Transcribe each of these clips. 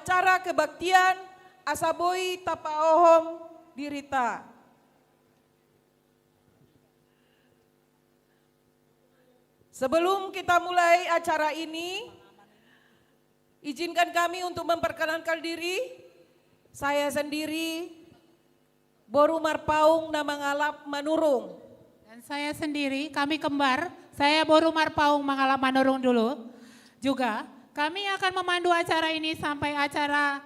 acara kebaktian Asaboi Tapaohom Dirita. Sebelum kita mulai acara ini, izinkan kami untuk memperkenalkan diri. Saya sendiri, Boru Marpaung Namangalap Manurung. Dan saya sendiri, kami kembar, saya Boru Marpaung Mangalap Manurung dulu. Juga, kami akan memandu acara ini sampai acara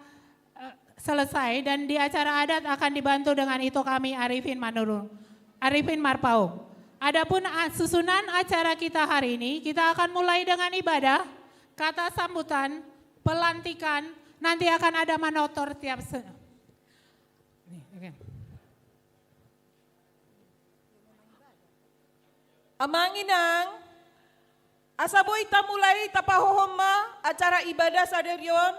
selesai, dan di acara adat akan dibantu dengan itu kami Arifin Manurung, Arifin Marpaung. Adapun susunan acara kita hari ini, kita akan mulai dengan ibadah, kata sambutan, pelantikan, nanti akan ada manotor tiap Amanginang, Asaboi tamulai tapahohoma acara ibadah saderion,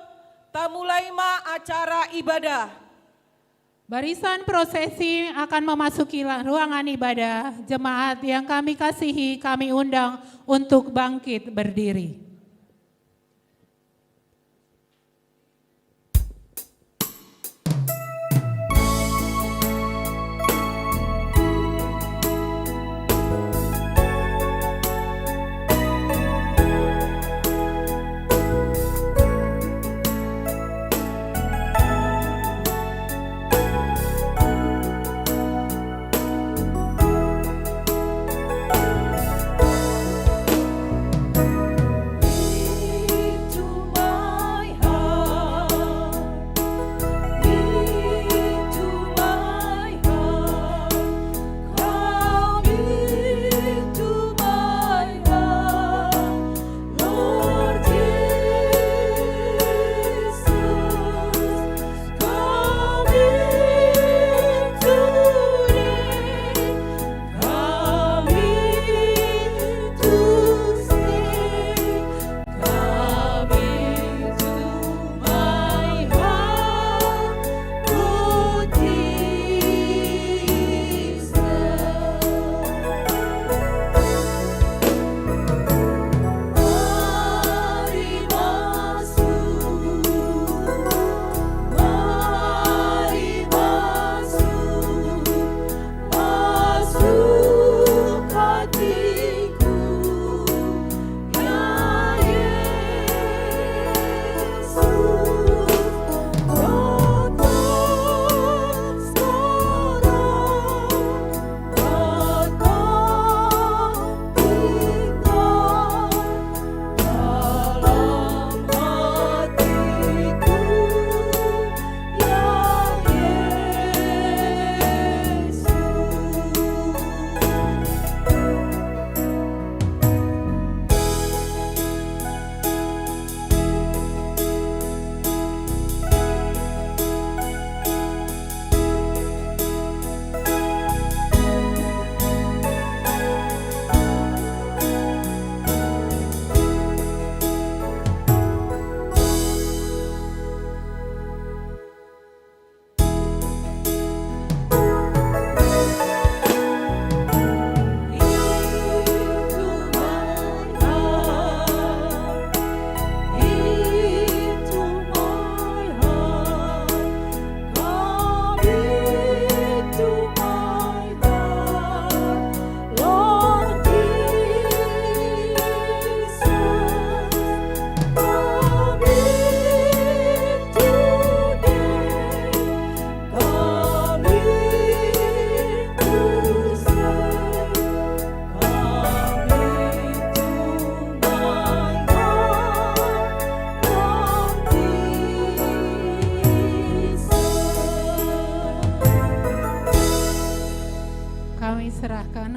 tamulai ma acara ibadah. Barisan prosesi akan memasuki ruangan ibadah. Jemaat yang kami kasihi, kami undang untuk bangkit berdiri.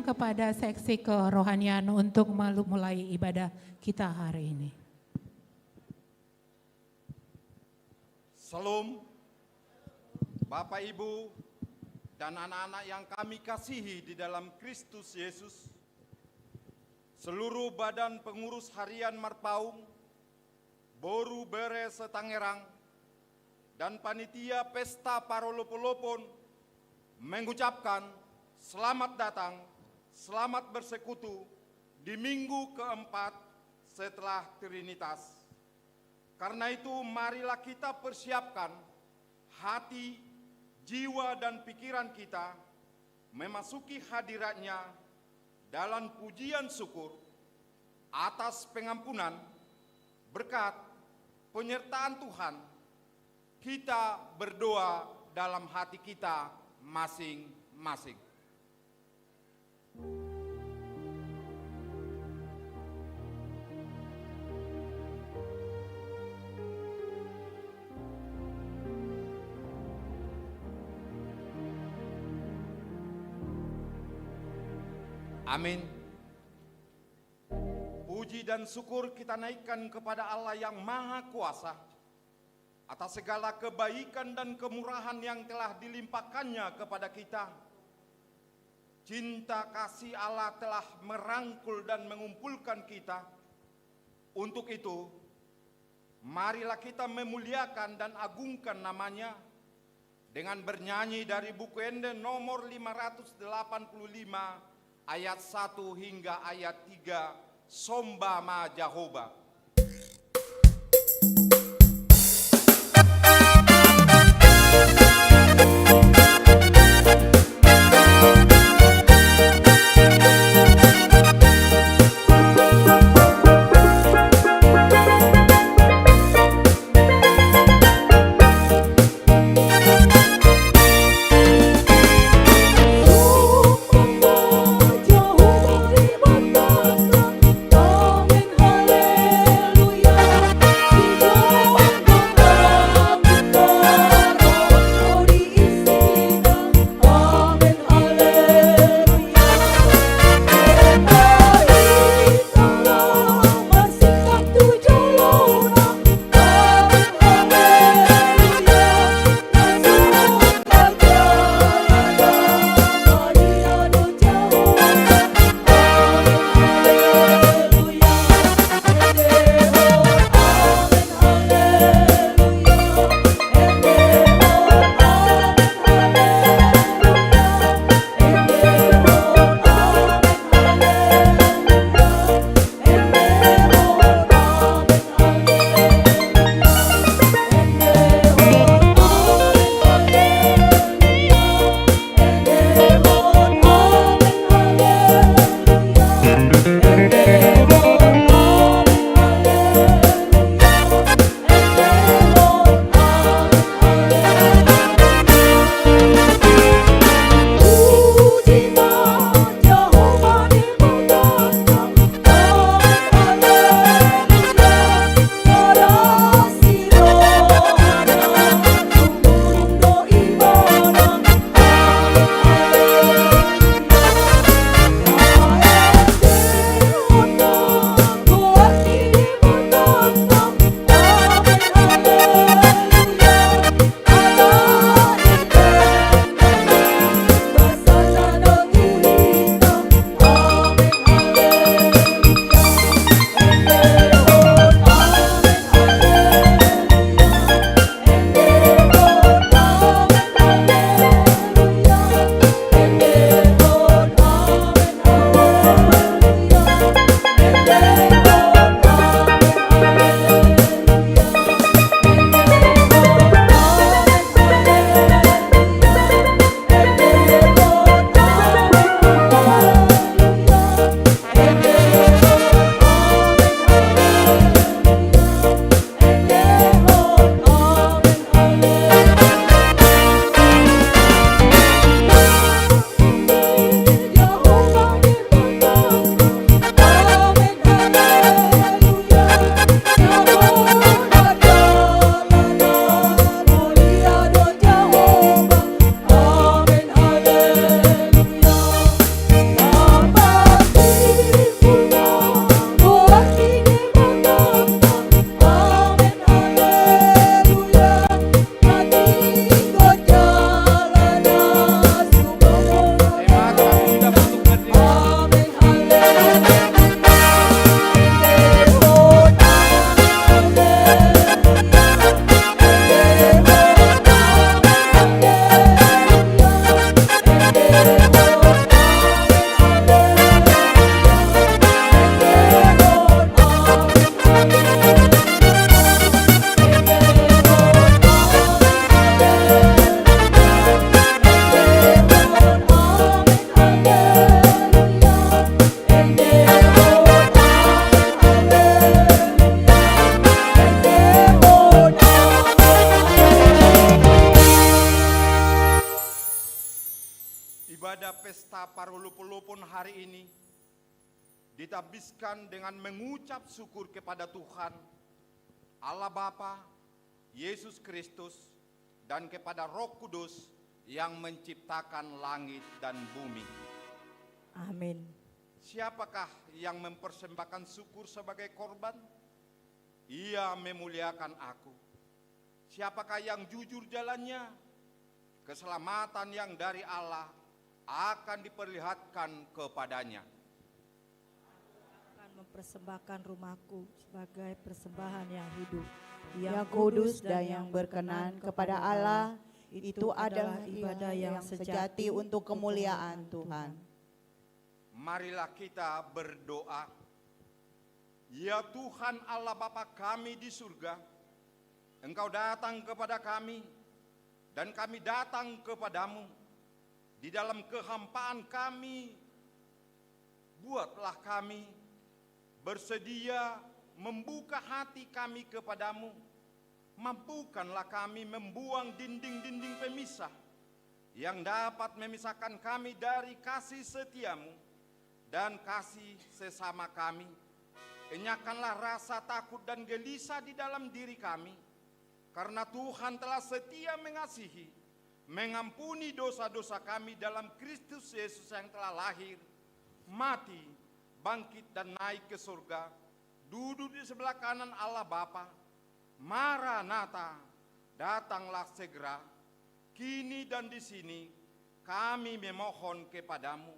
Kepada seksi kerohanian untuk mulai ibadah kita hari ini. Salam, Bapak Ibu dan anak-anak yang kami kasihi di dalam Kristus Yesus, seluruh badan pengurus harian Marpaung, Boru Bere Setangerang, dan panitia pesta Parolopolopon mengucapkan selamat datang, selamat bersekutu di minggu keempat setelah Trinitas. Karena itu marilah kita persiapkan hati, jiwa dan pikiran kita memasuki hadiratnya dalam pujian syukur atas pengampunan, berkat, penyertaan Tuhan. Kita berdoa dalam hati kita masing-masing. Amin. Puji dan syukur kita naikkan kepada Allah yang Maha Kuasa atas segala kebaikan dan kemurahan yang telah dilimpahkannya kepada kita. Cinta kasih Allah telah merangkul dan mengumpulkan kita. Untuk itu, marilah kita memuliakan dan agungkan namanya dengan bernyanyi dari buku Ende nomor 585 ayat 1 hingga ayat 3, Somba ma Jehovah. Jehovah ibadah, amin haleluya. ibadah pesta Parulupulupun hari ini ditabiskan dengan mengucap syukur kepada Tuhan, Allah Bapa, Yesus Kristus, dan kepada Roh Kudus yang menciptakan langit dan bumi. Amin. Siapakah yang mempersembahkan syukur sebagai korban? Ia memuliakan aku. Siapakah yang jujur jalannya? Keselamatan yang dari Allah akan diperlihatkan kepadanya. Akan mempersembahkan rumahku sebagai persembahan yang hidup, yang kudus dan yang berkenan kepada Allah. Itu adalah ibadah yang sejati untuk kemuliaan Tuhan. Marilah kita berdoa. Ya Tuhan Allah Bapa kami di surga, Engkau datang kepada kami dan kami datang kepadamu. Di dalam kehampaan kami, buatlah kami bersedia membuka hati kami kepadamu. Mampukanlah kami membuang dinding-dinding pemisah yang dapat memisahkan kami dari kasih setiamu dan kasih sesama kami. Enyahkanlah rasa takut dan gelisah di dalam diri kami, karena Tuhan telah setia mengasihi, mengampuni dosa-dosa kami dalam Kristus Yesus yang telah lahir, mati, bangkit dan naik ke surga, duduk di sebelah kanan Allah Bapa. Maranatha, datanglah segera. Kini dan di sini kami memohon kepadamu,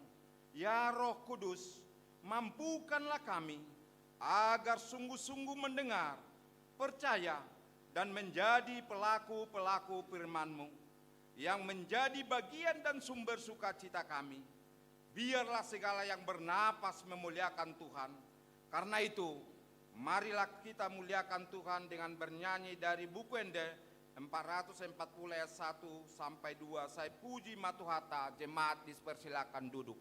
ya Roh Kudus, mampukanlah kami agar sungguh-sungguh mendengar, percaya, dan menjadi pelaku-pelaku firman-Mu yang menjadi bagian dan sumber sukacita kami. Biarlah segala yang bernapas memuliakan Tuhan. Karena itu, marilah kita muliakan Tuhan dengan bernyanyi dari buku Ende 440 ayat 1 sampai 2. Saya puji Matuhata, jemaat dipersilakan duduk.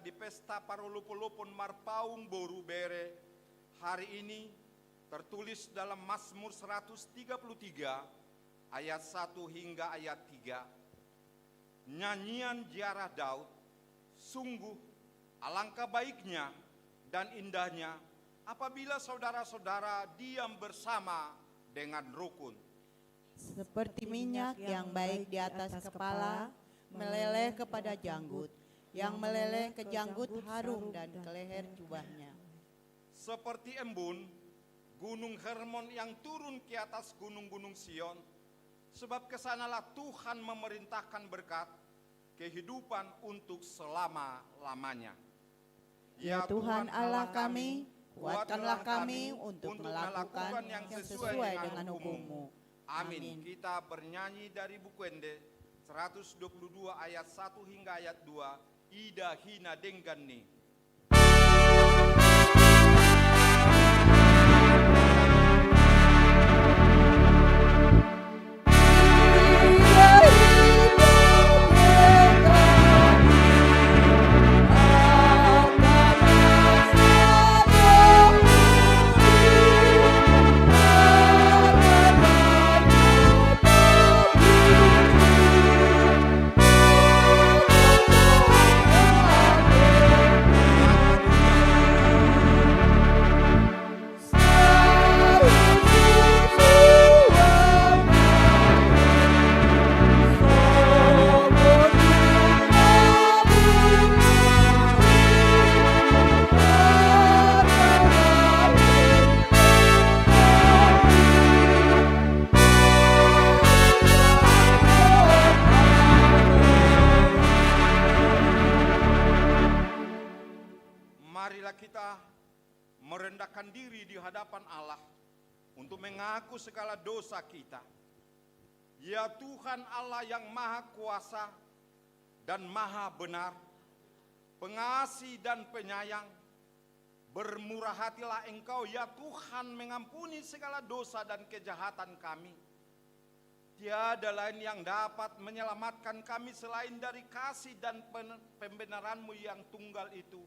Di pesta Parulupulupun Marpaung Boru Bere hari ini tertulis dalam Mazmur 133 ayat 1 hingga ayat 3. Nyanyian ziarah Daud, sungguh alangkah baiknya dan indahnya apabila saudara-saudara diam bersama dengan rukun. Seperti minyak yang baik di atas kepala, meleleh kepada janggut, yang meleleh ke janggut harum dan ke leher jubahnya. Seperti embun gunung Hermon yang turun ke atas gunung-gunung Sion, sebab kesanalah Tuhan memerintahkan berkat, kehidupan untuk selama-lamanya. Ya Tuhan Allah kami, kuatkanlah kami untuk melakukan yang sesuai dengan hukum-Mu. Amin. Kita bernyanyi dari buku Ende 122 ayat 1 hingga ayat 2. Ida hina denggani. menyerahkan diri di hadapan Allah untuk mengaku segala dosa kita. Ya Tuhan Allah yang maha kuasa dan maha benar, pengasih dan penyayang, bermurah hatilah Engkau ya Tuhan mengampuni segala dosa dan kejahatan kami. Tiada lain yang dapat menyelamatkan kami selain dari kasih dan pembenaran-Mu yang tunggal itu.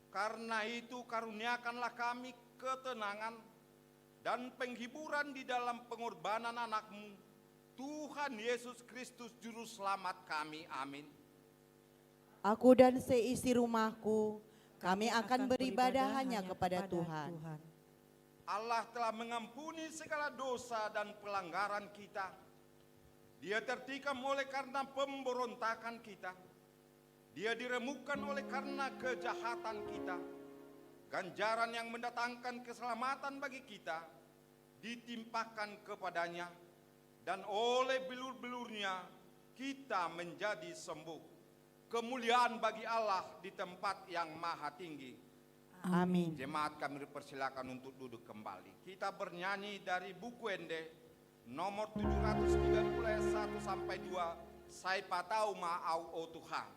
Karena itu karuniakanlah kami ketenangan dan penghiburan di dalam pengorbanan anak-Mu, Tuhan Yesus Kristus Juru Selamat kami. Amin. Aku dan seisi rumahku, kami akan beribadah hanya kepada Tuhan. Allah telah mengampuni segala dosa dan pelanggaran kita. Dia tertikam oleh karena pemberontakan kita. Dia diremukkan oleh karena kejahatan kita. Ganjaran yang mendatangkan keselamatan bagi kita ditimpakan kepadanya, dan oleh bilur-bilurnya kita menjadi sembuh. Kemuliaan bagi Allah di tempat yang maha tinggi. Amin. Jemaat kami dipersilakan untuk duduk kembali. Kita bernyanyi dari buku Ende nomor 730 ayat 1 sampai 2. Saya patau ma'au o Tuhan.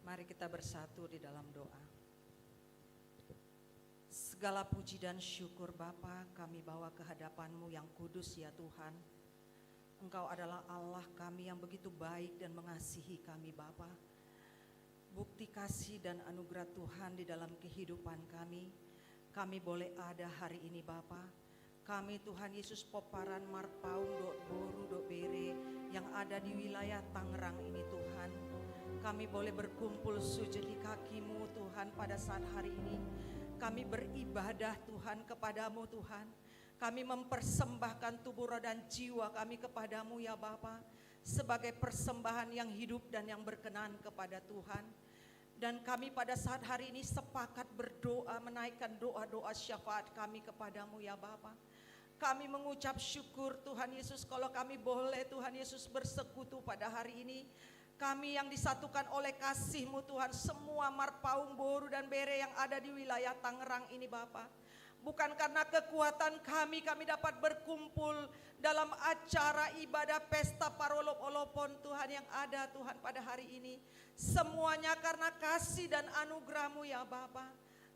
Mari kita bersatu di dalam doa. Segala puji dan syukur Bapa kami bawa ke hadapan-Mu yang kudus ya Tuhan. Engkau adalah Allah kami yang begitu baik dan mengasihi kami Bapa. Bukti kasih dan anugerah Tuhan di dalam kehidupan kami boleh ada hari ini Bapa. Kami Tuhan Yesus Poparan Marpaung Dok Boru Dok Bere yang ada di wilayah Tangerang ini Tuhan. Kami boleh berkumpul sujud di kaki-Mu Tuhan pada saat hari ini. Kami beribadah Tuhan kepadamu Tuhan. Kami mempersembahkan tubuh roh dan jiwa kami kepadamu ya Bapa. Sebagai persembahan yang hidup dan yang berkenan kepada Tuhan. Dan kami pada saat hari ini sepakat berdoa menaikkan doa-doa syafaat kami kepadamu ya Bapa. Kami mengucap syukur Tuhan Yesus kalau kami boleh Tuhan Yesus bersekutu pada hari ini. Kami yang disatukan oleh kasih-Mu Tuhan, semua Marpaung, Boru dan Bere yang ada di wilayah Tangerang ini Bapa. Bukan karena kekuatan kami dapat berkumpul dalam acara ibadah pesta Parolop-Olopon Tuhan yang ada Tuhan pada hari ini. Semuanya karena kasih dan anugerah-Mu ya Bapa.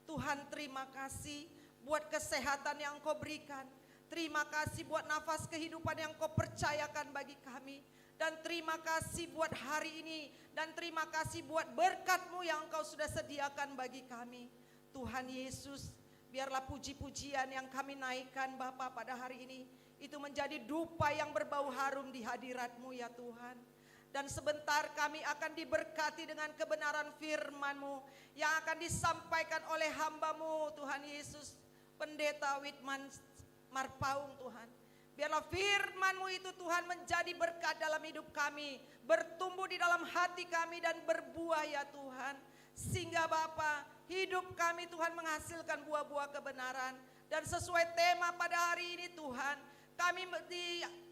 Tuhan terima kasih buat kesehatan yang Kau berikan. Terima kasih buat nafas kehidupan yang Kau percayakan bagi kami. Dan terima kasih buat hari ini. Dan terima kasih buat berkat-Mu yang Engkau sudah sediakan bagi kami. Tuhan Yesus, biarlah puji-pujian yang kami naikkan Bapa pada hari ini. Itu menjadi dupa yang berbau harum di hadirat-Mu ya Tuhan. Dan sebentar kami akan diberkati dengan kebenaran firman-Mu. Yang akan disampaikan oleh hamba-Mu Tuhan Yesus. Pendeta Whitman Marpaung Tuhan. Biarlah firman-Mu itu Tuhan menjadi berkat dalam hidup kami. Bertumbuh di dalam hati kami dan berbuah ya Tuhan. Sehingga Bapa hidup kami Tuhan menghasilkan buah-buah kebenaran. Dan sesuai tema pada hari ini Tuhan. Kami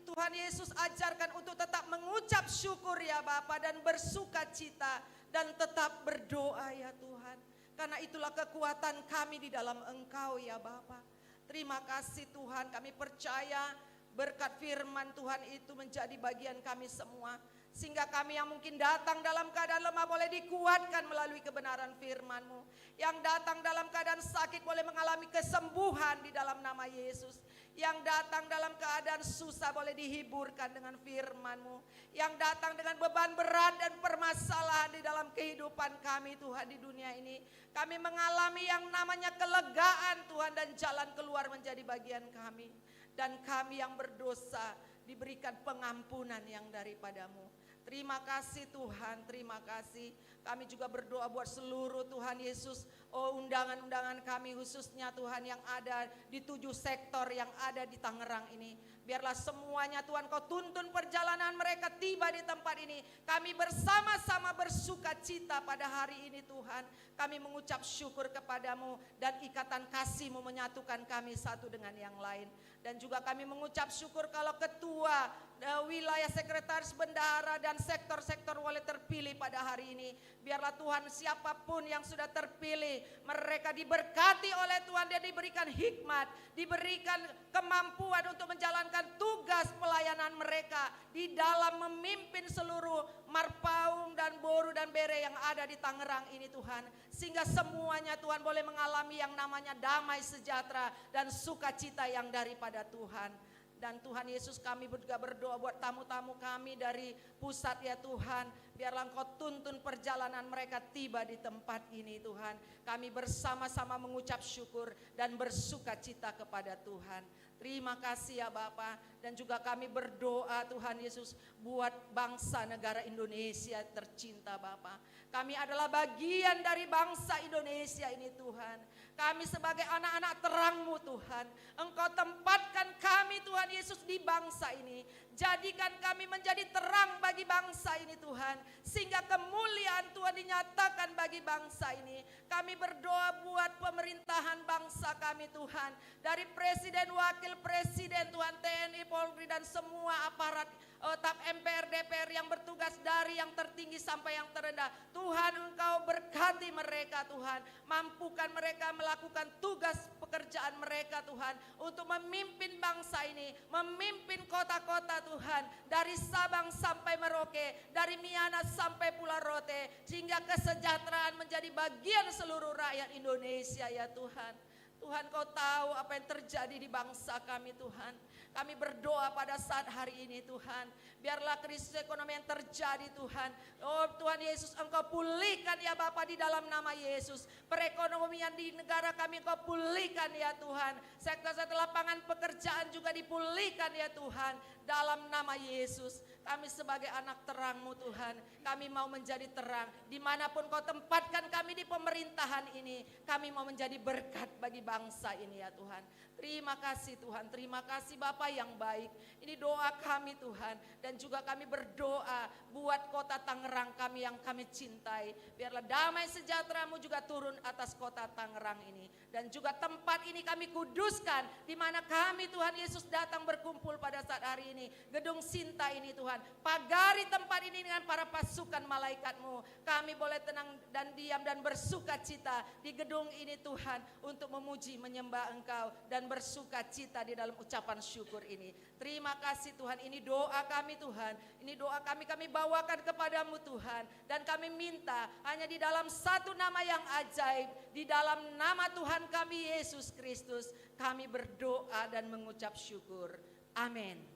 Tuhan Yesus ajarkan untuk tetap mengucap syukur ya Bapa. Dan bersuka cita dan tetap berdoa ya Tuhan. Karena itulah kekuatan kami di dalam Engkau ya Bapa. Terima kasih Tuhan, kami percaya berkat firman Tuhan itu menjadi bagian kami semua. Sehingga kami yang mungkin datang dalam keadaan lemah boleh dikuatkan melalui kebenaran firman-Mu. Yang datang dalam keadaan sakit boleh mengalami kesembuhan di dalam nama Yesus. Yang datang dalam keadaan susah boleh dihiburkan dengan firman-Mu. Yang datang dengan beban berat dan permasalahan di dalam kehidupan kami Tuhan di dunia ini. Kami mengalami yang namanya kelegaan Tuhan, dan jalan keluar menjadi bagian kami. Dan kami yang berdosa diberikan pengampunan yang daripada-Mu. Terima kasih Tuhan, terima kasih. Kami juga berdoa buat seluruh Tuhan Yesus, undangan-undangan kami khususnya Tuhan yang ada di 7 sektor yang ada di Tangerang ini. Biarlah semuanya Tuhan Kau tuntun perjalanan mereka tiba di tempat ini. Kami bersama-sama bersuka cita pada hari ini Tuhan. Kami mengucap syukur kepadamu dan ikatan kasih-Mu menyatukan kami satu dengan yang lain. Dan juga kami mengucap syukur kalau ketua wilayah, sekretaris bendahara dan sektor-sektor boleh terpilih pada hari ini. Biarlah Tuhan siapapun yang sudah terpilih, mereka diberkati oleh Tuhan dan diberikan hikmat, diberikan kemampuan untuk menjalankan tugas pelayanan mereka di dalam memimpin seluruh Marpaung dan Boru dan Bere yang ada di Tangerang ini Tuhan. Sehingga semuanya Tuhan boleh mengalami yang namanya damai sejahtera dan sukacita yang daripada Tuhan. Dan Tuhan Yesus, kami juga berdoa buat tamu-tamu kami dari pusat ya Tuhan. Biarlah Engkau tuntun perjalanan mereka tiba di tempat ini Tuhan. Kami bersama-sama mengucap syukur dan bersuka cita kepada Tuhan. Terima kasih ya Bapa. Dan juga kami berdoa Tuhan Yesus buat bangsa negara Indonesia tercinta Bapa. Kami adalah bagian dari bangsa Indonesia ini Tuhan. Kami sebagai anak-anak terang-Mu Tuhan. Engkau tempatkan kami Tuhan Yesus di bangsa ini. Jadikan kami menjadi terang bagi bangsa ini Tuhan. Sehingga kemuliaan Tuhan dinyatakan bagi bangsa ini. Kami berdoa buat pemerintahan bangsa kami Tuhan. Dari Presiden, Wakil Presiden Tuhan, TNI, Polri dan semua aparat TAP MPR, DPR yang bertugas dari yang tertinggi sampai yang terendah. Tuhan Engkau berkati mereka Tuhan. Mampukan mereka melakukan tugas pekerjaan mereka Tuhan. Untuk memimpin bangsa ini. Memimpin kota-kota Tuhan. Dari Sabang sampai Merauke. Dari Miangas sampai Pulau Rote. Sehingga kesejahteraan menjadi bagian seluruh rakyat Indonesia ya Tuhan. Tuhan Kau tahu apa yang terjadi di bangsa kami Tuhan. Kami berdoa pada saat hari ini Tuhan. Biarlah krisis ekonomi yang terjadi Tuhan. Oh Tuhan Yesus, Engkau pulihkan ya Bapa di dalam nama Yesus. Perekonomian di negara kami Engkau pulihkan ya Tuhan. Sektor-sektor lapangan pekerjaan juga dipulihkan ya Tuhan. Dalam nama Yesus. Kami sebagai anak terang-Mu Tuhan. Kami mau menjadi terang. Dimanapun Kau tempatkan kami di pemerintahan ini. Kami mau menjadi berkat bagi bangsa ini ya Tuhan. Terima kasih Tuhan. Terima kasih Bapa yang baik. Ini doa kami Tuhan. Dan juga kami berdoa buat kota Tangerang kami yang kami cintai. Biarlah damai sejahtera-Mu juga turun atas kota Tangerang ini. Dan juga tempat ini kami kuduskan. Di mana kami Tuhan Yesus datang berkumpul pada saat hari ini. Gedung Sinta ini Tuhan. Pagari tempat ini dengan para pasukan malaikat-Mu. Kami boleh tenang dan diam dan bersuka cita di gedung ini Tuhan. Untuk memuji menyembah Engkau. Dan bersuka cita di dalam ucapan syukur ini. Terima kasih Tuhan. Ini doa kami Tuhan. Ini doa kami bawakan kepadamu Tuhan. Dan kami minta hanya di dalam satu nama yang ajaib. Di dalam nama Tuhan kami Yesus Kristus. Kami berdoa dan mengucap syukur. Amin.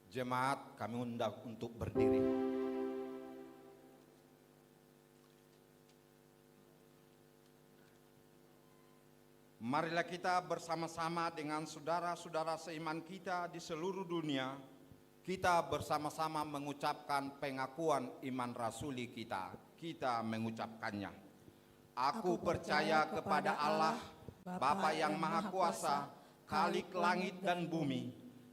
Jemaat kami undang untuk berdiri. Marilah kita bersama-sama dengan saudara-saudara seiman kita di seluruh dunia. Kita bersama-sama mengucapkan pengakuan iman rasuli kita. Kita mengucapkannya. Aku percaya kepada Allah, Bapa yang Maha Kuasa, Khalik langit dan bumi.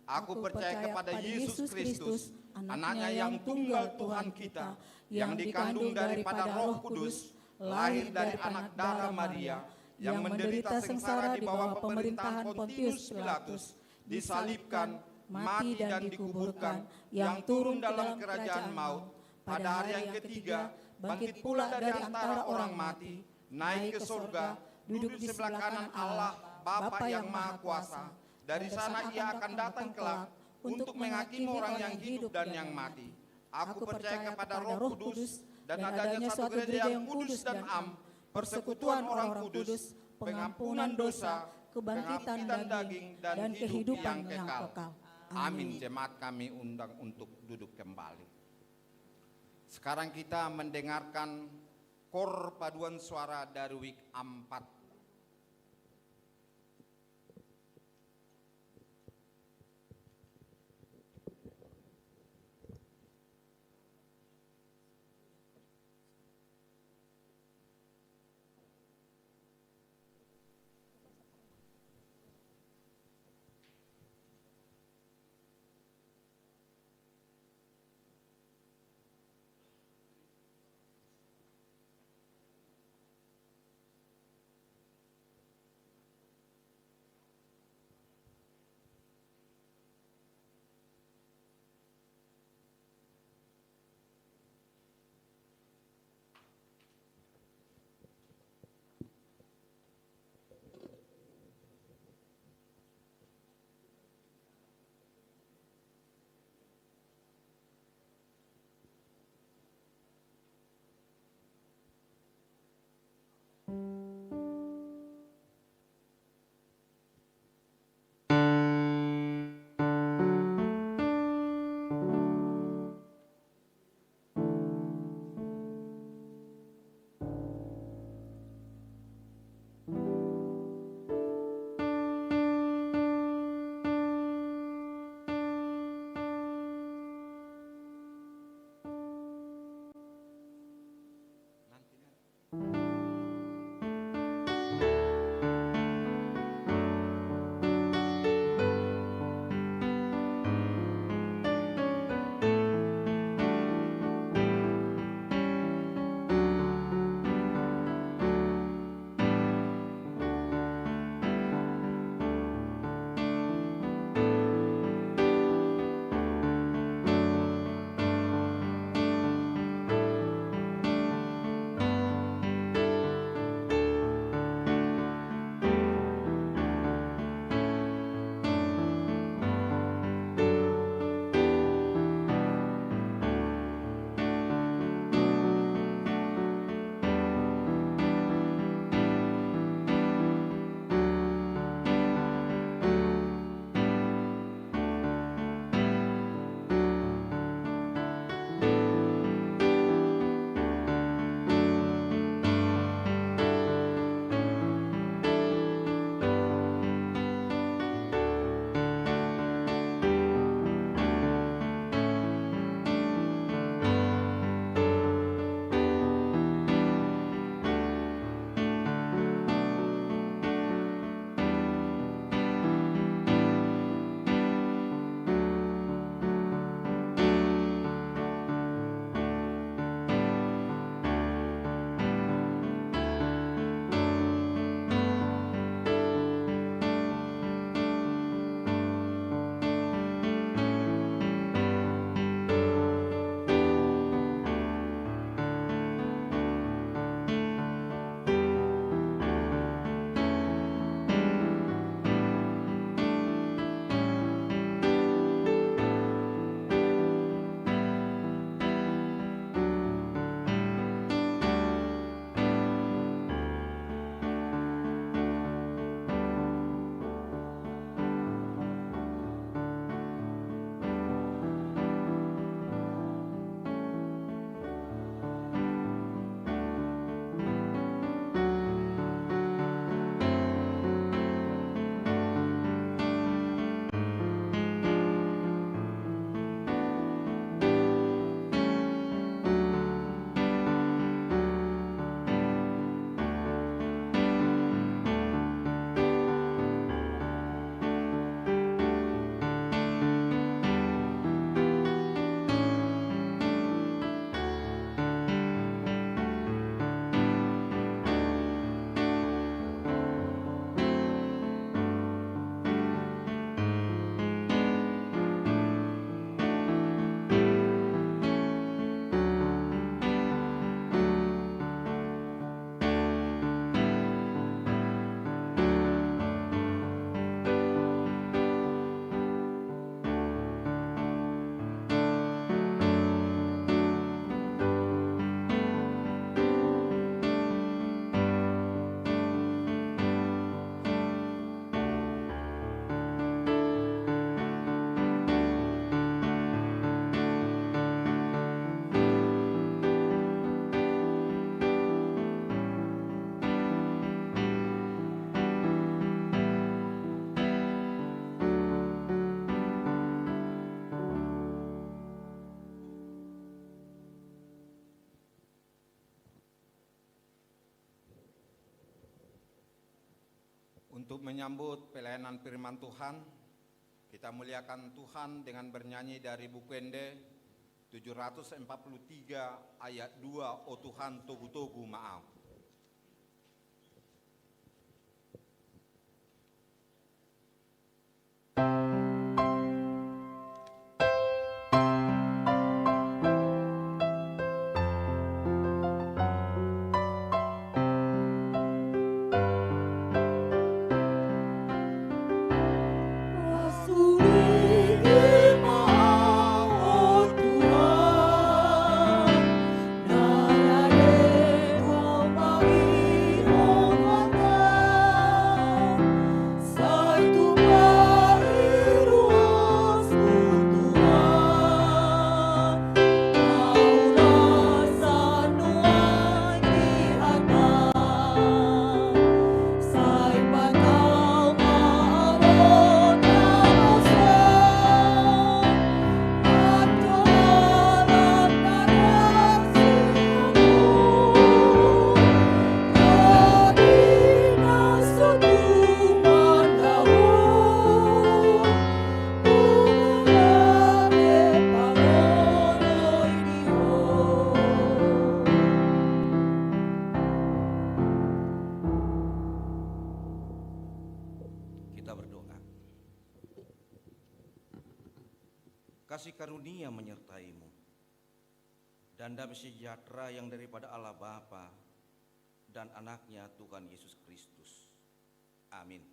Aku percaya kepada Yesus Kristus, anaknya yang tunggal Tuhan kita, yang dikandung daripada Roh Kudus, lahir dari anak darah Maria, yang menderita sengsara di bawah pemerintahan Pontius Pilatus, disalibkan, mati dan dikuburkan, yang turun dalam kerajaan maut, pada hari yang ketiga bangkit pula dari antara orang mati, naik ke surga, duduk di sebelah kanan Allah Bapa yang Maha Kuasa. Dari sana ia akan datang kelak untuk menghakimi orang yang hidup dan yang mati. Aku percaya kepada Roh Kudus dan adanya suatu gereja yang kudus dan am, persekutuan orang kudus, pengampunan dosa, kebangkitan daging, dan kehidupan yang kekal. Amin. Jemaat kami undang untuk duduk kembali. Sekarang kita mendengarkan kor paduan suara dari week 4. Untuk menyambut pelayanan firman Tuhan, kita muliakan Tuhan dengan bernyanyi dari buku Ende 743 ayat 2, "O Tuhan togu-togu maaf." Kita berdoa. Kasih karunia menyertai-Mu dan damai sejahtera yang daripada Allah Bapa dan anaknya Tuhan Yesus Kristus. Amin.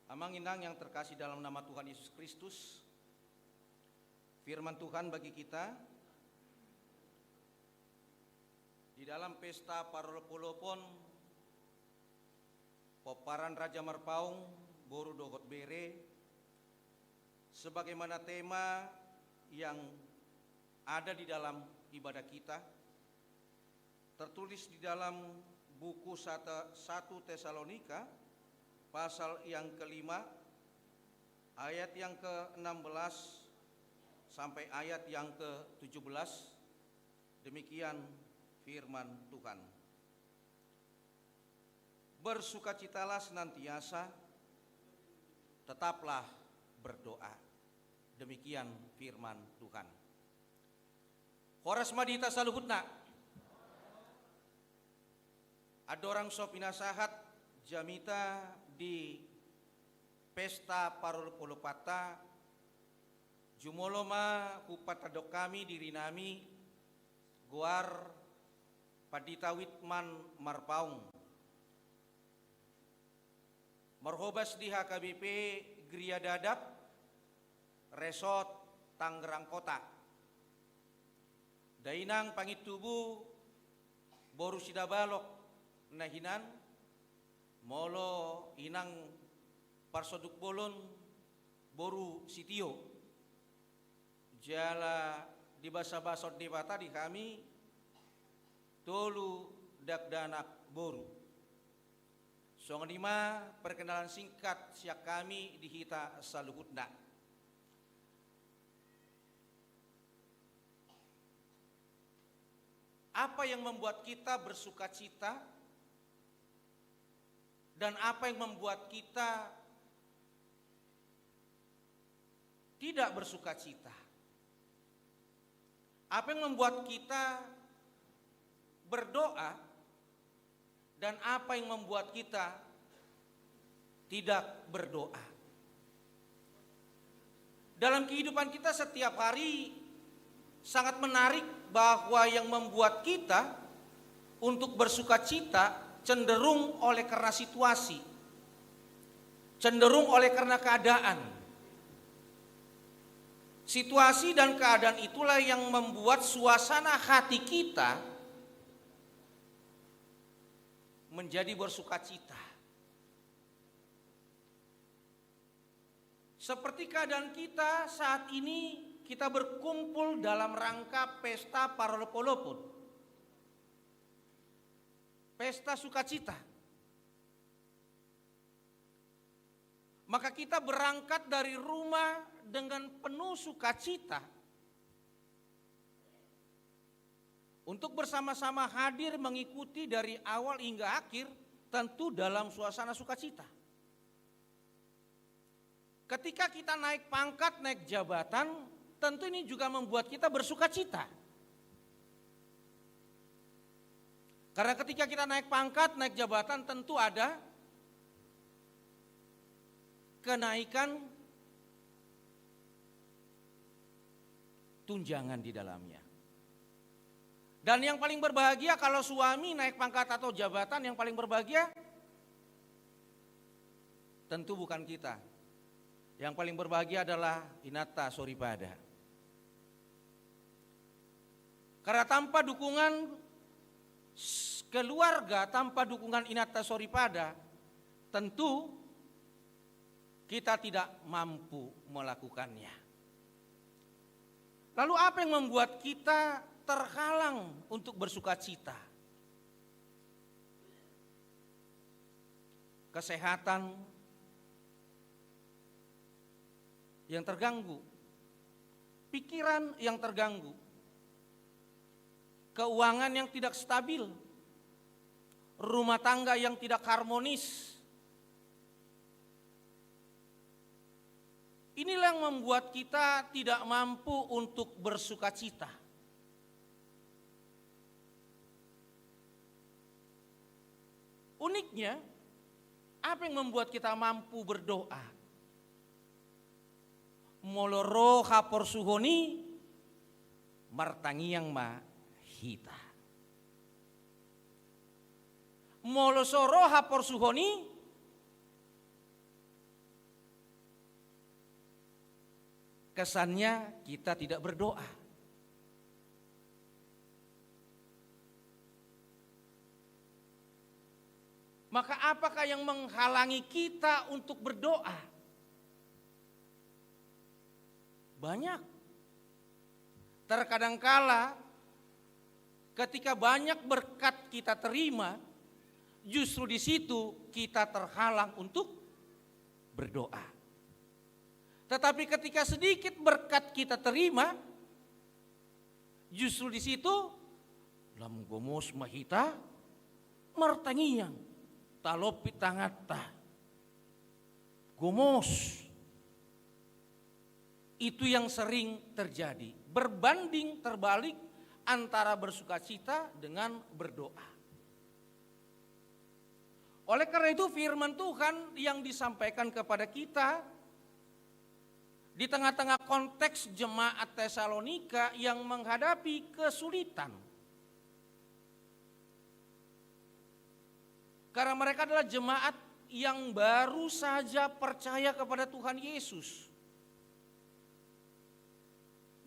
Amang-inang yang terkasih dalam nama Tuhan Yesus Kristus, firman Tuhan bagi kita di dalam pesta Parolopolopon Poparan Raja Marpaung Boru Dogot Bere, sebagaimana tema yang ada di dalam ibadah kita, tertulis di dalam buku 1 Tesalonika pasal yang kelima ayat yang ke-16 sampai ayat yang ke-17. Demikian firman Tuhan. Bersukacitalah senantiasa, tetaplah berdoa. Demikian firman Tuhan. Horas madita saluhutna. Adorang sopinasahat jamita di pesta Parolopolopata Jumoloma kupatadok kami diri nami Guar Padita Witman Marpaung Marhobas di HKBP Gria Dadap Resort Tangerang Kota. Dainang Pangitubu Boru Sidabalok Nahinan Molo Inang Parsoduk Bolon Boru Sitio Jala di basa-basot di bata di kami Tolu Dakdanak Boru. Songonima perkenalan singkat siak kami di hita saluhutna. Apa yang membuat kita bersukacita dan apa yang membuat kita tidak bersukacita? Apa yang membuat kita berdoa dan apa yang membuat kita tidak berdoa? Dalam kehidupan kita setiap hari sangat menarik bahwa yang membuat kita untuk bersukacita cenderung oleh karena situasi, cenderung oleh karena keadaan. Situasi dan keadaan itulah yang membuat suasana hati kita menjadi bersukacita. Seperti keadaan kita saat ini, kita berkumpul dalam rangka pesta Parolopolopon, pesta sukacita. maka kita berangkat dari rumah dengan penuh sukacita untuk bersama-sama hadir mengikuti dari awal hingga akhir, tentu dalam suasana sukacita. Ketika kita naik pangkat, naik jabatan, tentu ini juga membuat kita bersukacita. Karena ketika kita naik pangkat, naik jabatan, tentu ada kenaikan tunjangan di dalamnya. Dan yang paling berbahagia kalau suami naik pangkat atau jabatan, yang paling berbahagia tentu bukan kita. Yang paling berbahagia adalah Inata Soripada. Karena tanpa dukungan keluarga, tanpa dukungan Inata Soripada, tentu kita tidak mampu melakukannya. Lalu apa yang membuat kita terhalang untuk bersukacita? Kesehatan yang terganggu, pikiran yang terganggu, keuangan yang tidak stabil, rumah tangga yang tidak harmonis. Inilah yang membuat kita tidak mampu untuk bersukacita. Uniknya, apa yang membuat kita mampu berdoa? Moloro hapor suhoni, martangiang ma hita. Molosoro hapor suhoni, kesannya kita tidak berdoa. Maka apakah yang menghalangi kita untuk berdoa? Banyak. Terkadang kala ketika banyak berkat kita terima, justru di situ kita terhalang untuk berdoa. Tetapi ketika sedikit berkat kita terima, justru di situ lam gomos mahita martangiyang talopi tangata gomos. Itu yang sering terjadi, berbanding terbalik antara bersukacita dengan berdoa. Oleh karena itu firman Tuhan yang disampaikan kepada kita di tengah-tengah konteks jemaat Tesalonika yang menghadapi kesulitan. Karena mereka adalah jemaat yang baru saja percaya kepada Tuhan Yesus.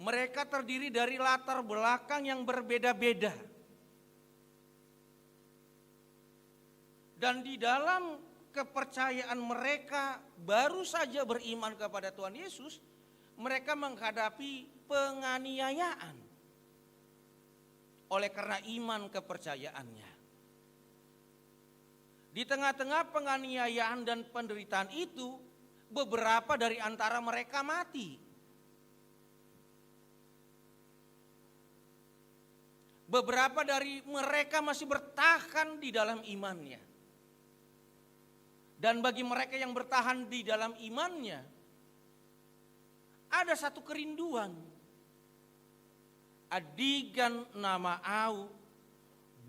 Mereka terdiri dari latar belakang yang berbeda-beda. Dan di dalam kepercayaan mereka baru saja beriman kepada Tuhan Yesus, mereka menghadapi penganiayaan oleh karena iman kepercayaannya. Di tengah-tengah penganiayaan dan penderitaan itu, beberapa dari antara mereka mati. Beberapa dari mereka masih bertahan di dalam imannya. Dan bagi mereka yang bertahan di dalam imannya, ada satu kerinduan. Adigan nama au,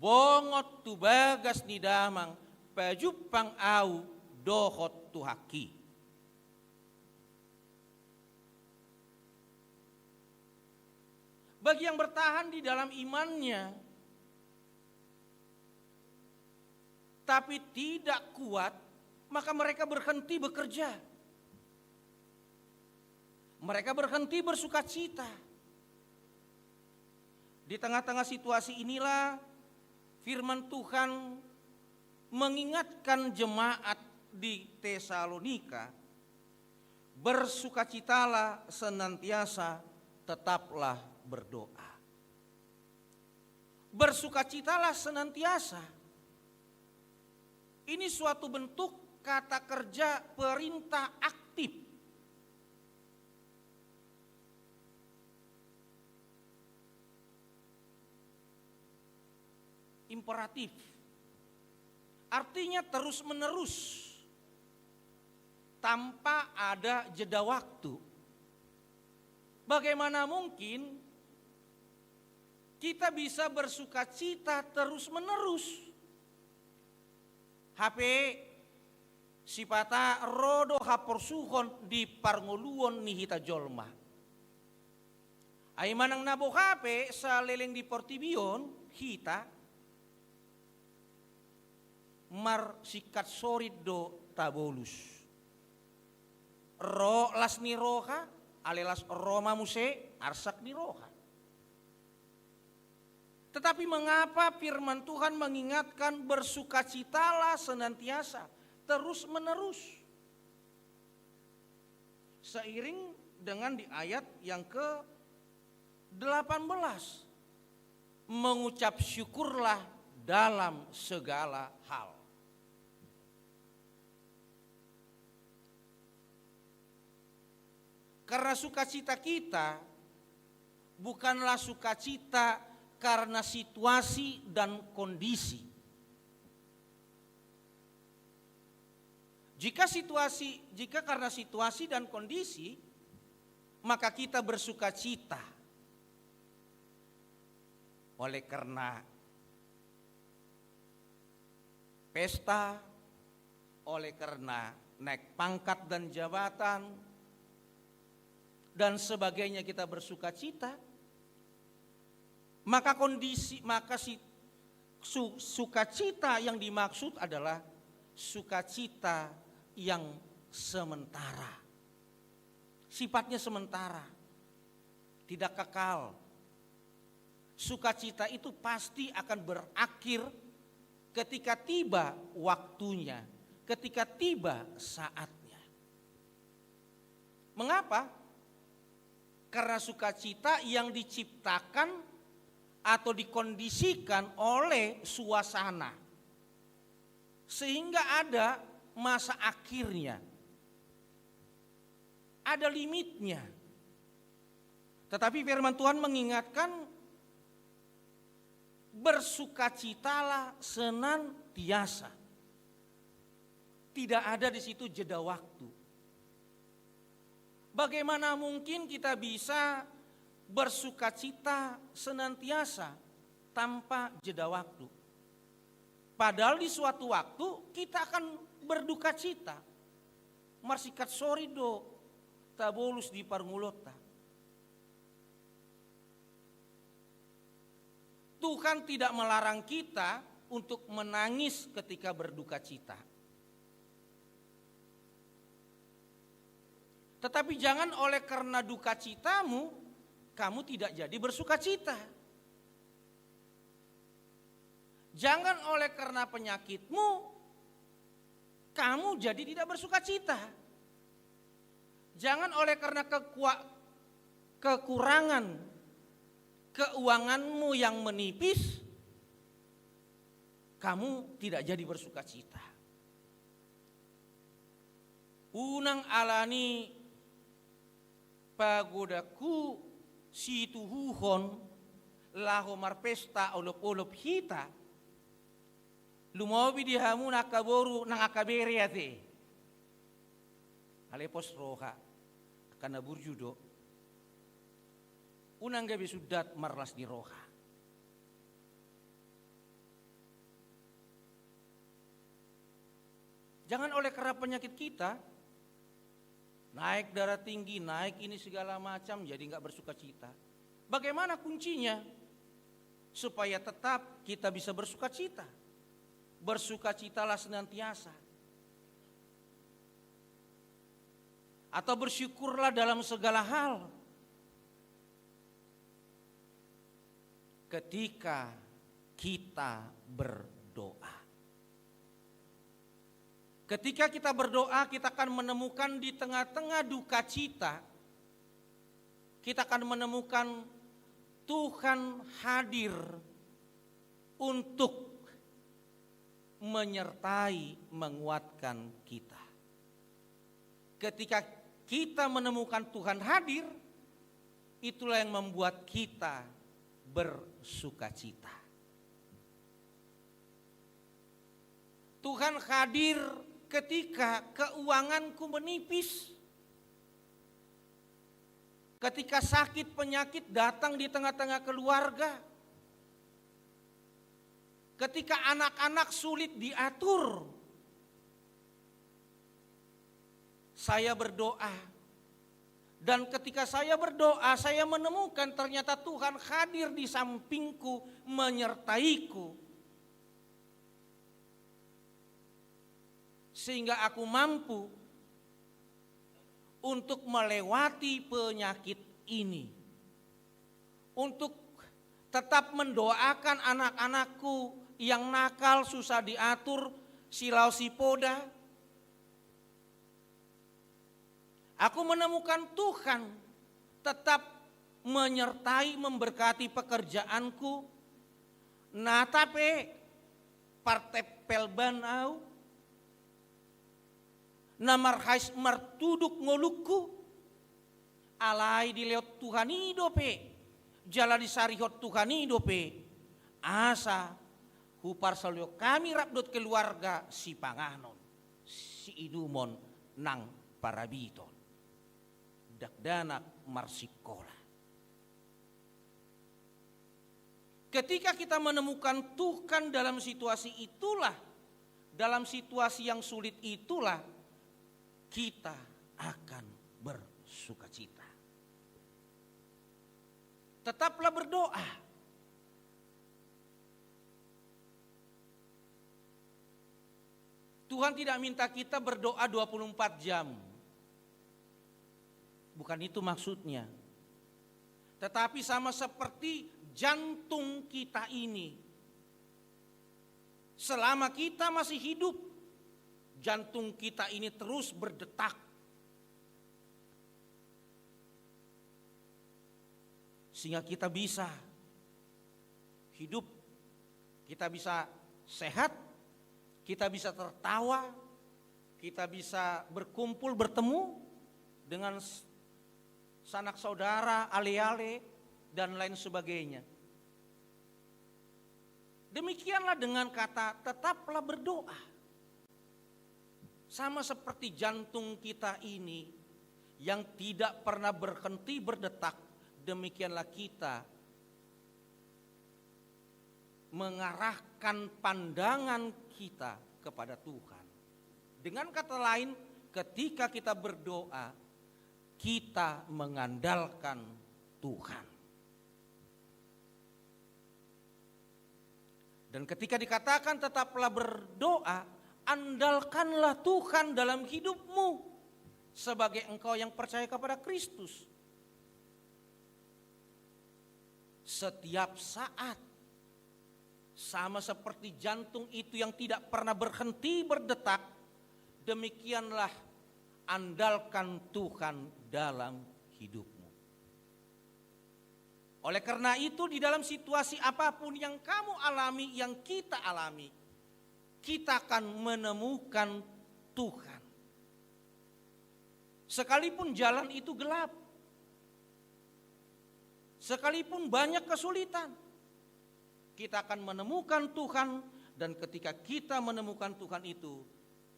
bongot tu bagas nidamang, pajupang au, dohot tu haki. Bagi yang bertahan di dalam imannya, tapi tidak kuat, maka mereka berhenti bekerja. Mereka berhenti bersukacita. Di tengah-tengah situasi inilah firman Tuhan mengingatkan jemaat di Tesalonika, bersukacitalah senantiasa, tetaplah berdoa. Bersukacitalah senantiasa. Ini suatu bentuk kata kerja perintah aktif. Imperatif. Artinya terus-menerus. Tanpa ada jeda waktu. Bagaimana mungkin kita bisa bersuka cita terus-menerus? HP sipata rodo haporsuhon di parngoluon ni hita jolma. Ay manang nabo HP sa leleng di portibion hita mar sikat sorid do tabolus. Ro las ni roha, alelas Roma muse arsak ni roha. Tetapi mengapa firman Tuhan mengingatkan bersukacitalah senantiasa, terus menerus. Seiring dengan di ayat yang ke-18. Mengucap syukurlah dalam segala hal. Karena sukacita kita bukanlah sukacita karena situasi dan kondisi. Jika karena situasi dan kondisi, maka kita bersukacita. Oleh karena pesta, oleh karena naik pangkat dan jabatan, dan sebagainya kita bersukacita, maka sukacita yang dimaksud adalah sukacita yang sementara. Sifatnya sementara, tidak kekal. Sukacita itu pasti akan berakhir ketika tiba waktunya, ketika tiba saatnya. Mengapa? Karena sukacita yang diciptakan atau dikondisikan oleh suasana. Sehingga ada masa akhirnya. Ada limitnya. Tetapi firman Tuhan mengingatkan bersukacitalah senantiasa. Tidak ada di situ jeda waktu. Bagaimana mungkin kita bisa bersukacita senantiasa tanpa jeda waktu? Padahal di suatu waktu kita akan berduka cita. Marsikat sorido tabolus di parngulota. Tuhan tidak melarang kita untuk menangis ketika berduka cita. Tetapi jangan oleh karena duka citamu, kamu tidak jadi bersuka cita. Jangan oleh karena penyakitmu, kamu jadi tidak bersuka cita. Jangan oleh karena kekurangan keuanganmu yang menipis, kamu tidak jadi bersuka cita. Unang alani pagodaku situhuhon laho marpesta olop-olop hita lumobi di hamu nakaboru nang akabere ate alepos roha kana burjudo unang gabi sudat marlas di roha. Jangan oleh karena penyakit kita naik darah tinggi, naik ini segala macam, jadi nggak bersuka cita. Bagaimana kuncinya? Supaya tetap kita bisa bersuka cita. Bersukacitalah senantiasa. Atau bersyukurlah dalam segala hal. Ketika kita berdoa. Ketika kita berdoa, kita akan menemukan di tengah-tengah duka cita, kita akan menemukan Tuhan hadir untuk menyertai, menguatkan kita. Ketika kita menemukan Tuhan hadir, itulah yang membuat kita bersukacita. Tuhan hadir ketika keuanganku menipis. Ketika sakit penyakit datang di tengah-tengah keluarga. Ketika anak-anak sulit diatur. Saya berdoa. Dan ketika saya berdoa, saya menemukan ternyata Tuhan hadir di sampingku, menyertaiku. Sehingga aku mampu untuk melewati penyakit ini. Untuk tetap mendoakan anak-anakku yang nakal, susah diatur, silau sipoda. Aku menemukan Tuhan tetap menyertai, memberkati pekerjaanku. Nah tapi partai pelbanau namarhais martuduk ngoluku alai di leot Tuhan idope jala di sarihot Tuhan idope asa hupar salyo kami rabdot keluarga si panganon si idumon nang parabiton dakdanak marsikola. Ketika kita menemukan Tuhan dalam situasi itulah, dalam situasi yang sulit itulah, kita akan bersukacita. Tetaplah berdoa. Tuhan tidak minta kita berdoa 24 jam. Bukan itu maksudnya. Tetapi sama seperti jantung kita ini. Selama kita masih hidup, jantung kita ini terus berdetak. Sehingga kita bisa hidup, kita bisa sehat, kita bisa tertawa, kita bisa berkumpul, bertemu dengan sanak saudara, ale-ale, dan lain sebagainya. Demikianlah dengan kata tetaplah berdoa. Sama seperti jantung kita ini yang tidak pernah berhenti berdetak, demikianlah kita mengarahkan pandangan kita kepada Tuhan. Dengan kata lain, ketika kita berdoa, kita mengandalkan Tuhan. Dan ketika dikatakan tetaplah berdoa, andalkanlah Tuhan dalam hidupmu sebagai engkau yang percaya kepada Kristus. Setiap saat, sama seperti jantung itu yang tidak pernah berhenti berdetak, demikianlah andalkan Tuhan dalam hidupmu. Oleh karena itu di dalam situasi apapun yang kamu alami, yang kita alami, kita akan menemukan Tuhan. Sekalipun jalan itu gelap, sekalipun banyak kesulitan, kita akan menemukan Tuhan. Dan ketika kita menemukan Tuhan itu,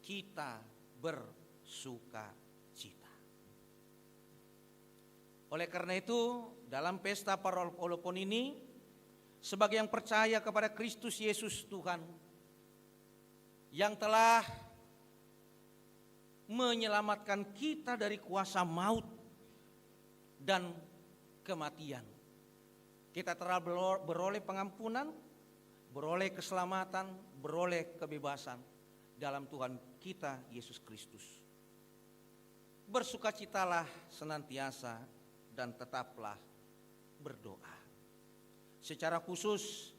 kita bersuka cita. Oleh karena itu, dalam pesta Paralelopon ini, sebagai yang percaya kepada Kristus Yesus Tuhan, yang telah menyelamatkan kita dari kuasa maut dan kematian, kita telah beroleh pengampunan, beroleh keselamatan, beroleh kebebasan dalam Tuhan kita Yesus Kristus. Bersukacitalah senantiasa dan tetaplah berdoa. Secara khusus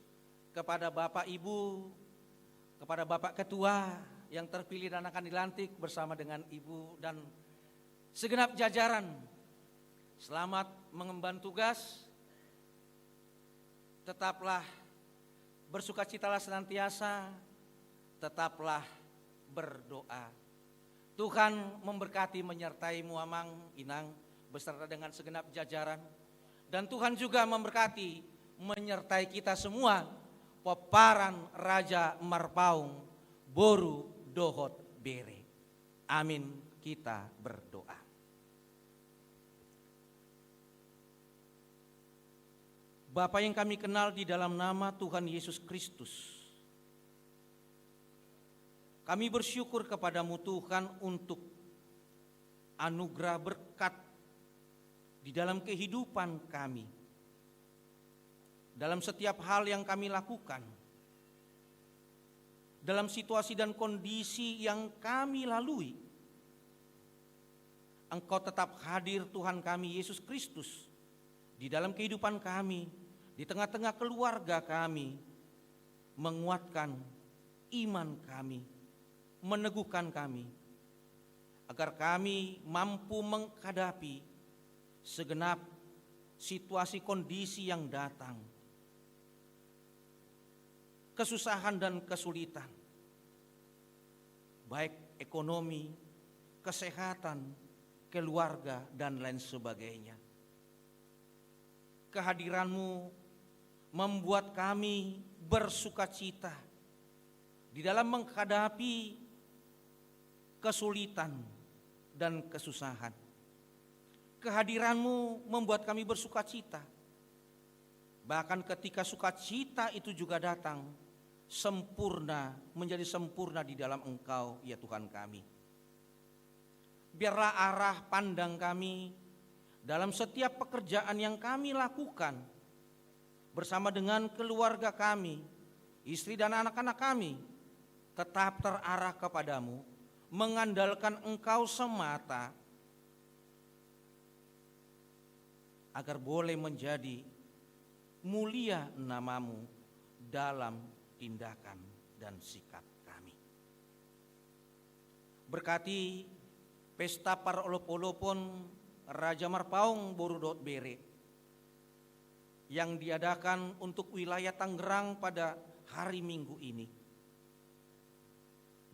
kepada Bapak Ibu, kepada Bapak Ketua yang terpilih dan akan dilantik bersama dengan Ibu dan segenap jajaran, selamat mengemban tugas. Tetaplah bersukacitalah senantiasa, tetaplah berdoa. Tuhan memberkati menyertaimu Amang, Inang, beserta dengan segenap jajaran. Dan Tuhan juga memberkati menyertai kita semua, peparan Raja Marpaung, Boru Dohot Bere. Amin, kita berdoa. Bapa yang kami kenal di dalam nama Tuhan Yesus Kristus, kami bersyukur kepadamu Tuhan untuk anugerah berkat di dalam kehidupan kami. Dalam setiap hal yang kami lakukan, dalam situasi dan kondisi yang kami lalui, Engkau tetap hadir Tuhan kami Yesus Kristus di dalam kehidupan kami, di tengah-tengah keluarga kami, menguatkan iman kami, meneguhkan kami, agar kami mampu menghadapi segenap situasi kondisi yang datang, kesusahan dan kesulitan, baik ekonomi, kesehatan, keluarga, dan lain sebagainya. Kehadiran-Mu membuat kami bersukacita di dalam menghadapi kesulitan dan kesusahan. Kehadiran-Mu membuat kami bersukacita. Bahkan ketika sukacita itu juga datang, sempurna, menjadi sempurna di dalam Engkau, ya Tuhan kami. Biarlah arah pandang kami dalam setiap pekerjaan yang kami lakukan bersama dengan keluarga kami, istri dan anak-anak kami, tetap terarah kepadamu, mengandalkan Engkau semata, agar boleh menjadi mulia nama-Mu dalam tindakan dan sikap kami. Berkati pesta Parolop-olopon Raja Marpaung Boru Dohot Bere yang diadakan untuk wilayah Tangerang pada hari Minggu ini.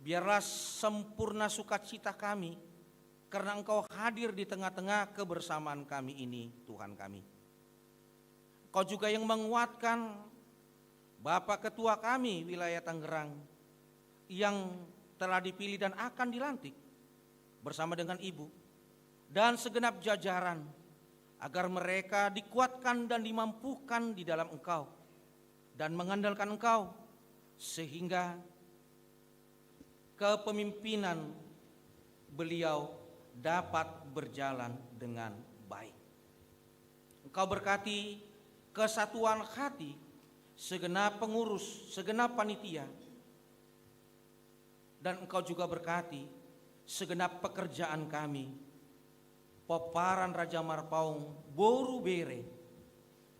Biarlah sempurna sukacita kami karena Engkau hadir di tengah-tengah kebersamaan kami ini, Tuhan kami. Engkau juga yang menguatkan Bapak Ketua kami wilayah Tangerang yang telah dipilih dan akan dilantik bersama dengan Ibu dan segenap jajaran, agar mereka dikuatkan dan dimampukan di dalam Engkau dan mengandalkan Engkau, sehingga kepemimpinan beliau dapat berjalan dengan baik. Engkau berkati kesatuan hati segenap pengurus, segenap panitia, dan Engkau juga berkati segenap pekerjaan kami, peparan Raja Marpaung Boru Bere,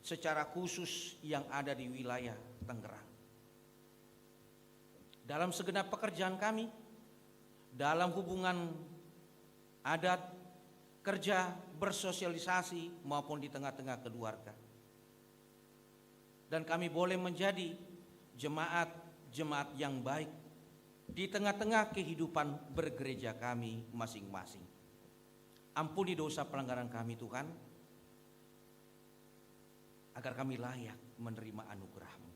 secara khusus yang ada di wilayah Tangerang. Dalam segenap pekerjaan kami, dalam hubungan adat, kerja, bersosialisasi maupun di tengah-tengah keluarga. Dan kami boleh menjadi jemaat-jemaat yang baik di tengah-tengah kehidupan bergereja kami masing-masing. Ampuni dosa pelanggaran kami Tuhan, agar kami layak menerima anugerah-Mu.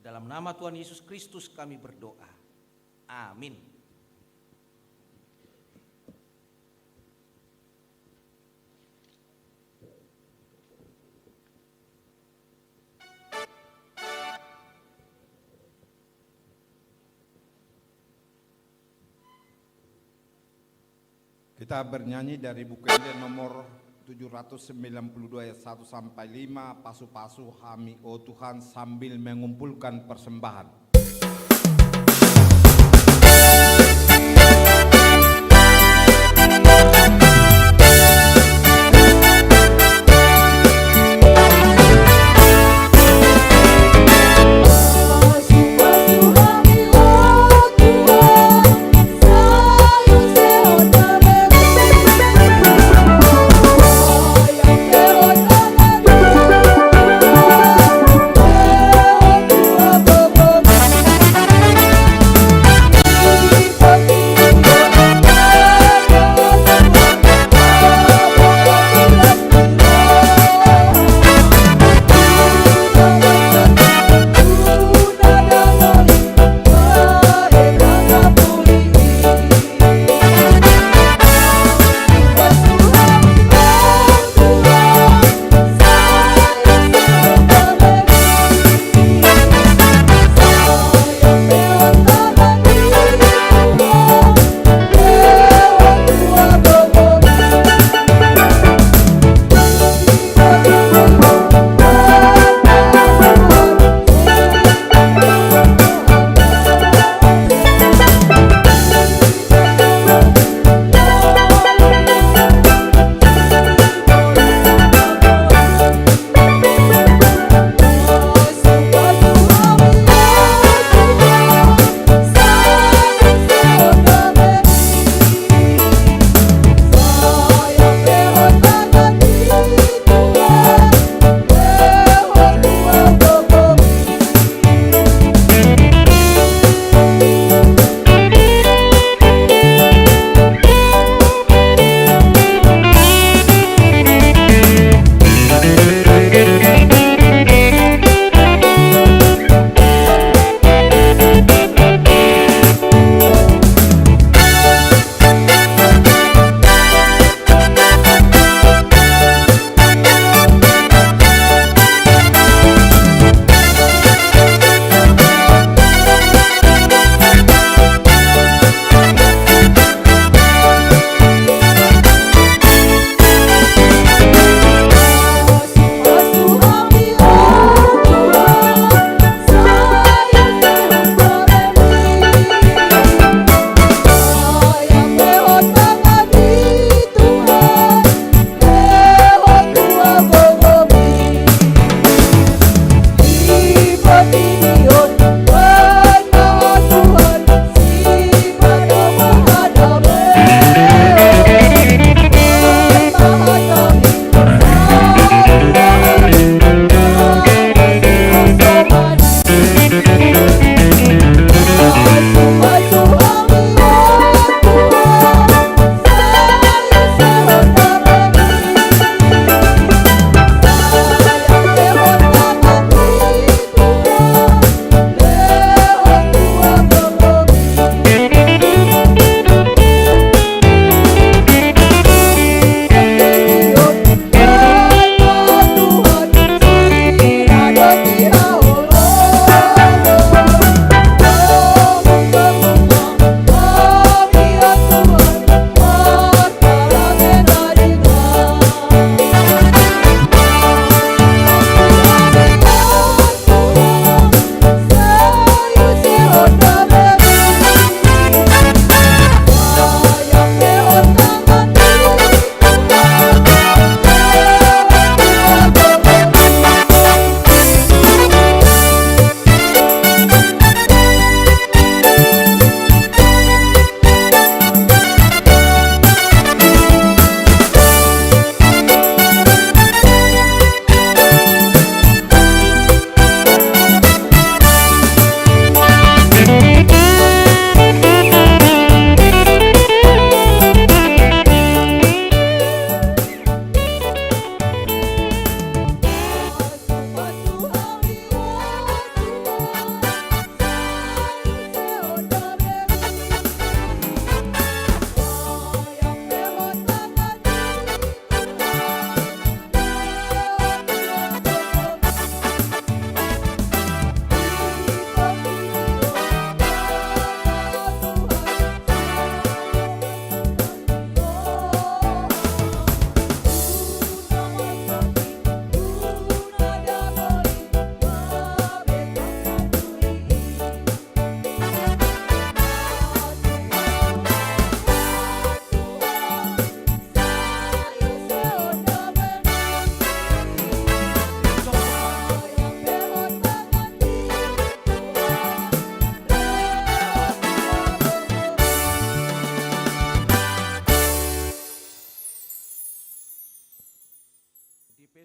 Dalam nama Tuhan Yesus Kristus kami berdoa. Amin. Kita bernyanyi dari buku Ende nomor 792 ayat 1 sampai 5, pasu-pasu Hami oh Tuhan, sambil mengumpulkan persembahan. Oh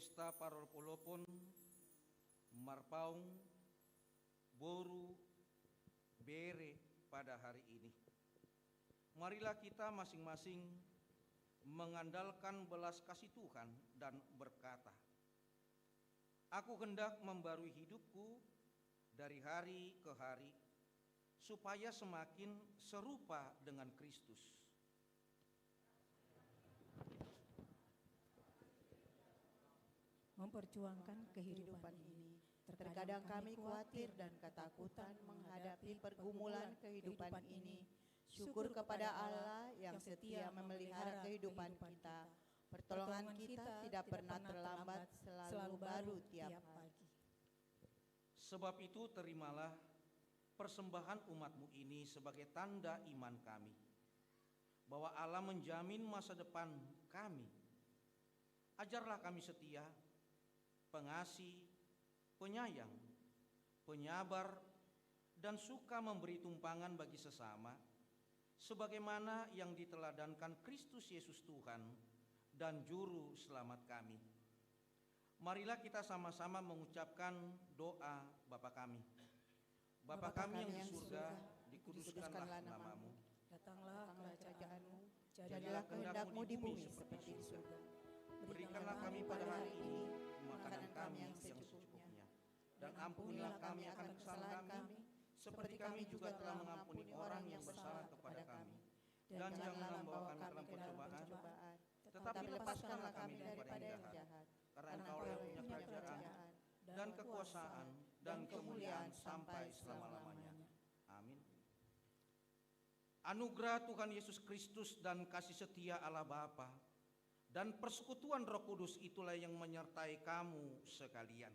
Pesta Parolopolopon, Marpaung, Boru, Bere pada hari ini. Marilah kita masing-masing mengandalkan belas kasih Tuhan dan berkata, aku hendak membarui hidupku dari hari ke hari, supaya semakin serupa dengan Kristus. Memperjuangkan kehidupan ini. Terkadang kami khawatir dan ketakutan menghadapi pergumulan kehidupan ini. Syukur kepada Allah yang setia memelihara kehidupan kita. Pertolongan kita tidak pernah terlambat, selalu baru tiap pagi. Sebab itu terimalah persembahan umatmu ini sebagai tanda iman kami, bahwa Allah menjamin masa depan kami. Ajarlah kami setia, pengasih, penyayang, penyabar, dan suka memberi tumpangan bagi sesama, sebagaimana yang diteladankan Kristus Yesus Tuhan dan Juru Selamat kami. Marilah kita sama-sama mengucapkan doa Bapa kami. Bapa kami yang di surga, dikuduskanlah namamu. Datanglah kerajaanmu, Jadilah kehendak-Mu di bumi seperti di surga. Berikanlah kami pada hari ini makanan kami yang secukupnya, dan ampunilah kami akan kesalahan kami, seperti kami juga telah mengampuni orang yang bersalah kepada kami. Dan janganlah membawa kami ke dalam pencobaan, tetapi lepaskanlah kami daripada yang jahat. Karena Engkau yang punya kerajaan dan kekuasaan dan kemuliaan sampai selama-lamanya. Amin. Anugerah Tuhan Yesus Kristus dan kasih setia Allah Bapa dan persekutuan Roh Kudus itulah yang menyertai kamu sekalian.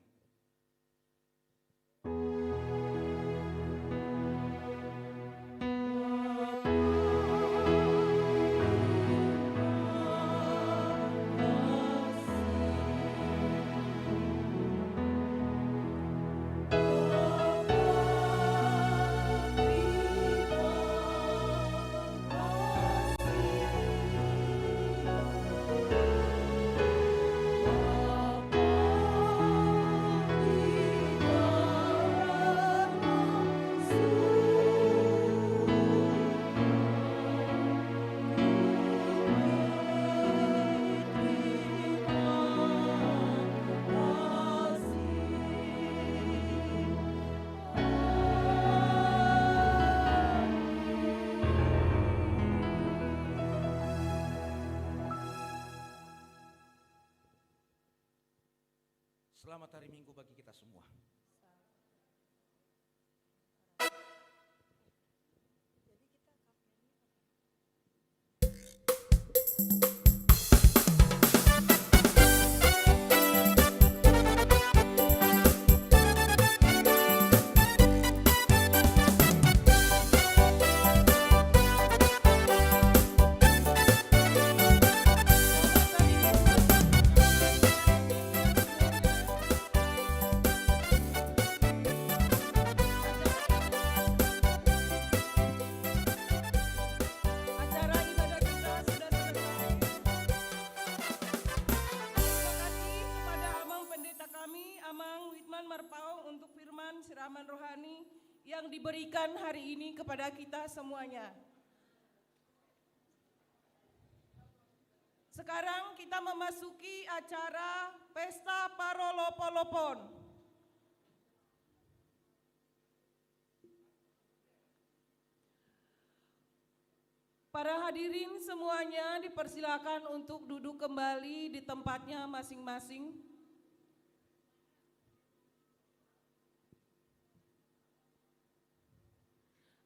Selamat hari Minggu bagi kita semua. Acara ibadah kita sudah selesai. Terima kasih kepada Amang Pendeta kami, Amang Witman Marpaung, untuk firman siraman rohani yang diberikan hari ini kepada kita semuanya. Sekarang kita memasuki acara Pesta Parolopolopon. Para hadirin semuanya dipersilakan untuk duduk kembali di tempatnya masing-masing.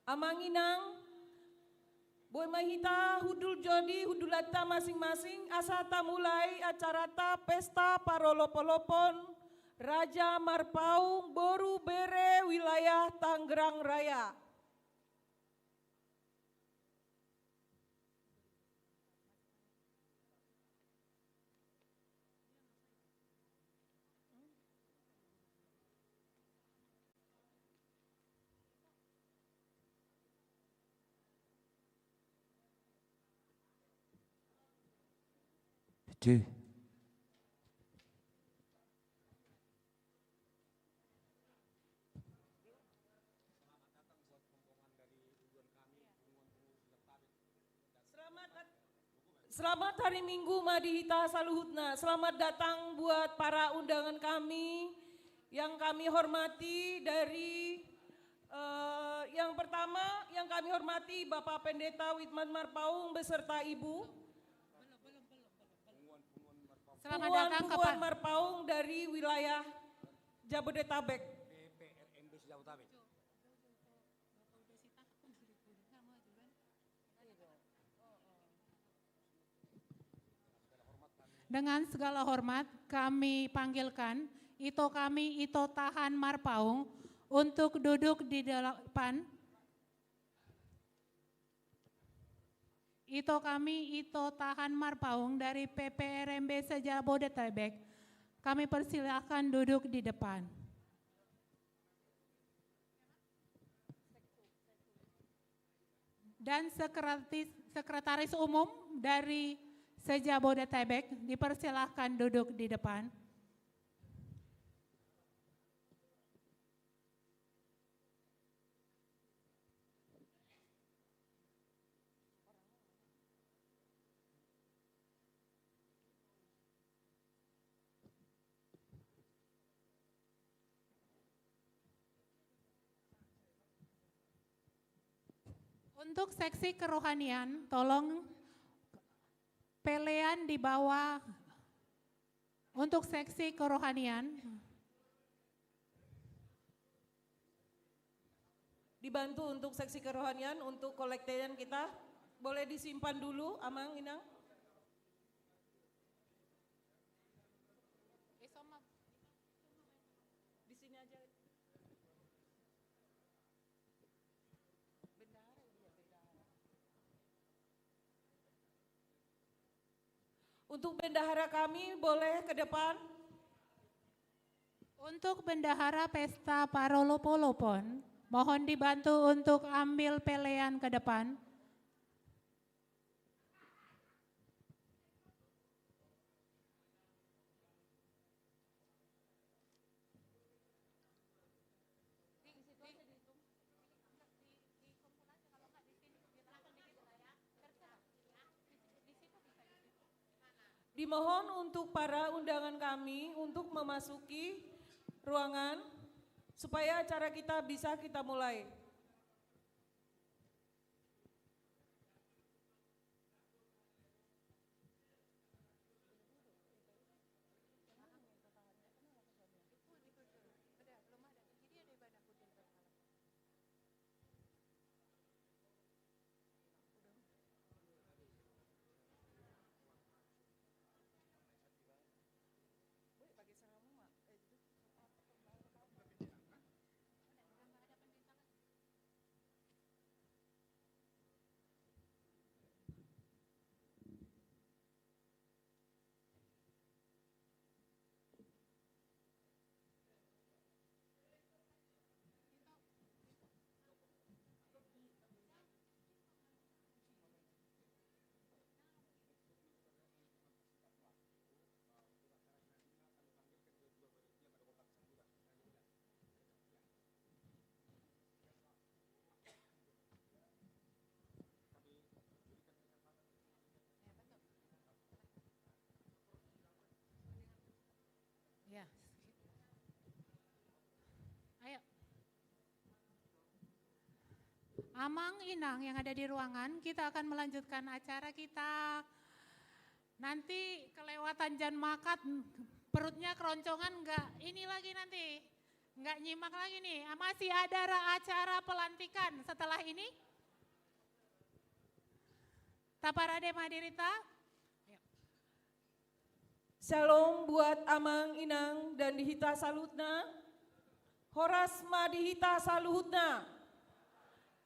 Amanginang, Boy Mahita, Hudul Jodi, Hudulata masing-masing, asata mulai acarata Pesta Parolopolopon, Raja Marpaung, Boru Bere, wilayah Tangerang Raya. Selamat hari Minggu Madihita Saluhutna. Selamat datang buat para undangan kami yang kami hormati dari yang pertama yang kami hormati Bapak Pendeta Witman Marpaung beserta Ibu. Selamat datang Pungguan Marpaung dari wilayah Jabodetabek. Dengan segala hormat kami panggilkan Ito kami Ito Tahan Marpaung untuk duduk di depan. Ito kami Ito Tahan Marpaung dari PPRMB Jabodetabek. Kami persilahkan duduk di depan. Dan Sekretaris Umum dari Jabodetabek dipersilahkan duduk di depan. Untuk seksi kerohanian, tolong pelean di bawah. Untuk seksi kerohanian, Dibantu untuk seksi kerohanian, untuk kolektian kita. Boleh disimpan dulu, Amang, Inang. Di sini aja. Untuk bendahara kami boleh ke depan. untuk bendahara pesta Parolopolopon, mohon dibantu untuk ambil pelean ke depan. Dimohon untuk para undangan kami untuk memasuki ruangan supaya acara kita bisa kita mulai. Ya. Ayo. Amang Inang yang ada di ruangan, kita akan melanjutkan acara kita. Nanti kelewatan jan makat, perutnya keroncongan enggak, ini lagi nanti. Enggak nyimak lagi nih, masih ada acara pelantikan setelah ini. Taparade Madirita. Shalom buat Amang Inang dan Dihita Salutna. Horas Madihita Saluhutna.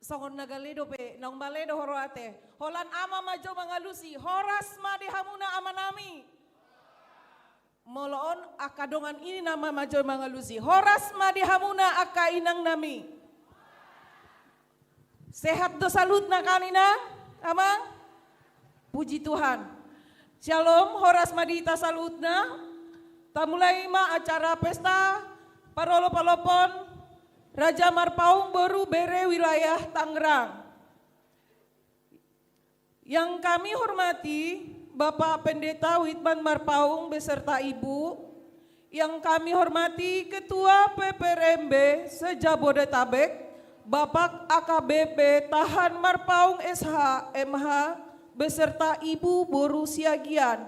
Songon nagaledo pe, naung baledo horoate. Holan ama majo mangalusi, horas madihamuna amanami. Moloon akadongan ini nama majo mangalusi. Horas madihamuna aka inang nami. Sehat do salutna kanina, Amang. Puji Tuhan. Shalom, horas madita salutna. Tamulai ma acara pesta Parolopolopon Raja Marpaung Baru Bere wilayah Tangerang. Yang kami hormati Bapak Pendeta Witman Marpaung beserta Ibu, yang kami hormati Ketua PPRMB se-Jabodetabek, Bapak AKBP Tahan Marpaung SH MH beserta Ibu Boru Siagian,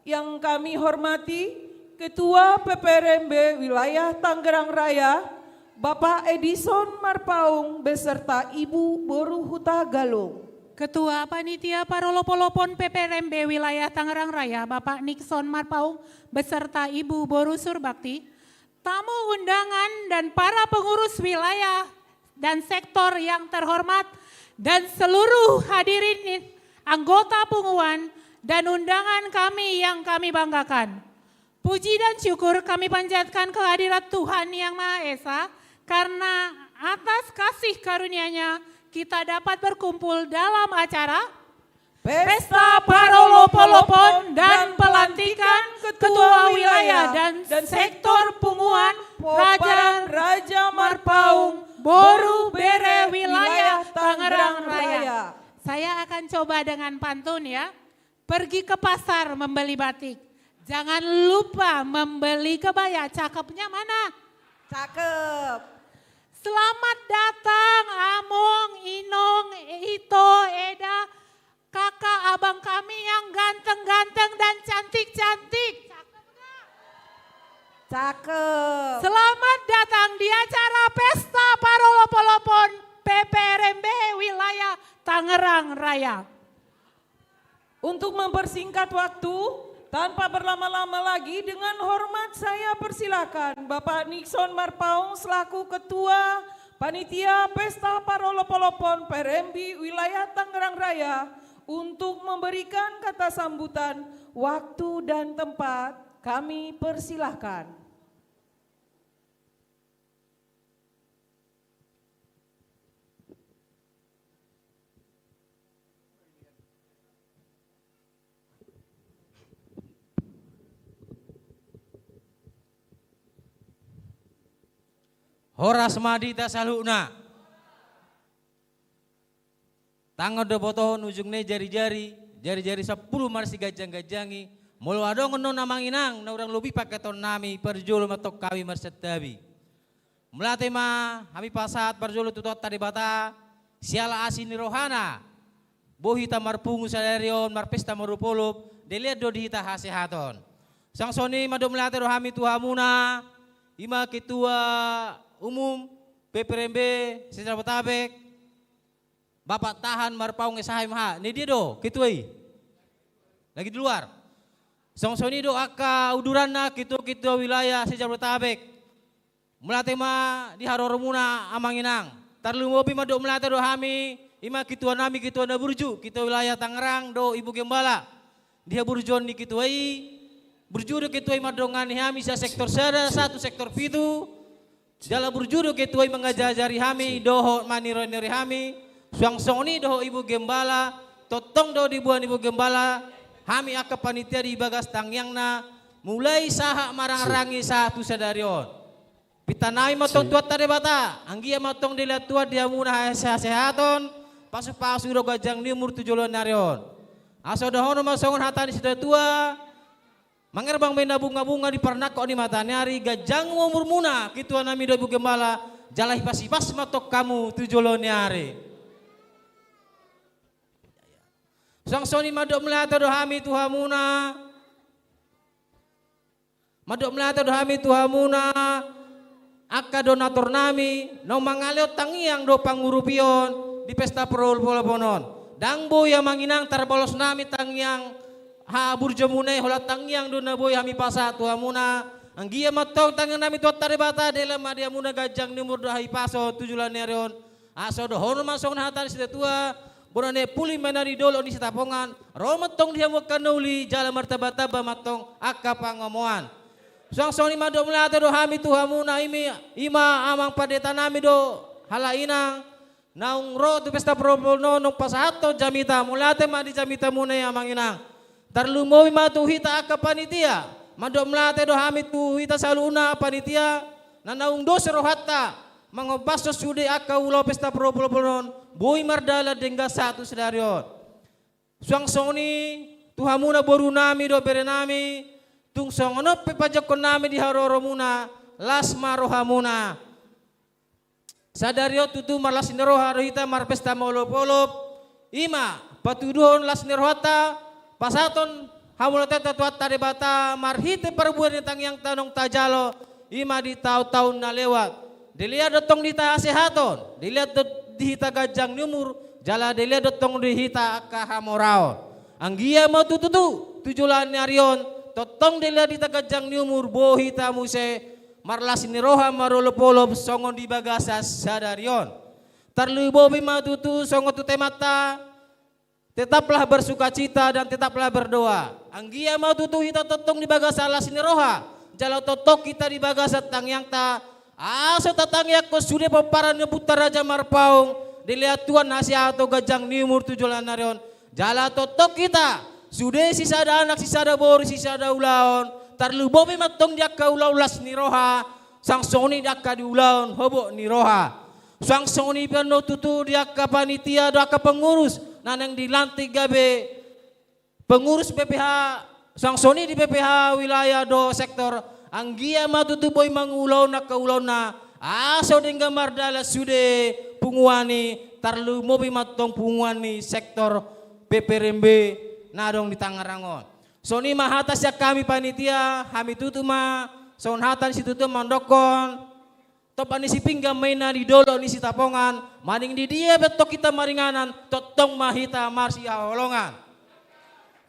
yang kami hormati Ketua PPRMB Wilayah Tangerang Raya, Bapak Edison Marpaung beserta Ibu Boru Huta Galung. Ketua Panitia Parolopolopon PPRMB Wilayah Tangerang Raya, Bapak Nixon Marpaung beserta Ibu Boru Surbakti, tamu undangan dan para pengurus wilayah dan sektor yang terhormat, dan seluruh hadirin anggota Punguan dan undangan kami yang kami banggakan. Puji dan syukur kami panjatkan kehadirat Tuhan Yang Maha Esa, karena atas kasih karunia-Nya kita dapat berkumpul dalam acara Pesta Parolopolopon dan pelantikan Ketua Wilayah dan Sektor Punguan Raja Marpaung Boru Bere Wilayah Tangerang Raya. Saya akan coba dengan pantun ya. Pergi ke pasar membeli batik, jangan lupa membeli kebaya. Cakepnya mana? Cakep. Selamat datang Among, Inong, Ito, Eda, kakak abang kami yang ganteng-ganteng dan cantik-cantik. Cakep nggak? Cakep. Selamat datang di acara Pesta Parolopolopon PPRMB Wilayah Tangerang Raya. Untuk mempersingkat waktu, tanpa berlama-lama lagi, dengan hormat saya persilakan Bapak Nixon Marpaung selaku Ketua Panitia Pesta Parolopolopon PRMB Wilayah Tangerang Raya untuk memberikan kata sambutan. Waktu dan tempat kami persilahkan. Horas madita saluna. Tangan do botohon ujungnya jari-jari 10 marsi gajang-gajangi. Mulu adong no namang inang, na urang lubi pakai ton nami perjulu matok kami marsetabi. Melate ma, kami pasat perjulu tutot tadi bata, siala asin ni rohana. Bohita marpungu sadarion, marpesta marupulup, dilihat do dihita hasehaton. Sang soni madu melate rohami tuhamuna, ima ketua umum PPRMB se-Jabodetabek, Bapak Tahan Marpaung SHMH, ini dia do, ketuai, lagi di luar. Songsoni do aka udurana ketua wilayah se-Jabodetabek, melate ma di haroromuna amanginang, tarlumobi ma do melate do hami, ima ketua nami ketua na burju, ketua wilayah Tangerang do Ibu Gembala, dia burjon di ketuai, burju do ketuai madongan hami sa sektor sada, satu sektor pitu, dalam berjuru ketuai mengajari kami doho maniro-niri kami suang soni doho Ibu Gembala totong doho dibuan Ibu Gembala kami aka panitia di bagas tangyangna mulai saha marang rangi satu sadarion pitanai matong tuat tade bata anggia matong dilihat tuat dia muna sehaton pasu-pasu do gajang nimur tujulon narion aso dohono masongon hatani sudah tua mangerbang benda bunga-bunga di pernako di matanyari gajang umur muna kitua nami do Ibu Gembala jalai pasi-pas matok kamu tujoloniari. Sang soni madok melata do hami tuhamuna. Madok melata do hami tuhamuna. Aka donator nami no mangalio tangiang do pangurupion di pesta Parolopoloponon. Dangbo ya manginang tarbolos nami tangiang ha burjamune holat tangyang do na boy hami pasa tuhamuna anggia matong tangan nami tuat tare bata dela madia muna gajang nimur do hai paso tujulan nerion aso do hono masong hatan sida tua bonane puli manari dolo ni sitapongan ro matong dia mo kanuli jala martabataba matong aka pangomoan suang soni mado melata do hami tuhamuna ima amang padeta nami do halainang naung ro tu pesta Parolopolonon nong pasato jamita mulate ma di jamita muna amang inang tarlumowi matuhita aka panitia, mado melate do hami tuhita saluna panitia, nanaung dos rohatta, mangobasos sude aka ulo pesta Parolopolonon, boy mardala dengga satu sedarion. Suang soni Tuhan muna boru nami do bere nami, tung songono pepajakon nami di haroro muna, lasma rohamuna. Sadario tutu marlas neroha rohita marpesta molop-olop, ima patuduhon las nerohata, pasaton hamula teta tuat tarebata marhite perbuatan tentang yang tanong tajalo, ima di tahun-tahun na lewat. Dilihat dotong di tahasehaton, dilihat di hita gajang numur, jala dilihat dotong di hita akahamorao. Anggia mau tututu tujulan nyarion, totong dilihat di gajang numur bohita muse, marlas niroha marolopolop songon di bagasas sadarion. Terlubobi matutu songon tutemata, tetaplah bersuka cita dan tetaplah berdoa. Anggia matutu hita totong di bagasas las niroha, jala totok kita di bagasas tang yang ta. Aso tatangya ko sudah paparan ngebuta Raja Marpaung, dilihat Tuhan nasihat atau gajang nimur tujulan narion. Jala totok kita, sudah sisa ada anak, sisa ada bori, sisa ada ulaon. Tarlubobi matong dia ka ulaulas niroha, sang soni dia ka diulaon hobo niroha. Sang soni piano tutu dia ka panitia, dia ka pengurus, nanang dilantik gabe pengurus BPH, sang soni di BPH wilayah do sektor. Anggia matutu boy mangulaw na kaulaw na aso din gamar dala sude punguani tarlu mobi matong punguani sektor PPRMB nadong di Tangarangon. So ni mahatas ya kami panitia kami tutu ma son hatan si tutu mandokon top ani si pinggam maina di dolo ni si tapongan maning di dia betok kita maringanan totong mahita marsi holongan.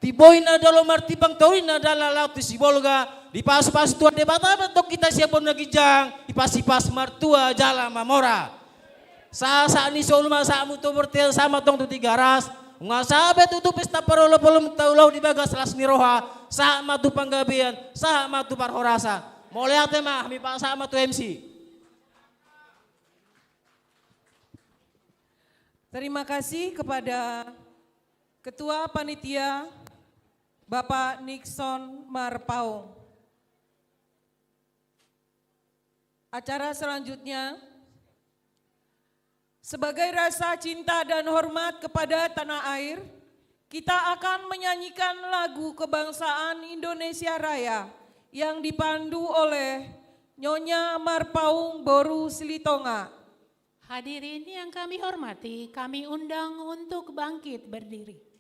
Tiboy na dalo martipang tawin na dala laut si Bolga. Di pas-pas tuan debata bentuk kita siapon nagijang, ipas-ipas martua jala mamora. Sa ni solma sa muto bertel sama tong tu tiga ras. Nga sabe tutu pesta parolo polom taulau di bagas las niroha, sa matu panggabian, sa matu parhorasa. Mulai ate mah mi pa sa matu MC. Terima kasih kepada Ketua Panitia Bapak Nixon Marpaung. Acara selanjutnya, sebagai rasa cinta dan hormat kepada tanah air, kita akan menyanyikan lagu kebangsaan Indonesia Raya yang dipandu oleh Nyonya Marpaung Boru Silitonga. Hadirin yang kami hormati, kami undang untuk bangkit berdiri.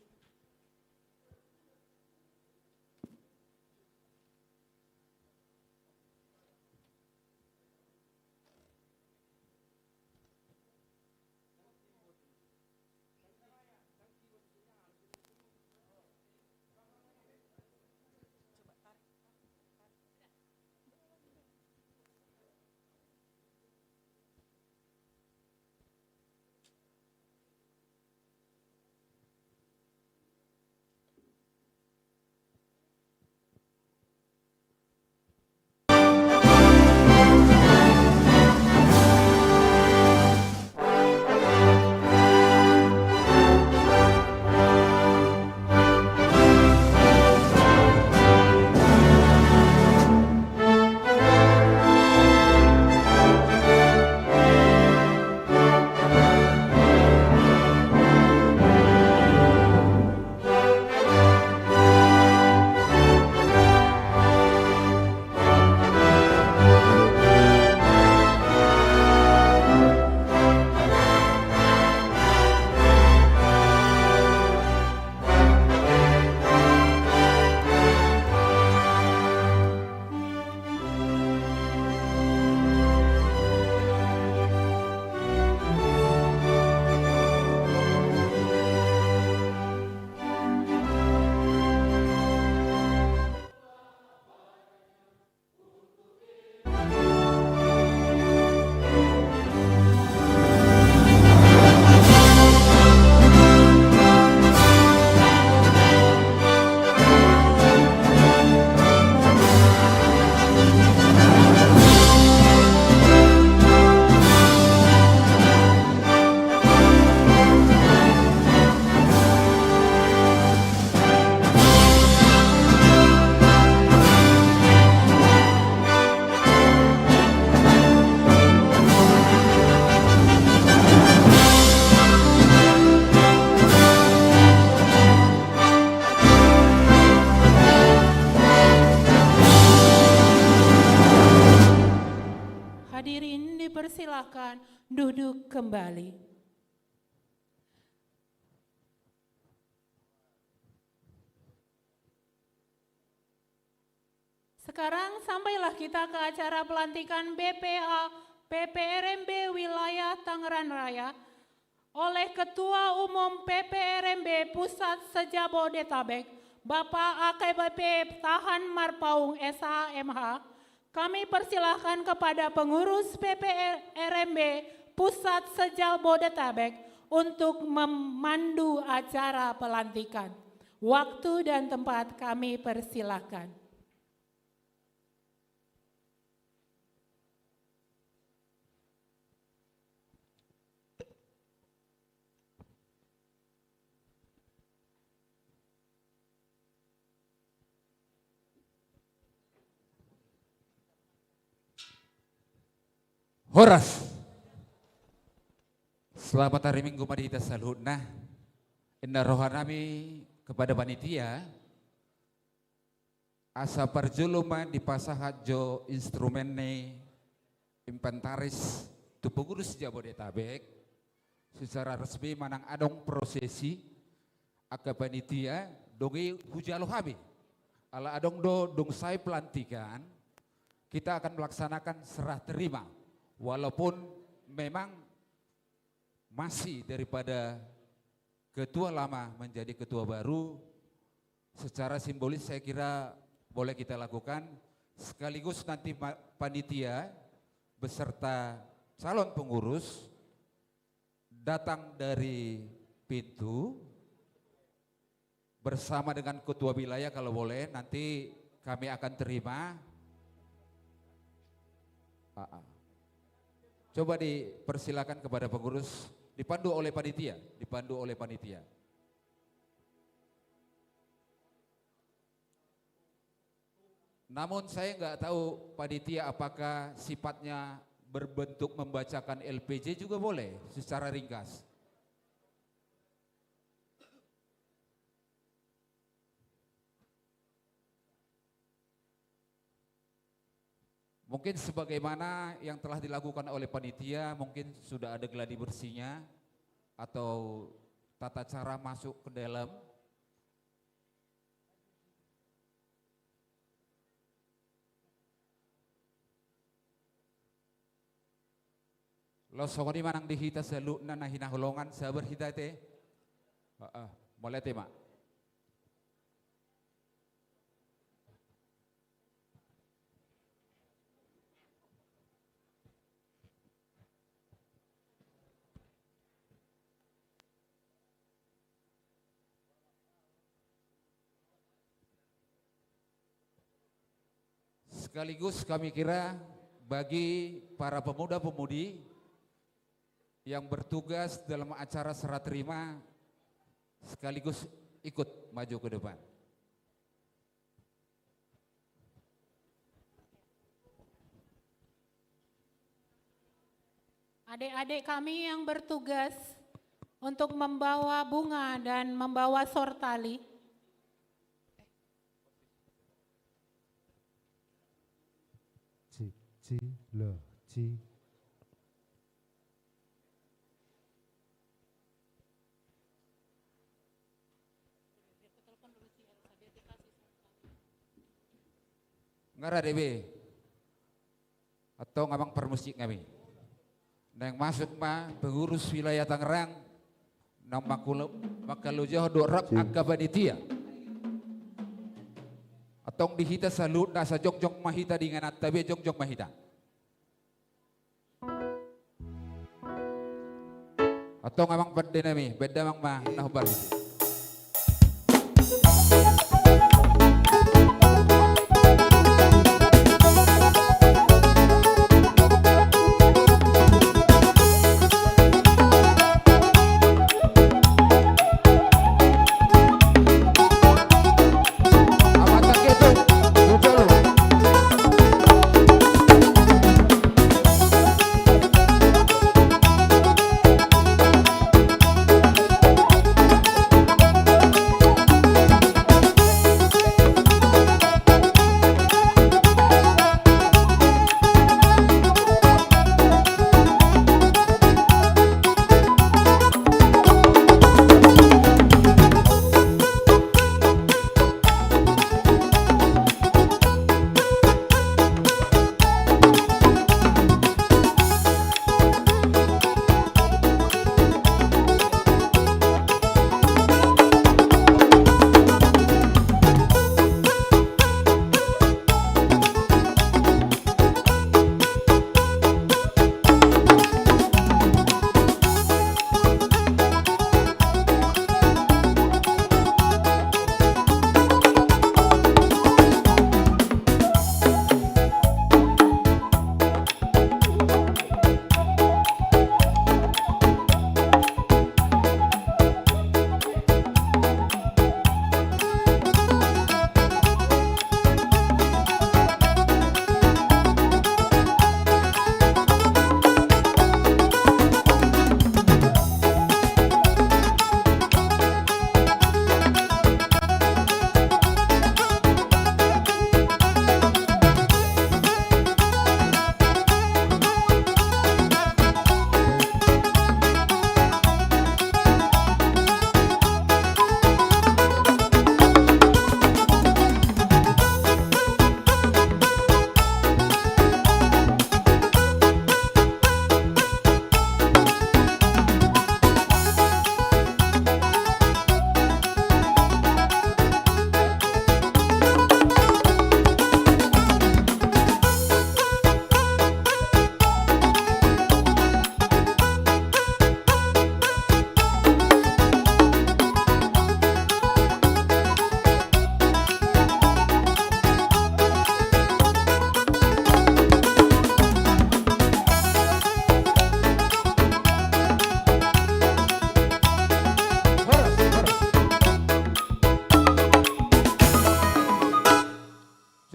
persilahkan duduk kembali. Sekarang sampailah kita ke acara pelantikan BPA PPRMB Wilayah Tangerang Raya oleh Ketua Umum PPRMB Pusat Sejabodetabek, Bapak AKBP Tahan Marpaung SHMH. Kami persilahkan kepada pengurus PPRMB Pusat Sejabodetabek untuk memandu acara pelantikan. Waktu dan tempat kami persilahkan. Horas. Selamat hari Minggu mari kita salutna. Inna rohanami kepada panitia. Asa parjuluma di pasahajo instrumene inventaris tu pengurus Jabodetabek secara resmi manang adong prosesi aka panitia dongi hujalo habi. Ala adong dong saya pelantikan kita akan melaksanakan serah terima. Walaupun memang masih daripada ketua lama menjadi ketua baru, secara simbolis saya kira boleh kita lakukan, sekaligus nanti panitia beserta calon pengurus datang dari pintu bersama dengan ketua wilayah kalau boleh, nanti kami akan terima. Coba dipersilakan kepada pengurus, dipandu oleh panitia. Namun saya nggak tahu panitia apakah sifatnya berbentuk membacakan LPJ juga boleh secara ringkas. Mungkin sebagaimana yang telah dilakukan oleh panitia, mungkin sudah ada gladi bersihnya atau tata cara masuk ke dalam. Lo sokoni manang dihita selukna na hinahulongan sabar hita te. Mulai tema. Sekaligus kami kira bagi para pemuda-pemudi yang bertugas dalam acara serah terima sekaligus ikut maju ke depan. Adik-adik kami yang bertugas untuk membawa bunga dan membawa sortali. Ci. Ngara DB atau ngamang permusik kami. Nang masuk mah pengurus wilayah Tangerang nang makalu jauh dorap angka panitia. Atong dihita salut nasa jongjong mahita dengan tabe jongjong mahita. Atong amang pendenami beda mang mah nah bar.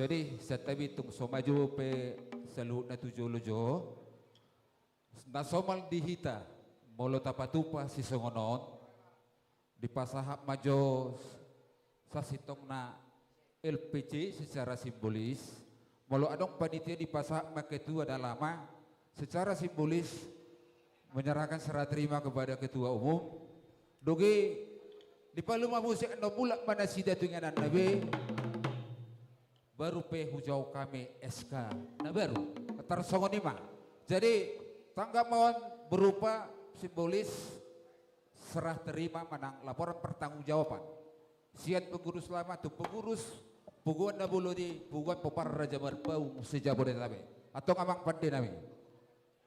Jadi setabi tung somaju pe selu na tujuh lojo na somal dihita molo tapatupa si songonon di pasahap majo sa sitong na LPG secara simbolis molo adong panitia di pasahap maketua lama secara simbolis menyerahkan serah terima kepada ketua umum doge di paluma musik no bulak mana sida tunganan nabe baru pe hujau kami SK nah baru ketar songonima jadi tanggapan berupa simbolis serah terima menang laporan pertanggungjawaban siat pengurus lama tu pengurus puguan nabulo di puguan popar Raja Marpaung sejabodetabek atau ngamang pande nami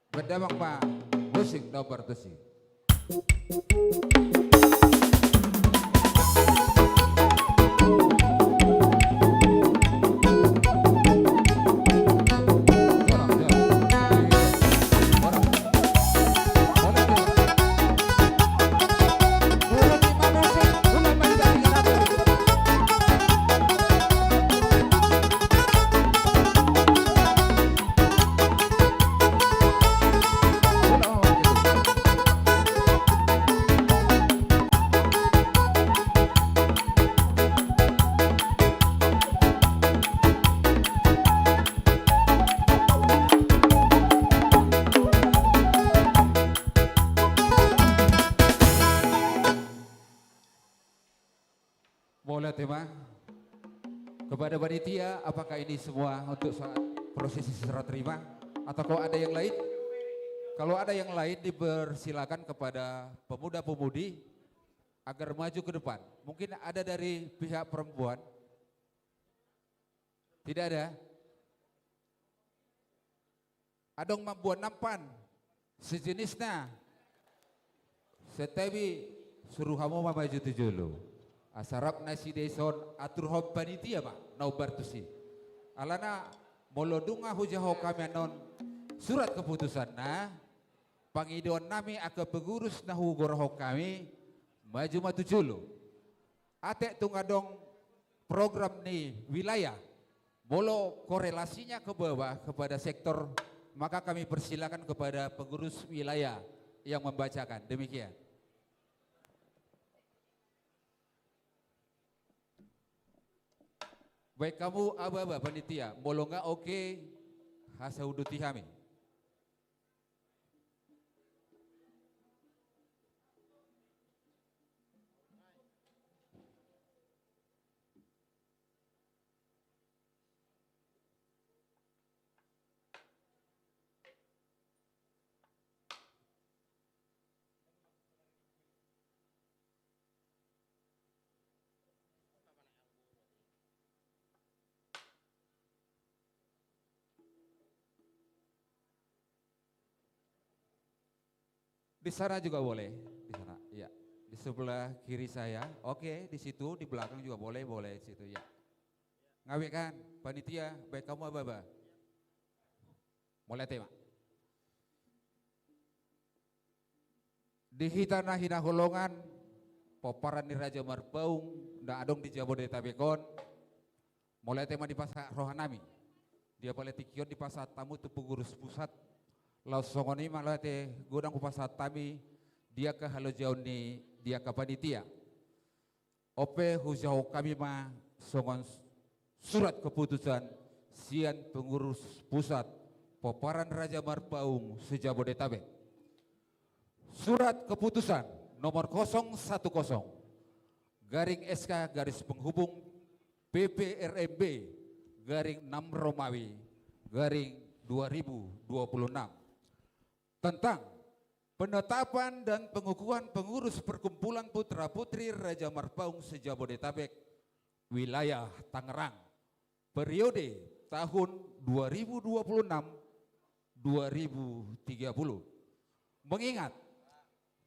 berdamang ma musik nomor tusi. Boleh tema kepada panitia, apakah ini semua untuk saat prosesi serah terima atau kalau ada yang lain? Kalau ada yang lain dipersilakan kepada pemuda-pemudi agar maju ke depan. Mungkin ada dari pihak perempuan? Tidak ada? Adong membuat nampan sejenisnya. Setabi suruh kamu maju tujulu. Asarap nasi deson atur hom panitia mak naubar tusi. Alana molodunga hujaho kami anon surat keputusan na pangidon nami aka pengurus nahu goroho kami maju matu julu. Ate tungadong program ni wilayah bolo korelasinya ke bawah kepada sektor maka kami persilakan kepada pengurus wilayah yang membacakan demikian. Baik kamu aba-aba panitia, bolo nggak oke, hasa uduti kami. Di sana juga boleh, di sana, ya. Di sebelah kiri saya, oke, di situ, di belakang juga boleh, di situ, ya. Ngawik kan, panitia, baik kamu apa-apa? Mulai tema. Di hitana hina holongan, poparan di Raja Marpaung, ndak adong di Jabodetabekon, mulai tema di pasar Rohanami. Dia boleh tikion di pasar tamu tu pengurus pusat. Laus songoni malate gudang kupasat tami dia ke halo jauh ni dia ke panitia. Ope hujau kami ma songon surat keputusan sian pengurus pusat poparan Raja Marpaung sejabodetabek. Surat keputusan nomor 010 garing SK garis penghubung PPRMB garing 6 Romawi garing 2026 tentang penetapan dan pengukuhan pengurus perkumpulan putra putri Raja Marpaung sejabodetabek wilayah Tangerang periode tahun 2026-2030 mengingat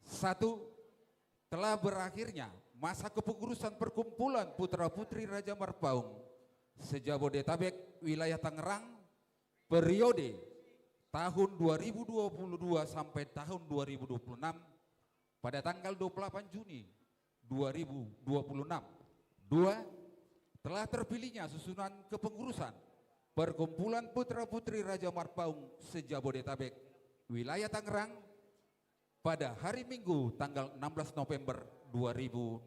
satu telah berakhirnya masa kepengurusan perkumpulan putra putri Raja Marpaung sejabodetabek wilayah Tangerang periode tahun 2022 sampai tahun 2026 pada tanggal 28 Juni 2026. Dua, telah terpilihnya susunan kepengurusan Perkumpulan Putra-Putri Raja Marpaung se-Jabodetabek wilayah Tangerang pada hari Minggu tanggal 16 November 2025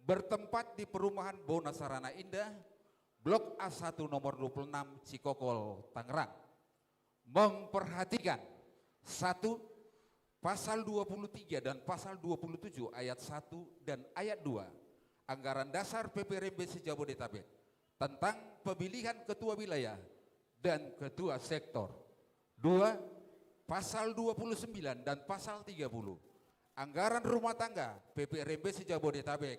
bertempat di perumahan Bona Sarana Indah Blok A1 nomor 26 Cikokol, Tangerang. Memperhatikan 1. Pasal 23 dan pasal 27 ayat 1 dan ayat 2 Anggaran Dasar PPRB se-Jabodetabek tentang pemilihan ketua wilayah dan ketua sektor. 2. Pasal 29 dan pasal 30 Anggaran Rumah Tangga PPRB se-Jabodetabek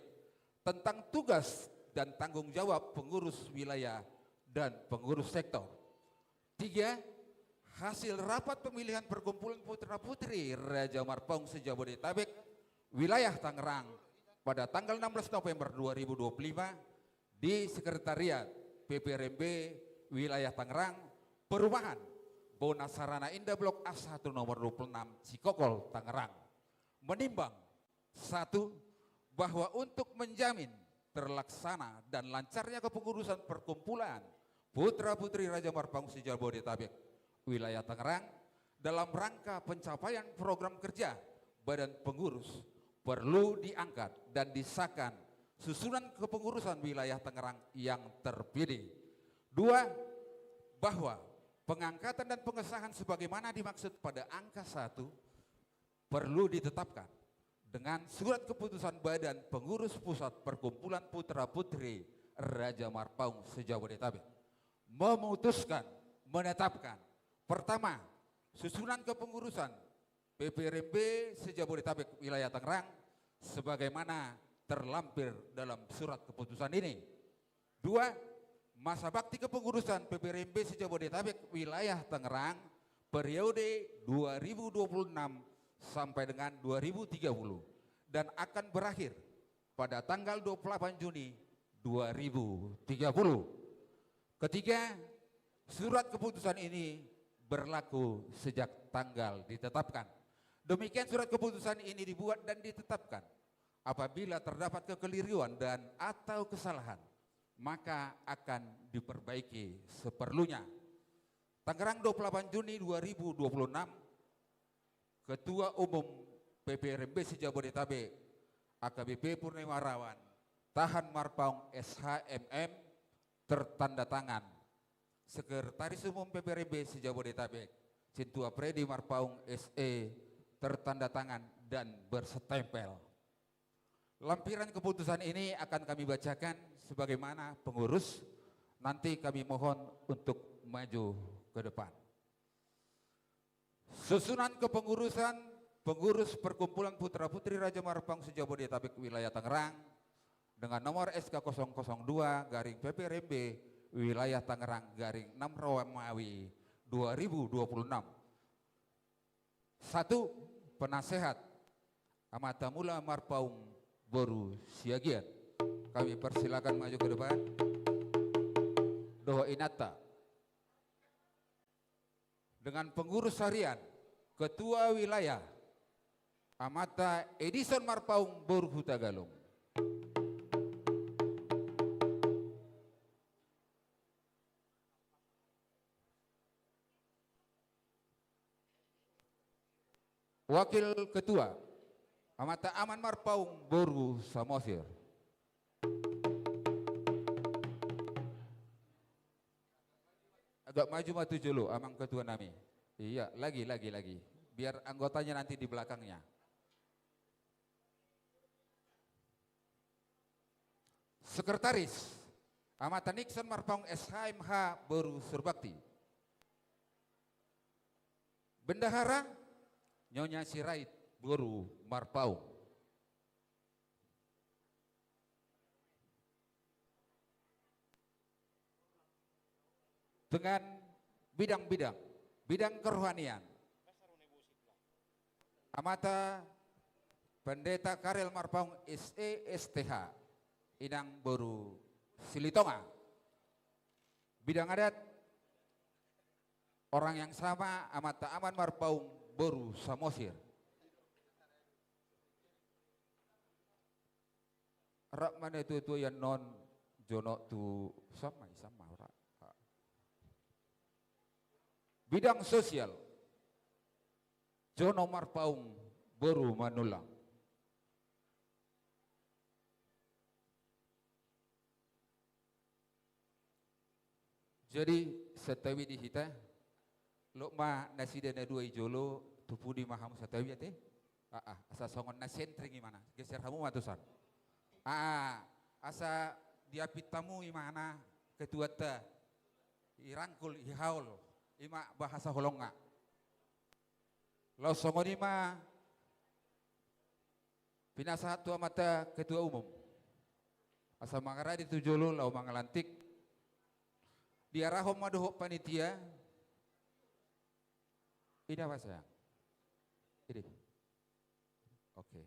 tentang tugas dan tanggung jawab pengurus wilayah dan pengurus sektor. 3. Hasil rapat pemilihan Perkumpulan Putra-Putri Raja Marpaung se-Jabodetabek wilayah Tangerang pada tanggal 16 November 2025 di Sekretariat PPRB wilayah Tangerang, Perumahan Bona Sarana Indah Blok A1 nomor 26 Cikokol, Tangerang. Menimbang 1. Bahwa untuk menjamin terlaksana dan lancarnya kepengurusan Perkumpulan Putra-Putri Raja Marpaung se-Jabodetabek wilayah Tangerang dalam rangka pencapaian program kerja Badan Pengurus perlu diangkat dan disahkan susunan kepengurusan wilayah Tangerang yang terpilih. 2. Bahwa pengangkatan dan pengesahan sebagaimana dimaksud pada angka 1 perlu ditetapkan dengan surat keputusan Badan Pengurus Pusat Perkumpulan Putra-Putri Raja Marpaung se-Jabodetabek. Memutuskan, menetapkan. Pertama, susunan kepengurusan PPRB se-Jabodetabek wilayah Tangerang sebagaimana terlampir dalam surat keputusan ini. 2. Masa bakti kepengurusan PPRB se-Jabodetabek wilayah Tangerang periode 2026 sampai dengan 2030 dan akan berakhir pada tanggal 28 Juni 2030. Ketiga, surat keputusan ini berlaku sejak tanggal ditetapkan. Demikian surat keputusan ini dibuat dan ditetapkan. Apabila terdapat kekeliruan dan atau kesalahan, maka akan diperbaiki seperlunya. Tangerang 28 Juni 2026, Ketua Umum PPRB se-Jabodetabek AKBP Purnawirawan Tahan Marpaung SHMM tertanda tangan. Sekretaris Umum PPRB se-Jabodetabek Cintua Predi Marpaung SE tertanda tangan dan bersetempel. Lampiran keputusan ini akan kami bacakan sebagaimana pengurus. Nanti kami mohon untuk maju ke depan. Susunan kepengurusan pengurus Perkumpulan Putra-Putri Raja Marpaung se-Jabodetabek wilayah Tangerang dengan nomor SK 002 garing PPRB wilayah Tangerang garing 6 Romawi 2026. 1. Penasehat Amata Mula Marpaung Boru Siagian. Kami persilakan maju ke depan. Doho Inata. Dengan pengurus harian Ketua Wilayah Amata Edison Marpaung Boru Hutagalung. Wakil Ketua Amata Aman Marpaung Boru Samosir. Agak maju dulu Amang Ketua Nami. Iya, lagi. Biar anggotanya nanti di belakangnya. Sekretaris Amata Nixon Marpaung SHMH Boru Surbakti. Bendahara Nyonya Sirait Boru Marpaung. Dengan bidang kerohanian Amata Pendeta Karel Marpaung SESTH Inang Boru Silitonga. Bidang adat orang yang sama Amata Aman Marpaung Boru Samosir. Rakman itu yang non Jono tu sama ora. Bidang sosial Jono Marpaung Boru Manulang. Jadi setawi di hita lo ma nasi dana dua ijolo tupu di maham setawi ate. Asa songon nasen tringi mana geser kamu matusan. Asa diapit tamu imana ketua ta irangkul ihaul ima bahasa holonga. Lo songon ima pinasa tua mata ketua umum. Asa mangara di tujolo lau mangalantik diarahom madoho panitia. Ini apa sayang? Ini. Oke.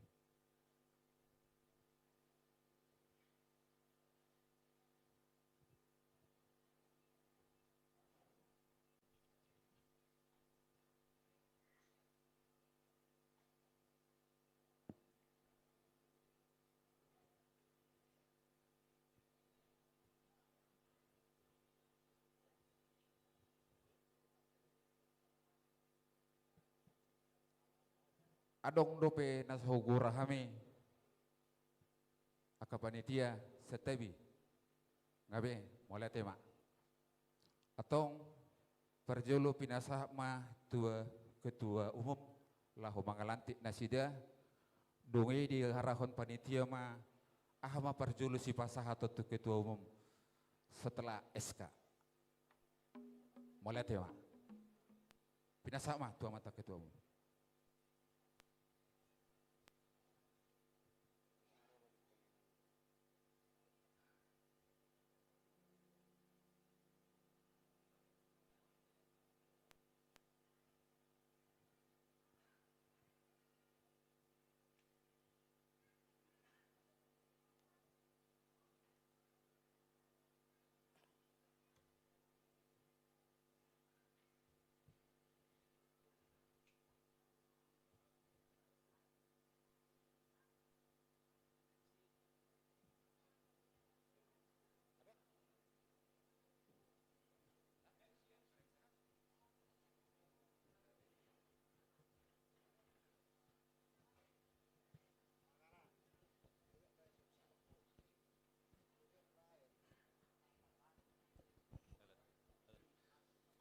Adong dope nashogura hami aka panitia setebi ngabe mulai tema atong perjolo pinasa ma tua ketua umum lahu mangalantik nasida donge di harahon panitia ma ahama perjolo si pasah atau ketua umum setelah SK mulai tema pinasa ma tua mata ketua umum.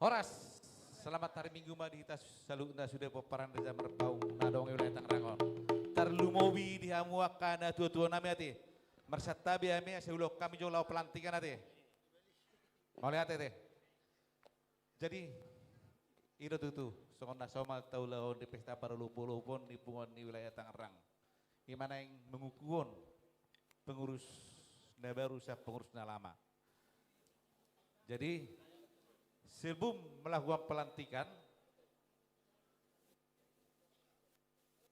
Horas, selamat hari Minggu madi kita salutna sudah peparan reza merpaung nadong wilayah Tangerang. Terlumowi dihamuakan tua-tua nami ati. Mersatabi ame seulok kami jolau pelantikan ati. Oleh ati teh. Jadi itu tuh songona somal tahu di pesta parulupulo pun di pungon di wilayah Tangerang. Gimana yang mengukuhon pengurus baru pengurus lama. Jadi sebelum melakukan pelantikan,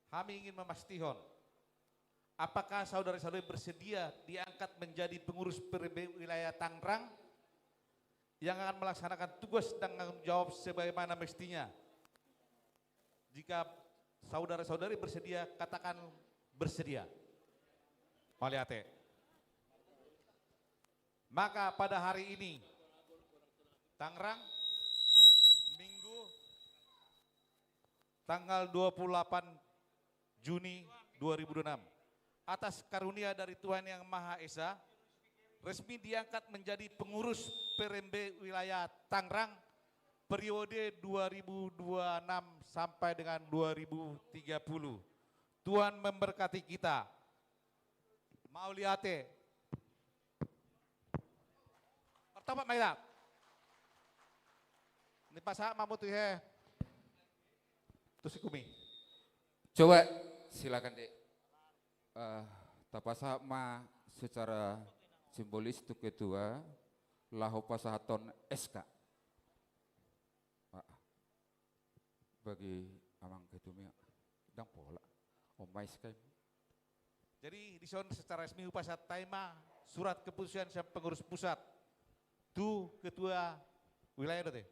kami ingin memastikan apakah saudara-saudari bersedia diangkat menjadi pengurus PRB wilayah Tangerang yang akan melaksanakan tugas dan tanggung jawab sebagaimana mestinya. Jika saudara-saudari bersedia, katakan bersedia. Maliate. Maka pada hari ini Tangerang Minggu tanggal 28 Juni 2006 atas karunia dari Tuhan Yang Maha Esa resmi diangkat menjadi pengurus PRB wilayah Tangerang periode 2026 sampai dengan 2030. Tuhan memberkati kita. Mauliate. Pertama Maila. Ini pasak mamu tuh he. Terus kumi. Coba silakan dek. Tapasa ma secara simbolis tu ketua lahu pasahaton SK. Bagi amang ketumia dang pola. Omai sekali. Jadi dison secara resmi upasat taima surat keputusan pengurus pusat. Tu ketua wilayah teh.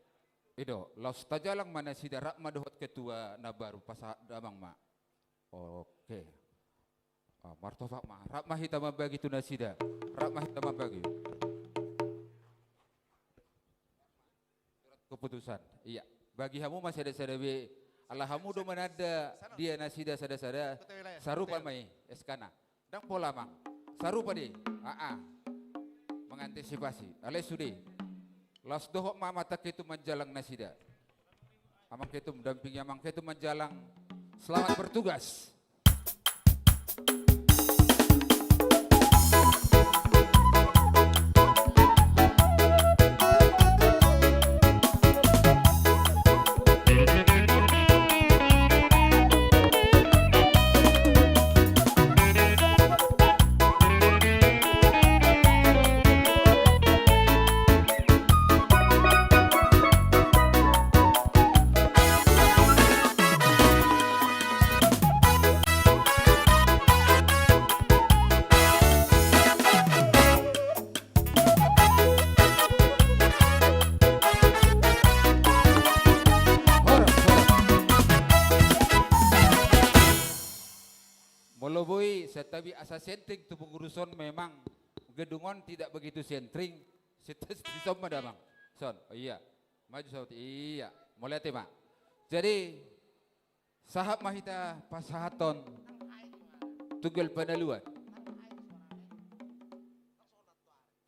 Ido, laus tajalang mana sida rakma dohot ketua nabaru pasa damang ma. Oke. Martofa ma, rakma hitama bagi tu nasida. Rakma hitama bagi. keputusan. Iya. Bagi hamu masih ada sadabe. Allah hamu do manada dia nasida sada-sada sarupa mai eskana. Dang pola mang. Sarupa di. Mengantisipasi. Ale sudi. Las dohok mama tak itu menjalang nasida. Amang itu mendampingi amang itu menjalang. Selamat bertugas. Moloboi setabi asa sentring tu pengurusan memang gedungan tidak begitu sentring. Sitom ada bang. Son, oh iya. Maju saut iya. Mulai tema. Jadi sahab mahita pasahaton tunggal panaluan.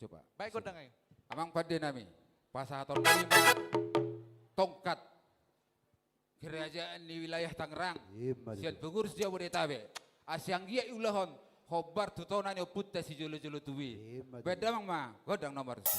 Coba. Baik kodang ayo. Amang pada nami pasahaton lima tongkat kerajaan di wilayah Tangerang. Sian pengurus Jabodetabek. Asyang gia ulahon hobar tutona ni putta si jolo-jolo tuwi. Beda mang ma, godang nomor si.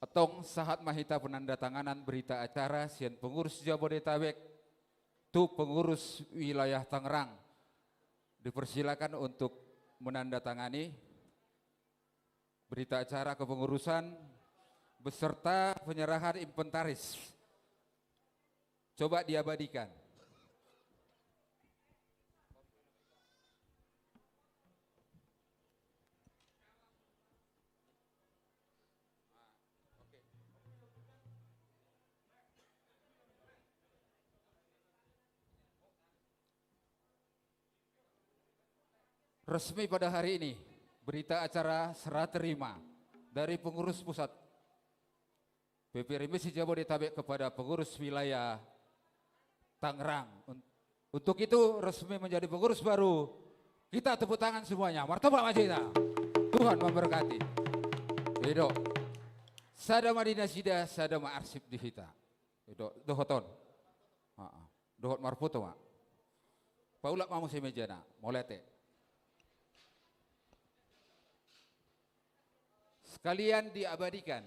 Atong sahat mahita penandatanganan berita acara sian pengurus Jabodetabek tu pengurus wilayah Tangerang. Dipersilakan untuk menandatangani berita acara kepengurusan beserta penyerahan inventaris. Coba diabadikan. Resmi pada hari ini, berita acara serah terima dari pengurus pusat PPRMB Jabodetabek kepada pengurus wilayah Tangerang. Untuk itu resmi menjadi pengurus baru, kita tepuk tangan semuanya. Martabak Majida. Tuhan memberkati. Bedo. Sadama dinasida, sadama arsip dihita. Bedo, dohoton. Dohot marputo mak. Paulak mamu semejana, molete. Sekalian diabadikan.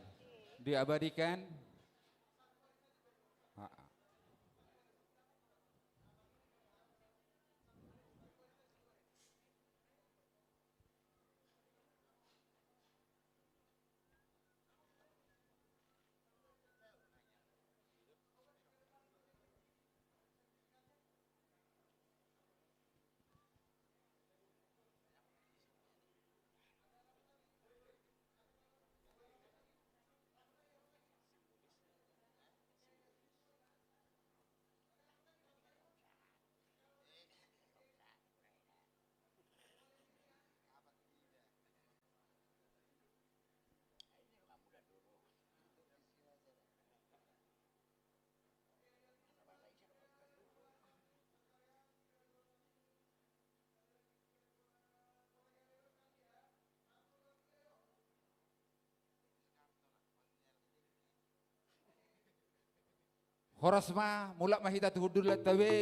Horasma mulak mahita tuhudul tawe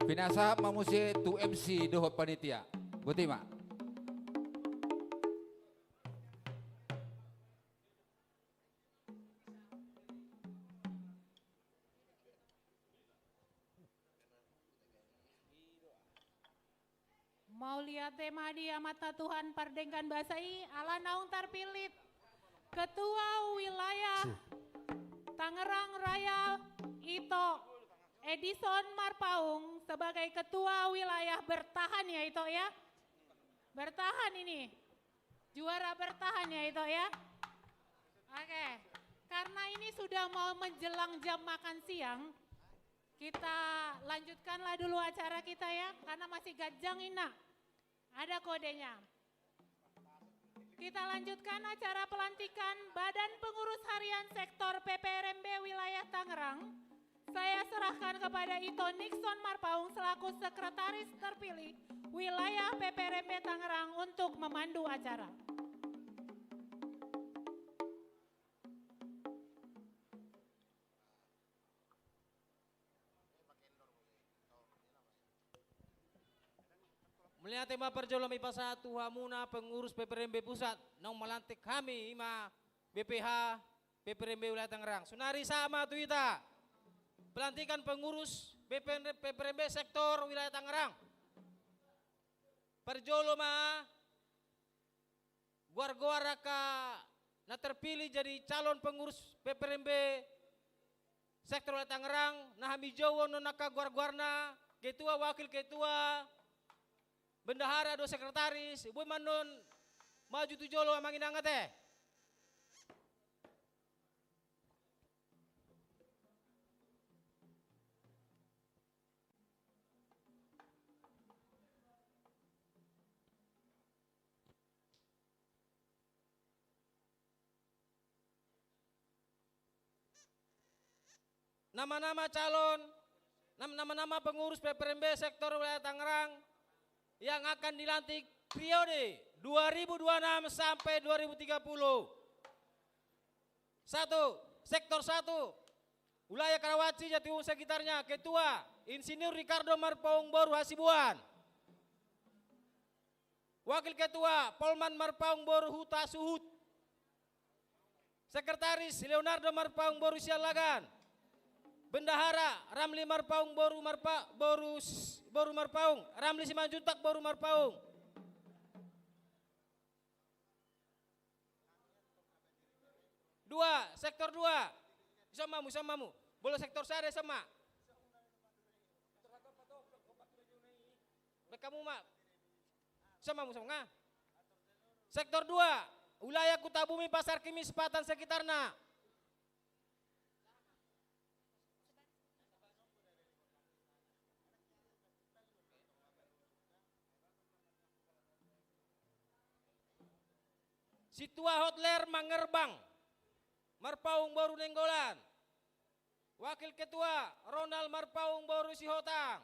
pinasa mamuse tu MC dohot panitia. Butima. Mau lihat tema dia mata Tuhan pardengkan basai ala naung terpilih Ketua Wilayah Tangerang Raya Ito Edison Marpaung sebagai Ketua Wilayah bertahan ya Ito ya. Bertahan ini. Juara bertahan ya Ito ya. Oke. Karena ini sudah mau menjelang jam makan siang. Kita lanjutkanlah dulu acara kita ya. Karena masih gajang ina. Ada kodenya. Kita lanjutkan acara pelantikan Badan Pengurus Harian Sektor PPRMB Wilayah Tangerang. Saya serahkan kepada Ito Nixon Marpaung selaku Sekretaris terpilih Wilayah PPRMB Tangerang untuk memandu acara. Melihat tema perjolami pasal Hamuna pengurus PPRMB pusat nang melantik kami ima BPH PPRMB Wilayah Tangerang. Sunari sama tu kita. Pelantikan pengurus PPRMB sektor Wilayah Tangerang. Perjoloma guar-guar ka na terpilih jadi calon pengurus PPRMB sektor Wilayah Tangerang nah hamijowo nonaka guar-guarna ketua wakil ketua bendahara do sekretaris, ibu manon maju tu jolo amangin angate. Nama-nama calon, nama-nama pengurus PPRMB sektor Wilayah Tangerang yang akan dilantik periode 2026 sampai 2030. 1. Sektor 1 Wilayah Karawaci Jatiwung sekitarnya Ketua Insinyur Ricardo Marpaung Boru Hasibuan. Wakil Ketua Polman Marpaung Boru Huta Suhut. Sekretaris Leonardo Marpaung Boru Sialagan. Bendahara Ramli Marpaung Boru Marpaung. Ramli Simanjuntak Boru Marpaung. Dua, sektor 2. Samamu. Boleh sektor saya sama. Kamu mak. Samamu. Sektor 2, wilayah Kutabumi, Pasar Kimi, Sepatan sekitarnya. Situa Hotler Mangerbang, Marpaung Boru Nenggolan. Wakil Ketua Ronald Marpaung Boru Sihotang.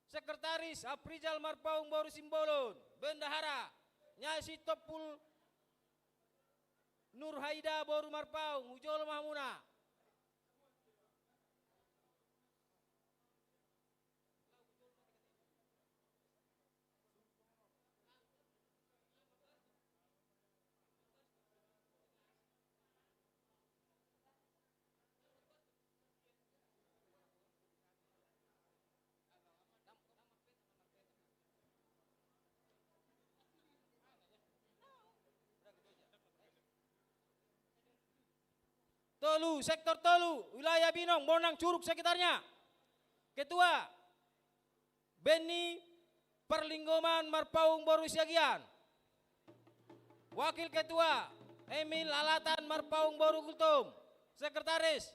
Sekretaris Aprijal Marpaung Boru Simbolon. Bendahara Nyai Sitopul Nur Haida Boru Marpaung Ujol Mahmuna. Tolu, sektor Tolu, wilayah Binong, Bonang, Curug sekitarnya. Ketua Beni Perlinggoman Marpaung Boru Siagian. Wakil Ketua Emil Alatan Marpaung Boru Gultum. Sekretaris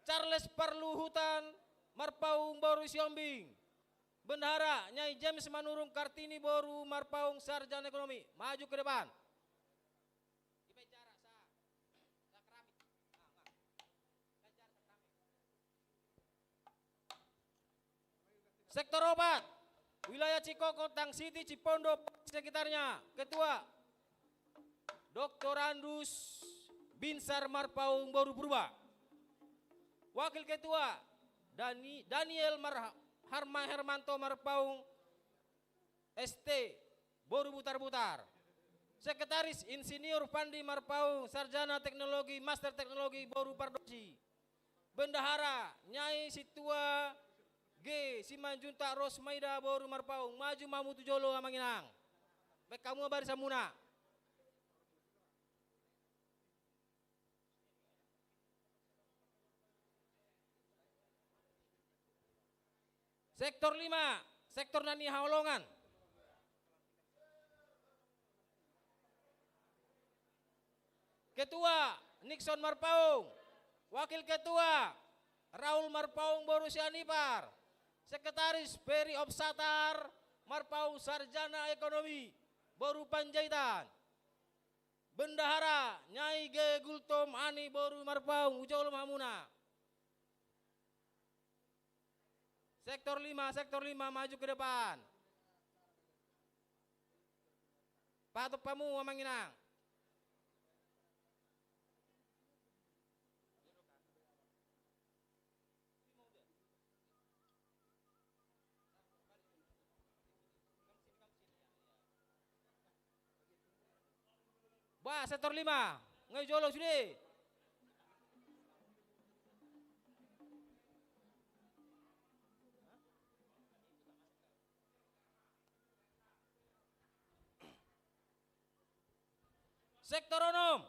Charles Perluhutan Marpaung Boru Siombing. Bendahara Nyai James Manurung Kartini Boru Marpaung Sarjana Ekonomi. Maju ke depan. Sektor obat, wilayah Cikoko, Tang City, Cipondo, sekitarnya. Ketua Dr. Andus Binsar Marpaung Boru Purba. Wakil Ketua Daniel Hermanto Marpaung ST Boru Butar-Butar. Sekretaris Insinyur Pandi Marpaung Sarjana Teknologi Master Teknologi Boru Pardosi. Bendahara Nyai Situa G. Simanjuntak Rosmaida Boru Marpaung. Maju Mamu Tujolo Amanginang. Baik kamu barisan muna. Sektor 5, sektor Nani Haolongan. Ketua Nixon Marpaung. Wakil Ketua Raul Marpaung Boru Sianipar. Sekretaris Peri Obsatar Marpaung Sarjana Ekonomi Boru Panjaitan. Bendahara Nyai G. Gultom Ani Boru Marpaung Ujol Mamuna. Sektor 5 maju ke depan. Patok Pamu Amanginang. Wah, sektor 5, ngejolo sudah. Sektor 6,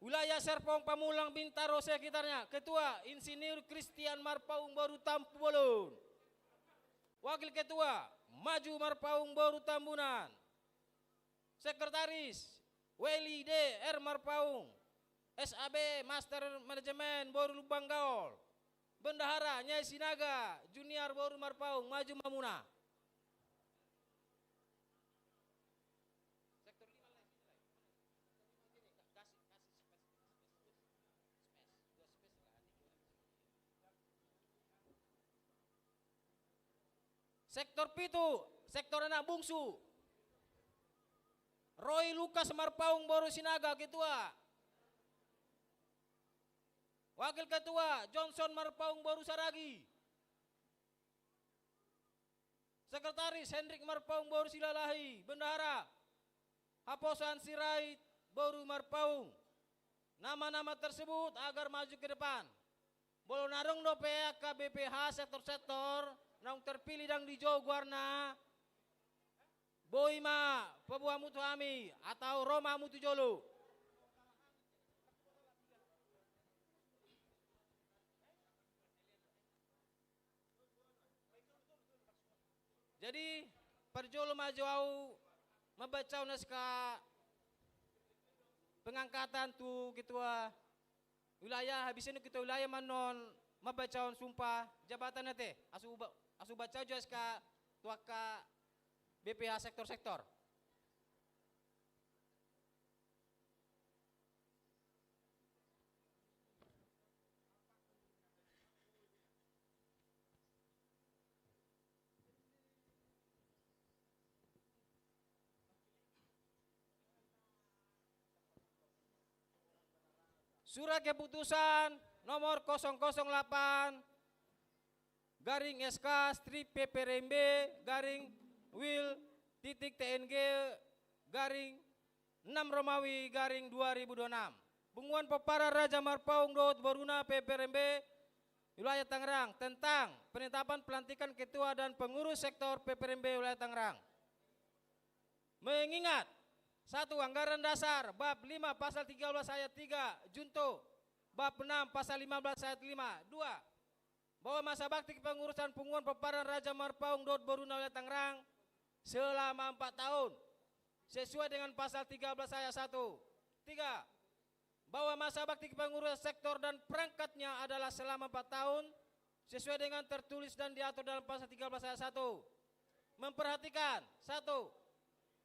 wilayah Serpong, Pamulang, Bintaro sekitarnya. Ketua Insinyur Christian Marpaung Boru Tampu Bolon. Wakil Ketua Maju Marpaung Boru Tambunan. Sekretaris Weli D. R. Marpaung SAB Master Manajemen Boru Lubang Gaol. Bendahara Nyai Sinaga Junior Boru Marpaung Maju Mamuna. Sektor 7, sektor anak bungsu. Roy Lukas Marpaung Boru Sinaga Ketua. Wakil Ketua Johnson Marpaung Boru Saragi. Sekretaris Hendrik Marpaung Boru Silalahi. Bendahara Haposan Sirait Boru Marpaung. Nama-nama tersebut agar maju ke depan. Bolo narong do PA BPH sektor-sektor nang terpilih dan di Jawa Guarna. Boima Pebua Mutu Ami atau Roma Mutu Jolo. Jadi perjolo maju au membaca naskah pengangkatan tu ketua wilayah habis ini ketua wilayah manon membaca sumpah jabatan nate asu baca juga ska tuaka BPH sektor-sektor. Surat keputusan nomor 008 garing SK strip PPRMB garing Wil titik TNG garing 6 Romawi garing 2026. Bunguan Pepara Raja Marpaung Dot Boruna PPRMB wilayah Tangerang tentang penetapan pelantikan ketua dan pengurus sektor PPRMB wilayah Tangerang. Mengingat 1. Anggaran dasar bab 5 pasal 13 ayat 3 junto bab 6 pasal 15 ayat 5. 2. Bahwa masa bakti kepengurusan Punguan Peparan Raja Marpaung Dot Boruna wilayah Tangerang selama 4 tahun sesuai dengan pasal 13 ayat 1. 3. Bahwa masa bakti kepengurusan sektor dan perangkatnya adalah selama 4 tahun sesuai dengan tertulis dan diatur dalam pasal 13 ayat 1. Memperhatikan 1.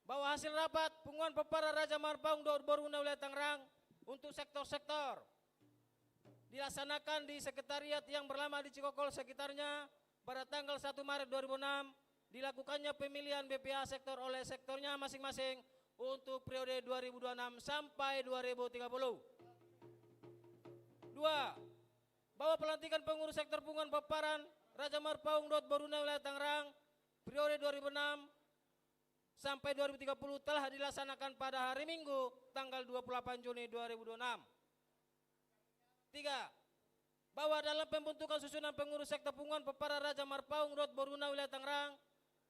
Bahwa hasil rapat Punguan Pepara Raja Marpaung Dot Boruna wilayah Tangerang untuk sektor-sektor dilaksanakan di sekretariat yang berlama di Cikokol sekitarnya pada tanggal 1 Maret 2006. Dilakukannya pemilihan BPH sektor oleh sektornya masing-masing untuk periode 2026 sampai 2030. 2. Bahwa pelantikan pengurus sektor Punguan Peparan Raja Marpaung Dot Boruna wilayah Tangerang periode 2006 sampai 2030 telah dilaksanakan pada hari Minggu tanggal 28 Juni 2026. 3. Bahwa dalam pembentukan susunan pengurus sektor Punguan Peparan Raja Marpaung Dot Boruna wilayah Tangerang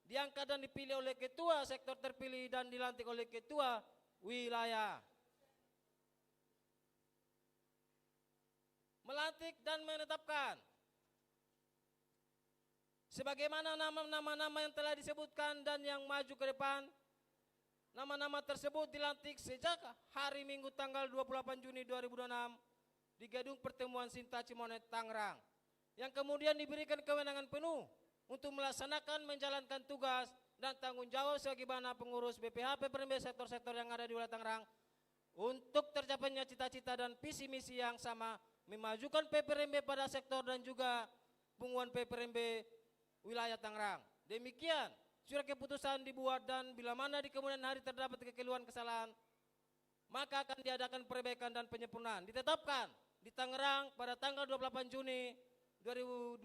diangkat dan dipilih oleh ketua sektor terpilih dan dilantik oleh ketua wilayah. Melantik dan menetapkan sebagaimana nama-nama yang telah disebutkan dan yang maju ke depan. Nama-nama tersebut dilantik sejak hari Minggu tanggal 28 Juni 2026 di Gedung Pertemuan Sinta Cimonet Tangerang, yang kemudian diberikan kewenangan penuh untuk melaksanakan menjalankan tugas dan tanggung jawab sebagaimana pengurus BPH PPRMB sektor-sektor yang ada di wilayah Tangerang untuk tercapainya cita-cita dan visi misi yang sama memajukan PPRMB pada sektor dan juga Punguan PPRMB wilayah Tangerang. Demikian surat keputusan dibuat dan bila mana di kemudian hari terdapat kekeliruan kesalahan maka akan diadakan perbaikan dan penyempurnaan. Ditetapkan di Tangerang pada tanggal 28 Juni 2026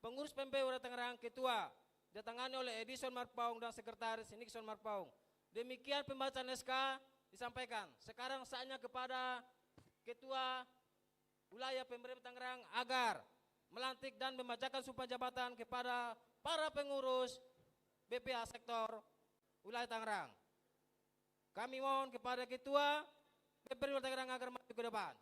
pengurus PMB wilayah Tangerang ketua ditangani oleh Edison Marpaung dan sekretaris Nixon Marpaung. Demikian pembacaan SK disampaikan. Sekarang saatnya kepada ketua wilayah PMB Tangerang agar melantik dan membacakan sumpah jabatan kepada para pengurus BPH sektor wilayah Tangerang. Kami mohon kepada ketua PPRMB wilayah Tangerang agar maju ke depan.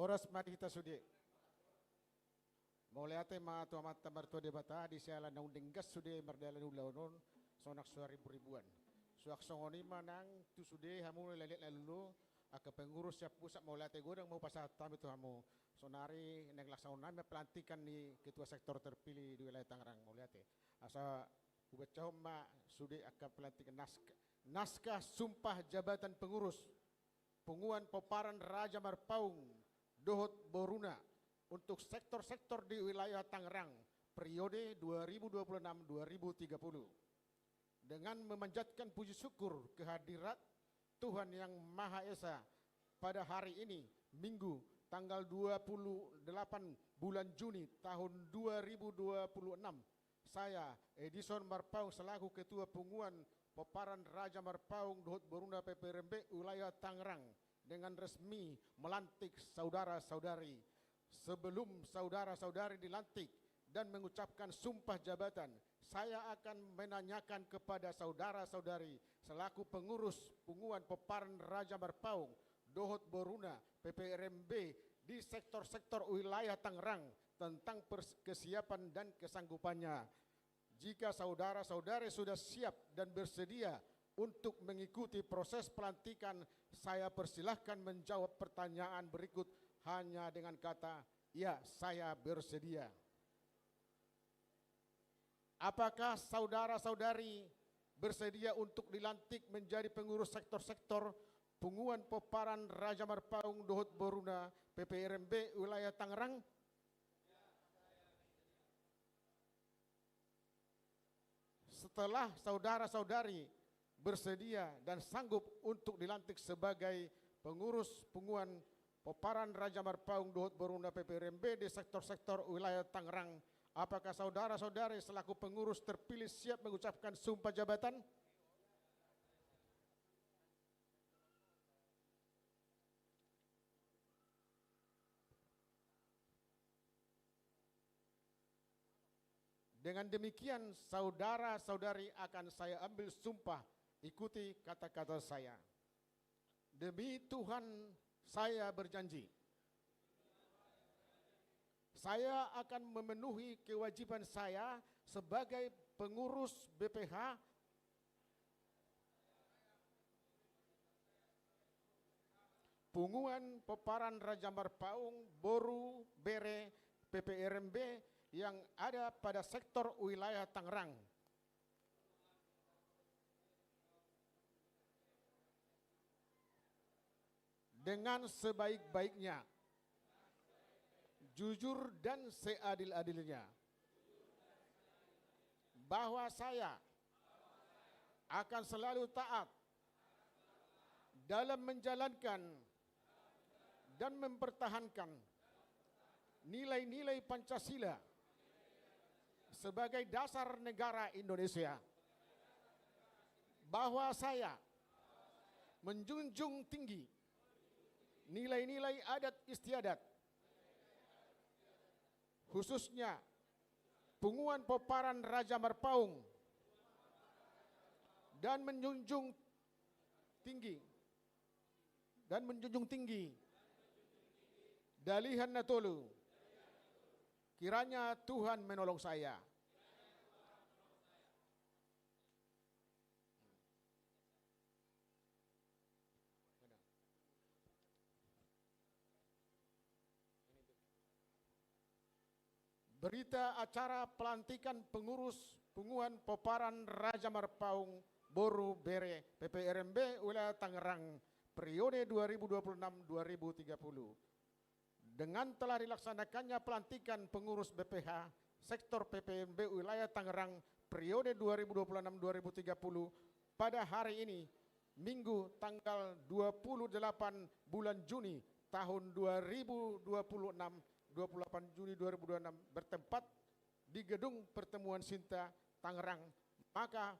Horas mari kita sudi. Mauliate ma tu amat tamartu debata di siala na undinggas sudi mardalan ulaunon sonak suari ribuan. Suak songoni manang tu sudi hamu lelet lalu aka pengurus siap pusat mauliate godang mau pasat tam itu hamu sonari nang laksauna pelantikan di ketua sektor terpilih di wilayah Tangerang mauliate. Asa Ubacahom ma sudah akan pelantikan naskah sumpah jabatan pengurus Punguan Poparan Raja Marpaung Dohot Boruna untuk sektor-sektor di wilayah Tangerang periode 2026-2030 dengan memanjatkan puji syukur kehadirat Tuhan Yang Maha Esa pada hari ini Minggu tanggal 28 bulan Juni tahun 2026 saya Edison Marpaung selaku Ketua Punguan Poparan Raja Marpaung Dohot Boruna PPRMB wilayah Tangerang dengan resmi melantik saudara-saudari. Sebelum saudara-saudari dilantik dan mengucapkan sumpah jabatan, saya akan menanyakan kepada saudara-saudari selaku pengurus Punguan Poparan Raja Marpaung Dohot Boruna PPRMB di sektor-sektor wilayah Tangerang tentang kesiapan dan kesanggupannya. Jika saudara-saudari sudah siap dan bersedia untuk mengikuti proses pelantikan, saya persilahkan menjawab pertanyaan berikut hanya dengan kata, ya saya bersedia. Apakah saudara-saudari bersedia untuk dilantik menjadi pengurus sektor-sektor Punguan Poparan Raja Marpaung Dohot Boruna PPRMB wilayah Tangerang? Setelah saudara-saudari bersedia dan sanggup untuk dilantik sebagai pengurus Punguan Poparan Raja Marpaung Dohot Boruna PPRMB di sektor-sektor wilayah Tangerang, apakah saudara-saudari selaku pengurus terpilih siap mengucapkan sumpah jabatan? Dengan demikian saudara-saudari akan saya ambil sumpah, ikuti kata-kata saya. Demi Tuhan saya berjanji, saya akan memenuhi kewajiban saya sebagai pengurus BPH Punguan Poparan Raja Marpaung Boru Bere PPRMB yang ada pada sektor wilayah Tangerang. Dengan sebaik-baiknya, jujur dan seadil-adilnya, bahwa saya akan selalu taat dalam menjalankan dan mempertahankan nilai-nilai Pancasila sebagai dasar negara Indonesia, bahwa saya menjunjung tinggi nilai-nilai adat istiadat, khususnya Punguan Poparan Raja Marpaung, dan menjunjung tinggi Dalihan Natolu. Kiranya Tuhan menolong saya. Berita acara pelantikan pengurus Punguan Poparan Raja Marpaung Boru Bere PPRMB wilayah Tangerang periode 2026-2030. Dengan telah dilaksanakannya pelantikan pengurus BPH sektor PPRMB wilayah Tangerang periode 2026-2030 pada hari ini Minggu tanggal 28 bulan Juni tahun 2026 28 Juni 2026 bertempat di Gedung Pertemuan Sinta Tangerang, maka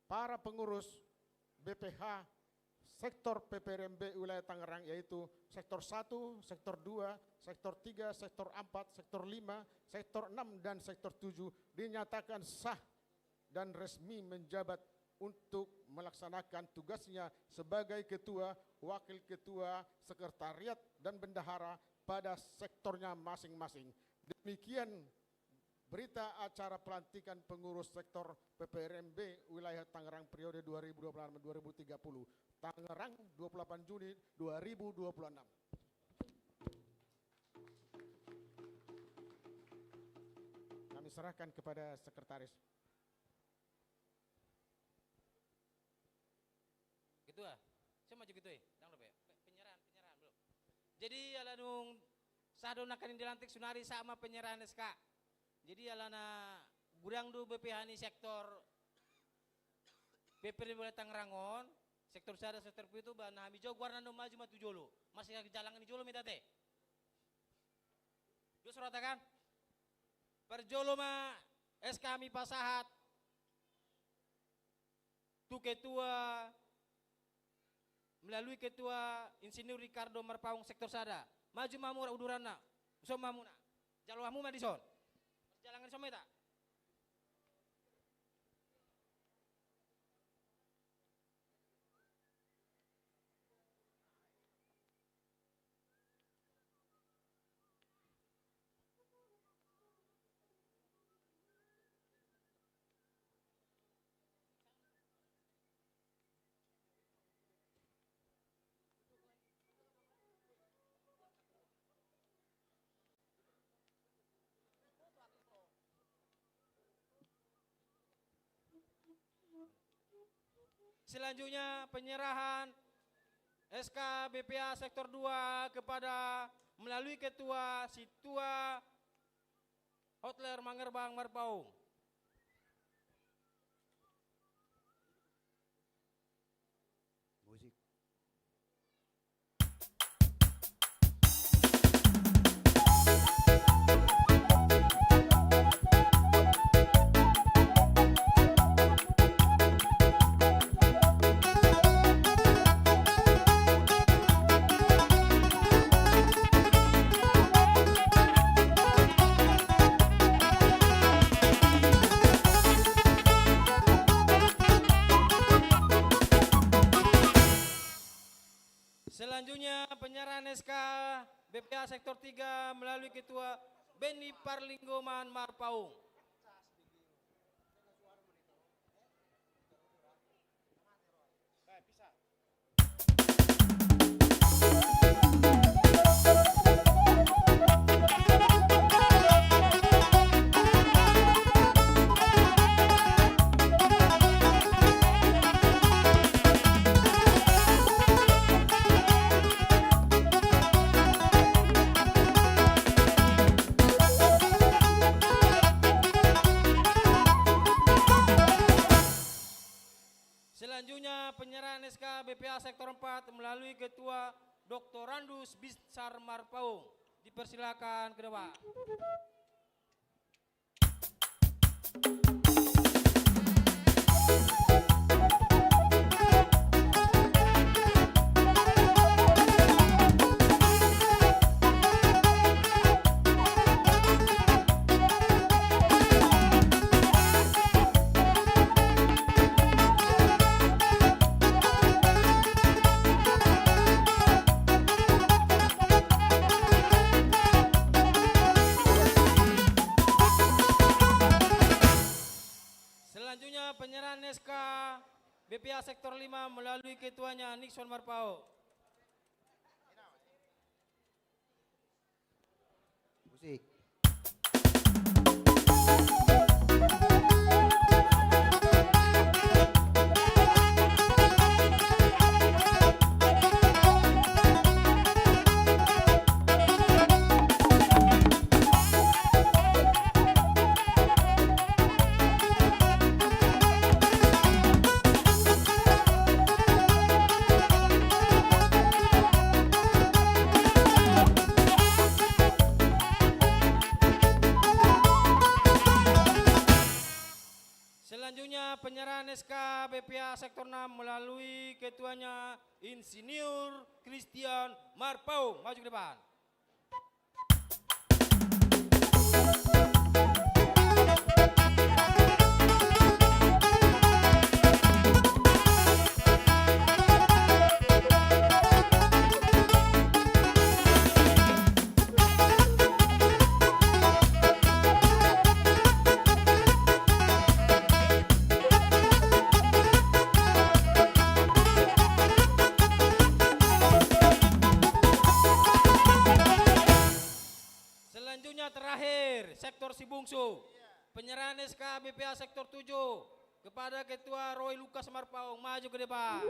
para pengurus BPH sektor PPRMB wilayah Tangerang yaitu sektor 1, sektor 2, sektor 3, sektor 4, sektor 5, sektor 6 dan sektor 7 dinyatakan sah dan resmi menjabat untuk melaksanakan tugasnya sebagai ketua, wakil ketua, sekretariat dan bendahara pada sektornya masing-masing. Demikian berita acara pelantikan pengurus sektor PPRMB wilayah Tangerang periode 2026-2030. Tangerang 28 Juni 2026. Kami serahkan kepada sekretaris. ketua. Saya maju ketua. Dang lo penyerahan belum. Jadi alanung sadon akan dilantik sunari sama penyerahan SK. Jadi alana gudang du BPH ini sektor PP boleh Tangrangon, sektor sada sektor itu bana hami jo guarna no maju matu jolo. Masih jalan ini jolo minta teh. Jo suratakan. Perjolo ma SK kami pasahat. Tu ketua melalui ketua Insinyur Ricardo Marpaung sektor sada. Maju mamura udurana. So mamuna. Jalwamu Madison. Perjalanan someta. Selanjutnya penyerahan SK BPA sektor 2 kepada melalui ketua Situa Hotler Mangerbang Marpaung. Musik. Selanjutnya penyerahan SK BPA sektor 3 melalui ketua Beni Parlinggoman Marpaung. Selanjutnya penyerahan SK BPA sektor 4 melalui ketua Dr. Randus Bisar Marpaung. Dipersilakan ke depan. Selanjutnya penyerahan SK BPA sektor 5 melalui ketuanya Nixon Marpaung. Musik. Selanjutnya penyerahan SK BPA sektor 6 melalui ketuanya Insinyur Christian Marpaung. Maju ke depan. Selanjutnya terakhir sektor Sibungsu. Penyerahan SK BPA sektor 7 kepada ketua Roy Lukas Marpaung. Maju ke depan.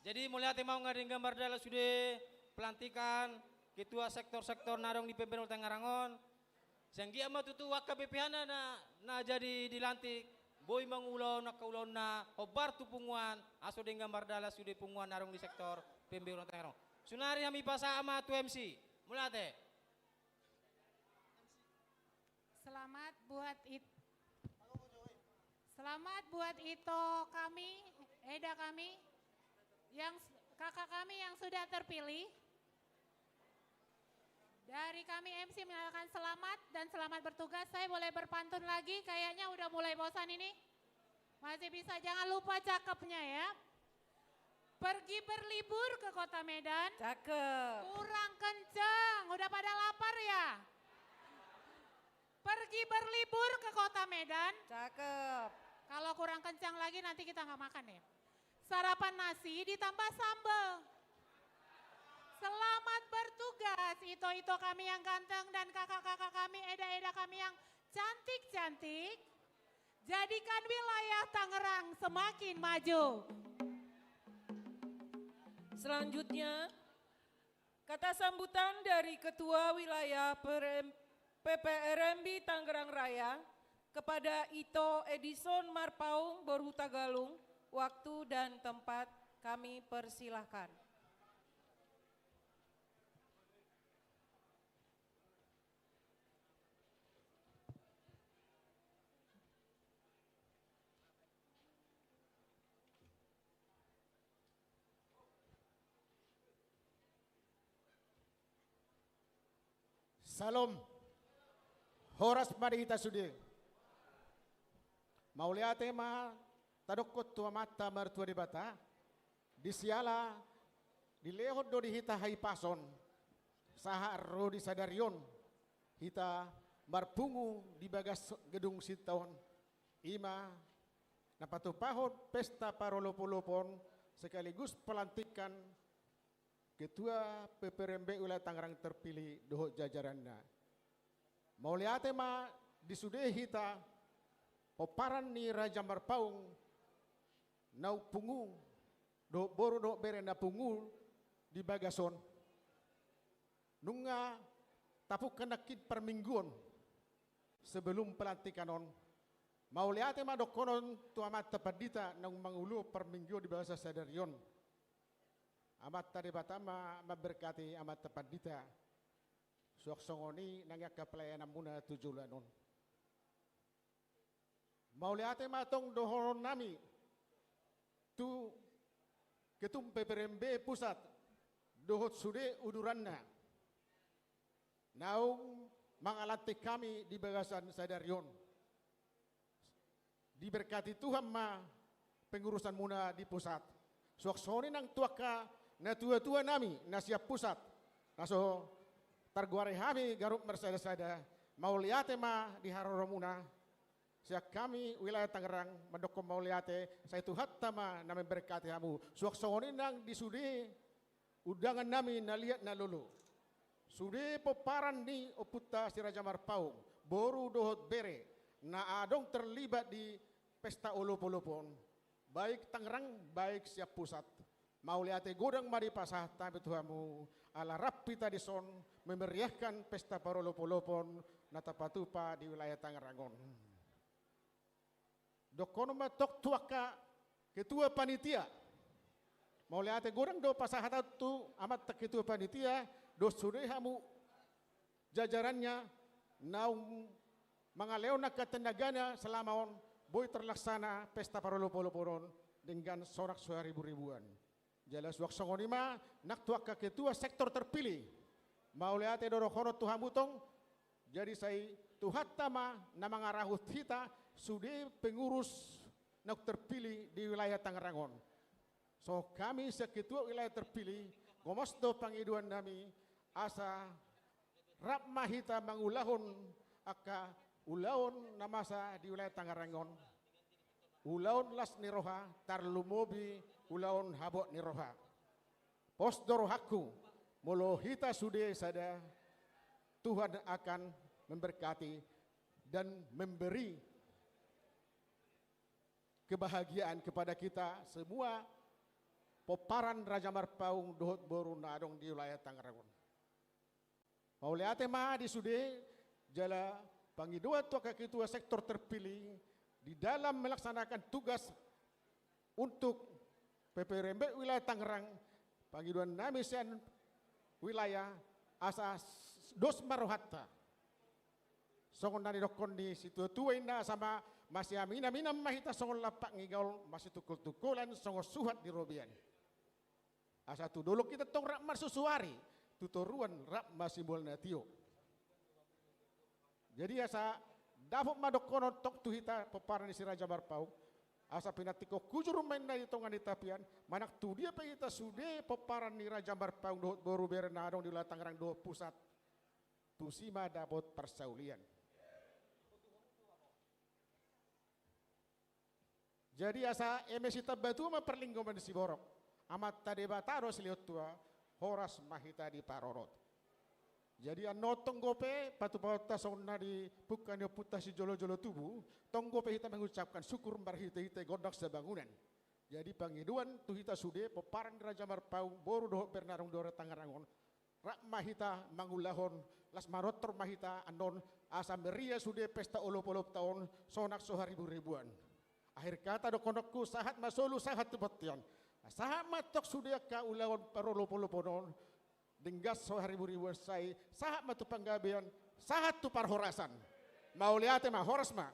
Jadi mulia mau ngading gambar dalam sudah pelantikan ketua sektor-sektor narong di PBN Tenggarangon. Sanggi ama tutu waka BPH na jadi dilantik. Boy mangulaw na kaulaw na obar tu punguan aso ding gambar dalam sudah punguan narong di sektor PBN Tenggarangon. Sunari kami pasa ama tu MC. Mulia Selamat buat itu kami, Eda kami, yang kakak kami yang sudah terpilih. Dari kami MC menyatakan selamat dan selamat bertugas. Saya boleh berpantun lagi, kayaknya udah mulai bosan ini. Masih bisa, jangan lupa cakepnya ya. Pergi berlibur ke kota Medan. Cakep. Kurang kenceng, udah pada lapar ya? Pergi berlibur ke kota Medan. Cakep. Kalau kurang kencang lagi nanti kita nggak makan ya. Sarapan nasi ditambah sambal. Selamat bertugas, Ito kami yang ganteng dan kakak-kakak kami, Eda-Eda kami yang cantik-cantik. Jadikan wilayah Tangerang semakin maju. Selanjutnya, kata sambutan dari Ketua Wilayah PPRMB Tangerang Raya kepada Ito Edison Marpaung Borhutagalung, waktu dan tempat kami persilahkan. Salam. Horas marihita sudi. Maulia tema tadokot tua mata mertua di bata. Di siala di lehot do di hita hai pason. Saha ro di sadarion. Hita marpungu di bagas gedung sitaon. Ima napatupahot pesta parolopolopon sekaligus pelantikan Ketua PPRMB Wilayah Tangerang terpilih dohot jajaranna. Maulia tema disudehi hita oparan ni Raja Marpaung nau pungu do boru do berenda pungu di bagason. Nunga tapuk kenakit permingguan sebelum pelantikanon. Maulia tema dokonon tuamat tepadita nang mangulu perminggu di bahasa sadarion. Amat tadi batama memberkati amat tepat dita. Suak songoni nangyak pelayanan muna tujulanon. Mauliate matong dohoron nami tu ketum PPRMB pusat dohot sude uduranna. Naung mangalati kami di bagasan sadarion. Diberkati Tuhan ma pengurusan muna di pusat. Suak songoni nang tuaka na tua-tua nami na siap pusat naso targuare kami garup mersada-sada mauliate ma di haroromuna siap kami wilayah Tangerang mendokom mauliate saya tuhat tama na memberkati hamu suak songoni nang disudi udangan nami na liat na lulu sudi poparan di oputta si Raja Marpaung boru dohot bere na adong terlibat di pesta olop-olopon baik Tangerang baik siap pusat. Mauliate godang mari pasah tapi Tuhamu ala rapi tadi son memeriahkan pesta parolopolopon natapatupa di wilayah Tangerangon. Dokono matok tuaka ketua panitia. Mauliate godang do pasah tu amat ketua panitia do surehamu jajarannya naung mangaleona ketenagana selama on boy terlaksana pesta parolopolopon dengan sorak suara ribu-ribuan. Jala suak songonima nak tuak ketua sektor terpilih. Mauliate dorokono Tuhan butong. Jadi saya Tuhan tama nama ngarahut kita sudah pengurus nak terpilih di wilayah Tangerang. So kami seketua wilayah terpilih gomosto pangiduan kami asa rap mahita mangulahun aka ulaun namasa di wilayah Tangerang. Ulaun las niroha tarlumobi ulaun habot niroha. Posdoro hakku molo hita sude sada Tuhan akan memberkati dan memberi kebahagiaan kepada kita semua poparan Raja Marpaung dohot boru nadong di wilayah Tangerang. Mauliate ma di sude jala pangidua tua ketua sektor terpilih di dalam melaksanakan tugas untuk PPRMB wilayah Tangerang, panggiduan namisian wilayah asas dos marohatta. Songon nari dokon di situ tuaina sama masih amina mahita songon lapak ngigaul masih tukul-tukulan songon suhat di robian. Asa tu dulu kita tong rak marsusuari tutoruan rak masih bolna tio. Jadi asa dapat madokono tok tuhita peparan si Raja Marpaung asa pinatiko kujur main na itongan di tapian manak tu dia pe kita sude peparan ni Raja Marpaung dohot boru berenadong di wilayah Tangerang do pusat tu sima dapat persaulian. Jadi asa emesita batu ma perlinggoman si borok amat tade bataro siliot tua horas mahita di parorot. Jadi ano tonggope patu pauta sonna di bukan yo putas si jolo-jolo tubuh tonggope kita mengucapkan syukur marhita hita godak sebangunan. Jadi pangiduan tu hita sude peparan Raja Marpaung boru doh bernarung dore Tangerangon rak mahita mangulahon las marotor mahita anon asa meria sude pesta olop-olop tahun sonak soharibu-ribuan. Akhir kata do konokku sahat masolu sahat tebetian. Sahat matok sude ka ulawan parolop-oloponon denggas soharibu-ribuan say sahat matu panggabean sahat tu parhorasan. Mau lihat mah horas mah.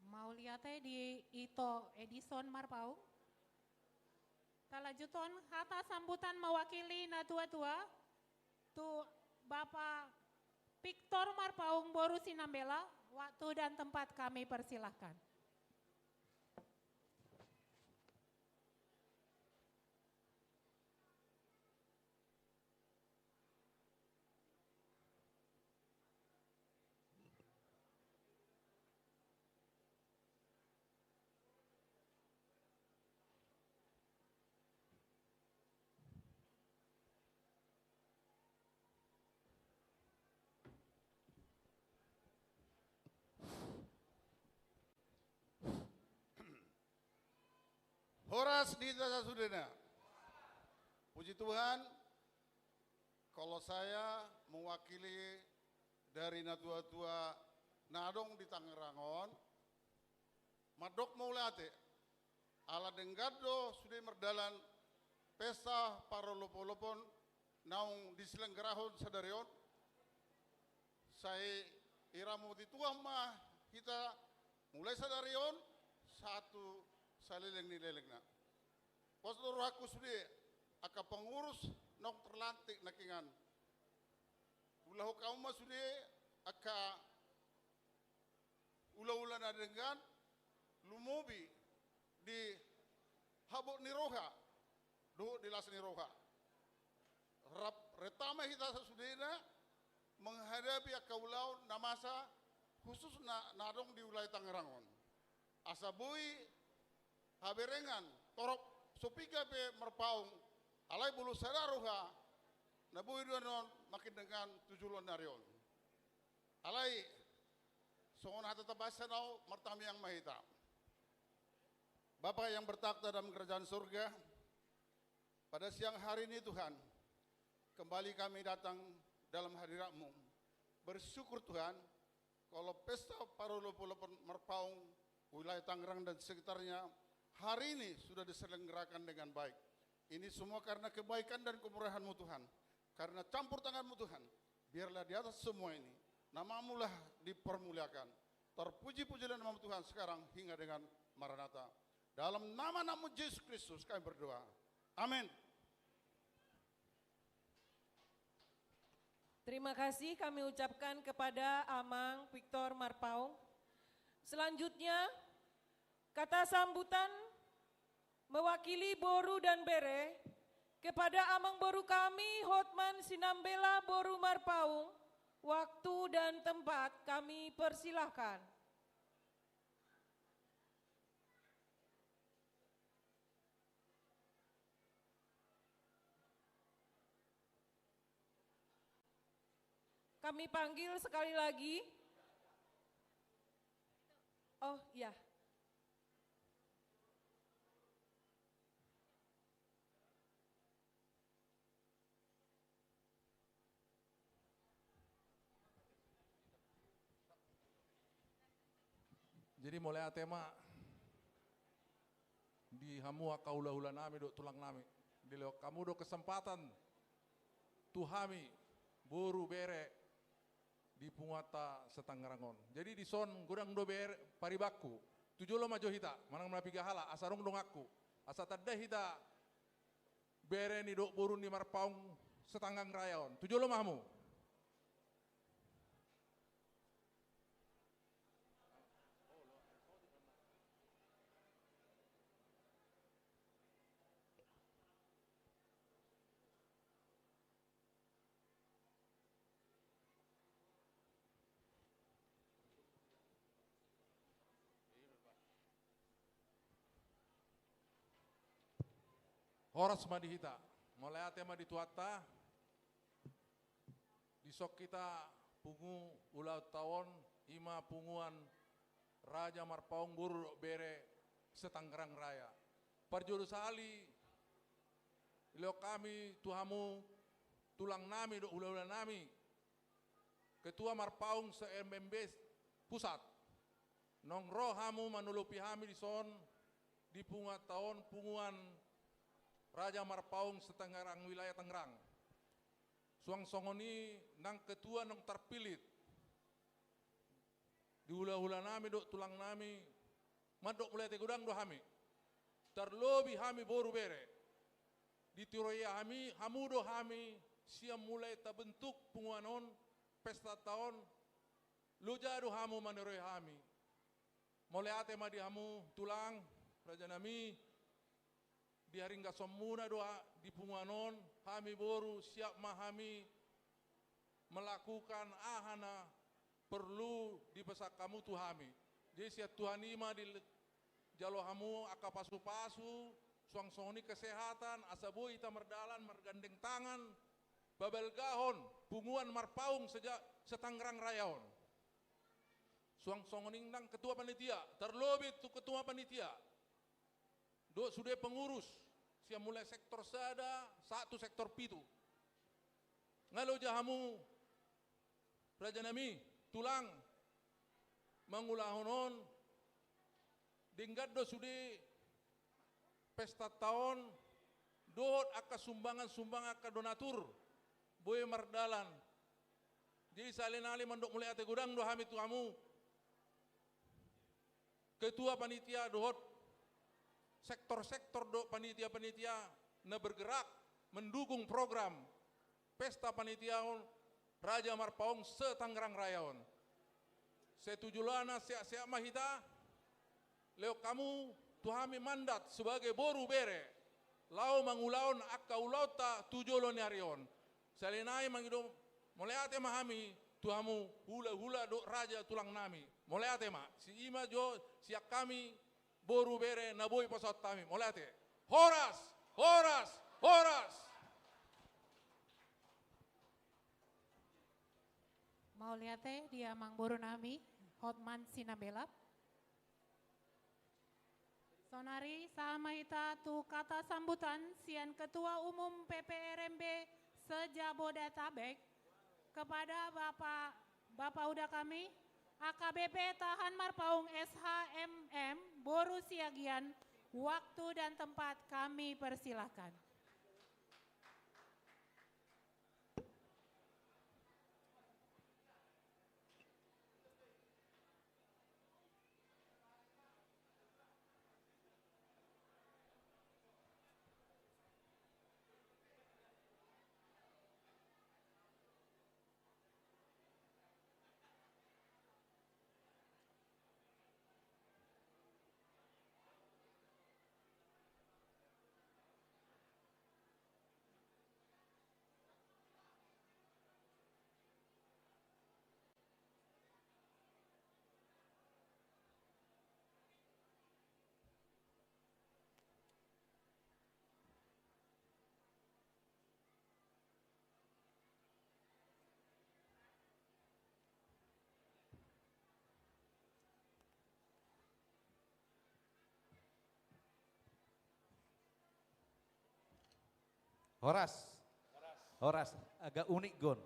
Mau lihat di Ito Edison Marpaung. Talajuton hata sambutan mewakili na tua-tua tu Bapak Victor Marpaung Boru Sinambela, waktu dan tempat kami persilahkan. Horas di Dasa Sudena. Puji Tuhan, kalau saya mewakili dari natua-tua nadong di Tangerangon, madok maulate, ala denggado sudah merdalan pesta parolopolopon naung diselenggarahon sadarion, saya iramu dituang mah kita mulai sadarion satu salileng nileleng na. Pastor aku sudah aka pengurus nok terlantik nakingan. Ulah kaum mah sudah aka ula-ula na dengan lumobi di habok niroha do di las niroha. Rap retama kita sesudahnya menghadapi aka ulau namasa khusus nadong di wilayah Tangerangon. Asabui haberengan torok sopiga pe Marpaung alai bulu sadaruha nabui duanon makin dengan tujulon narion alai songon hata tabasa nau martami yang mahita. Bapa yang bertakhta dalam kerajaan surga, pada siang hari ini Tuhan kembali kami datang dalam hadirat-Mu bersyukur Tuhan kalau pesta parolopolopon Marpaung wilayah Tangerang dan sekitarnya hari ini sudah diselenggarakan dengan baik. Ini semua karena kebaikan dan kemurahan-Mu Tuhan. Karena campur tangan-Mu Tuhan. Biarlah di atas semua ini nama-Mu lah dipermuliakan. Terpuji-pujilah nama Tuhan sekarang hingga dengan Maranatha. Dalam nama Yesus Kristus kami berdoa. Amin. Terima kasih kami ucapkan kepada Amang Victor Marpaung. Selanjutnya, kata sambutan mewakili Boru dan Bere kepada Amang Boru kami Hotman Sinambela Boru Marpaung. Waktu dan tempat kami persilahkan. Kami panggil sekali lagi. Oh iya. Jadi mulai tema di hamua kaula-ula nami do tulang nami. Dileo kamu do kesempatan tuhami Boru Bere di Punguata Setangrangon. Jadi di son gudang do bere paribaku. Tujulo majo hita manang melapi gahala asarong dong aku. Asa tadda hita bere ni do Boru ni Marpaung Setanggang Rayon. Tujulo mahmu. Horas madihita, mulai tema dituata, disok kita pungu ulau tahun ima punguan Raja Marpaung Boru Bere Setanggerang Raya. Parjodo sali, ilio kami tuhamu tulang nami do ulah nami, Ketua Marpaung se-MMB Pusat, nong rohamu manulupi hami di son di punguan tahun punguan Raja Marpaung Setanggerang wilayah Tangerang. Suang songoni nang ketua nang terpilih. Di hula-hula nami do tulang nami. Madok mulai tegudang do hami. Terlobi hami Boru Bere. Di tiroya hami, hamudo hami. Siam mulai terbentuk punguanon pesta tahun. Lujado hamu maneroi hami. Mulai ate madi hamu tulang. Raja nami. Di haringga somuna doa di punguanon kami Boru siap mahami melakukan ahana perlu di pesak kamu tuhami. Jadi siap Tuhan ima di jalo hamu aka pasu-pasu suang songoni kesehatan asabu ita merdalan mergandeng tangan babel gahon punguan Marpaung sejak Setanggerang Rayon. Suang songoni nang ketua panitia terlebih tu ketua panitia. Do sudah pengurus, siap mulai sektor sada, satu sektor pitu. Ngalo jahamu, Raja nami, tulang, mangulahonon, dinggat do sudah pesta tahun, dohot aka sumbangan aka donatur, boy mardalan. Jadi salinali mandok mulai ate gudang do hamit tuamu. Ketua panitia dohot sektor-sektor do panitia-panitia na bergerak mendukung program pesta panitia Raja Marpaung Setanggerang Rayon. Setujulana siap-siap mahita leo kamu tuhami mandat sebagai Boru Bere lau mangulaon akka ulauta tujolo nyarion. Salinai mangido mulai ate mahami tuhamu hula-hula do raja tulang nami. Mulai ate ma si ima jo siap kami Boru Bere naboi pasat kami. Mulai ate. Horas, horas, horas. Mau lihat dia Mang Boru nami Hotman Sinambela. Sonari sama ita tu kata sambutan sian Ketua Umum PPRMB Sejabodetabek kepada Bapak udah kami AKBP Tahan Marpaung SHMM Boru Siagian, waktu dan tempat kami persilahkan. Horas, agak unik gon.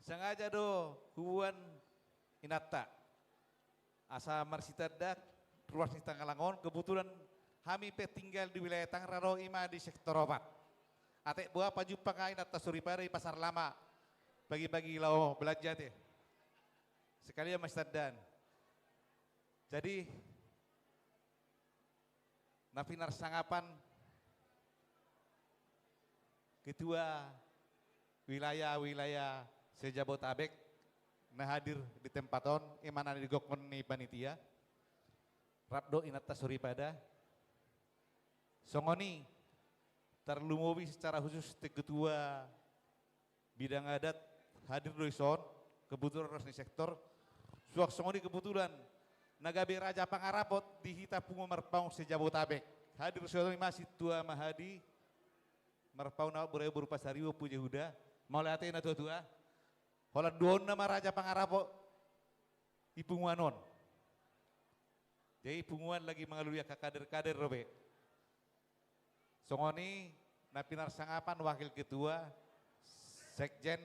Sengaja do huan inata. Asa marsitadak ruas di Tanggalangon, kebetulan kami tinggal di wilayah Tangerang ima di sektor obat. Atek buah paju pangain atas suripare di pasar lama. Bagi-bagi lau belanja teh. Sekalian Mas Dan. Jadi nafinar sangapan ketua wilayah-wilayah sejabotabek nah hadir di tempaton imana digokon ni panitia Rabdo inata suripada songoni terlumowi secara khusus te ketua bidang adat hadir doison kebetulan resmi sektor suak songoni kebetulan nagabe raja pangarapot di hita pungo merpaung sejabotabek hadir songoni masih tua mahadi merpaung na berupa sariwo puja huda mau lihatin na tua Holan duon nama raja pangarapo ipunguanon. Jadi ipunguan lagi mengalui kader-kader robe. Songoni napinar sangapan wakil ketua sekjen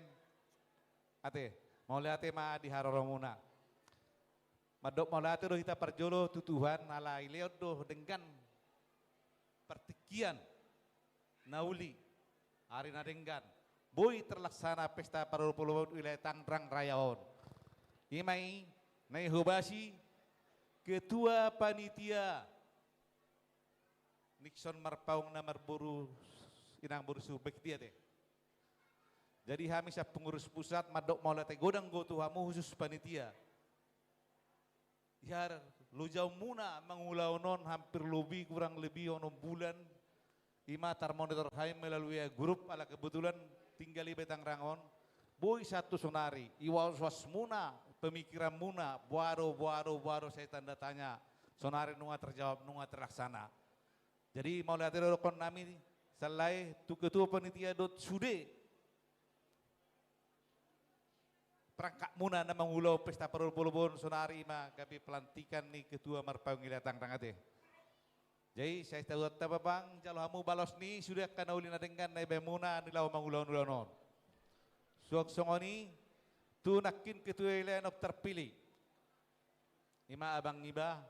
ate mau lihat ma di haroromuna. Madok mau lihat do kita perjolo tutuhan ala ileot do dengan pertikian nauli hari nadenggan. Boy terlaksana pesta parulupuluan wilayah Tangerang Rayaon. Imai naihubasi ketua panitia Nixon Marpaung namar buru inang buru subek dia teh. Jadi kami siap pengurus pusat madok mau latih godang gotu hamu khusus panitia. Ya lu jauh muna mengulaunon hampir lebih kurang lebih ono bulan. Ima tar monitor hai melalui grup ala kebetulan tinggal di Betangrangon, boy satu sonari, iwas was muna, pemikiran muna, buaro saya tanda tanya, sonari nunga terjawab, nunga terlaksana. Jadi mau lihat rokon nami, selai tu ketua panitia dot sude, perangkat muna nama ngulau pesta perulubun sonari ma, kami pelantikan nih ketua Marpaung wilayah Tangerang ate. Jadi saya tahu apa bang, kalau kamu balos ni sudah kena ulina dengan naik muna nilau mangulon-ulonon. Suak songoni tu nakin ketua ilenok terpilih. Ima abang iba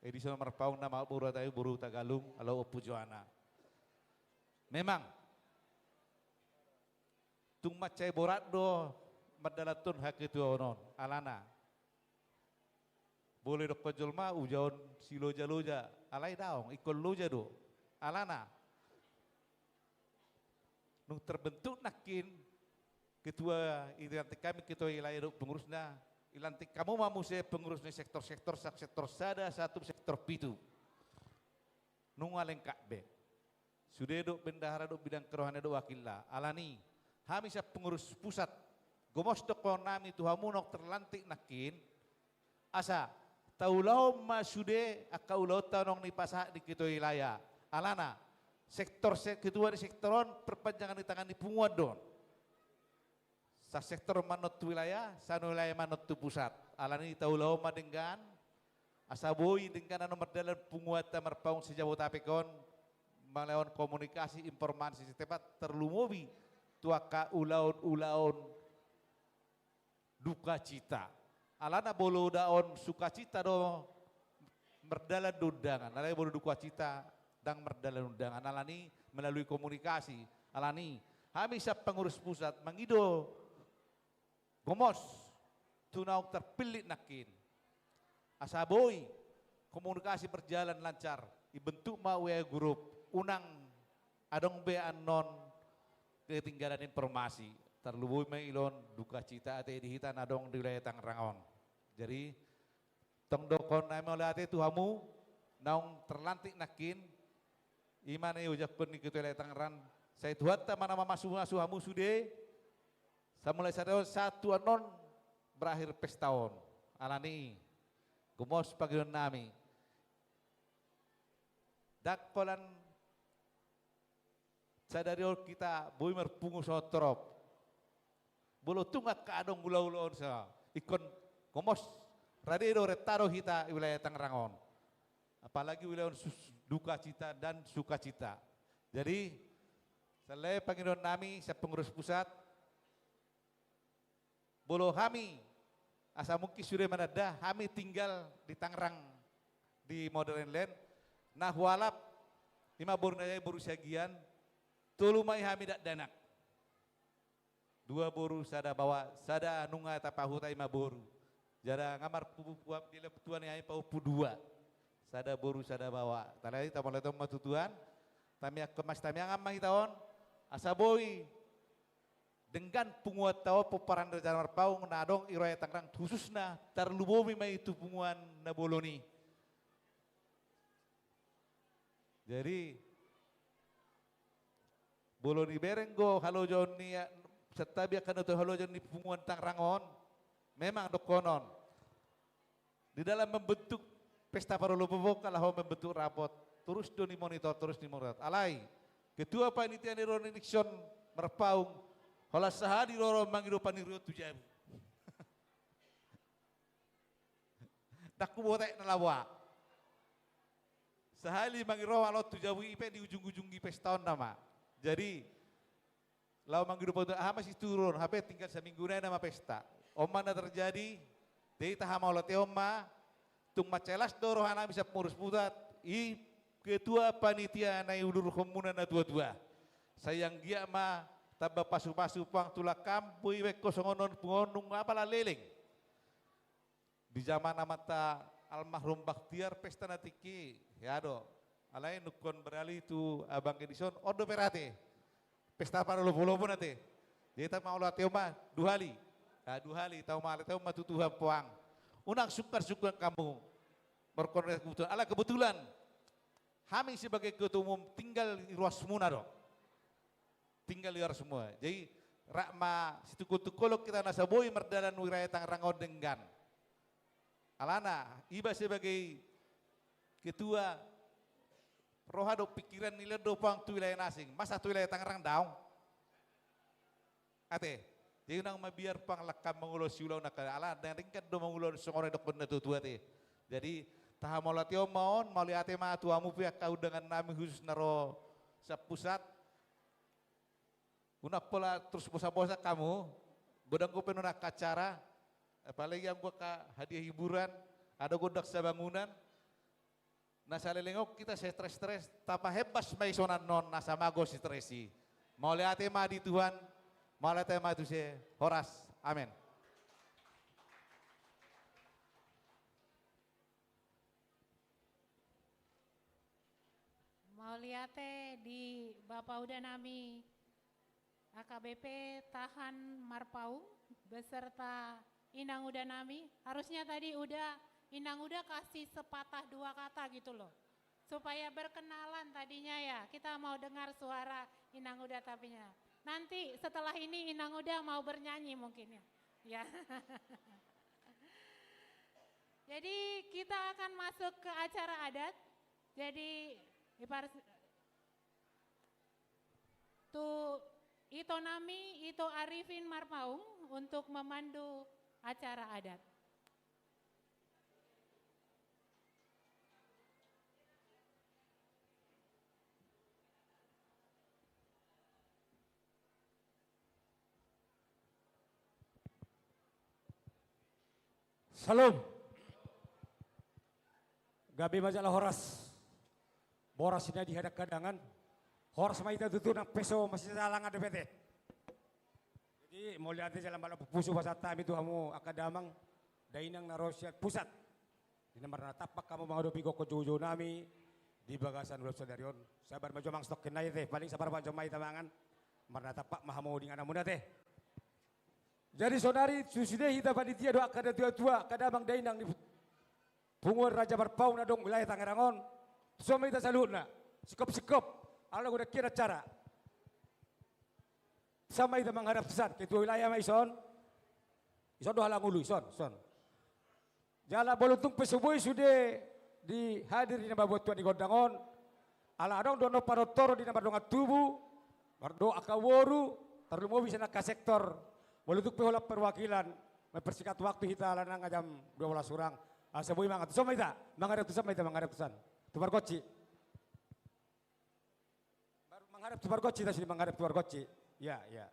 edisi nomor paung nama buru tayu buru Tagalung alau Pujuana. Memang tung macai borat do madalatun hak ketua onon alana. Boleh dok pejolma ujaon siloja-loja alai daong ikon loja do alana nung terbentuk nakin ketua ilantik kami ketua wilayah pengurusnya ilantik kamu mamu saya pengurusnya sektor-sektor sektor sada satu sektor pitu nung alengkak be sudah dok bendahara dok bidang kerohanian dok wakillah alani kami saya pengurus pusat gomos dok nami tuhamu nok terlantik nakin asa taulau masude akaulau tanong ni pasak di ketua wilayah alana sektor ketua di sektoron perpanjangan di tangan di punguan don sa sektor manot wilayah sanu wilayah manot tu pusat alani taulau madenggan asaboi dengan nomor dalam punguat Marpaung sejabotabekon melawan komunikasi informasi setepat terlumobi tuaka ulaun duka cita alana bolu daon sukacita do merdalan undangan, alana bolu duka cita dan merdalan undangan, alani melalui komunikasi, alani kami siap pengurus pusat mengido gomos tunau terpilih nakin asaboy komunikasi berjalan lancar dibentuk mawe grup unang adong be anon ketinggalan informasi terlebih mailon duka cita ate dihitan adong di wilayah Tangerang. Jadi tong dokon na mo lati tuhamu naung terlantik nakin iman ay ujak pun ikut wilayah Tangerang saya tuhat ta mana masuh hamu sude samulai satu anon berakhir pestaon alani gumos pagion nami dakkolan sadari kita boy merpungu sotrop bolo tungak kaadong ulau-ulaon sa ikon gomos radero retaro kita wilayah Tangerang apalagi wilayah duka cita dan sukacita jadi Selain Panginoon nami sa pengurus pusat, bolo kami, asa mungkin sudah menada, kami tinggal di Tangerang, di Modern Land, nah walap, lima boru naya boru sagian, tulumai kami dak danak. Dua boru sada bawa, sada nunga tapahu ta lima boru. Jada ngamar pupuap di leputuan yang pau dua. Sada boru sada bawa. Talai tamalai tong matutuan, tamia kemas tamia ngamah itaon, asaboy dengan punguat tawa peparan rencana marpaung nadong iraya Tangerang khususna tarlubomi mai itu punguan naboloni. Jadi boloni berenggo halo joni setabi akan itu halo joni punguan Tangrangon memang dokonon di dalam membentuk pesta parulubobo kalau membentuk rapot terus doni monitor alai ketua panitia nironi Nixon merpaung hola sahadi roro mangido panirio tujabu dakku botek nalawa sahali mangiro alo tujabu ipe di ujung-ujung pesta nama jadi lau manggido poto masih turun HP tinggal seminggu nama pesta omana terjadi dei tahama olate oma tung macelas dorohana bisa pengurus pusat i ketua panitia na ulur komunan na tua-tua sayang gia ma taba pasu-pasu pang tula kampu iwe kosongonon pungonung apalah leleng di zaman mata almarhum Bakhtiar pesta natiki ya do alai nukon beralih itu abang Edison odo perate pesta para lobo-lobo nate jadi tak mau latih oma dua hari tahu malah tahu matu Tuhan puang unang sukar kamu berkoordinasi kebetulan ala kebetulan kami sebagai ketua umum tinggal di ruas semua do tinggal di luar semua jadi rakma situ kutukolok kita nasaboi merdalan wiraya Tangerang dengan alana iba sebagai ketua rohado pikiran nilai dopang tu wilayah nasing masa tu wilayah Tangerang daung ate jadi nang mabiar pang lekam mengulo siulau nakal ala dan ringkat do mengulo songore dok benda tua te jadi tahamolatio maon mauli ate ma tuamu pihak kau dengan nami khusus naro sapusat unak pola terus bosa-bosa kamu bodang gue penuh acara apalagi yang gue hadiah hiburan ada godak sabangunan nasa lelengok kita stres tapa hebas maisonan non nasa mago si stresi mau lihat tema di Tuhan mau lihat tema itu si Horas amin. Mau lihat di Bapak udah nami AKBP Tahan Marpaung beserta Inang udah nami harusnya tadi Inang udah kasih sepatah dua kata gitu loh. Supaya berkenalan tadinya ya. Kita mau dengar suara Inang udah tapinya. Nanti setelah ini Inang udah mau bernyanyi mungkin ya. Ya. Jadi kita akan masuk ke acara adat. Jadi Ito nami Ito Arifin Marpaung untuk memandu acara adat. Salam. Gabi majalah Horas. Boras ini dihadap kadangan. Horas maita tutu nak peso masih salang ada PT. Jadi mau lihat jalan balap pusu bahasa tami itu kamu akadamang dainang narosiat pusat. Di nomor tapak kamu menghadapi koko jojo nami di bagasan ulas sadarion. Sabar maju mang stok kenai teh paling sabar maju mai tamangan. Marna tapak mahamu dengan anak teh. Jadi saudari susideh kita panitia doa kada tua-tua kadamang dainang di pungur Raja Marpaung na dong wilayah Tangerangon. Semua kita salutna. Sekop-sekop. Allah udah kira cara. Sama kita mengharap pesan ketua wilayah Maison. Ison doa langulu ison. Jala bolutung pesubuhi sudah dihadir di nama buat Tuhan di Gondangon. Ala adong dono parotoro di nama donga tubuh. Bardo akaworu. Terlalu bisa nak sektor. Bolutung pehola perwakilan. Mempersikat waktu kita lanang jam 12 surang. Sebuah mangat. Sama kita mengharap pesan. Tumar koci. Menghadap tuar goci, tadi menghadap tuar goci. Ya, ya.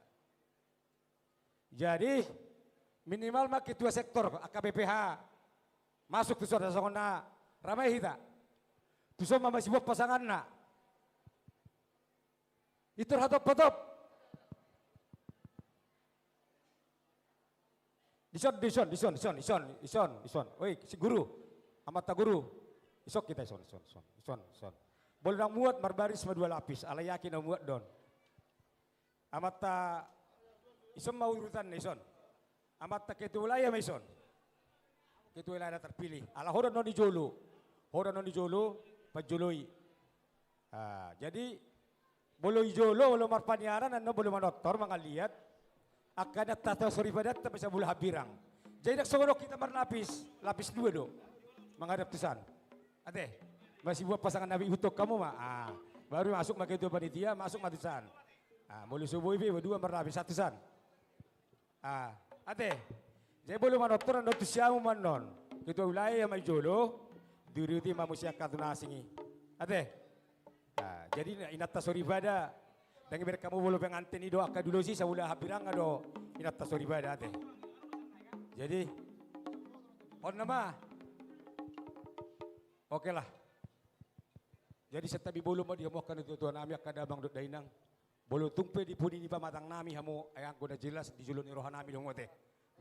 Jadi minimal mak ketua sektor AKBPH masuk tu suara songona ramai hita. Tu sama masih buat pasangan na. Itu hatop. Dison. Oi, si guru. Amata guru. Isok kita ison. Boleh nang muat marbaris dua lapis, ala yakin nang muat don. Amata ison mau urutan ison. Amata ketua wilayah ison. Ketua wilayah terpilih. Ala horan non dijolo, pajoloi. Jadi bolo ijolo, bolo marpaniaran, ano bolo manoktor, mangaliat. Akan tata suri padat, tapi bisa bula habirang. Jadi nak sogorok kita lapis dua do. Menghadap tusan. Ate, masih buat pasangan Nabi Utok kamu mah. Baru masuk pakai itu panitia, masuk matusan. Mulai subuh ibu berdua berlapis satusan. Ate, jadi boleh manoktor ando tusiamu manon. Ketua wilayah yang majolo, diuruti manusia katuna singi. Ate, jadi inata suri pada. Dan biar kamu boleh pengantin itu akad dulu sih, saya habirang ado inata suri pada ate. Jadi, nama. Oke lah. Jadi setabi bolu mau dihamukan itu tuan kami akan abang dot dainang. Bolu tumpe di puni di pamatang nami hamu ayang kuda jelas di julun rohan nami dong ote.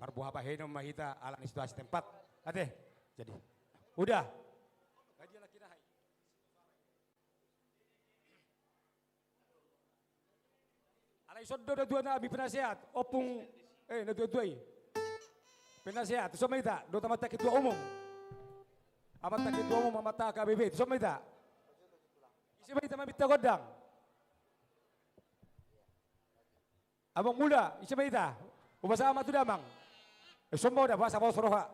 Marbuha pahenom mahita ala situasi tempat. Ate. Jadi udah. Gaji laki dah. Alai sodo da tuan nabi penasihat opung na tuai. Penasihat sama ita do tamata ketua umum. Amata ketua umum amata KBB sama ita. Isi ba ita mabita godang. Abang muda, isi ba ita. Ubasa amat tu damang. Sombo dah bahasa bawah soroha.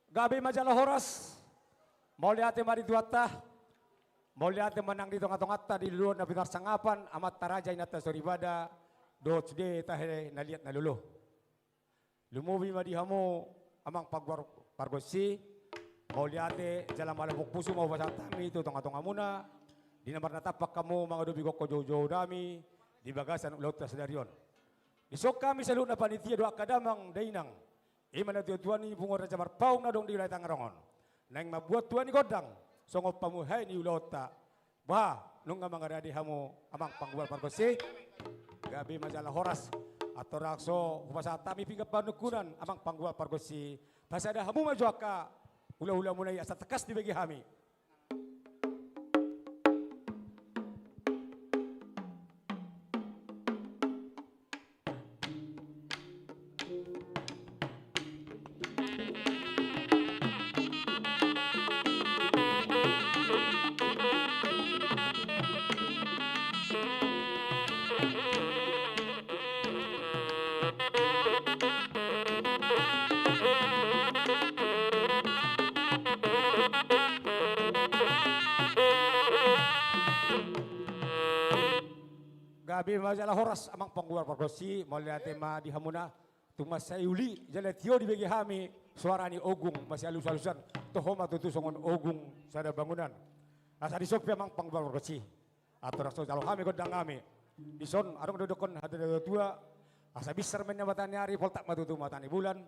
Gabi majalah horas. Mau lihat mari duata. Mau lihat menang di tengah-tengah di luar na pinar sangapan amat taraja inata soribada dot de tahe na lihat na lulu. Lumubi madihamu amang pargosi mau lihat jalan malam pusu mau bahasa tami itu tengah-tengah muna di nomor natapak kamu mga dobi koko jauh-jauh dami di bagasan laut tasdarion. Isok kami salut na panitia doa kadamang dainang. Imana tuan ni bungo raja marpaung na dong di wilayah Tangerang. Nang mabuat tuan ni godang. Songop pamuhay ni ulota. Nung nga mga radi hamu amang panggual pargosi. Gabi majalah horas. Atau rakso upasa tami pinggap panukunan amang panggual pargosi. Pasada hamu majuaka. Ula-ula mulai asa tekas di bagi hami. Gabi majalah horas amang pangguar pargosi mau lihat tema di hamuna tumas sayuli jala tio di bagi hami suara ni ogung masih halus-halusan tohoma tutu songon ogung sada bangunan asa di sopi amang pangguar pargosi atau rakso jalo kami godang kami di son arung dodokon hada tua asa bisar menyabatan nyari poltak matutu matani bulan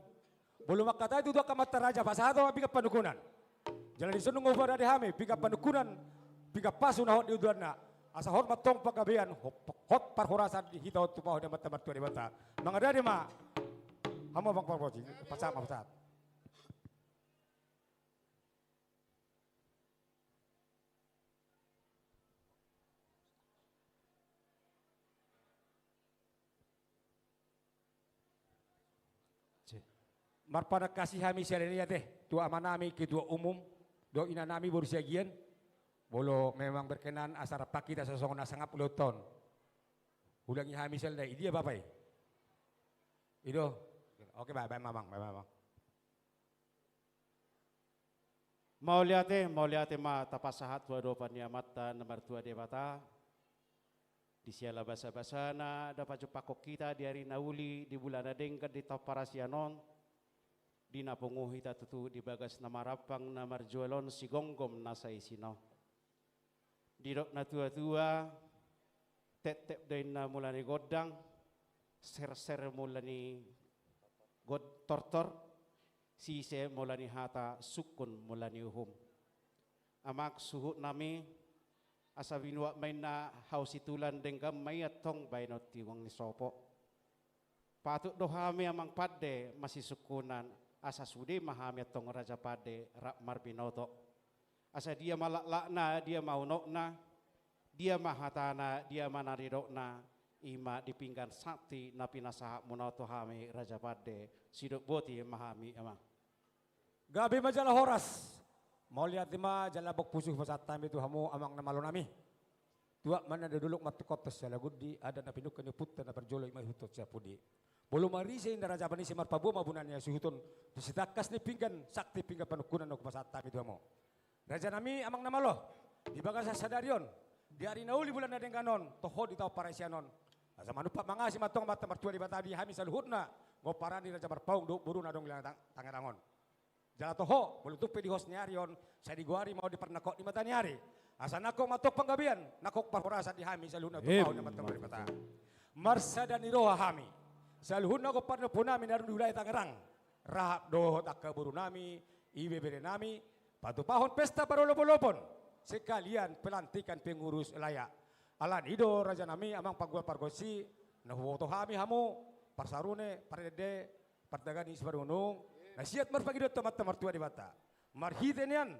belum kata itu dua kamata raja pasato pika panukunan jala di son ngubah dari hami pika panukunan pika pasu nahot di uduanna asa hormat tong pagabean hot parhorasan di hitau tu pau dapat tempat tu di bata mangada di ma hamo bang pargosi pasat. Marpada kasih kami siaran teh tua amanami ketua umum do ina nami baru siagian bolo memang berkenan asar pak kita sesongon sangat puluh ton. Ulangi kami sel dai dia bapai. Ido. Oke baik mamang. Mau lihat ma tapasahat tua dopan niamat dan nomor tua debata. Di siala basa-basana dapat jupakok kita di hari nauli di bulan adeng di toparasianon. Dina punguh hita tutu di bagas nama rapang namar jualon si gonggom nasa isino. Didok na tua-tua tep-tep dain na mulani godang, ser-ser mulani god tortor, sise mulani hata sukun mulani uhum. Amak suhut nami asa binwa may na hausitulan denggam may atong bainot tiwang ni sopo. Patut dohami amang pade masih sukunan asa sudi mahami atong raja pade rak marbinoto. Asa dia malaklakna, dia maunokna, dia mahatana, dia manaridokna, ima dipinggan sakti na pinasaha munoto hami raja pade siduk boti mahami ama. Gabi majalah horas. Mau lihat lima jala bok pusuh pasat time itu hamu amang namalo nami. Tua mana ada dulu matu kota sala gudi ada na pinuk kene putta na perjolo mai hutot siapudi. Bolu mari se indara jabani se marpabu mabunannya suhutun disitakas ni pinggan sakti pinggan panukunan ok pasat time itu hamu. Raja nami amang namalo di bagasa sadarion di hari nauli bulan ada kanon toho di tau parasianon. Asa manupa mangasi matong mata mertua di batadi hami saluhutna ngoparani raja marpaung do buru nadong bilang tangerangon. Jala toho, bulu tupi di hosnya Arion, saya diguari mau dipernakok di mata nyari. Asa nakok matok penggabian, nakok parporasa di hami saluna tu mau nama temari mata. Marsa dan iroha hami, saluna ko parno punami dari wilayah Tangerang. Rahap doho tak keburu nami, ibe bere nami, patu pahon pesta parolopon. Sekalian pelantikan pengurus layak. Alan ido raja nami amang pagua pargosi, nahuoto hami hamu, parsarune, parede, partagani sebarunung. Nasihat marpagi do tomat martua di bata. Marhitenian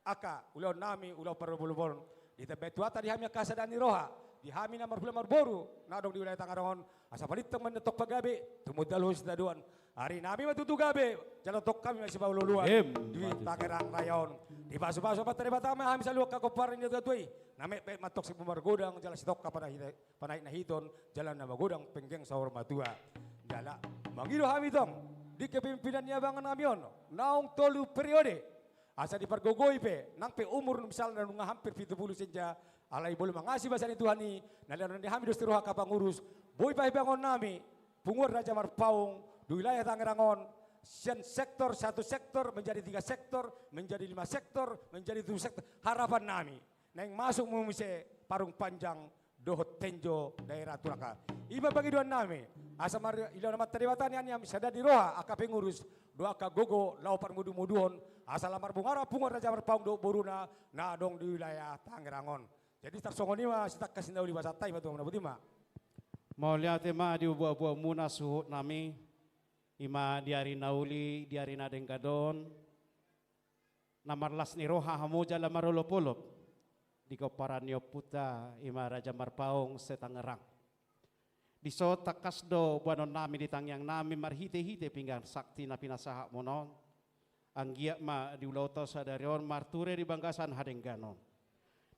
aka ulau nami ulau parbolobon di tempat tuata di hami kasa dan roha di hami na marbula marboru nadong di wilayah Tangerang asa palitang menetok pagabe tumudal hos daduan hari nami matutu gabe jalan tok kami masih bawa luluan di Tangerang rayon di baso-baso mata di bata hami saluak ka koparin di tuai nami pe matok si bumargodang jalan sitok ka panaik na hiton jalan na magodang penggeng sahur matua jala mangido hami tong di kepimpinan Abangan Amion, naung tolu periode, asa di pargogoi pe, nang pe umur misalnya nung hampir 70 senja, alai boleh mengasih bahasa ni Tuhan ni, nalaran di hami dostiroha kapangurus, boy pai bangun nami, pungur Raja Marpaung, di wilayah Tangerangon, sian sektor satu sektor menjadi 3 sektor, menjadi 5 sektor, menjadi 7 sektor, harapan nami, neng masuk mumise parung panjang, dohot tenjo daerah Turaka. Iba bagi dua nami, asa mar ilo nama teribatan yang sada di roha aka pengurus doa ka gogo laupan mudu-muduhon asal lamar bungara pungur Raja Marpaung do boruna nadong di wilayah Tangerangon. Jadi tarsongoni mah sitak kasindau di bahasa Tai batu mana butima. Mau lihat tema di buah-buah muna suhut nami ima di hari nauli di hari nadeng kadon namar las ni roha hamu jala marolopolop di koparanyo puta ima Raja Marpaung setangerang. Di so takas do buanon nami di tangyang nami marhite-hite pinggan sakti na pinasaha monon. Anggiak ma di uloto sadarion marture di banggasan hadengganon.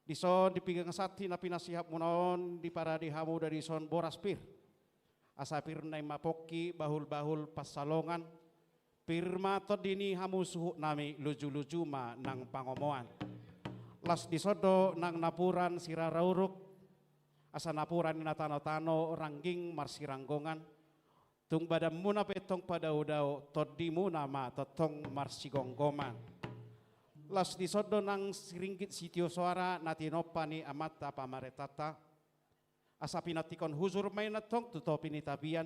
Di so di pinggang sakti na pinasihap monon di para di hamu dari son boraspir. Asapir na mapoki bahul-bahul pasalongan. Pirma to dini hamu suhuk nami luju-luju ma nang pangomoan. Las di sodo nang napuran sirarauruk. Asa napuran na tano-tano rangging marsiranggongan. Tung badam muna petong pada udao todi muna ma totong marsigonggoman. Las di sodo nang siringgit sitio suara natinopa ni amata pamaretata. Asa pinatikon huzur may natong tutopi ni tabian.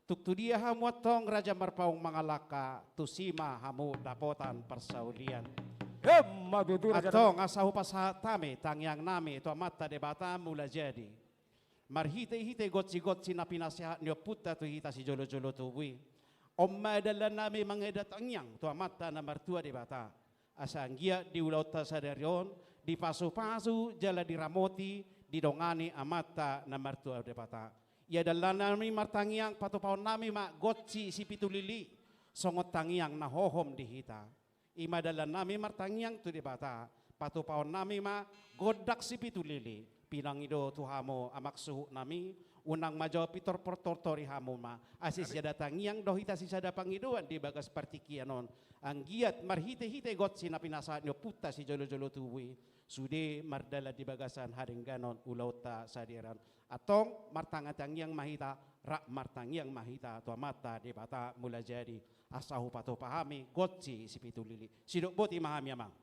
Tuktu dia hamu atong Raja Marpaung mangalaka tusima hamu dapotan persaulian. Atong asahu pasatame tangyang nami itu amata debata mula jadi. Marhite-hite gotsi-gotsi na pinasehat niyo puta tu hita si jolo-jolo tuwi. Omma adalah nami mangedat angyang tu amata na martua debata. Asanggia di ulauta sadarion, di pasu-pasu jala diramoti, didongani amata na martua debata. Ia adalah nami martangyang patupahon nami ma gotsi si pitulili. Songot tangyang na hohom di hita. Ima dalan nami martangyang tu di bata. Patupaon nami ma godak si pitulili. Pinangido tu hamo amak suhu nami. Unang majo pitor portortori hamo ma. Asis yada tangyang dohita si sada pangiduan di bagas partikianon. Ang giat marhite-hite got si napinasahan nyo puta si jolo-jolo tuwi. Sude mardala di bagasan haringganon ulauta sadiran. Atong martangatangyang mahita rak martangyang mahita tu mata di bata mula jadi. Asahu pato pahami, gotsi si pitu lili. Sidok boti mahami amang.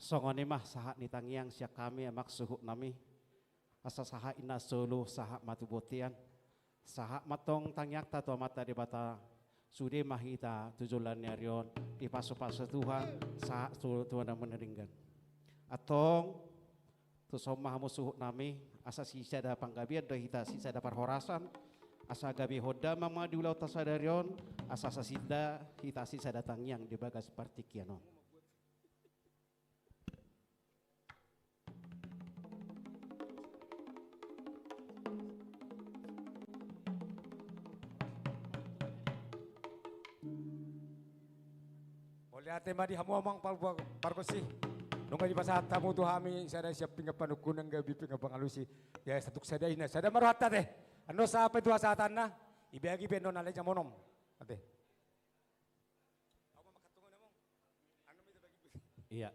Songoni mah saha nitangiang siak kami amak suhu nami asa saha ina solo saha matubotian saha matong tangyak tato mata di bata sude mahita tujulan nyarion di pasu-pasu Tuhan saha Tuhan meneringgan atong tu somah musuh nami asa sisa da panggabian do hita sisa da parhorasan asa gabi hoda mama di ulau tasadarion asa sasinda hita sisa datang yang di bagas partikianon. Ate madi hamu amang parkosi nunggu di pasat tamu tu hami sada siap pinggap panukunan gabi pinggap pangalusi ya satuk sada ina sada marhata teh ando sa apa itu asatanna ibagi bendo nale jamonom ate iya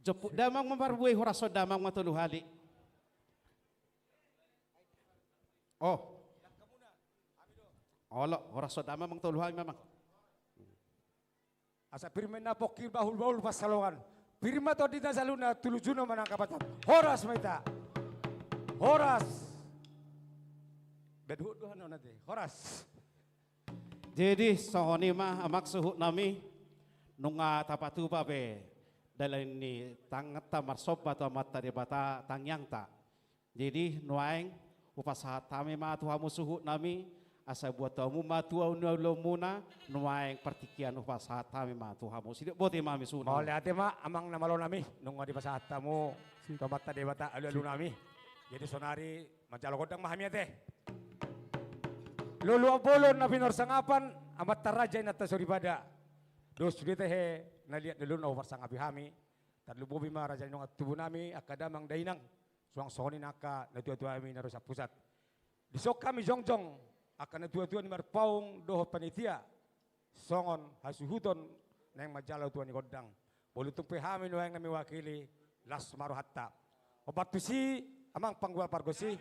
jopu damang memparbuai horaso damang matulu hali oh olo horaso damang mangtulu hali memang asa firman na pokir bahul-bahul pasalongan. Firman to dita saluna tulujuna manangkapatan. Horas maita. Horas. Bedhuduhan nanti. Horas. Jadi sohoni mah amak suhu nami nunga tapatu babe dalam ini tangat tamar sobat atau mata di bata tangyang ta. Jadi nuaing upasahat tami mah tuhamu suhu nami asa buat tamu matu au muna nuaing partikian upasahat tami mah tuhamu sidik bote mami suna. Mau lihat mah amang namalo nami nunga di pasahat tamu tomata di bata alu nami. Jadi sonari mancalokodang mahami teh. Lulu abolon na pinarsangapan amat tarajay na tasuribada. Dos sudah teh naliat dulu na warsang abihami. Tadlubo bima raja nung atubo nami akadamang dainang suang soni naka na tua-tua ami narusa pusat. Disok kami jongjong akan tua-tua ni marpaung doho panitia songon hasuhuton neng majalah tuan godang. Bolu tumpe hami no yang nami wakili las maru hatta. Obat tusi amang panggual pargosi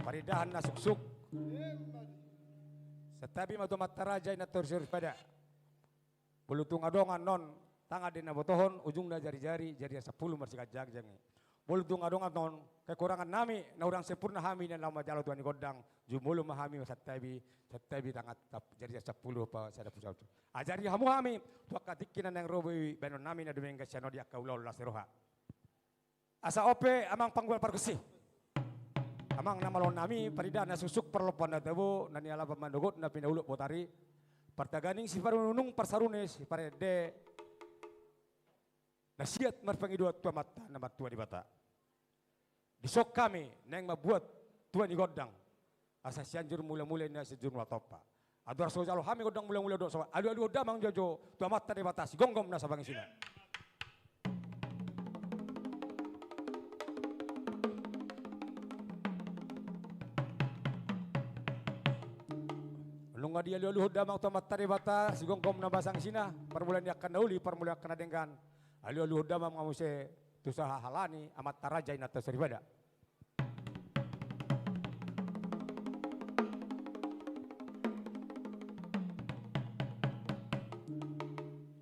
paridahan na suksuk. Setabi matu mataraja ina torsir pada. Bolu tungadongan non tanga dina botohon ujungna jari-jari jadi 10 marsika jagjangi. Bolu tungadongan non kekurangan nami na urang sempurna hami na lama jalo tuan godang jumulu mahami satabi tangat jadi 10 pa sada pusat. Ajari hamu hami tuak katikinan yang robi benon nami na dumengga siano dia kaulol laseroha. Asa ope amang panggual parkusi. Amang namalon nami parida na susuk perlopan na tebo na niala pamandogot na pinauluk potari. Partaganing si parunung parsarunes parede nasihat marpangiduat tua mata na matua di bata. Disok kami neng mabuat tuan di godang asa sianjur mula-mula na sejur topa. Ador so jalo hami godang mula-mula do so adu damang jojo tua mata di batas gonggom na sabang sina. Lunga dia luhud damang tua mata di batas gonggom na basang sina permulaan dia akan dauli permulaan akan adengkan. Luhud damang ngamuse tusaha halani amat taraja ina tasribada.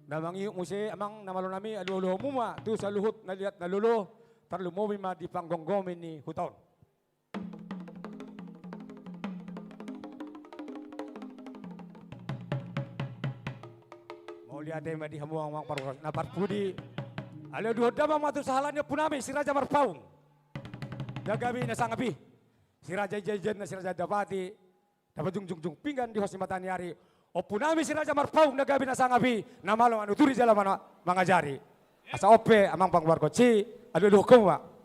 Namang iuk muse amang namalo nami aluh muma tu sa luhut na liat na luluh tarlumowi ma di panggonggomin ni hutaon. Mau lihat ma di hamuang mang paru na parpudi. Aluh duhud damang matu sahalannya punami si Raja Marpaung. Dagabi na sangapi. Si Raja Jejen na si Raja Dapati dapat jungjung pinggan di hosi matani hari. Opunami si Raja Marpaung nagabi na sangapi na malong anu turi jala mana mangajari. Asa ope amang pangguar koci aduh kumwa.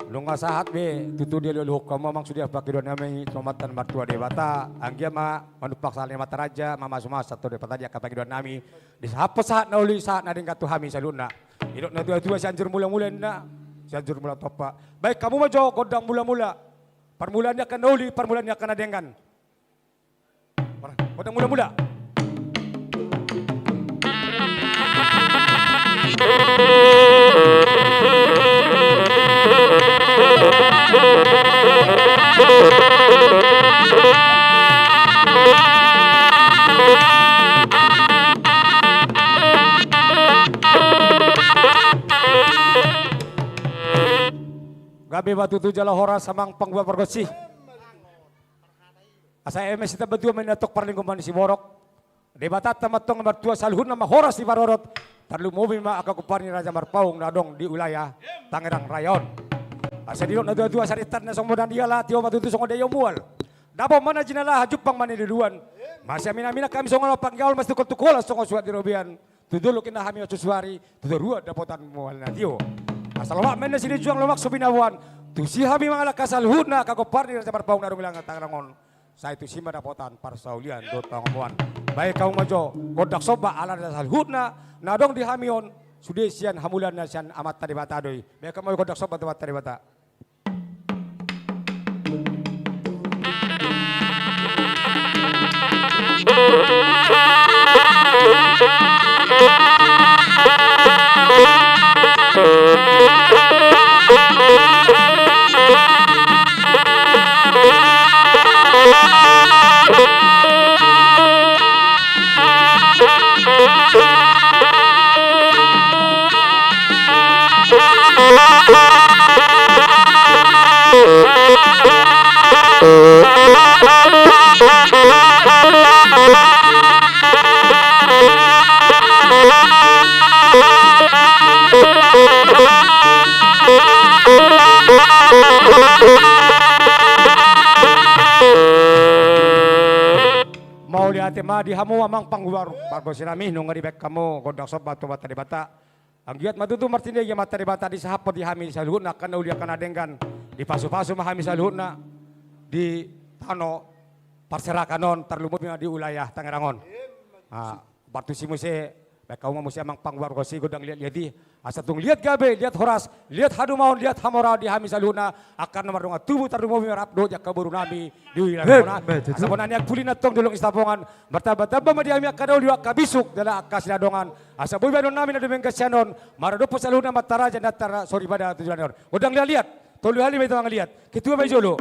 Lunga sahat be tutu dia luluh kamu mang sudah pakai dua nami tomatan martua dewata anggia ma manupak salnya mata raja mama semua satu dewata dia pakai dua nami di sahapa saat nauli saat nading katu hami saluna hidup na tua sianjur mula-mula na sianjur mula topa baik kamu majo godang mula-mula permulaannya akan nauli permulaannya akan adengkan godang mula-mula. Gabi batu tu jala horas samang pangbuat pergosi. Asa MS kita berdua menatok perlingkuman si borok. Debatat tamatong nomor 2 salhun nama horas di parorot. Tarlu mobil ma akakuparni Raja Marpaung nadong di wilayah Tangerang Rayon. Asa dilok na dua-dua saritan na song modan diala tio matutu song odayo mual. Dapo mana jinala hajupang mani diluan. Masih amina kami song alapang gaul mas tukol-tukol song suat di robian. Tuduluk ina hami ocusuari tudurua dapotan mual na tio. Asal wak mena sini juang lomak subinawan. Tu si hami mangala kasal huna kakoparni Raja Marpaung na rumilang Tangerangon. Saya itu sima dapotan parsaulian dotang omuan. Baik kau majo godak soba ala dasal huna nadong di hamion sudesian hamulan nasian amat tadi bata doi. Baik kau mau godak soba tempat tadi bata. Mau lihat ma di hamu amang pangguar pargo sinami nung ngaribek kamu godak sob batu bata di bata. Anggiat matutu martinde ya mata di bata di sahapot di hami saluhutna kan ulia kan adenggan di pasu-pasu ma hami saluhutna di tano parserakanon terlumut di wilayah Tangerangon. Batu si muse baik kau musi amang pangguar gosi godang lihat-lihat di Asa tung lihat gabe, lihat horas, lihat hadumaon, lihat hamora di hami saluna akan nomor donga tubuh tardumo merap doja kaburu nami di wilayah kona. Asa ponanya pulina tong dulung istapongan bertaba-taba madi hami akadau liwak kabisuk dala akas dongan. Asa boy banon nami na dumeng kasyanon maradopo saluna mataraja natara sorry pada tujuan. Udang lihat, tolu hali may tawang lihat. Kitua bay jolo.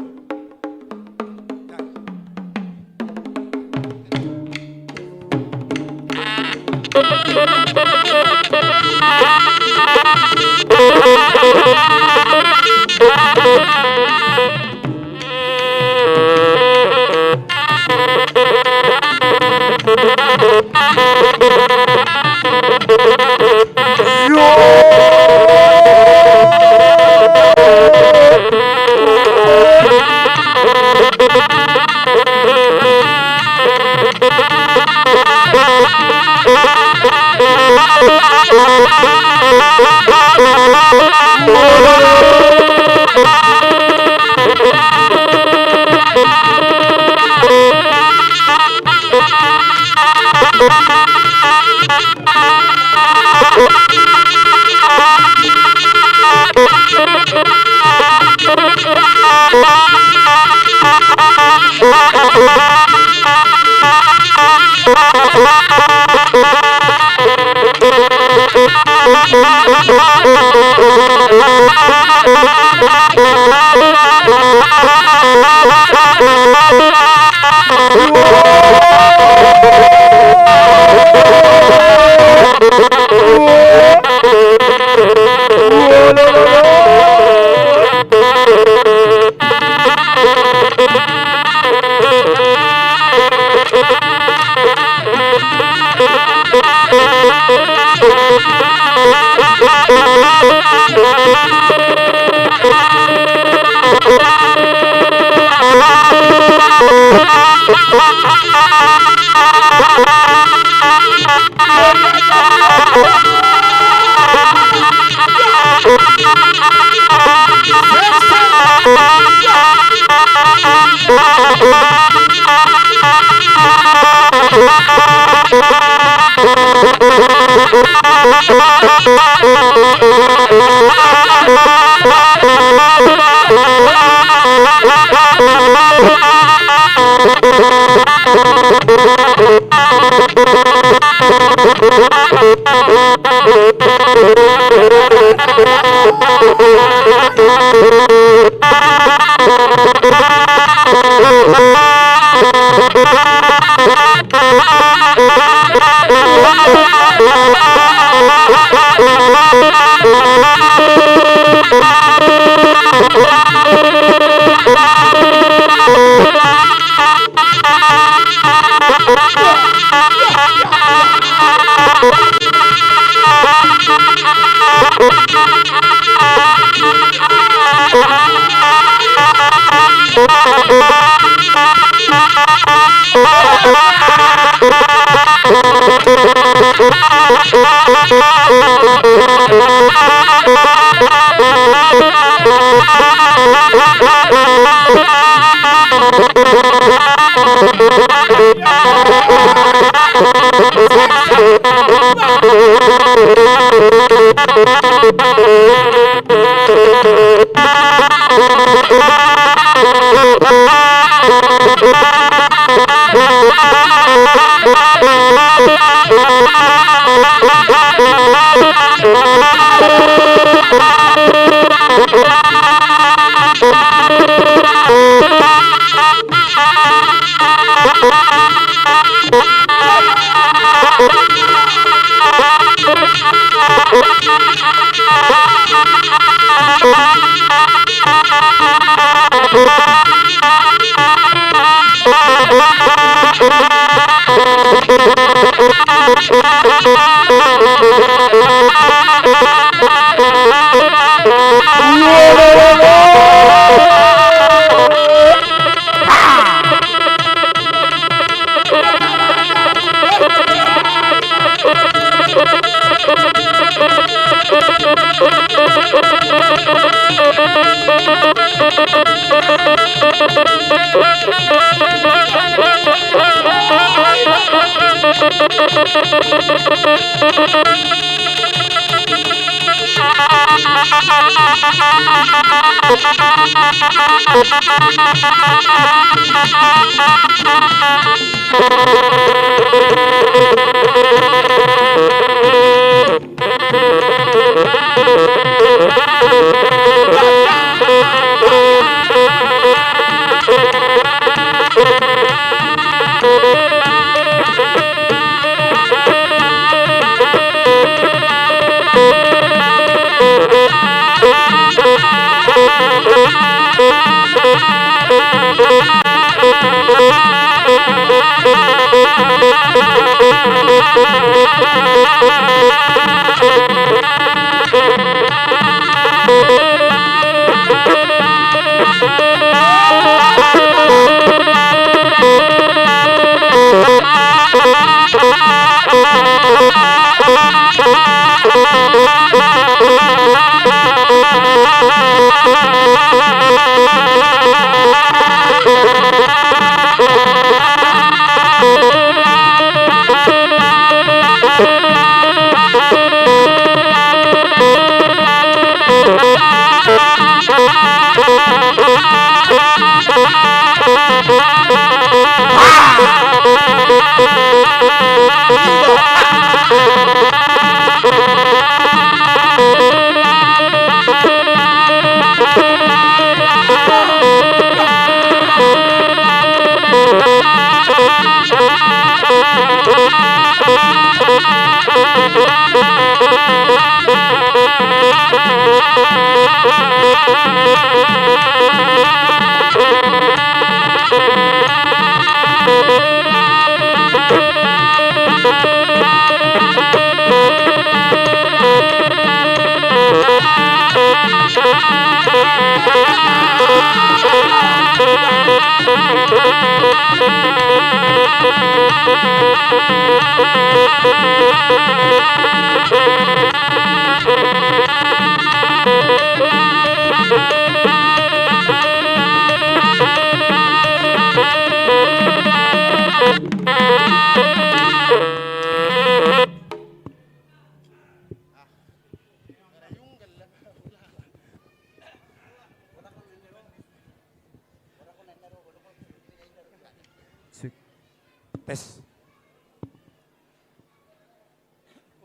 Tes.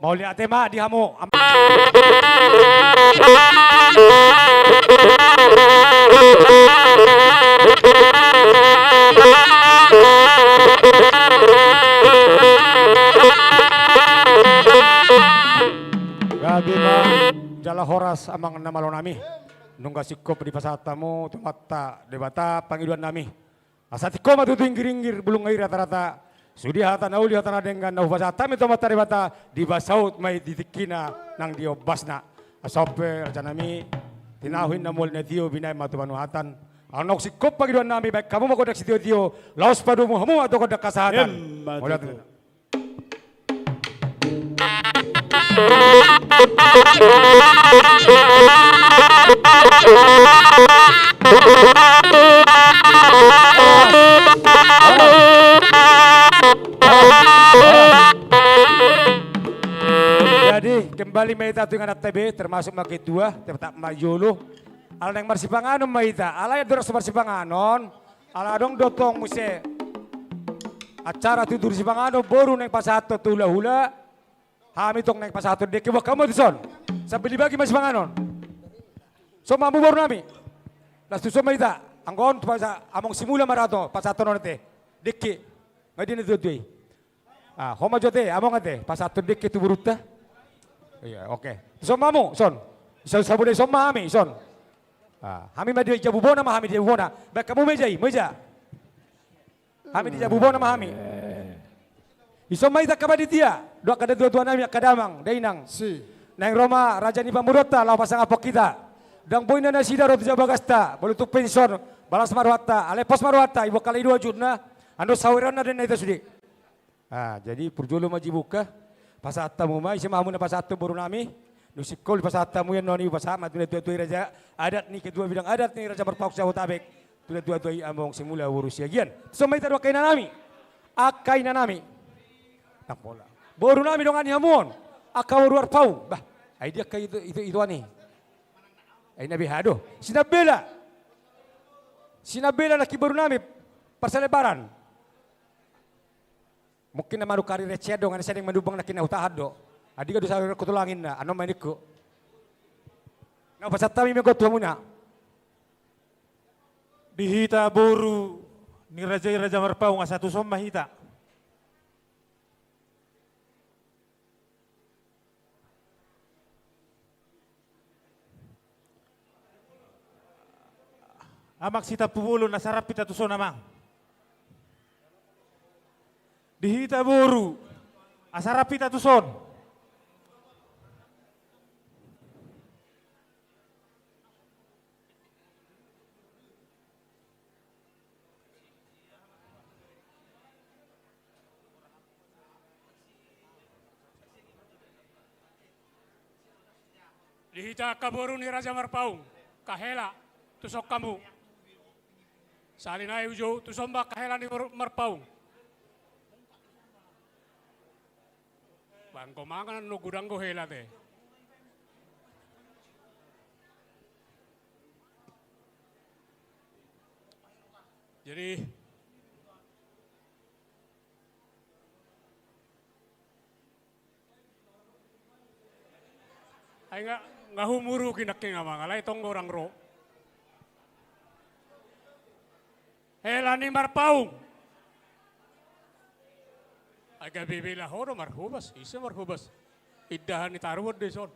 Mau lihat tema di hamu. Gabi jala horas amang nama lo nami. Nungga sikop di pasatamu temata debata panggilan nami. Asatiko matutu inggir-inggir bulung air rata-rata. Sudi hata nauli hata nadenggan nau pasata mi temata debata di basaut mai ditikina nang dio basna. Asope raja nami tinahuin namol na dio binay matumanuhatan. Anok sikop panggilan nami baik kamu mau kodak si dio laos padumu hamu atau kodak kasahatan. Jadi kembali maita dengan TB termasuk makit dua tetap majulu ala yang marsipanganon maita ala yang doros marsipanganon ala dong dotong muse acara tutur sipanganon boru neng pasato tula hula kami tong neng pasato deki wak kamu dison sampai dibagi marsipanganon so mamu boru nami lastu so maita anggon pasa among simula marato pasato nonete deki ngadini tutuy homa jote among ate pasato deki tu buruta. Iya, oke. Son mamu, son. Sabune son mahami, son. Hami madi jabubona mahami jabubona. Baik kamu meja. Hami di jabubona mahami. Isom maita kabadi dia. Dua kada dua nami kadamang, dainang. Si. Nang Roma raja ni pamurota law pasang apok kita. Dang boina na sida rot jabagasta, bolutuk pension, balas marwata, ale pos marwata, ibu kali 2 jutna. Ando sawiran na din na ito sudi. Jadi purjulu majibuka. Pasatamu mai semamu na pasatu baru nami nusikol pasatamu yan noni pasama tulah tua raja adat ni kedua bidang adat ni raja berpauk sahut abek tulah tua among simula urus yagian so mai tadwa kay nami akay na nami nak bola baru nami dongan hamuon akaw ruar pau bah ay dia kay itu ani Ay nabihado. Sinabela na kibaru nami perselebaran. Mungkin na maru kari recedo nga sa manubang na kinautahad do. Adi ka do sa kutulangin na ano maniko. Na pasat kami megot muna. Dihita boru ni Raja Marpao nga satu som mahita. Amak sita pubulo na sarap pita tuso namang. Dihita boru asarap pita tuson. Dihita kaboru ni Raja Marpaung, kahela tusok kamu. Salinay ujo tusomba kahela ni Marpaung. Bangko mangan no gudang go hela te. Jadi ay nga humuru kinaking nga mga itong orang ro. Hela ni Marpaung. Aga bibila horo marhubas, isa marhubas. Iddahan ni taruwad deson.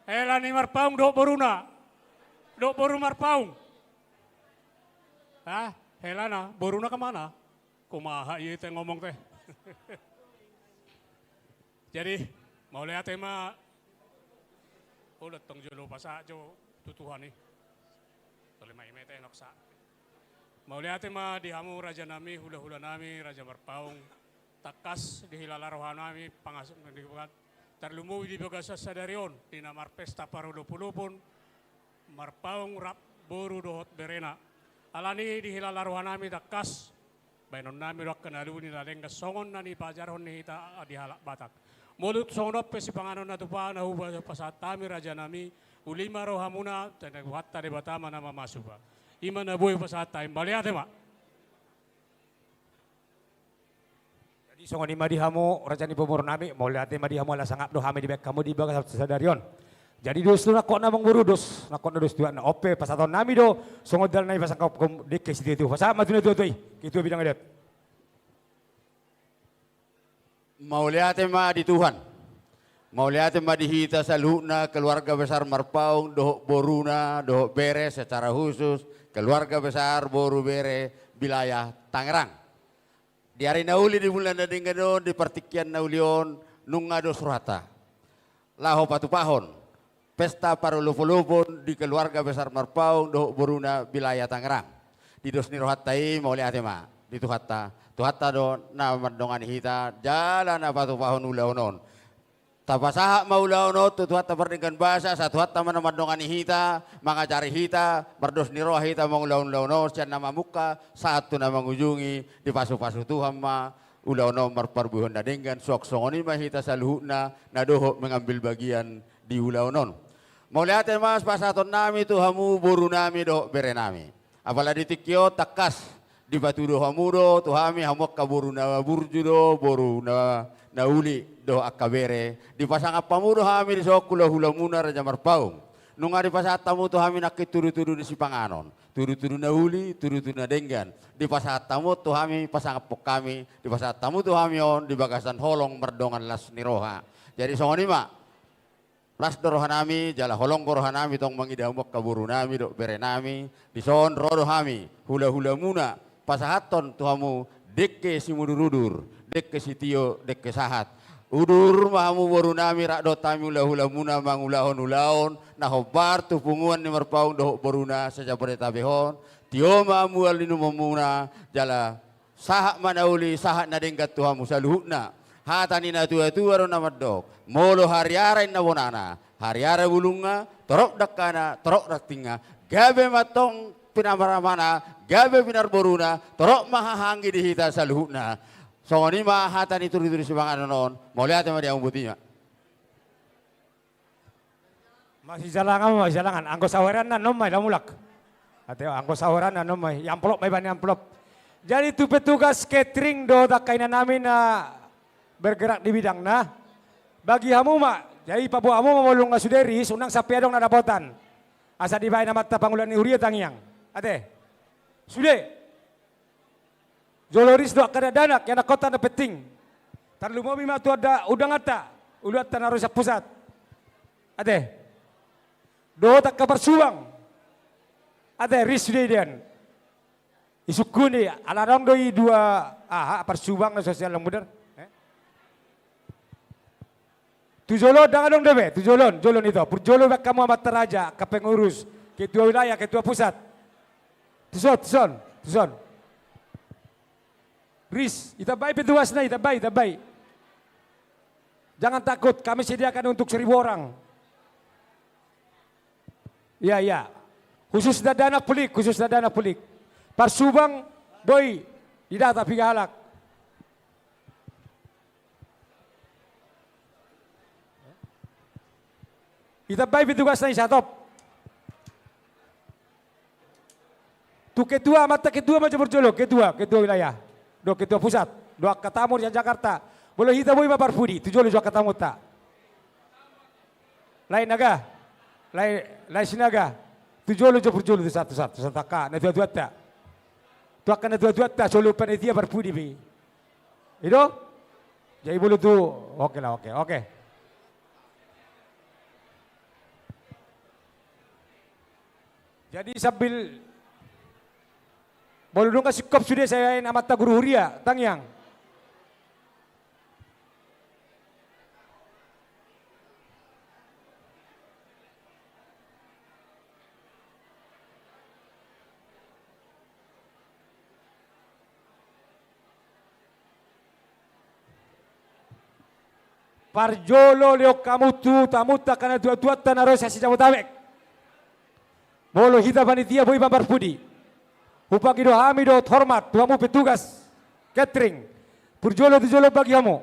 Hela ni Marpaung do boruna. Do boru Marpaung. Ha? Hela na, boruna kemana? Kumaha iya teh ngomong teh. Jadi, mau lihat tema udah tong jolo pasa jo tutuhan nih. Tole mai mete noksa. Mau lihat tema di hamu raja nami hula-hula nami Raja Marpaung takas di hilala rohan nami pangasuk di bukan terlumu di bagasa sadarion di namar pesta parulupulupun Marpaung rap boru dohot berena alani di hilala rohan nami takas bainon nami rak kenalu ni lalengga songon nani pajaron ni hita di halak batak. Mulut songnop pesi panganon na tupa na hubah pasatami raja nami ulima rohamuna dan hatta de batama nama masuba. Ima na boy pasatay baliate ma. Jadi songon ima dihamu raja ni pomor nami mau lihat ima dihamu ala sangap do hami di bek kamu di bagas sadarion. Jadi dos tu nakok namang buru dos nakok na dos tuan na ope pasaton nami do songon dal nai pasang kom dik kes itu pasat matuna tu kitu bidang adat. Mau lihat ma di Tuhan. Mau lihat ma di hita saluna keluarga besar Marpaung dohok boruna dohok bere secara khusus keluarga besar boru bere wilayah Tangerang. Di hari nauli di bulan Nadenggadon di pertikian naulion nungado surata. Laho patupahon. Pesta parulupulupun di keluarga besar Marpaung dohok boruna wilayah Tangerang. Di dosni rohatai mau lihat ma di Tuhata do na mandongan hita jalan apa patupahon ulaunon. Tapasaha maulaono tutuhat berdengkan bahasa satu hatta mana mandongan hita mangacari hita berdos ni roh hita mangulaun-launo sian nama muka satu nama mengunjungi di pasu-pasu Tuhan ma ulauno marparbuhon dadenggan sok songoni mah hita saluhuna nadoho mengambil bagian di ulaunon. Mau lihat mas pasaton nami Tuhamu buru nami doh bere nami. Apalagi tikyo takas di batu doh hamudo Tuhami hamuk kaburu na burju do boru na uli do akabere di pasang apamudo hami di sokula hula muna Raja Marpaung nunga di pasatamu tu hami nakit turu-turu di Sipanganon turu-turu na uli turu-turu na denggan di pasatamu tu hami pasang apok kami di pasatamu tu hami on di bagasan holong merdongan las niroha jadi songoni ma las dorohanami jala holong gorohanami tong mangidamok kaburu nami do bere nami di son rodo hami hula-hula muna pasahaton tuhamu dekke si mudurudur dekke si tio dekke sahat udur mahamu boru nami rak do tami hula muna mangulahon nah hobar tu punguan ni Marpaung doh boruna sejabore tabehon tio mahamu alinu memuna jala sahat manauli sahat nadenggat tuhamu saluhna hatani na tua-tua ro namadok molo hariara inna bonana hariara bulunga torok dakana torok daktinga gabe matong pinamaramana gabe pinar boruna torok mahahangi di hita saluhna songoni mah hatan itu di Sipanganon mau lihat sama dia umbutinya Masih jalangan. Angko saweran na nomay lamulak. Ateo angko saweran na nomay. Amplop may bani amplop. Jadi itu petugas catering do kainan namin na bergerak di bidang na. Bagi hamu mak, jadi pabu hamu memulung nga suderi, sunang sapi adong nadapotan. Asa dibayar na mata pangulan ni Huria tangiang. Ate, sudah. Joloris do kada danak yang kota na peting. Tarlumobi ma tu ada udang ata, ulat tanah rusak pusat. Ate, do tak kabar suang. Ate, ris sudah dian. Isukuni, alarong doi dua persuang na sosial yang muda. Tujolo dangan dong debe, tujolon itu. Purjolo bak kamu amat teraja, ke pengurus, ketua wilayah, ketua pusat. Tuson. Riz, kita baik petugas na, kita baik. Jangan takut, kami sediakan untuk 1.000 orang. Iya. Khusus dana pelik. Parsubang, doi, tidak tapi galak. Kita baik petugas na isatop. Tu ketua macam berjolo, ketua wilayah. Do ketua pusat, do katamur yang Jakarta. Boleh kita boleh babar pudi, tu jolo jo katamur ta. Lain naga. Lain sinaga. Tu jolo jo berjolo tu satu ka na dua ta. Tu akan na dua ta jolo panitia barpudi bi. Itu? Jadi boleh tu oke. Jadi sambil boleh dong kasih kop sudah saya amata guru Huria tangiang. Parjolo leo kamu tu tamuta karena dua tanah rosa si Jabotabek. Bolo hita panitia boy babar pudi. Upang ido hamido hormat tuamu petugas catering. Purjolo bagi kamu.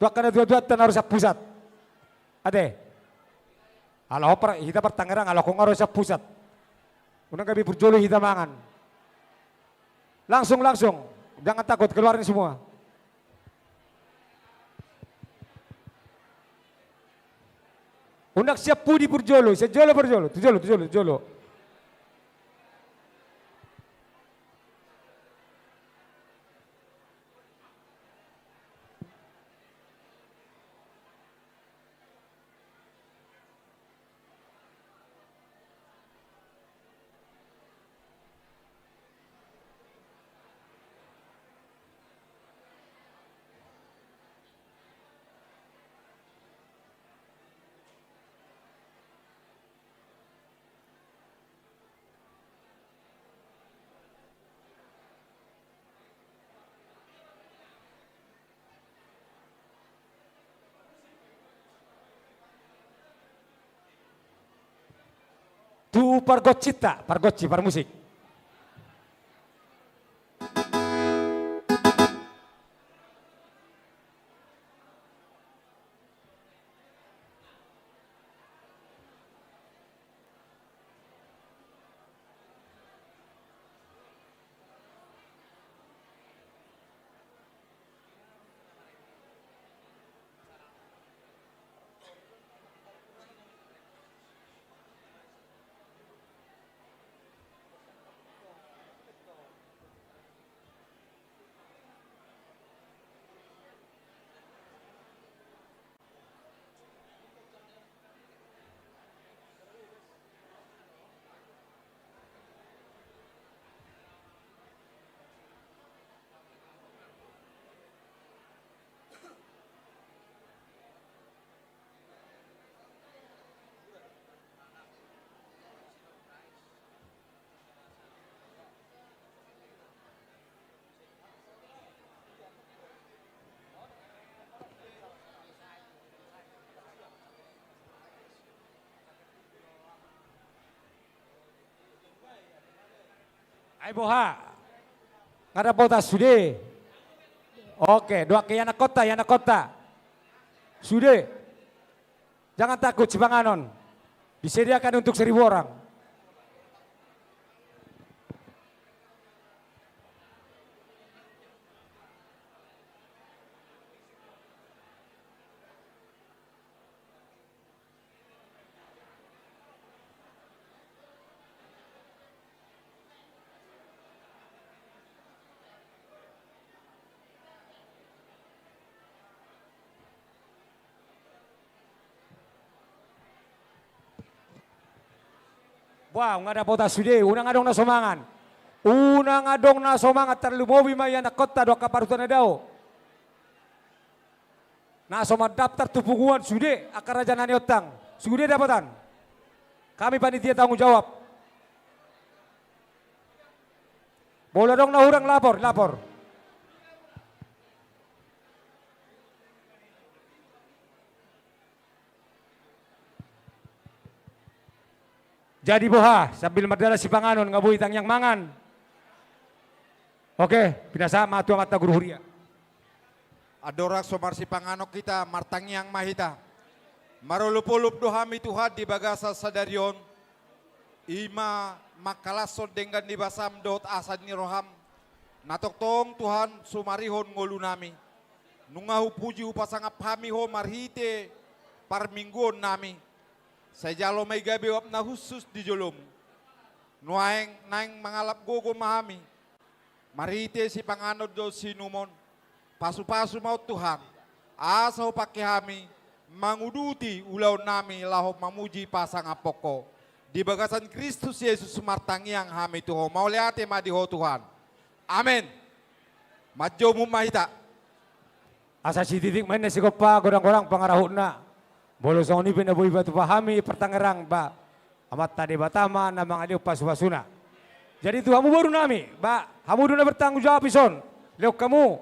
Tua karena dua tanah rosa pusat. Ade. Ala opera hita pertangerang ala kong rosa pusat. Unang kami purjolo hita mangan. Langsung. Jangan takut keluarin semua. Undak siap pudi purjolo, sejolo purjolo, tujolo. Tu pargoci musik. Ay boha. Ngada bota sude. Oke, doa ke yana kota. Sude. Jangan takut Cibanganon. Disediakan untuk 1.000 orang. Wah, nggak ada pota sude, unang adong na somangan. Unang adong na somangan terlumobi maya na kota doa kaparutan na daw. Na soman daftar tupunguan sude akar raja nani otang. Sude dapatan. Kami panitia tanggung jawab. Boleh dong na urang lapor. Jadi boha sambil merdala si panganon ngabuhi tang yang mangan. Oke, pinasa matu mata guru huria. Adorak somar si panganok kita martang yang mahita. Marulupulup dohami Tuhan di bagasa sadarion. Ima makalason dengan di basam dot asad ni roham. Natoktong Tuhan sumarihon ngolu nami. Nungahu puji upasangap hami ho marhite parmingguon nami. Saya jalo may gabi wap na khusus di jolom. Nuaeng naeng mangalap gogo mahami. Marite si panganod do sinumon. Pasu-pasu mau Tuhan. Asaw pakihami manguduti ulaw nami laho mamuji pasang apoko. Di bagasan Kristus Yesus martang yang hami Tuhan. Mau lihat madiho Tuhan. Amin. Madjo mahita. Asa si titik main si kopa gorang-gorang pangarahut na. Bolo song ni pinabuhi batu pahami pertangerang ba. Amat tadi batama namang adiu pasu-pasuna. Jadi tu hamu baru nami, ba. Hamu duna bertanggung jawab ison. Leok kamu.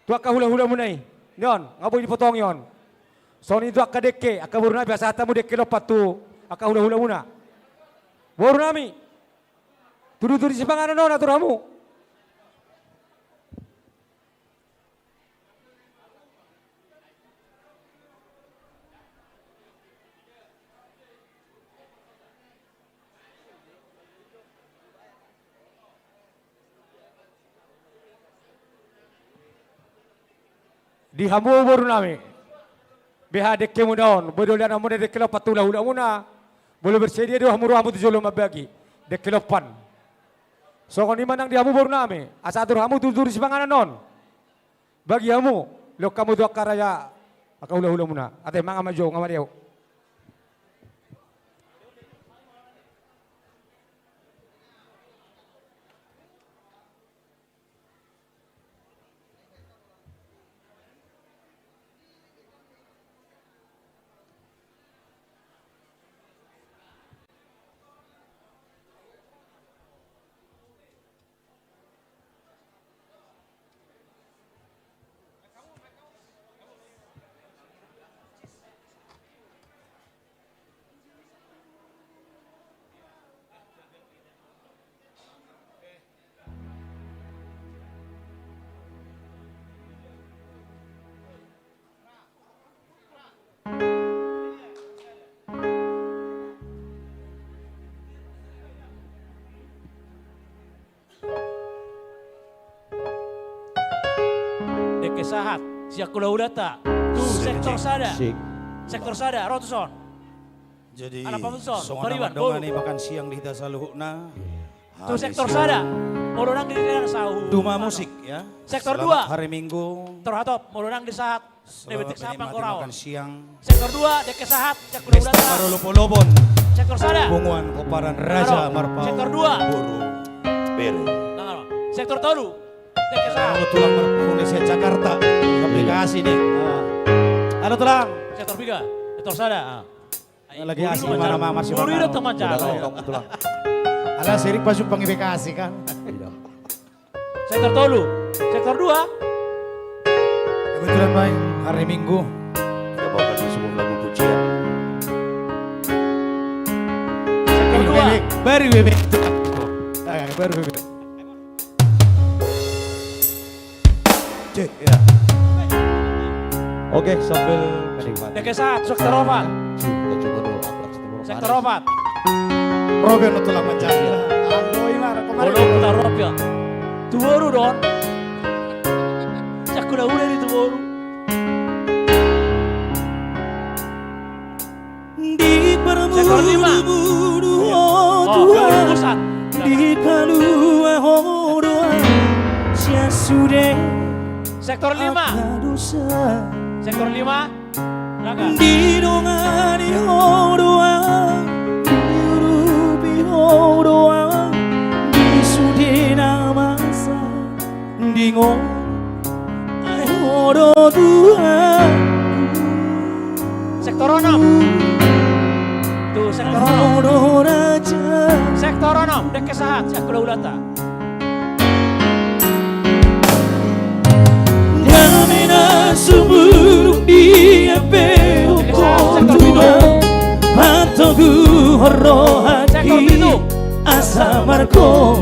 Tu akka hula-hula munai. Nyon, ngaboy dipotong yon. Soni tu akka deke, akka baru nami biasa tamu deke lopat tu. Akka hula-hula muna. Baru nami. Tudu-tudu si panganan nona tu hamu. Di hamu baru nami. Beha dekke mudaon, bodo liana muda dekke lopat tu lahu muna. Boleh bersedia dua hamu hamu tu jolo mabagi. Dekke lopan. So koni manang di hamu baru nami. Asatur hamu tu si panganan non. Bagi hamu, lo kamu tu akaraya akaulah muna. Ate manga majo ngamariau. Sahat, siak kula udata, tu sektor sada, sektor sada, rotuson. Jadi, anak pamuson, bariban, dongani makan siang di hita saluhna. Tu sektor sada, molonang di daerah sahu. Duma musik ya. Sektor Selamat 2, hari Minggu. Torhatop, molonang di sahat, debetik sapang korau. Makan siang. Sektor 2, deke sahat, siak kula udata. Marolopolobon. Sektor sada. Bunguan Koparan Raja Marpau. Sektor 2. Buru. Bere. Sektor tolu. Deke sahat. Kalau tulang Marpau Indonesia Jakarta. Aplikasi nih. Ada tulang. Sektor 3, sektor sada. Lagi asli mana masih Buru itu teman jalan. tulang. Ala sirik pasuk pangibekasi kan. Sektor tolu, sektor 2. Kebetulan Bay, hari Minggu kita bawakan sebuah lagu pujian. Sektor 2. Baru bebek. Baru bebek. Cek ya. Oke, sambil menikmati. Deke sahat, sektor 4. Sektor 4. Robin no tulang macam. Ando imara kemarin. Bodoh putar Robin. Tuworu don. Sakura udah di Tuworu. Sektor 5. Pusat. Sektor 5. Sektor 5. Raga. Sektor 6. Tuh sektor 6. Sektor 6. Dek kesahat. Sakura ulata. Sektor 7. Asa marko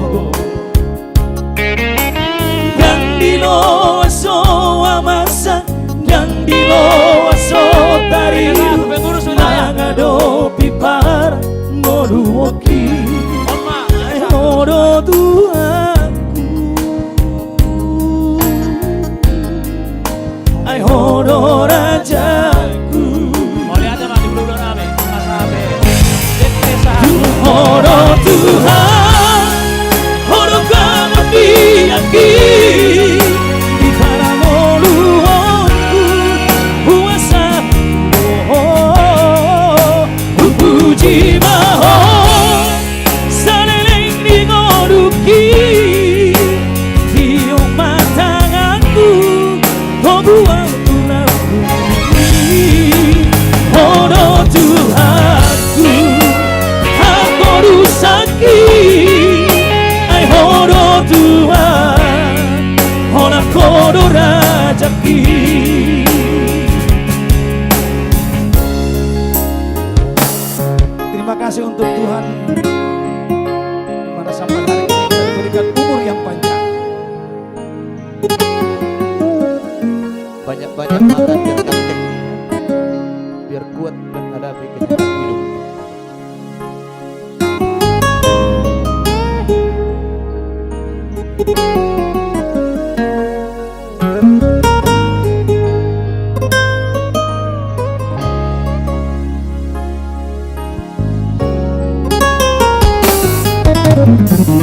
dan di lo aso amasa dan di lo aso tari nangado pipar moduoki modo tuaku ai hodo rajaku Horo Tuhan, horo kamu diaki di paramoluanku puasa puji maho saleleng di ngoduki tiung matanganku buang tulangku horo Tuhanku Sakit, ai horo Tuhan, hona kodo rajaki. Terima kasih untuk Tuhan dimana sampai hari ini kita diberikan umur yang panjang. Banyak-banyak makan biar ganteng, biar kuat menghadapi kenyataan hidup.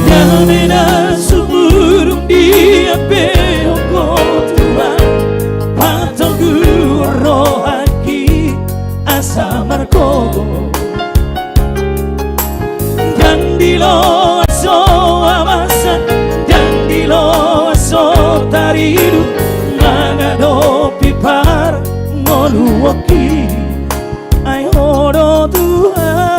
Kamena suburung dia peoko Tuhan patogu rohaki asa markogo dan di lo aso amasa dan di lo aso taridu mangado pipar ngoluoki ai horo Tuhan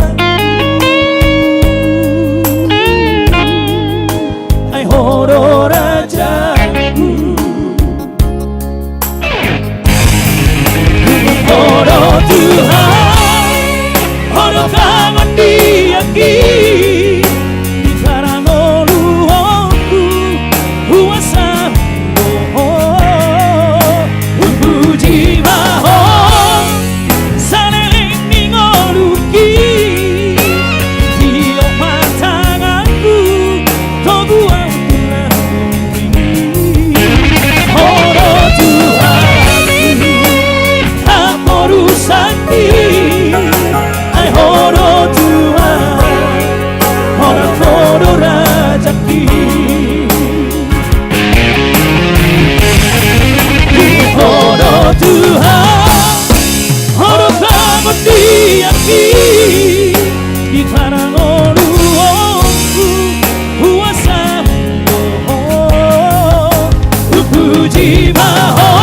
horo rajaku horo Tuhan horo kamu diaki di paramoluanku puasa puji maho saleleng di ngoduki tiok matanganku toguang sakit ai horo Tuhan horo kodo rajaki horo Tuhan horo kamu diaki di paramoluanku puasa puji maho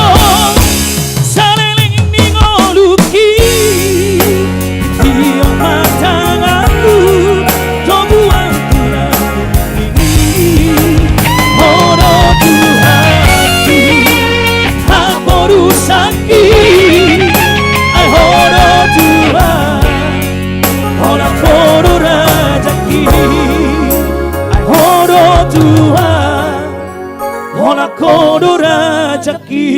sakit ai horo Tuhan horo kodo rajaki ai horo Tuhan horo kodo rajaki.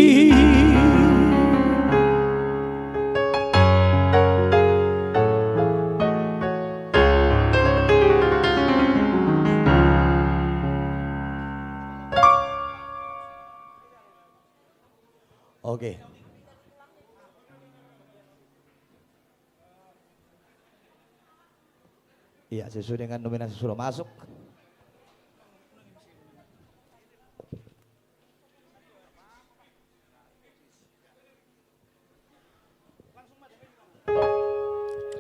Oke. Iya, sesuai dengan nominasi sudah masuk.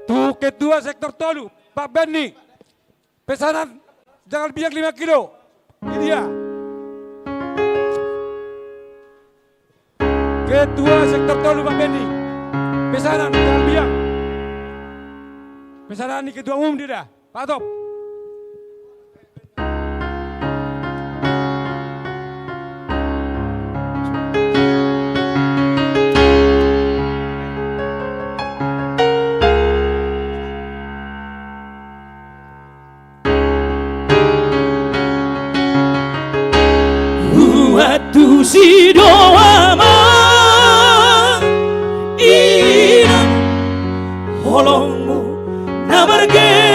Tuh ketua sektor Tolu, Pak Benny. Pesanan jangan biak 5 kilo. Ini dia. Ketua sektor Tolu Pak Benny. Pesanan jangan biak. Pesanan ini ketua umum dia dah. Pak Top. Waktu si doa inang holongmu namargelegi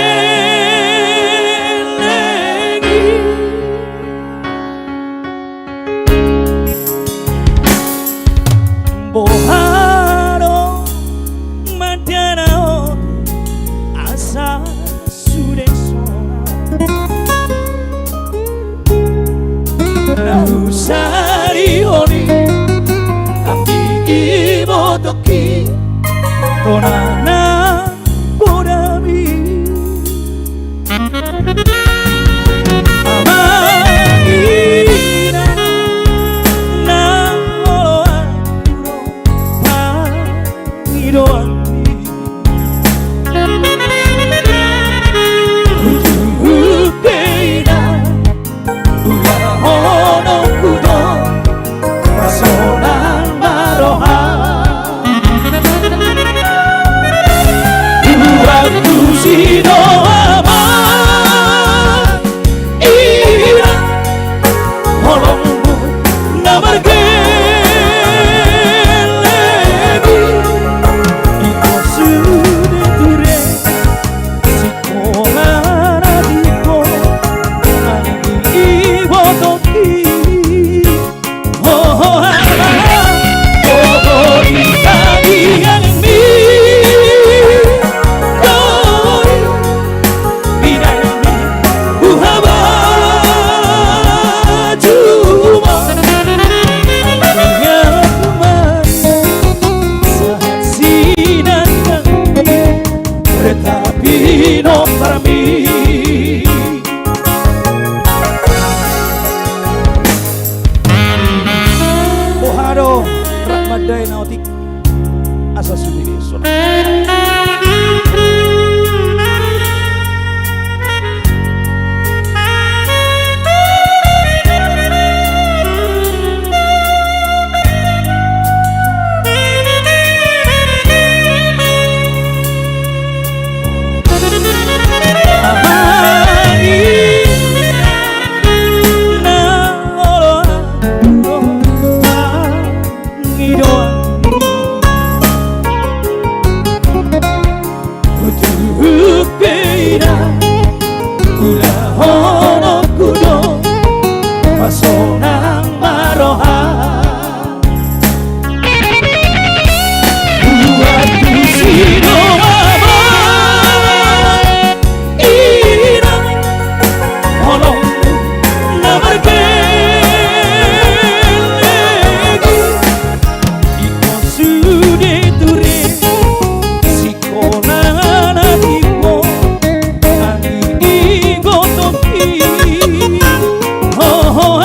boharo madana asa sudesona Usari oni Ambi ibo toki Tonana bodami Amangina Na oloan Pangidoan Ujukeina Hono kudo Rasonan maroha Waktu sino aman Ira Holongmu namargelegi Iko sude ture Sikohana diko Iwo toki Oh itagi yang mi Doi Bidayami Uhaba Juma Anaknya kemari Saat sinan kami Tetapi no parmi Boharo Rahmadai Nautik Asasudini Sonang maroha Waktu sino aman Irang Holongmu namargelegi Iko sude ture Sikonana diko Ani igo toki Oh,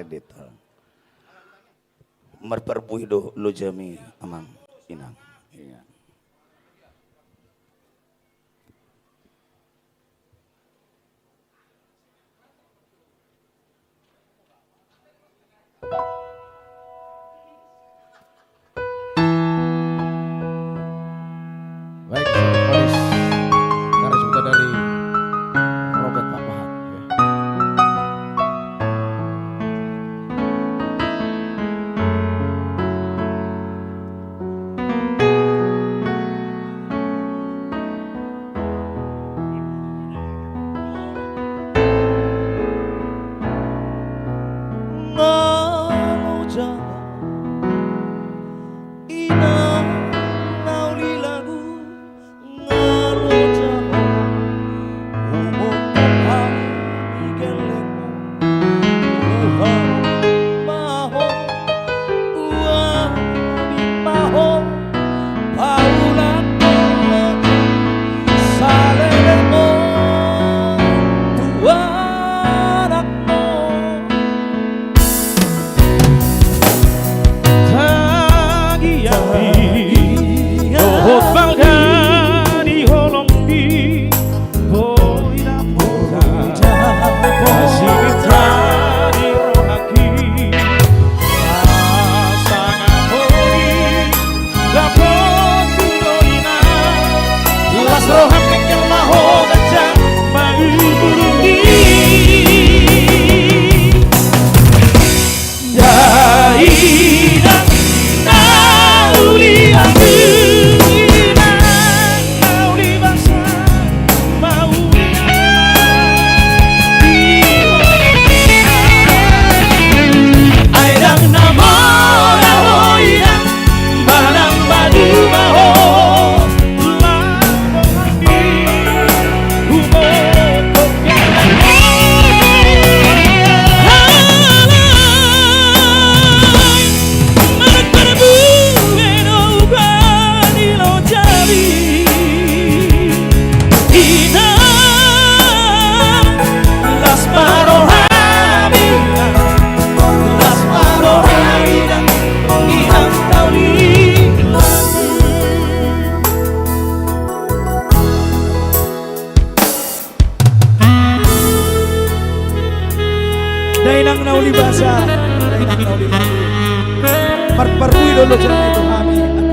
deta. Marperbuih do lo jami amang inang. Iya. Baik, polis karena sebentar dari Robert Pak Mahan. Ngalo jalan ina nauli lagu ngalo jalan umumkan igelemo uhan maho uang di maho paulan kolaju salelemo tuanakmo Dohot bangga di holong di boina muda kasih kita di rohaki pasangan hoi dapat tudoina las rohak kengkel maho gajah mau burungi daina nauli aku Dainang nauli basa, dainang nauli lagu. Marparui dulu jangan itu kami akan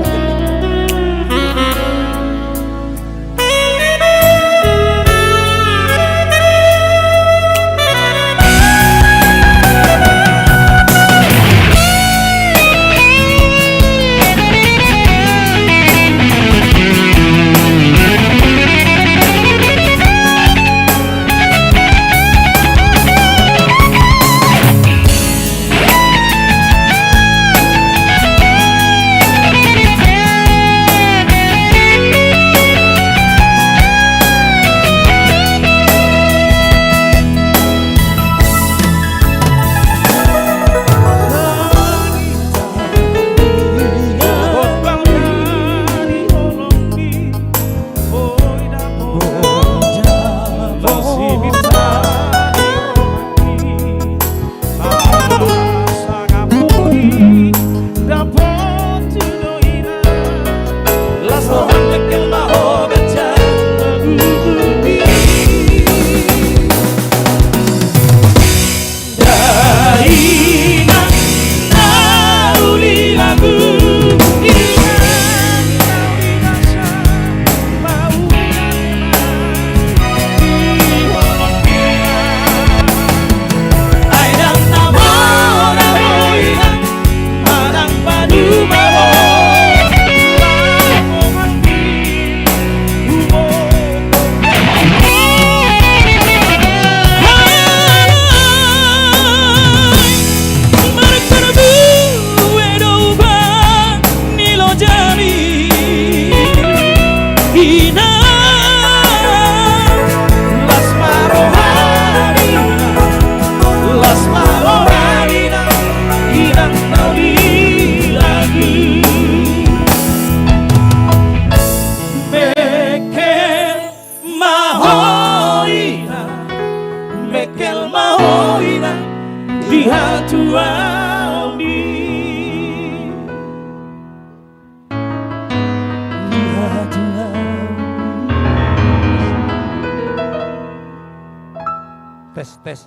Tes, tes.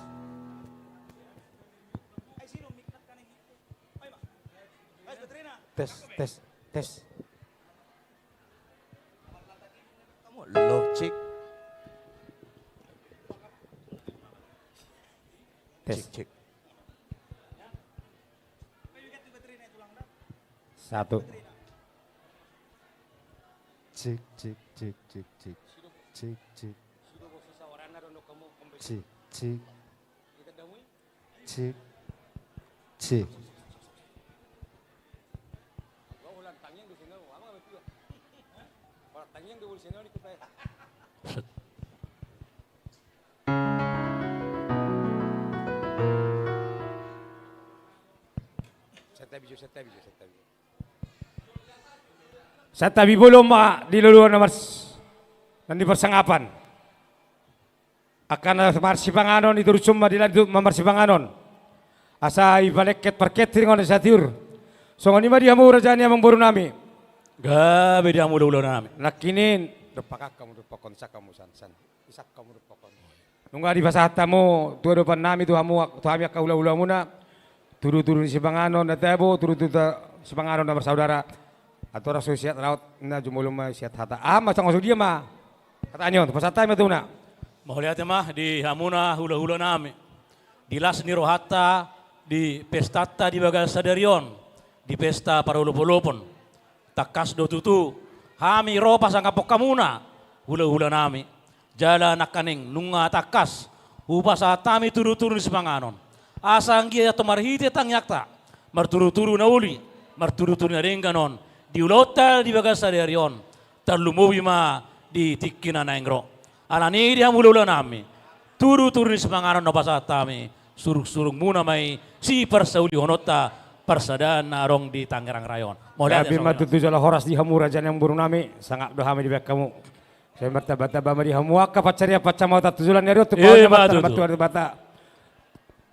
Tes, tes, tes. Love check. Tes. Cek. Satu. Cek, cek, cek, cek, cek. Cek, cek. Cek, cek. Cek. Cek. Saya tabi belum di luluan nomor dan di persengapan. Akan marsi panganon itu cuma dilanjut marsi panganon. Asa ibaleket parket ringon satiur. Songon ima dia mau rajanya memboru nami. Gabe dia mau dulu nami. Nakinin depakak kamu depakon kamu sansan. Isak kamu depakon. Nungga di bahasa tamu tua depan nami tu hamu tu hamia kaula-ula muna. Turu-turu si panganon datebo turu-turu si panganon nomor saudara. Atau rasul siat laut na jumulum siat hata macam maksud dia mah kata anyon pas time itu na mau lihat mah di hamuna hula-hula nami di las nirohata di pestata di bagal sadarion di pesta para ulupolopon takas do tutu hami ropa sang kapok kamuna hula-hula nami jala nakaning nunga takas upasa tami turu-turu di sepanganon asang gia atau marhite tang yakta marturu-turu na uli marturu-turu na rengganon di ulota di bagas sadarion terlumubi ma di tikina naingro alani dia mulu nami turu-turu di semangaran no pasatami surung-surung muna mai si persauli honota persadana rong di Tangerang Rayon. Tapi matutu jala horas di hamu rajan yang burung nami sangat dohami di bek kamu. Saya martabata di hamu akka pacaria pacamau tatujulan nyari tu kau martabata bata.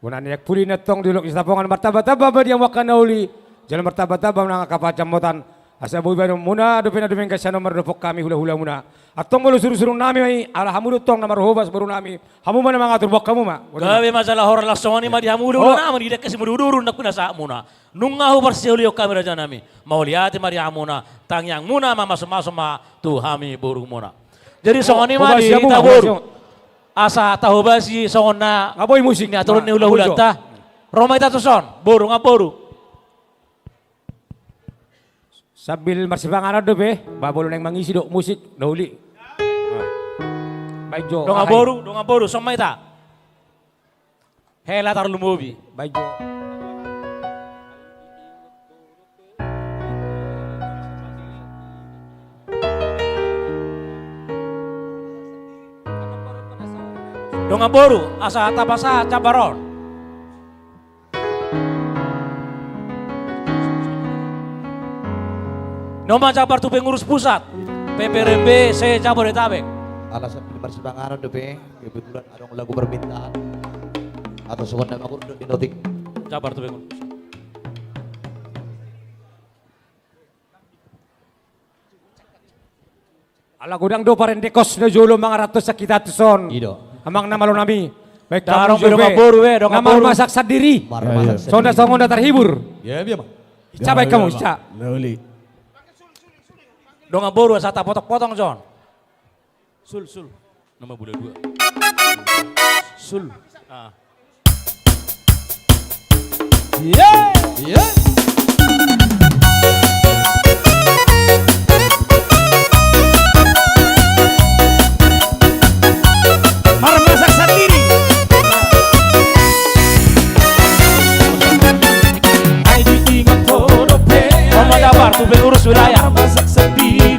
Bunan yak puri netong di lok istapongan martabata bama dia wakana uli jalan martabata bama nang akka pacamotan. Asa boy baru muna dopena domen kasih nomor dopok kami hula-hula muna. Atong bolu suruh-suruh nami mai ala hamu tong nomor hobas baru nami. Hamu mana mengatur bok kamu ma. Gawe masalah hor lasoni ma di hamu hula nami di dekat semudurun nak puna sa muna. Nunga hu persiulio kami raja nami. Mau lihat mari hamuna tang yang muna ma masuk-masuk ma tu hami burung muna. Jadi songoni ma di tabur. Asa tahu basi songona ngaboy musik ni aturun ni hula-hula ta. Roma ita tuson burung ngaboru. Sambil marsipangan ada be, babolo neng mangisi dok musik dauli. Baik jo. Dong aboru, sama ita. Hela tar lumubi. Baik jo. Dong aboru, asa tapasa cabaron. Noma Jabar tu pengurus pusat, PPRB saya Jabodetabek. Alasan persimpangan DP, kebetulan ada lagu permintaan atau suara nama aku di notik. Jabar tu pengurus. Ala gudang do parendekos na jolo mga ratus sakita tuson. Ido. Amang nama lo nami. Baik Darong kamu dong aboru we, dong nama aboru. masak sendiri. Sonda songonda terhibur. Ya biar mah. Ica baik kamu Ica. Lauli. Dong aboru sata potong-potong John. Sul. Nama Buddha 2. Sul. Ah. Yeah. Mar masak sendiri. Mama Jabar tuh pengurus wilayah. Masak sendiri.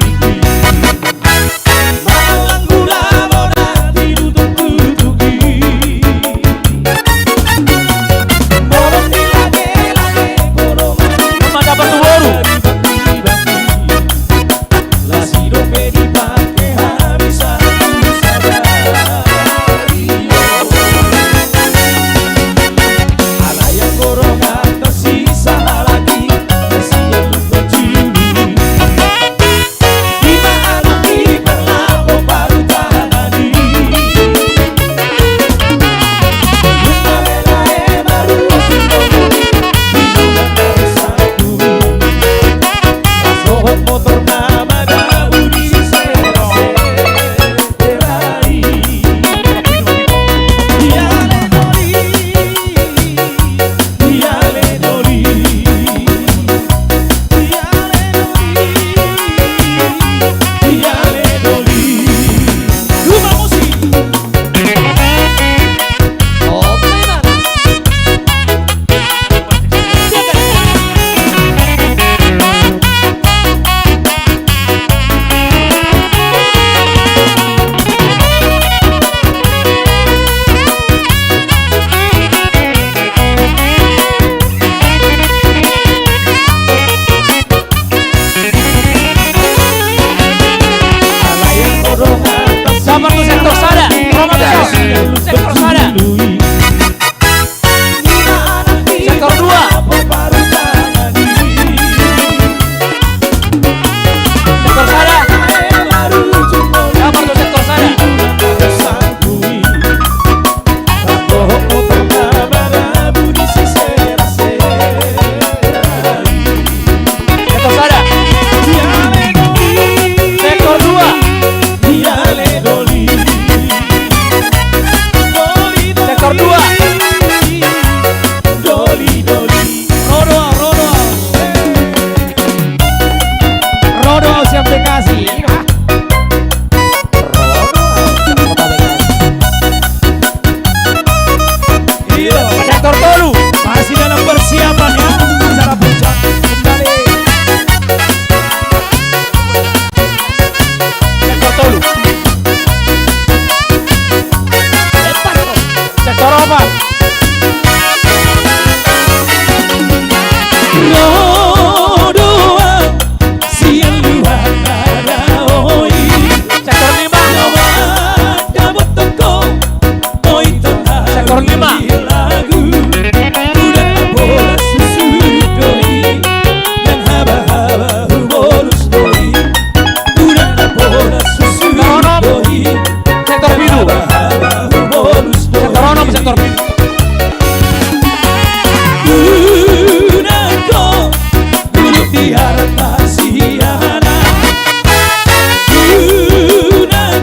duduk di harta siana.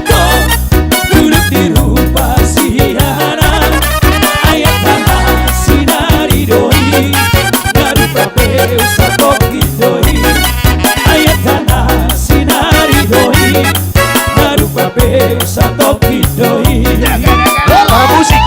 Kau duduk di rupa siana. Ayat tanah sinari doi, ngarupa peu sapoki doi. Ayat tanah sinari doi, ngarupa peu sapoki doi. Musik.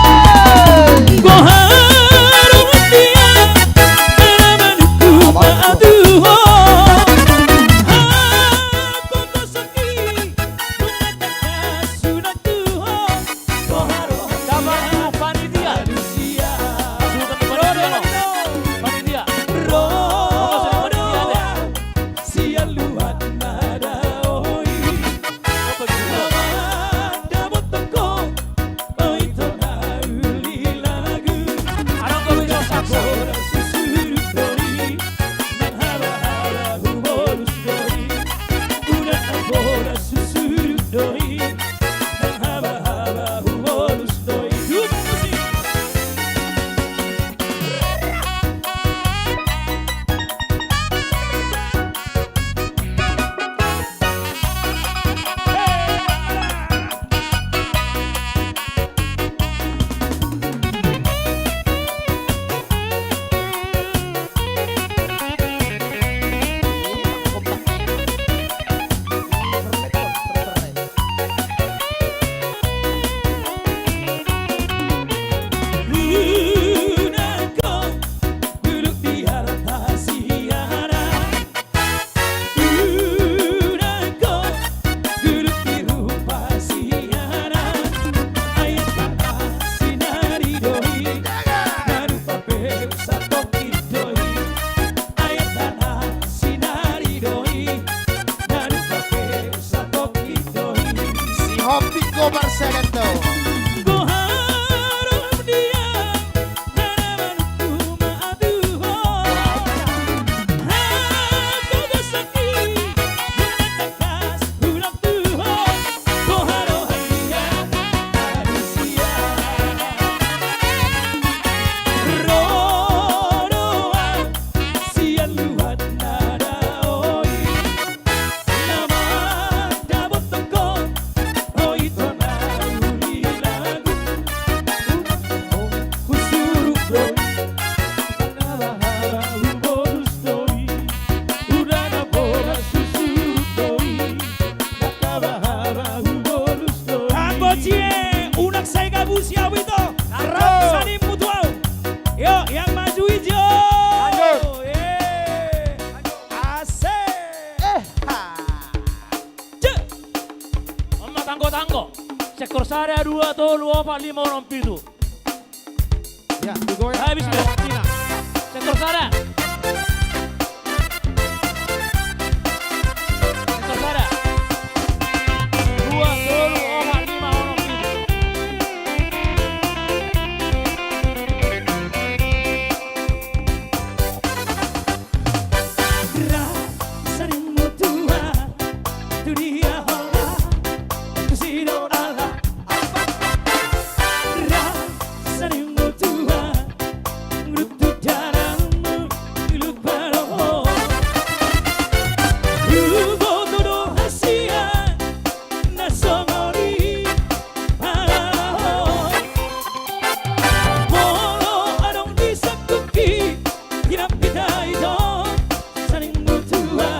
Tanggo-tanggo. Sektor Sarea 2 tolu 4 5 6 7. Ya, digoyang. Habis ya. Sektor Sarea. Sektor Sarea. 2 tolu 4 5 6 7. Sering mutua dunia hola kusino ala sering mutua ngurutu jalanmu ilut baroho ubo todo hasia nasongori paraho molo adong disakuki hirap kita itu sering mutua.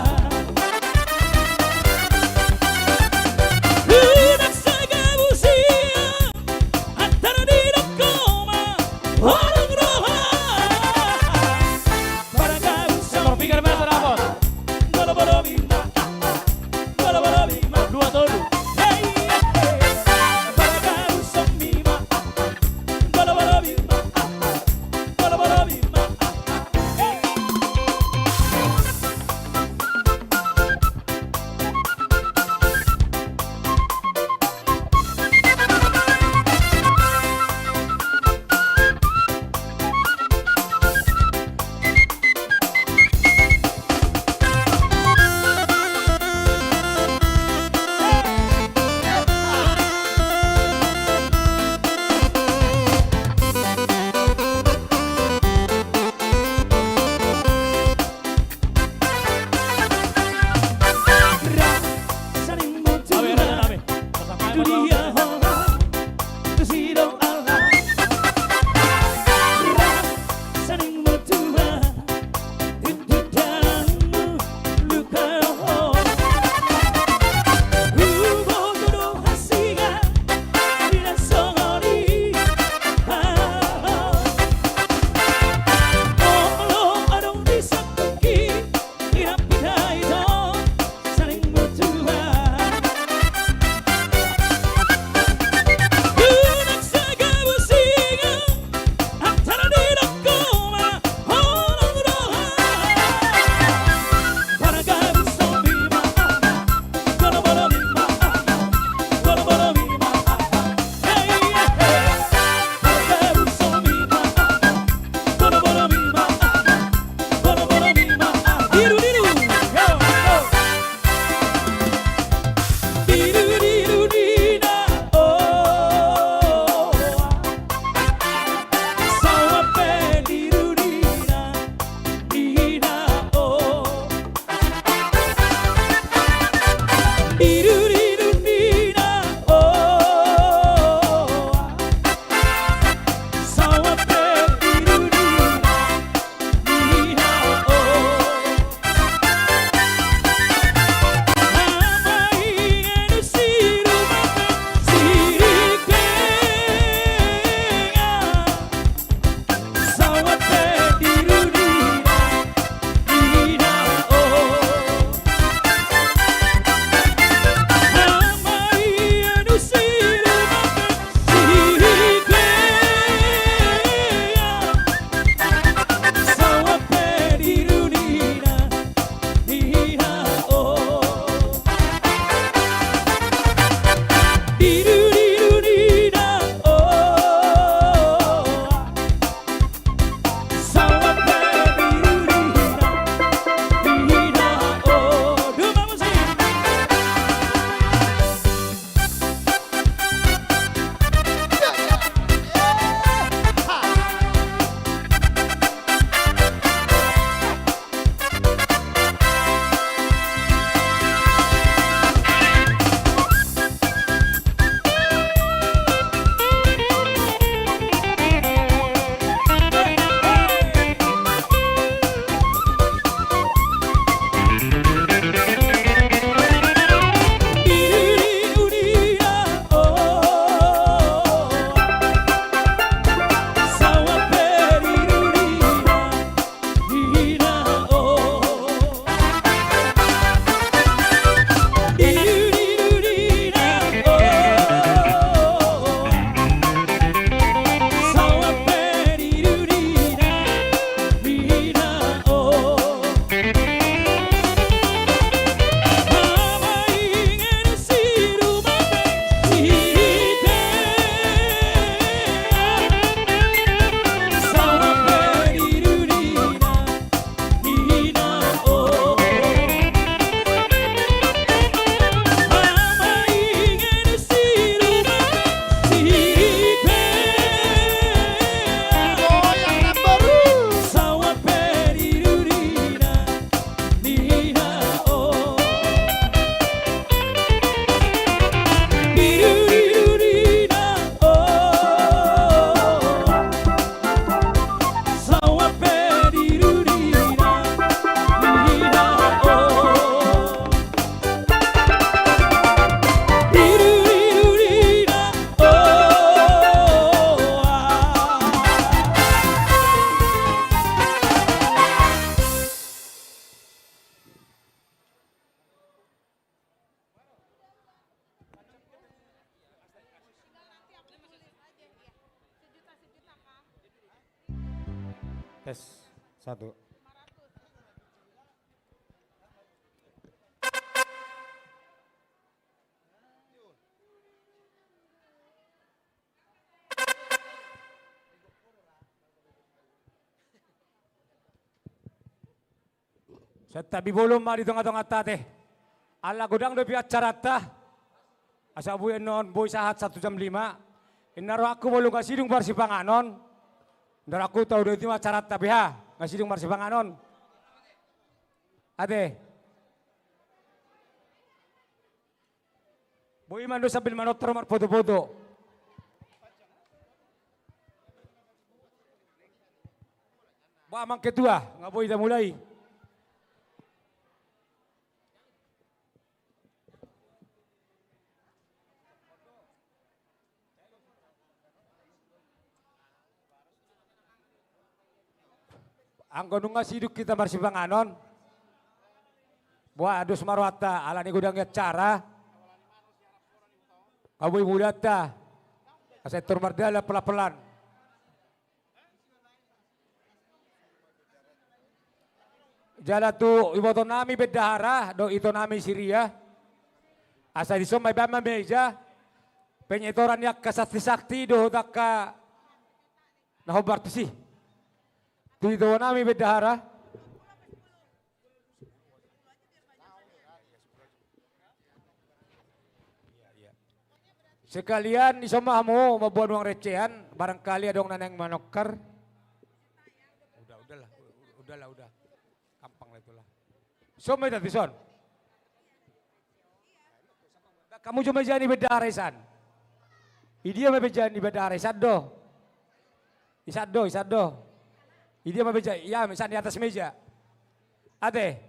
Tes 1. Setabi bolong mari tong-tong atate. Ala godang do piat carata. Asa buya non boy sahat 1 jam 5. Inaro aku bolong kasidung barsi panganon. Ndar aku tahu do tima carata biha ngasidung barsi panganon. Ate. Boy mando sambil manotro mar foto-foto. Ba mang ketua ngaboy dah mulai. Anggo nunga siduk kita marsi panganon. Buah adus marwata ala ni gudang cara. Aboy mudata. Asetur mardala pelan-pelan. Jala tu iboto nami bedahara do ito nami Syria. Asa di somay bama meja. Penyetoran yak kasakti-sakti do taka nahobartusi. Tuh nami bedahara. Sekalian isomahmu mabuat uang recehan, barangkali ada naneng manokar. Udahlah. Gampang lah itulah. Somai tadi son. Kamu cuma jadi bedahara isan. Idia mebejani bedahara isad do. Dia meja, ya misalnya di atas meja. Ate,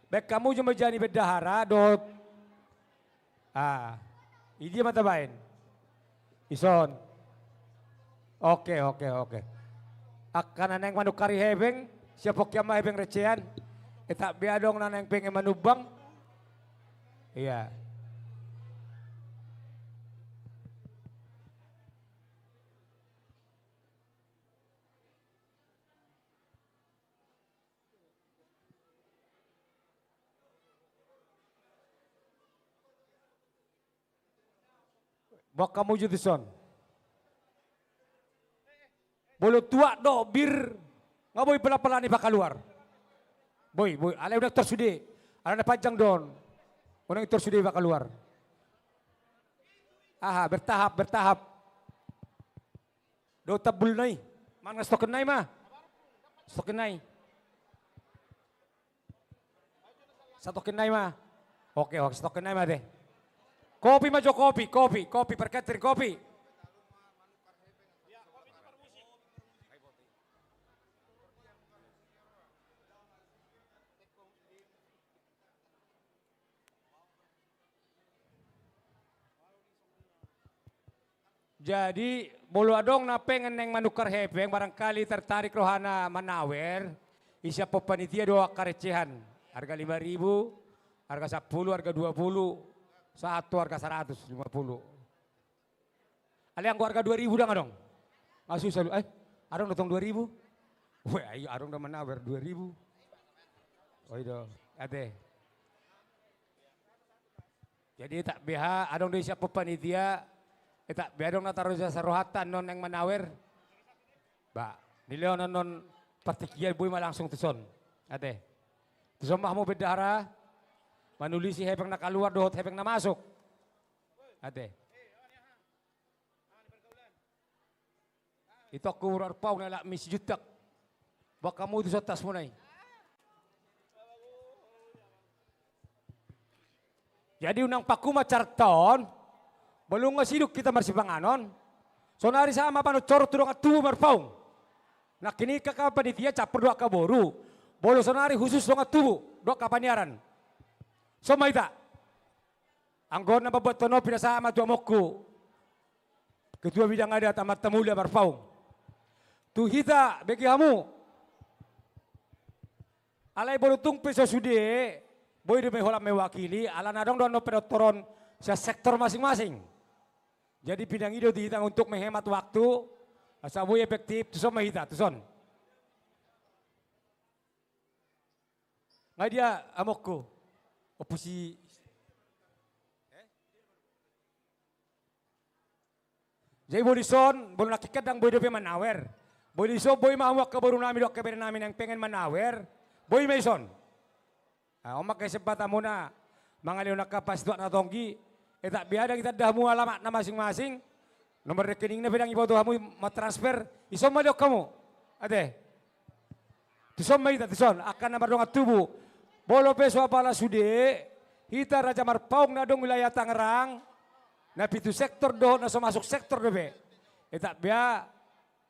baik kamu cuma jadi bedahara dot. Dia mata bain. Ison. Oke. Akan aneng manukari hebeng, siapa kiamah hebeng recehan. Tak biadong naneng pengen manubang. Iya. Bak kamu jadi son. Bolo tua do bir. Nggak boleh pelan-pelan nih bakal keluar. Boy, ala udah tersude. Ala panjang don. Orang itu tersude bakal keluar. Bertahap. Do tabul nai. Mana stokin nai mah? Stokin nai. Satokin nai mah. Oke, stokin nai mah deh. Kopi maju kopi perketir kopi. Jadi bolu adong na pengen neng manukar hepeng barangkali tertarik rohana manawer. Isya panitia doa karecehan. Harga 5.000, harga 10, harga 20. Satu harga 150. Ada yang harga 2.000 dah dong. Masuk selalu, adong datang 2.000. Wah, ayo adong dah mana 2.000. Oh itu, ade. Jadi tak BH, adong di siapa panitia, tak BH adong nataruh jasa rohatan non yang manawer. Ba, nilai non partikian boy mah langsung tuson. Ade. Tuson mah mau bedara. Manulisi hebeng nak keluar dohot hebeng nak masuk. Ade. Itu aku urarpau nalak misi jutak. Bak kamu itu sotas munai. Jadi unang paku macarton. Belum ngasiduk kita marsi panganon. Sonari sama panu corot tudong atu marpaung. Nak kini kakak panitia caper doa kaboru. Bolo sonari khusus dong atu doa kapaniaran. Somai tak? Anggon na babat tono pinasama tu amokku. Ketua bidang ada tamat temulia barpaung. Tu hita bagi kamu. Alai bolutung peso sude. Boy de mehola mewakili. Ala nadong dono pedotoron sa sektor masing-masing. Jadi bidang itu dihitang untuk menghemat waktu. Asa boy efektif. Tu somai hita. Tu son. Nggak dia amokku. Opusi. Jadi bolison, boleh nak kadang boy dope manawer. Boy liso boy mahawak ke baru nami dok keber nami yang pengen manawer. Boy maison. Omak kesempatan muna mangaliw nak kapas tuak na tonggi. Tak biada kita dah mu alamat na masing-masing. Nomor rekening na pedang ibaw tu kamu matransfer. Isom madok kamu. Ade. Tusom may tison akan nomor dong tubuh. Bolo peso apala sude. Hita Raja Marpaung na dong wilayah Tangerang. Na pitu sektor doh na masuk sektor dobe. Tak bia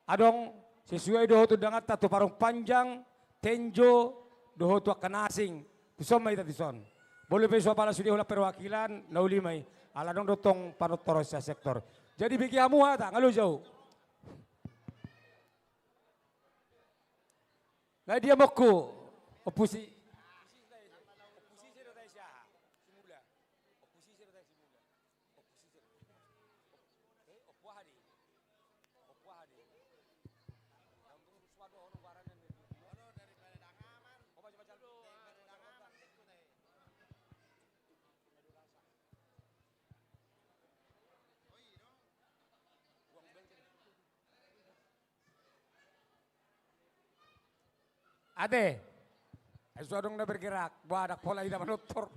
adong sesuai doh tu dangat tatu parung panjang tenjo doh tu akan asing. Tusom may tison. Bolo peso apala sude hula perwakilan na ulimay. Ala dong dotong panut toros sa sektor. Jadi bagi kamu tak ngalu jauh. Nah dia moku opusi. Ade, suadong na bergerak, badak pola ida manutor.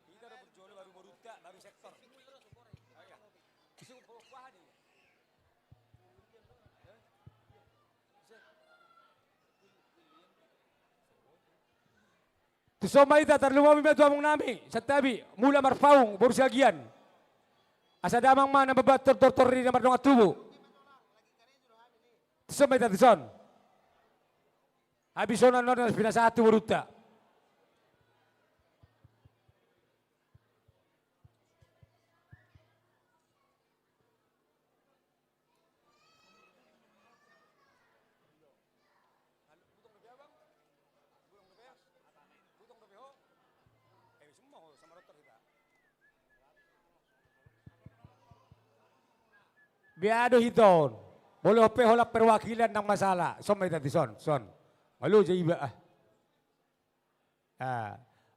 Kita berjual baru meruta, baru sektor. Tusomay ta tarlumami ba tuamong nami sa tabi mula Marpaung Borsiagian. Asa damang mana babat tor ri na mardong atubo. Tusomay ta tuson. Abisona no na pinasatu buruta. Biado hiton. Boleh ope hola perwakilan ng masalah. Son may tati son. Malu jay iba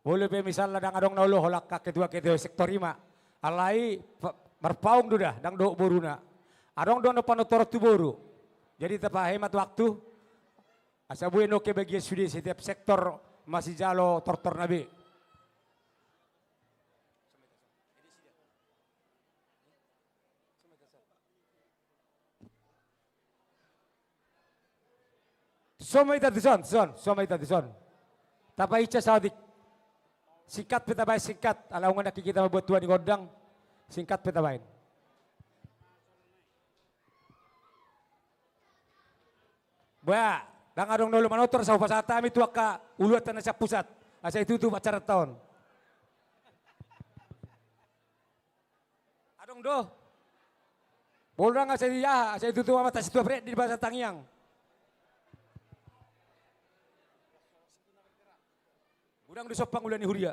boleh pe misalnya dang adong naulo hola ka ketua sektor 5. Alai Marpaung dudah dang do boruna. Adong do no panutor tu boru. Jadi tapa hemat waktu. Asa bueno ke bagian sudi setiap sektor masih jalo tortor nabi. Somay tadison. Tapay ica sadik. Singkat petabay singkat. Alam nga nakikita mo butuan ni Godang. Singkat petabay. Ba, dang adong nolo manotor sa upasata mi tuak ka uluatan na sa pusat. Asa itutup acara tahun. Adong do. Bolrang asa dia, asa itutup mata situa pret di bahasa Tangyang. Udang disopang ulan ni Huria.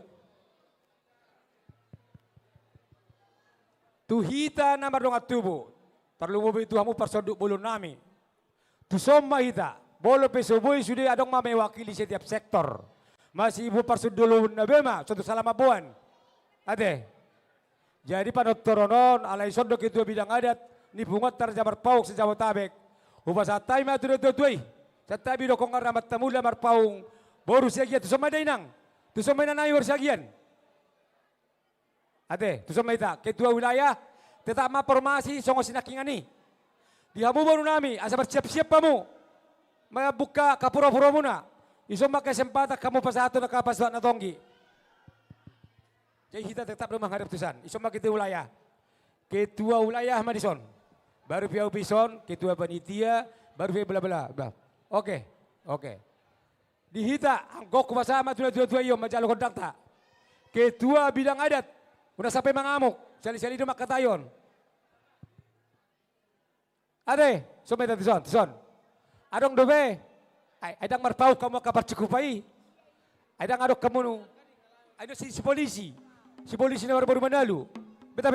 Tuhita na mardong atubo. Tarlumobi tuhamu parsoduk bulu nami. Tusomma hita. Bolo pesoboy sudah adong mamewakili setiap sektor. Masih ibu parsudulun na bema. Suatu salama buan. Ade. Jadi panotoronon alay sondok itu bidang adat. Ni bungat Raja Marpaung sa Jabotabek. Upasatay matuloy-tuloy. Sa tabi do kong aramat tamula Marpaung. Boru siya tusomma dainang. Tusomay na nayo Borsiagian. Ate, tusomay ta. Ketua wilayah, tetap mapormasi songo sinakingan ni. Dihamu baru nami, asa bersiap-siap kamu. Mabuka kapura-pura muna. Isoma kesempatan kamu pasatu na kapas na tonggi. Jadi kita tetap menghadap tusan. Isoma kita wilayah. Ketua wilayah Madison. Baru piau pison, ketua panitia, baru piau bla-bla. Oke. Dihita, anggok bersama tua-tua iyo majalo kondakta. Ketua bidang adat, udah sampai mengamuk, sali-sali demak katayon. Ade, somai tadi son. Adong dobe, Aidang marpau kamu kabar cukupai. Aidang adok kamu nu. Aidang si polisi. Si polisi na baru manalu. Beta.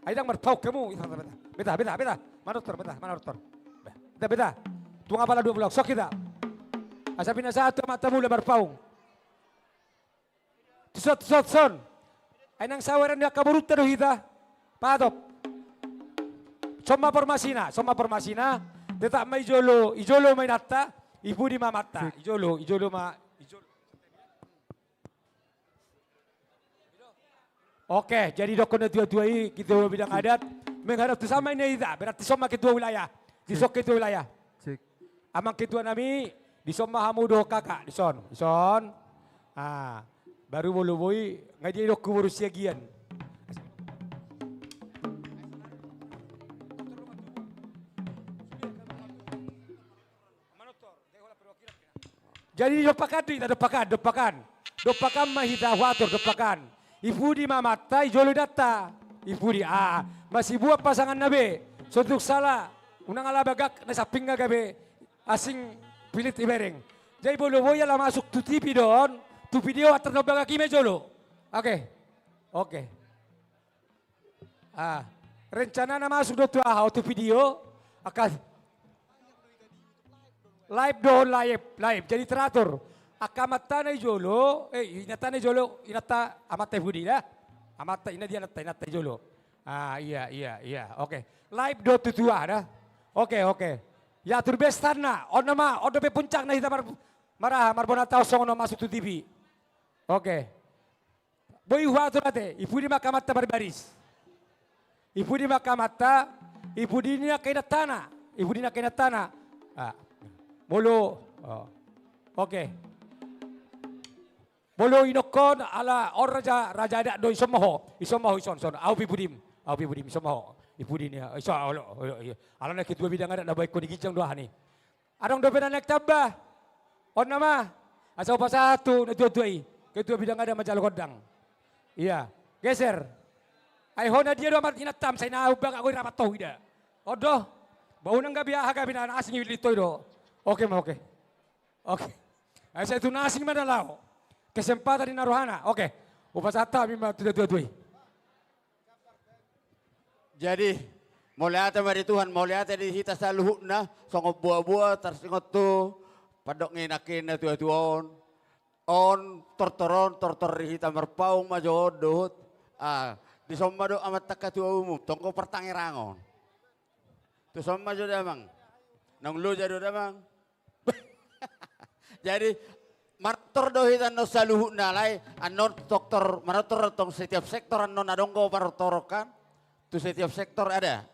Aidang marpau kamu. Beta. Manotor. Beta. Tunga pala 2 blok. Sok kita. Asapin na sa ato matamu le marpau. Tusot son. Aidang sawaran dia kaburuta do hita. Patop. Soma permasina. Tetap may ijolo may natta. Ibu di mamata. Ijolo. Oke, jadi dokon tua-tua ini kita bidang adat menghadap tu sama ini tidak berarti sama ketua wilayah. Di sok ketua wilayah. Amang ketua nami di soma hamu doh kakak di son. Baru bolu boy ngaji dok kubur siagian. Jadi dopakan mahita watur dopakan. Ibu di mamata, ijolo data. Ibu di masih buat pasangan nabe. Sontuk salah, unang alabagak nasa pinga gabe. Asing pilit ibereng. Jadi bolo boya lah masuk tu TV don. Tu video atar nobagak ime jolo. Oke. Rencana na masuk do tu tu video akan live. Jadi teratur. Akamata na jolo, inata amata budi dah. Amata ina dia inata jolo. Iya. Oke. Live do tutua dah. Oke. Ya turbestan na, odo pe puncak na hita marah marbona tau songo masuk tu TV. Oke. Boy huatur ate, ibu di makamata barbaris. Ibu di makamata, ibu di na kaina tanah. Bolo. Oke. Bolo inokon ala raja ada do isomaho ison. Au pibudim isomaho. Ipudin ya. Iso ala na kitu bidang ada na baik ko digijang doa ni. Adong do pena nek tabah. On nama. Asal pa satu na tuai. Ketua bidang ada majal kodang. Iya. Geser. Ai hona dia do amat inatam sai na ubang aku rapat tau ida. Odoh. Bau nang gabiah gabinan asing ilitoy do. Oke. Saya itu nasing madalau. Kesempatan di narohana. Oke. Upasata mimba tuai. Jadi mulia mari Tuhan, mulia di hita saluhna songop buah-buah tersingot tu padok nginakin na tuon. On tortor hita merpaung majodot. Di somado amat takatua umum tongko pertangirangon. Tu somma jodoh emang. Nang lu jodoh emang. Jadi martor dohitan no saluhu nalai anon dokter martor tong setiap sektor anon adonggo martorokan tu setiap sektor ada.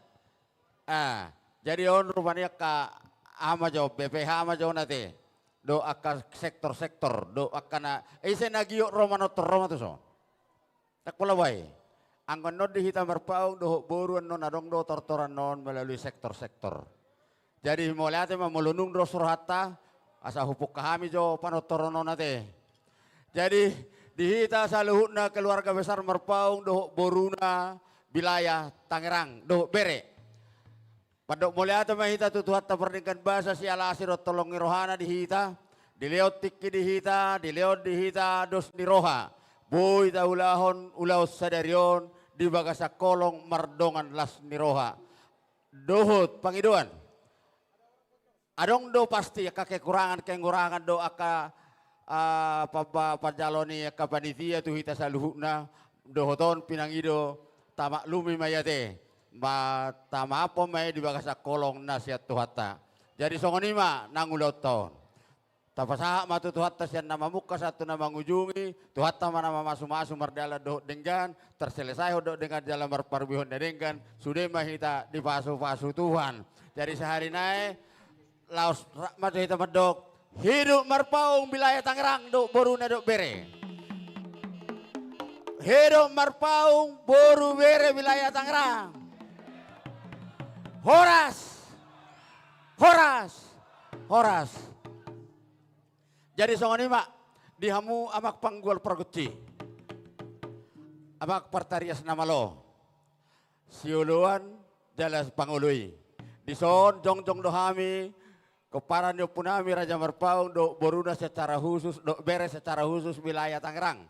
Jadi on rupanya ka ama jo BPH ama jo nate do akan sektor do akan isen nagio roma tu so. Tak pula baik. Anggon no dihitam berpaung do boruan non adonggo tortoran non melalui sektor. Jadi mulai mah melunung do surhata asa hupuk kami jo panotorono nate. Jadi dihita saluhutna keluarga besar Merpaung doh boruna wilayah Tangerang doh bere. Padok mulia ta mahita tutuhat ta perningkan bahasa siala asiro tolong nirohana dihita. Dileot tiki dihita, dileot dihita dos niroha. Boy ta ulahon ulaos sadarion di bagasa kolong mardongan las niroha. Dohut pangiduan. Adong do pasti kekurangan do aka pajaloni aka panitia tu hita saluhuna dohoton pinangido tamak lumi mayate tama apa may di bagasa kolong nasihat tuhata. Jadi songonima nangulot tahun. Tapasaha matu tuhata siyan nama muka satu nama ngujungi tuhata mana masu mardala do denggan terselesai do dengan jalan berparbihon denggan sudah mahita di pasu Tuhan. Jadi sehari naik laos rahmat hita medok hidup Merpaung wilayah Tangerang do boruna do bere. Hidup Merpaung boru bere wilayah Tangerang. Horas. Jadi songoni mak dihamu amak panggual perguci. Amak partarias nama lo. Siuluan jelas pangului. Dison jong dohami kepada punami Raja Marpaung do boruna secara khusus, do beres secara khusus wilayah Tangerang.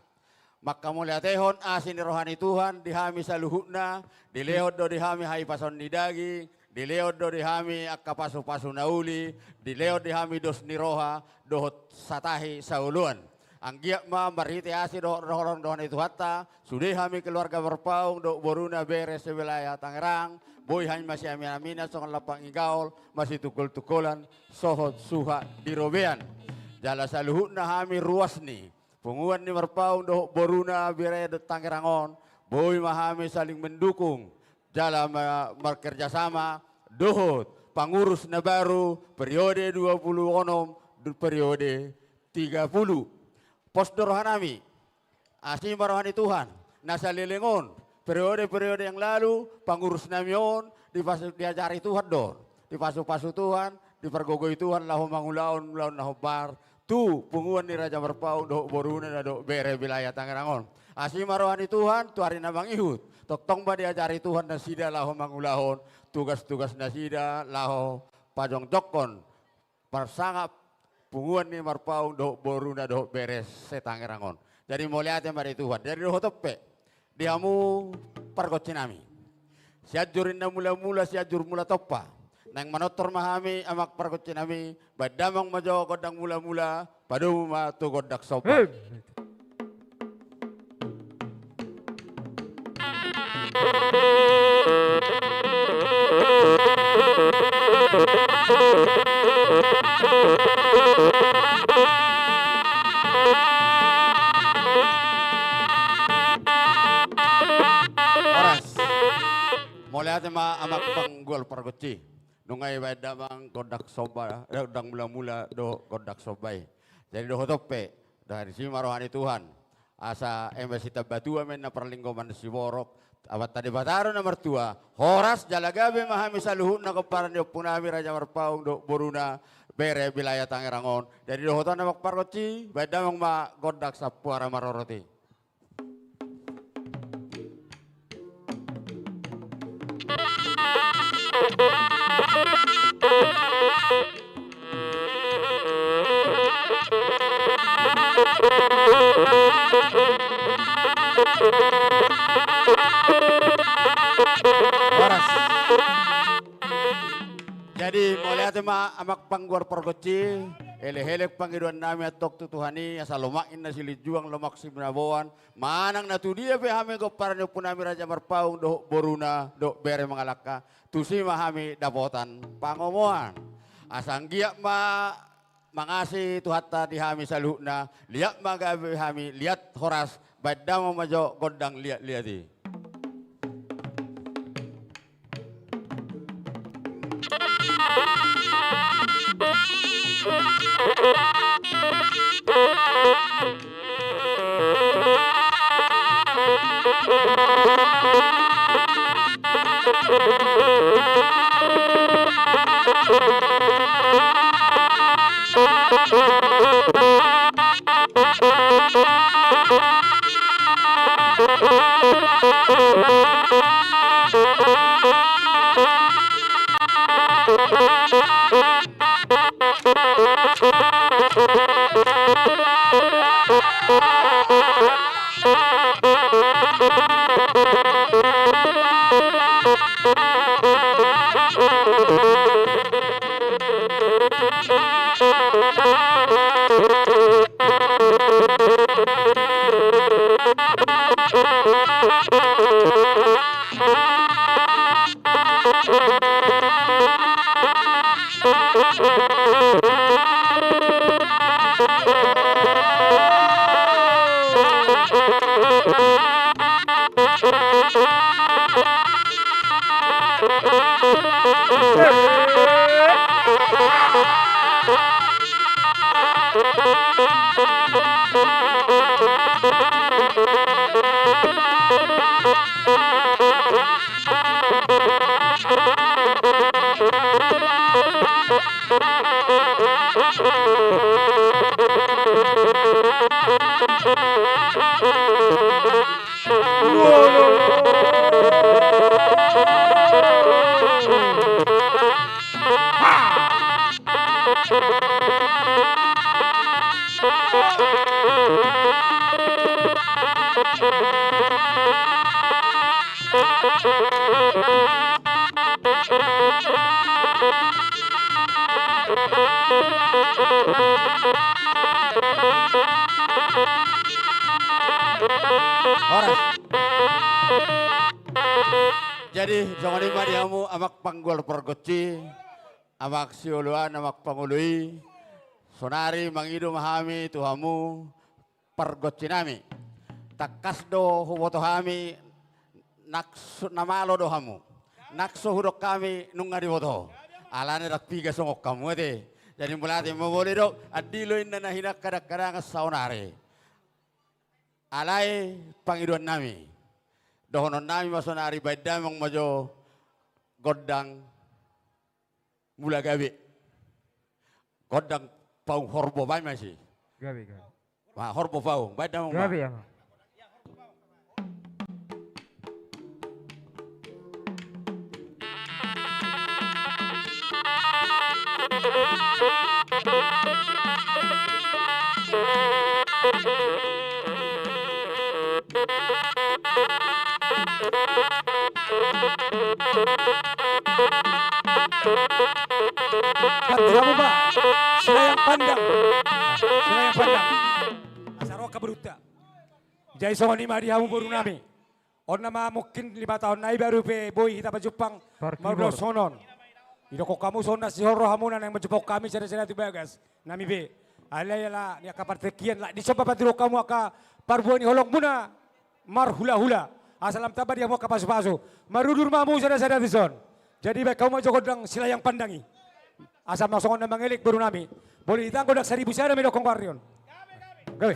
Maka mulia tehon asin rohani Tuhan dihami saluhutna, dilehot do dihami hai pason didagi, dilehot do dihami akka pasu-pasu nauli, dilehot dihami dos niroha dohot satahi sauluan. Anggiak ma marhiti asi do rohorong dohani Tuhatta, sudah hami keluarga Marpaung do boruna beres wilayah Tangerang, boy hanya masih amin-aminan songan lapang igaul, masih tukul-tukulan, sohot suha dirobean. Jala saluhutna hami ruasni. Punguan ni Marpaung doh boruna biraya Tangerangon, boy mahami saling mendukung dalam bekerjasama dohot pangurus na baru periode 20 onom periode 30. Pos rohanami asim rohani Tuhan nasa lilingon periode-periode yang lalu pangurus namion diajari Tuhan don dipasu-pasu Tuhan dipergogoi Tuhan lahu mangulaon lahu bar tu punguan ni Raja Marpaung do boruna na do bere wilayah Tangerangon. Asim rohani Tuhan tu hari na mangihut. Toktong ba diajari Tuhan na sida laho mangulahon tugas-tugas na sida laho pajong jokon persangap punguan ni Marpaung do boruna do beres se Tangerangon. Jadi muliate mari Tuhan. Dari do hotope diamu pargocinami. Siajurin na mula-mula siajur mula topa. Nang manotor mahami amak pargocinami badamang majo godang mula-mula padu ma tu godak sopa. Oras. Mulia ma amak panggol pargoci. Nungay badamang godak soba, godang mula-mula do godak sobai. Jadi do hotope dari si marohani Tuhan. Asa embasita batua men na perlinggoman si borok. Awat tadi bataro na mertua. Horas jalagabe mahami saluhut na keparan do punami Raja Marpaung do boruna bere wilayah Tangerangon. Jadi do hoton na makpargoci badamang ma godak sapuara maroroti. Waras. Jadi mulia tema amak pangguar pergoci, elek-elek panggiduan nami atok tutuhani asal lomakin na sili juang lomak si benaboan, manang na tu dia behame ko parano punami Raja Marpaung do boruna do bere mangalaka, tusi mahami dapotan pangomoan. Asanggiak ma mangasi Tuhatta dihami salukna, liat magabe hami liat horas badamo majo godang liat-liati. Horas. Jadi jangan lima diamu amak panggol pergoci, amak siuluan, amak pangului, sonari mangidu mahami tuhamu pergoci nami, takas do huboto hami naksu namalo do hamu, nakso hudok kami nungari boto, alane dak piga songok kamu ete, jadi mulai mau boleh do adilo inna nahinak kadang-kadang saunari. Alai pangiduan nami, dohonon nami masonari baidam yang majo godang mula gabi, godang paung horbo bay masih. Gabi. Wah horbo paung, baidam Gabi ya. Kamu Pak, Selayang Pandang. Selayang Pandang. Asaroka beruta. Jai songoni madi hamu baru nami. On nama mungkin 5 tahun nai baru pe boy kita Jepang. Mau sonon. Idoko kamu sona si horo hamunan yang menjepok kami sada-sada tu bagas. Nami be. Alayala ni aka partekian lah di sopa patiro kamu aka parbuani holong muna. Mar hula-hula. Asalam tabar dia mau ke pasu-pasu. Marudur mamu sada-sada tison. Jadi baik kamu joko dang Selayang Pandangi. Asal masongon na mangilik baru nami. Boleh ditanggo dak 1000 sada medokong karyon. Gawe.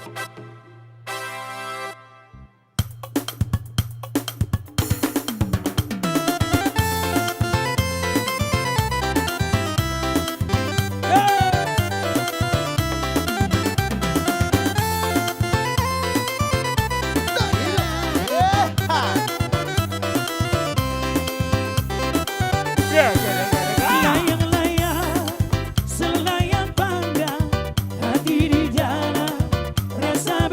Selayang Pandang, hati di jalan, rasa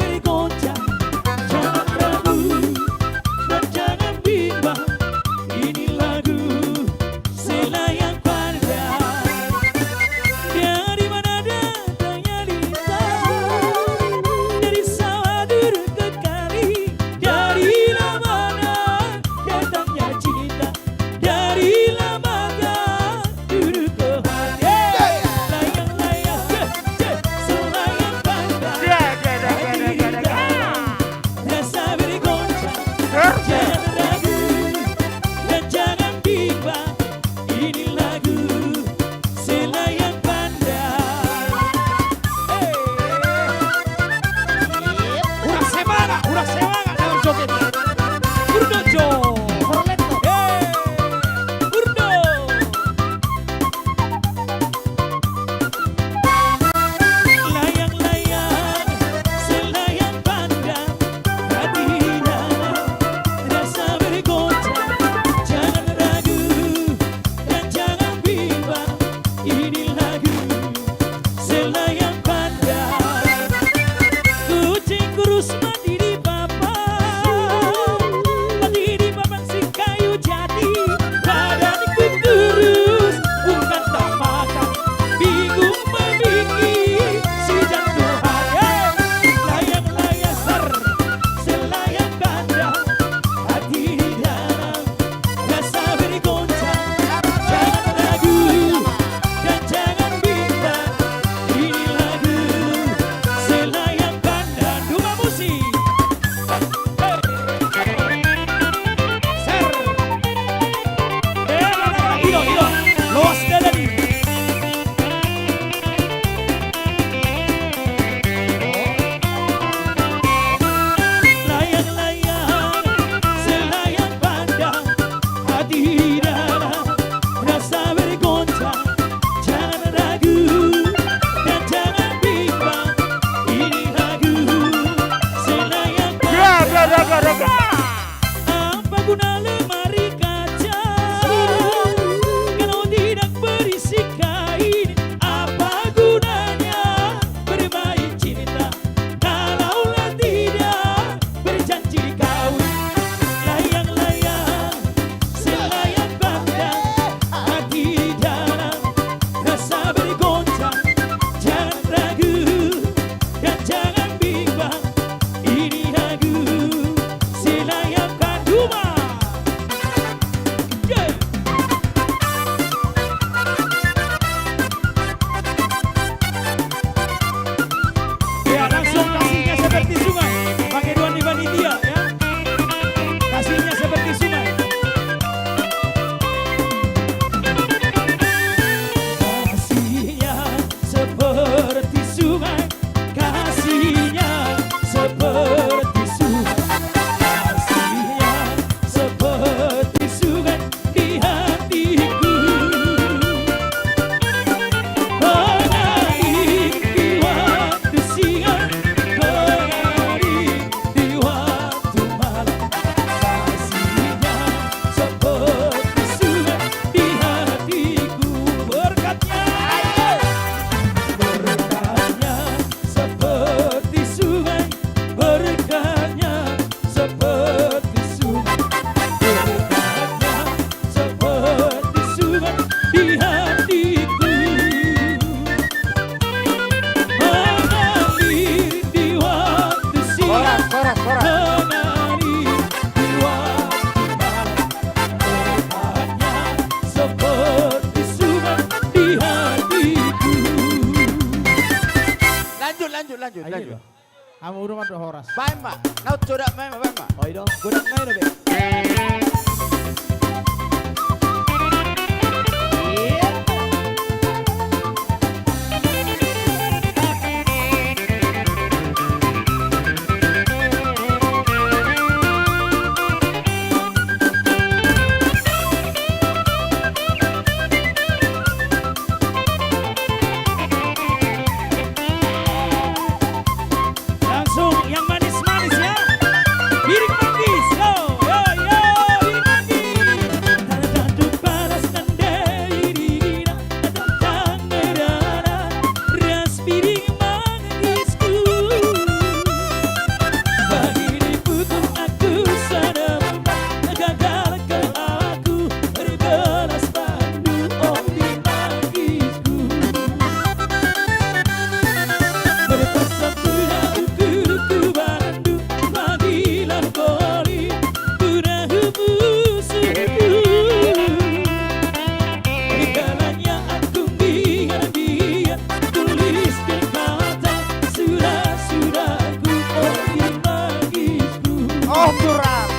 lanjut. Kamu udah madu horas. Baik mak, naut codak main mak. Oh iya, godak main dong. Langsung yang manis-manis ya. Piring manggis, yo, piring manggis. Tadaduk paras nandairina, tadadang merana, ras piring mangisku. Bagi diputus aku sadar, gagal ke aku, berbelas bandu piring mangisku. Berpesan sudah ukurku bandu, bagilah koli, sudah musuhku. Regalanya aku biar tuliskan kata sudah-sudahku, piring mangisku. Oh durang.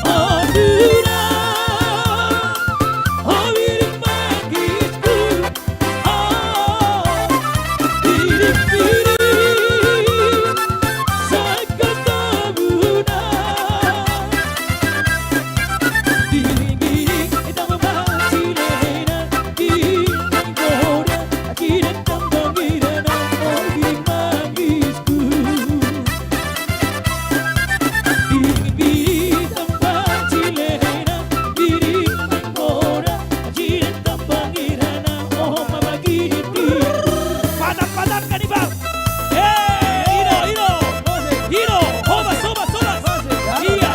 Oh durang, oh piring mangisku. Piring-piring sakit tabuna, piring-piring tak membaci lena, piring goda tidak tambah girana, piring mangisku. Piring-piring tak membaci lena, piring goda tidak tambah girana, mama piring. Padam-padamkan nih bang. Hiro, sobat. Iya.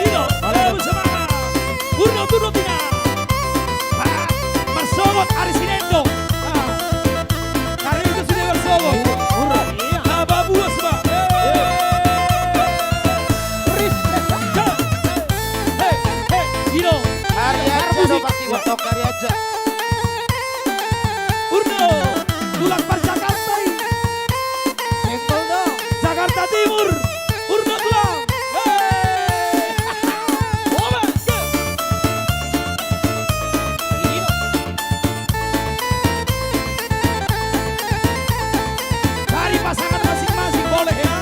Hiro, bersama Urno Pina. Bersogot Arisinendo. Hari itu sudah bersogot. Ababu semua. Hiro. Hari aja dong kaki watok hari aja. Urno, tulang par Jakarta ini. Senggol dong. Jakarta Timur. Urno tulang. Cari pasangan masing-masing boleh ya.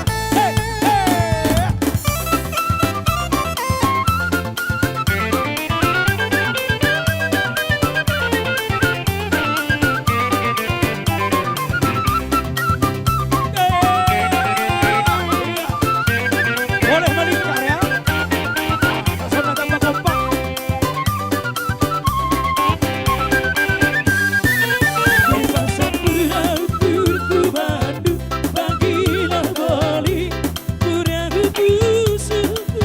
Boleh melingkar ya. Suasana tambah kompak. Bebasan berauturku bandu, bagilah balik purahu musuhku.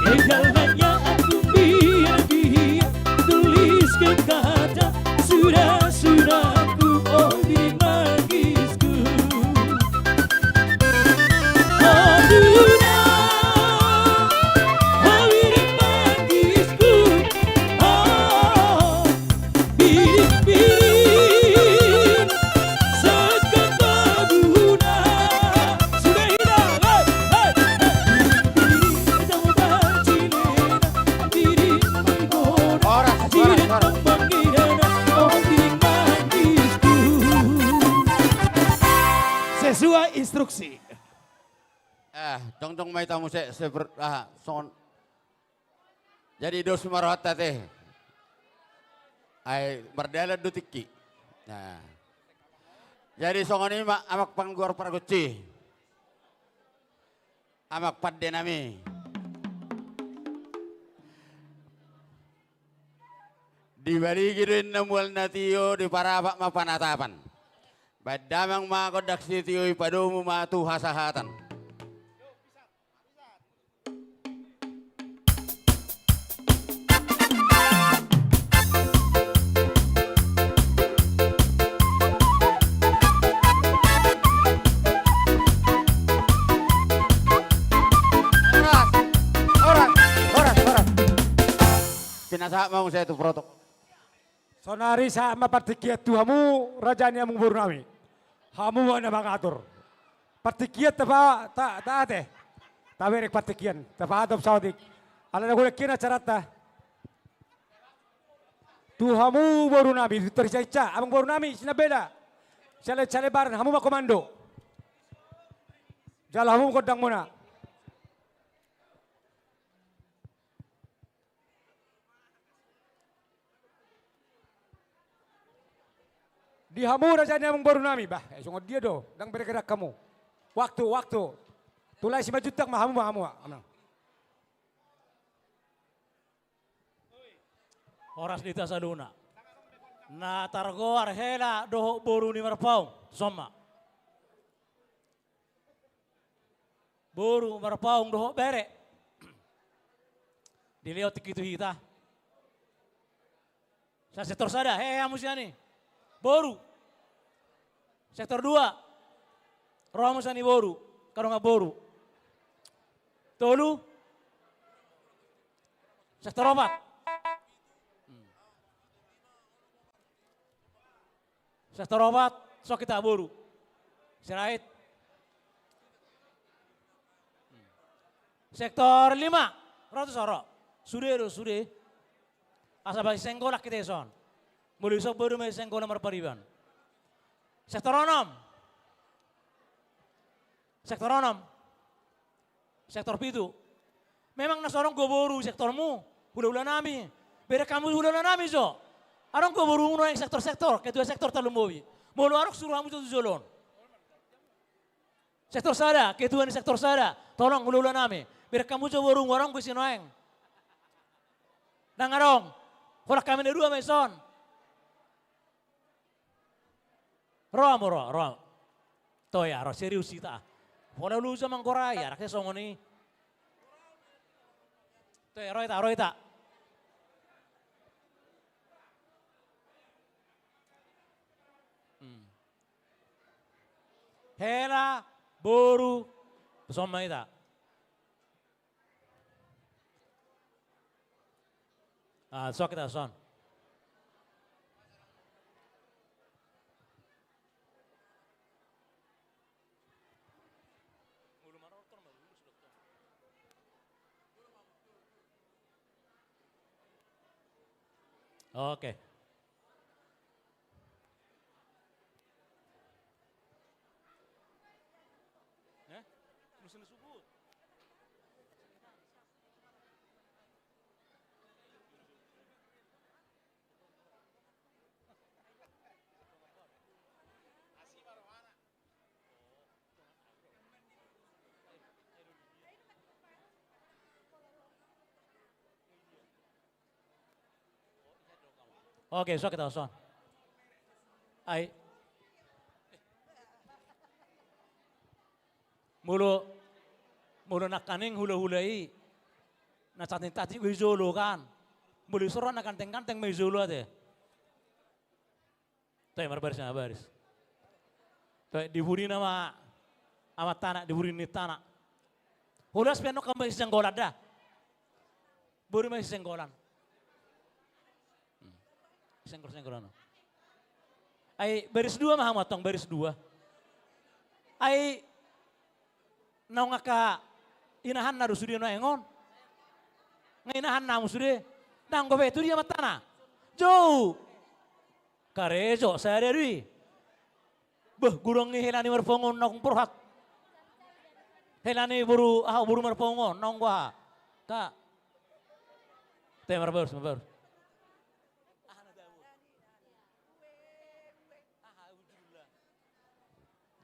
Regalanya aku biar dia tuliskan kata sudah-sudahku, piring mangisku. Oh durang, piring mangisku. Piring-piring sakit tabuna, sudah hilang. Piring-piring tak membaci lena, piring menggoda, tidak tambah girana, piring mangisku. Sesuai instruksi. Dong mai tamu son. Jadi dos marwata teh. Ai merdela dutiki. Nah. Jadi songoni mak amak pangguar paraguci. Amak padde nami. Dibari giduin namual natio di parapak mapanatapan. Badamang makodak sitio ipadomu matu hasahatan. Pinasa mau saya itu protok. Sonari sama partikiat tu hamu rajanya mung Borunami. Hamu mana mengatur. Partikiat tak ate. Tawerek partikian. Tapa adop saudik. Ala na golek kina carata. Tu hamu Borunami tercaica. Amang Borunami sinabeda. Cale baran hamu makomando. Jala hamu kodang muna. Di hamu rajanya mung Borunami bah. Sungguh dia do. Dang bergerak kamu. Waktu. Tulai 5 juta mahamu. Horas dita saduna. Na targo arhela doho boru ni marpaung. Soma. Boru marpaung doho bere. Dilihat tikitu hita. Sa sektor sada, hamu siani. Boru. Sektor 2. Rohamu sani boru. Karunga boru. Tolu. Sektor 4. Sektor 4, so kita boru. Sirait. Sektor 5, ratus oro. Sude. Asa bagi senggolak kita son. Mulai sok boru may senggolak marpariban. Sektor 6. Sektor 7. Memang nasorong go boru sektormu. Hula-hula nami. Beda kamu hula-hula nami so. Arong go boru uno yang sektor-sektor. Kedua sektor talumbowi. Mulu arok suruh kamu itu jolon. Sektor sada. Kedua ni sektor sada. Tolong hula-hula nami. Beda kamu jo boru warong gue sinoeng. Nangarong. Horak kami ni dua meson. Roa. Toya, serius kita. Wala lu sa mangkoraya, rakyat songo ni. Toya, roita. Hela, boru, soma ita. So kita son. Oke. Oke, so kita son. Ai. Mulu nakaning hula-hulai. Na tati wijolo kan. Mulu soron na kanteng-kanteng may zolo ate. Tayo baris. Tayo diburi nama amat tanah, diburi ni tanah. Hulas piano kami senggolan dah. Buri may senggolan. Senggol-senggolan. Ay baris 2 mahamatong baris 2. Ay naw nga ka inahan na rusudi no engon. Nga inahan na musudi. Nang gobe itu dia matana. Jo. Karejo sadari. Beh gurang ni helani marpongon nong purhat. Helani buru marpongon nong gua. Ka. Temar baru.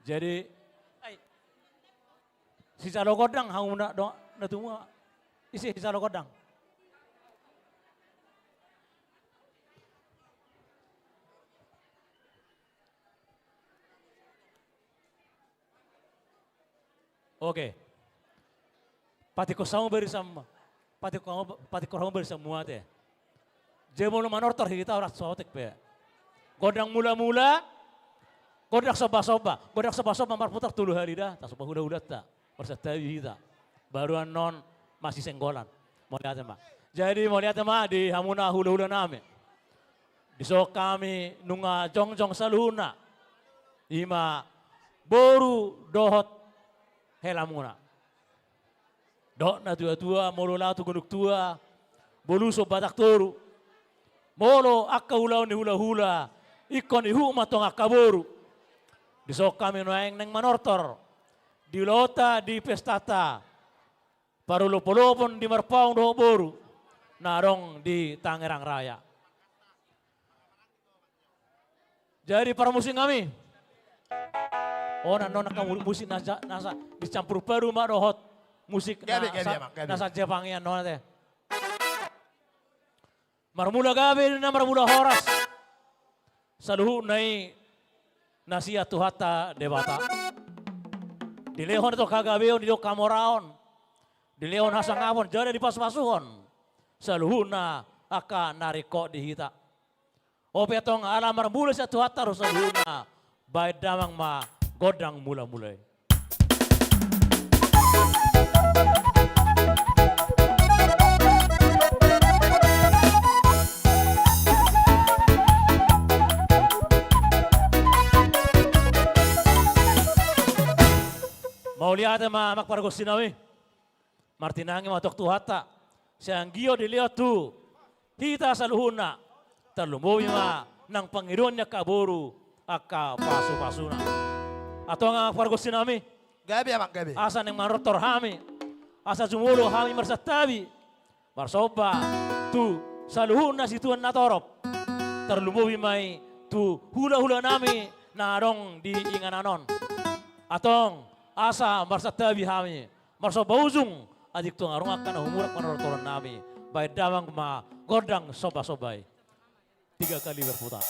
Jadi si calo kodang hang na tunggu isi calo kodang. Oke. Pati ko sama bersama. Pati ko bersama teh. Jemolo manortor kita orang sotek pe. Kodang mula-mula Godak soba-soba marputak tulu hari dah, tak soba huda-huda tak. Persertai kita. Baruan non masih senggolan. Mau lihat Pak. Jadi mau lihat ma di hamuna hula-hula nami. Disok kami nunga jong-jong saluna. Ima boru dohot helamuna. Dok na tua-tua molo latu gunuk tua. Boluso batak toru. Molo akka hula ni hula-hula. Ikon ihu matong akka boru. Disok kami noeng neng manortor. Di lota di pestata. Parulopolopon di Marpaung dohok boru. Narong di Tangerang Raya. Jadi para musik kami. Oh nona kamu musik nasa dicampur paru mak dohot musik nasa Jepangian nona teh. Marmula gabe na marmula horas. Saluhu nai nasia tuhata debata. Di lehon itu kagabeon di kamoraon. Di lehon hasangapon jadi di pas-pasuhon. Saluhuna aka nariko dihita. O petong alamar mula sa tuhata ro saluhuna. Baik damang ma godang mula-mulai. Mau lihat ma makpargo sinawi. Martinangi matok tuhata. Sianggio dilihat tu. Hita saluhuna. Terlumbuhi ma nang pangironnya kaboru. Aka pasu-pasuna. Atau nga makpargo sinami. Gabi amak gabi. Asa neng marotor hami. Asa jumulo hami marsatabi. Marsoba. Tu saluhuna situan natorop. Terlumbuhi mai. Tu hula-hula nami. Narong di ingananon. Atong asa marsatabi hami. Marsoba ujung. Adik tu ngarong akan humurak marotoran nami. Baik damang ma godang soba-sobai. 3 kali berputar.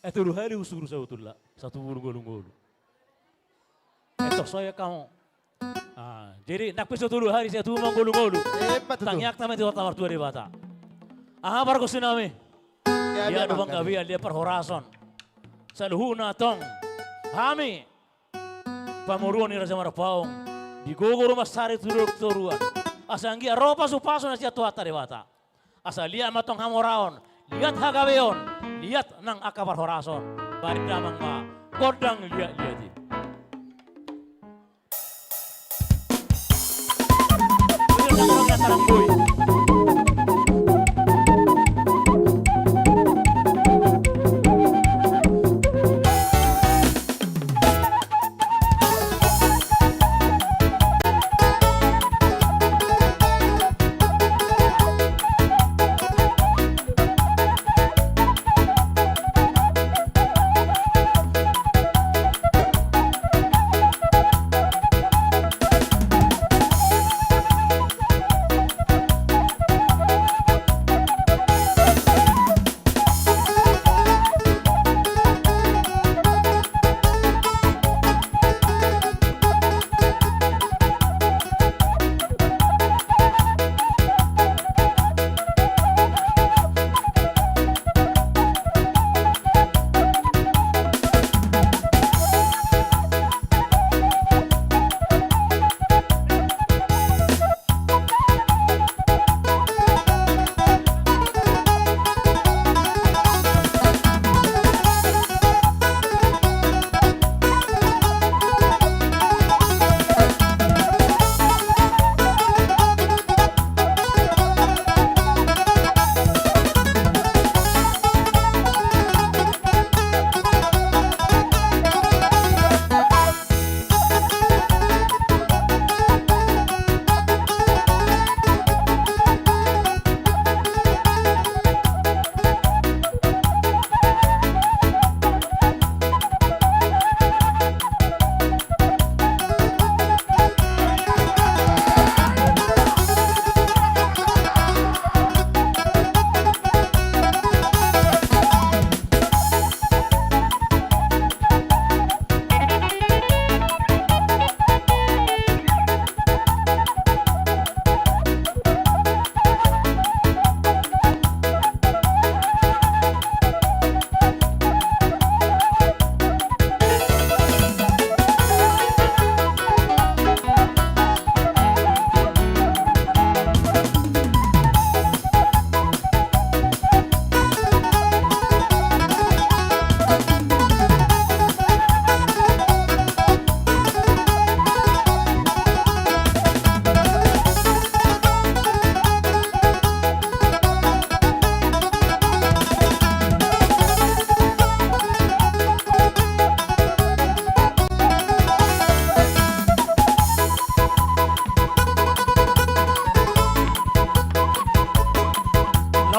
Tulu hari usur saya utulah satu gulung-gulung. Etok saya kamu. Jadi nak pisau tulu hari saya tuh gulung-gulung. Tangyak nama itu tamar tua di bata. Par kusinami. Dia dubang gabian dia per horason. Saluhuna tong. Hami. Pamuruan ni Raja Marpaung. Di gogo rumah sari turuan. Asanggi ropa supaso na siya tuata di bata. Asal lihat matong hamoraon. Lihat hagabeon. Lihat nang akapar horason. Bari damang ma. Godang lihat-lihat.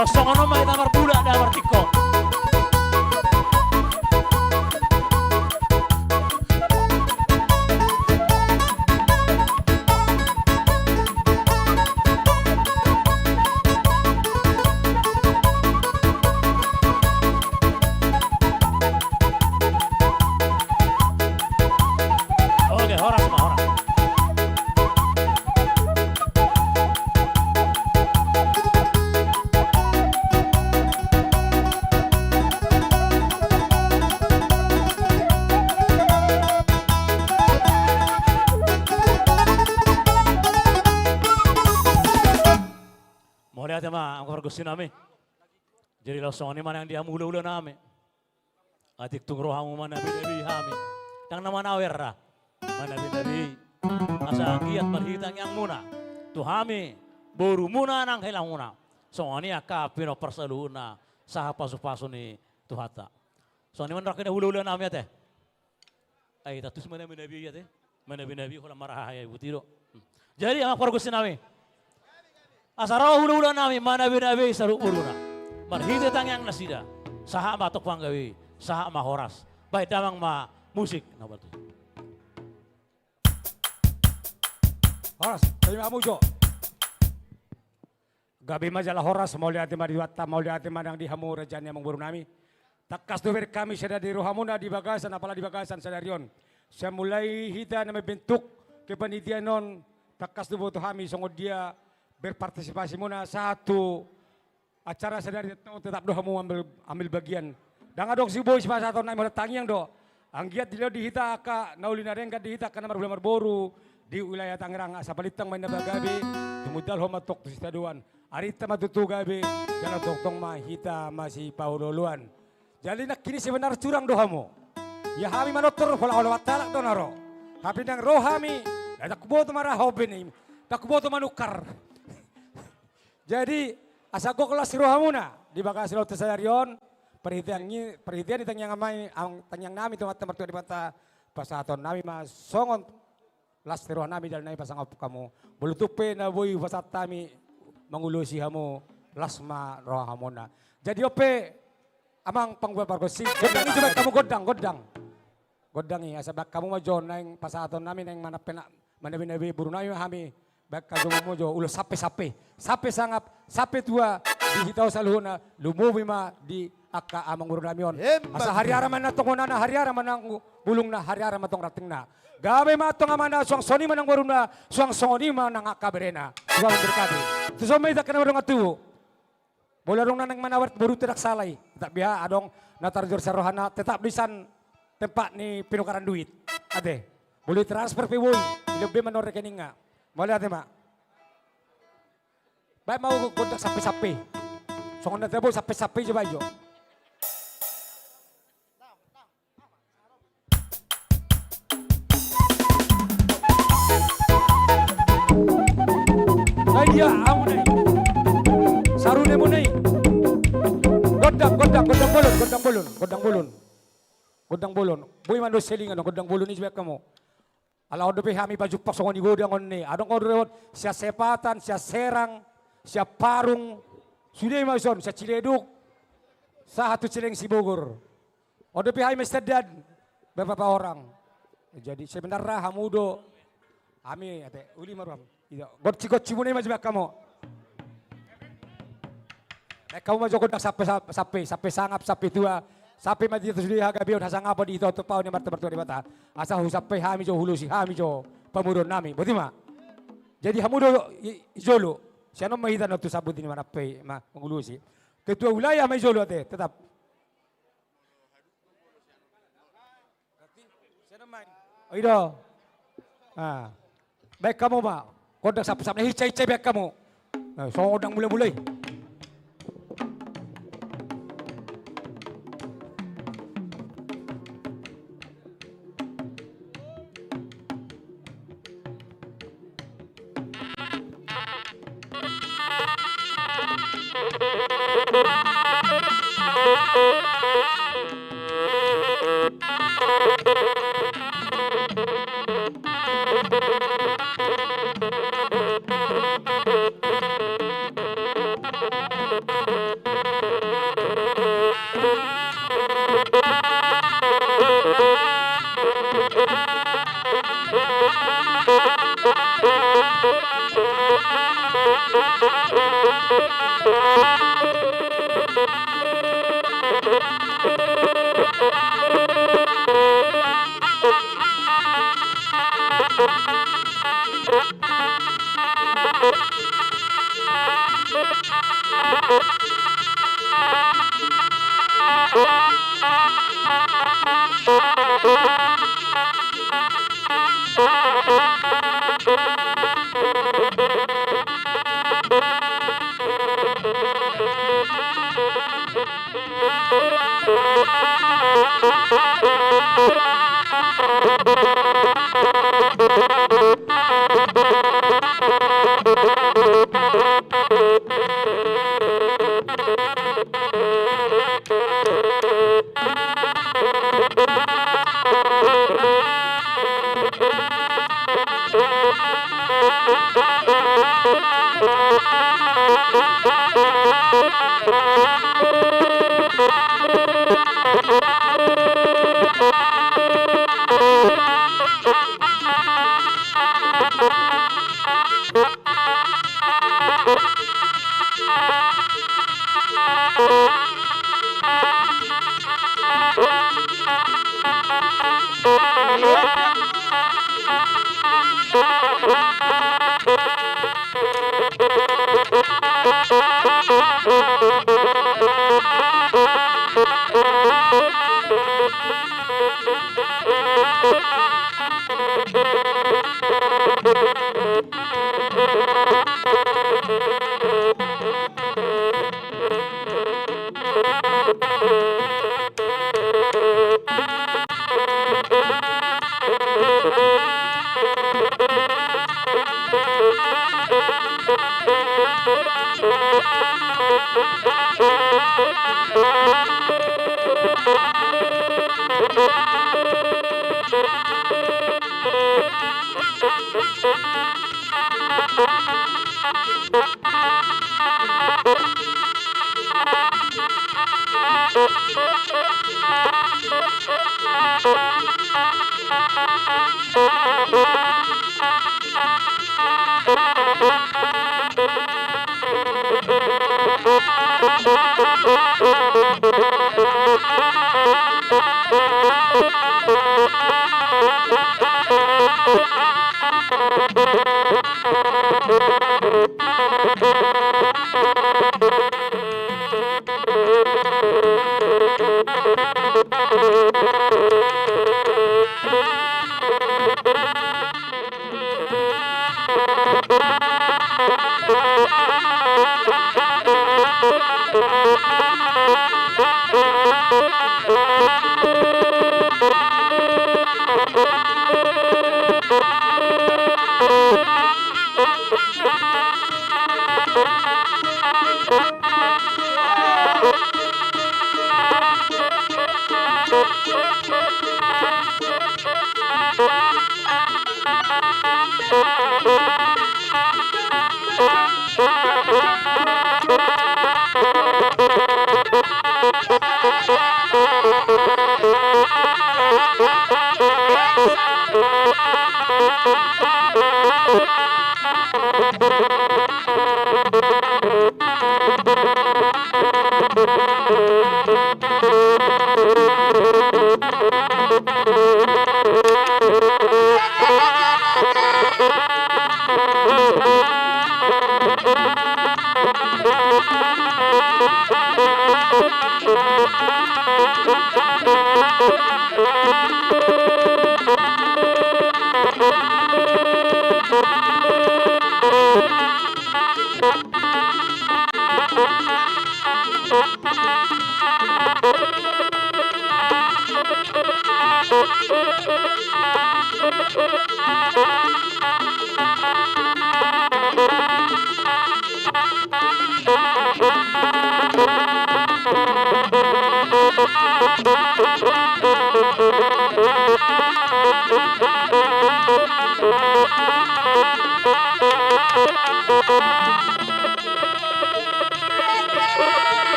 Losongono mai tamar budak damar tiko. Oke, horas sama horas. Mau lihat ya mah, aku pergusin nami. Jadi langsung ini mana yang dia mula-mula nami. Atik tung rohamu mana bidabi hami. Yang nama nawerra. Mana bidabi. Asa giat berhitang yang muna. Tuhami. Boru muna nang hilang muna. Soalnya kapino persaluna. Saha pasu-pasu ni tuhata. Soalnya mana rakina hula-hula nami ya teh. Ay tatus mana bidabi ya teh. Mana bidabi kula marahaya ibu tiro. Jadi aku pergusin nami. Asaraw hula-hula nami mana binabi saru uruna. Marhite tangyang nasida. Saha matok panggawi, saha mahoras. Baik damang ma musik nabatu. Horas, terima mujo. Gabi majalah horas mau lihat di wata mau lihat madang di hamu rajanya mengburu nami. Takas dover kami sada di rohamuna di bagasan apalah di bagasan sadarion. Saya mulai hita nama bentuk kepanitiaan non takas do boto kami songod dia berpartisipasi muna satu acara sadari tetap do hamu ambil bagian. Danga dok si boy pas atau naik mana tangiang do. Anggiat dilo dihita ka naulina rengga dihita kana mar boru di wilayah Tangerang asa palitang main bagabe tumudal homatok tu staduan. Arita matutu gabe jangan tong mah hita masih paudoluan. Jadi nak kini sebenar curang do hamu. Ya hami manotor wala wala talak do naro. Tapi nang rohami tak boto marah hobi tak boto manukar. Jadi asa ko kelas rohamuna di bagas laut sadarion perhitian di tanyang nami tu mata mertua di mata pasaton nami mas songon las roh nami dan nami pasang op kamu bulutupe na boy pasat kami mengulusi hamu lasma rohamuna. Jadi ope amang pangbuat bargosi godang ni coba kamu godang ni asa bak kamu majon nang pasaton nami nang mana pena manabi buru nami hami bak kamu mojo ulo sape sangap sape tua di hitau saluhuna lumubi ma di aka amang buru namion asa hari-hari mana tongonana hari-hari mana bulungna hari-hari matong ratingna gabe matong amana suang soni manang boruna suang soni manang aka berena suang berkati tu somai tak kena borong atu bola rong nang manawat baru tidak salai tak biha adong natar jor sarohana tetap lisan tempat ni pinukaran duit ade boleh transfer pe boy lebih menor rekeningnya boleh ate mak baik mau kontak sapi songon na boy sapi coba jo. Dia amu nai sarune mu nai godang bolon boy mando selingan godang bolon ni sebab kamu ala odo pe hami baju pak songon di godang onni adong odo sia sepatan sia serang sia parung sudah mason sia ciledug satu cileng si Bogor odo pe hami mestadad beberapa orang jadi sebenarnya hamudo ami ate uli maram Gotci mune maju kamu. Kamu maju kodak sape sangap sape tua sape maju itu sudah agak biar hasang apa di itu pau ni marta di mata. Asal sape hami jo hulusi hami jo pemurun nami. Betul mak? Jadi hamu do izolo. Siapa mahita no tu sabut ini mana pe ma mengulusi. Ketua wilayah ma izolo ate tetap. Oido. Baik kamu mak. Kodang sapu-sapu hicai-hicai biar kamu. Sodang mulai-mulai.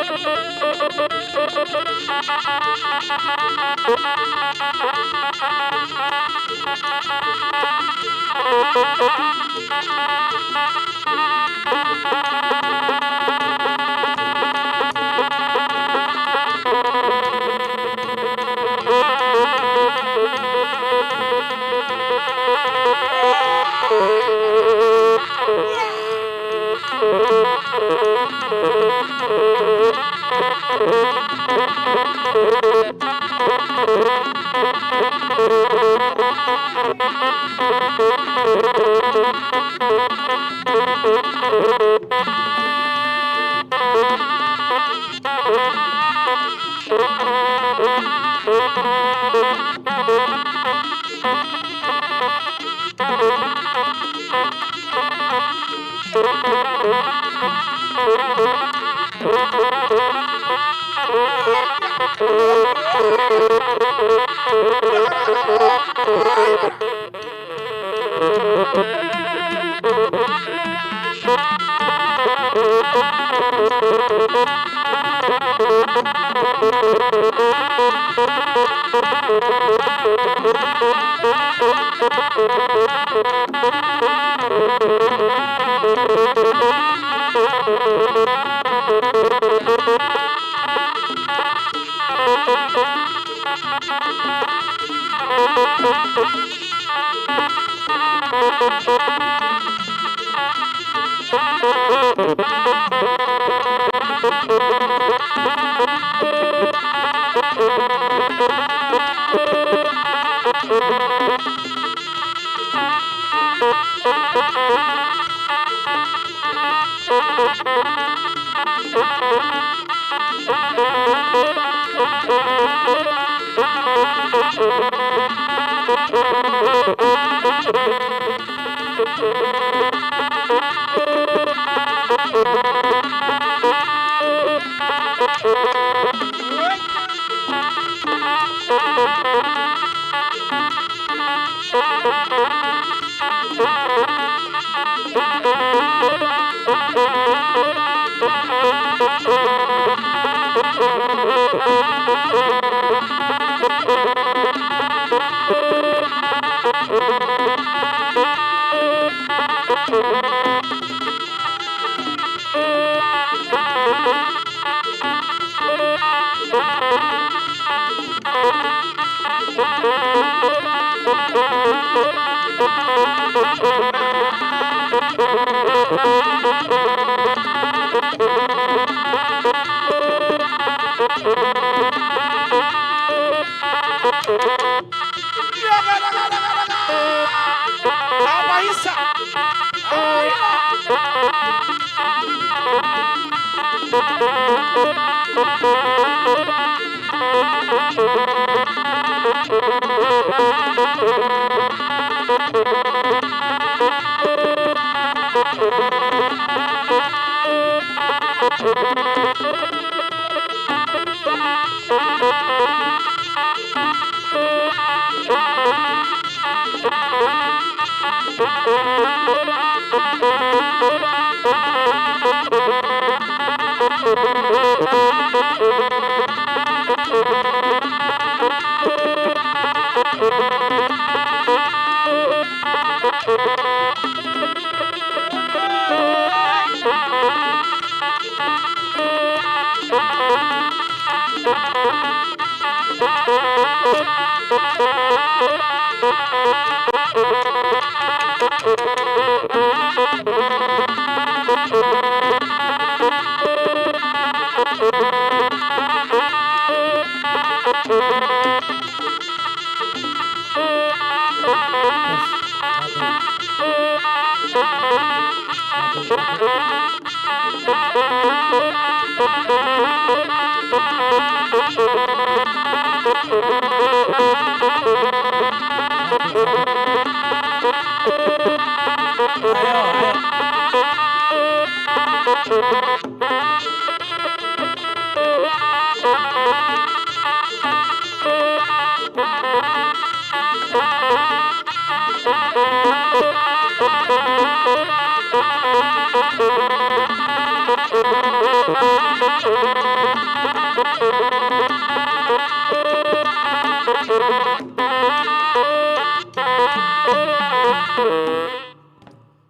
Thank you.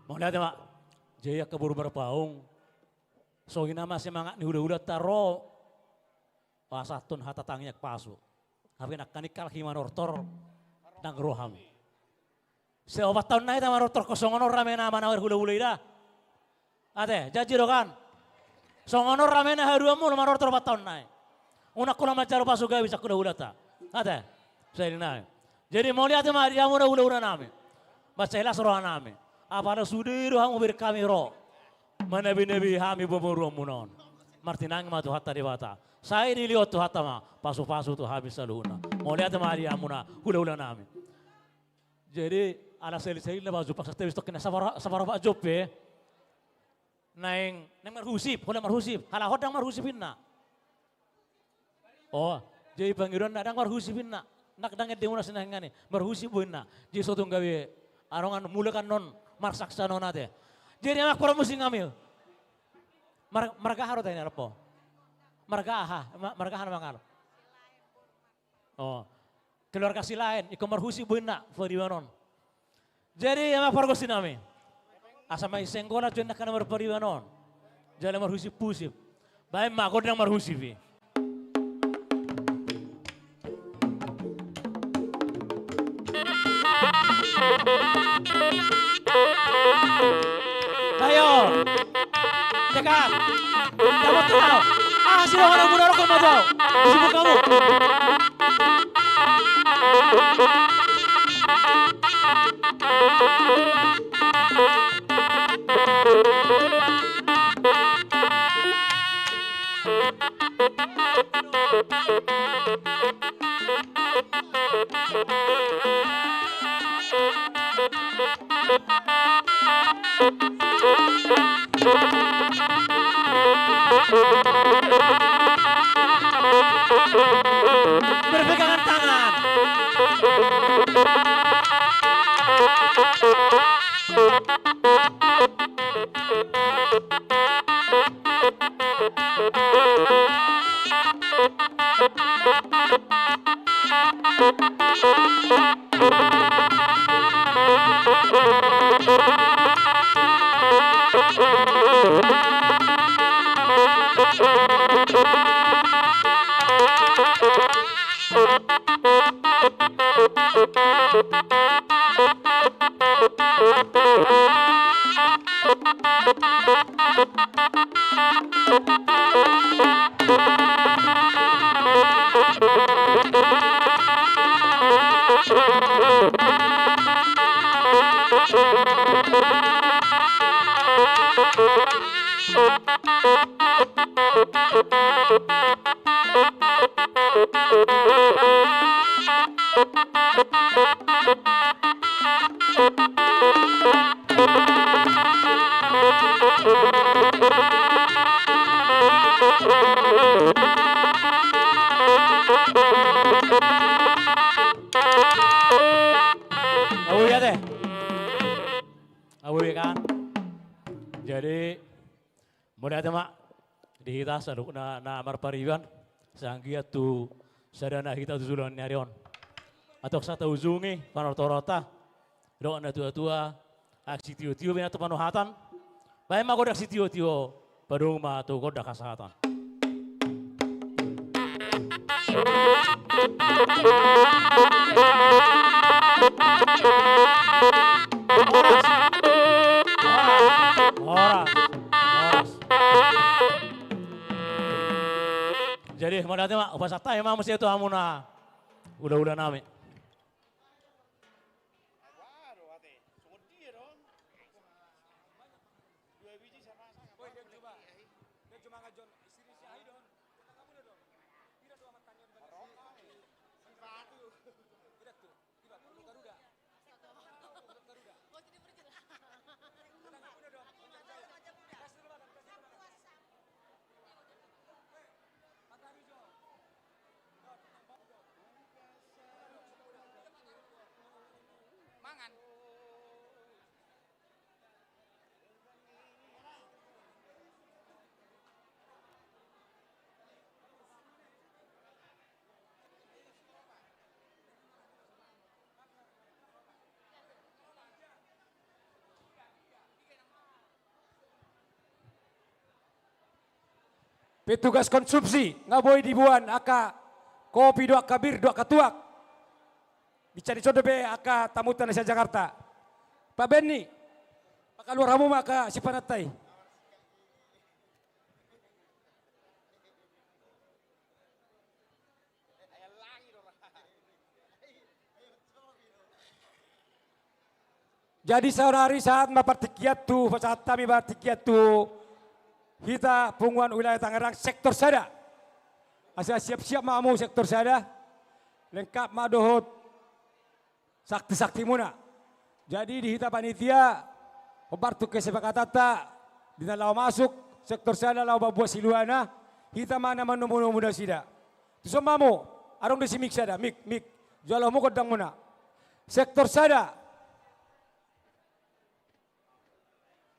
Mau lihat ya mak, jaya keburu berpaung. So ina masih mangak ni udah taro. Pasatun hata tangyak pasu. Tapi nak kanikal himanortor nang roham. Seobat tahun naik tamarortor kosongonor rame nama nawar hula-hula ida. Ate, jaji do kan. Songonor rame na haruamu tamarortor 4 tahun naik. Unak kula macaro pasu gawe bisa hula-hula ta. Ate, saya ini naik. Jadi mau lihat mah dia muda hula-hula nami. Baca ilas roh nami. Apa ada sudiru hamu berkami roh. Manabi-nabi hami bumuru munon. Martinang ma tu hatta dewata. Saya dilihat tu hatta ma pasu-pasu tu habis saluna. Mau lihat mah dia muna hula-hula nami. Jadi ala seli-seli na baju paksa tevis kena sabara pak jope. Neng marhusip, hola marhusip. Hala hodang marhusipinna. Oh, jadi pangiran nadang marhusipinna. Nak danget demuna senangane marhusipinna. Jadi sotong gawe arongan mulakan non marsaksa nonate. Jadi amak para musim ngamil. Marga haro tanya apa? Marga haro mangal. Oh. Keluarga si lain, ikut marhusi buina periwanon. Jadi amak para musim nami. Asa mai senggola jual nak kana periwanon. Jadi marhusi pusip. Baik mak kodang marhusi vi. Ayo, dekat, kamu tahu? Sino ka nang muna ako madaw? Gusto kamu? Berpegangan tangan. Ya deh, kan. Jadi mulai mak dihita saduk na marpariwan sanggia tu sadana kita tu zulan nyarion atau satu uzungi panortorota doa na tua aksi tio bina tu panuhatan baik mak kodak si tio padung ma tu kodak kasahatan. Horas. Jadi mau mak upasata emang mesti itu amuna udah nami. Petugas konsumsi, nggak boleh dibuat aka kopi dua kabir dua katuak. Dicari contoh be aka tamutan Asia Jakarta. Pak Benny, Pak keluar kamu maka si panatai. Jadi sehari saat mapartikiat tu, saat kami mapartikiat tu, kita punguan wilayah Tangerang sektor sada. Asal siap-siap mamu sektor sada, lengkap madohot sakti-sakti muna. Jadi di hita panitia, obartu kesepakatata, di dalam masuk sektor sada lau babuat siluana, hita mana manu muda sida. Tuso mamu, arong di simik sada, mik, jual mu kodang muna. Sektor sada,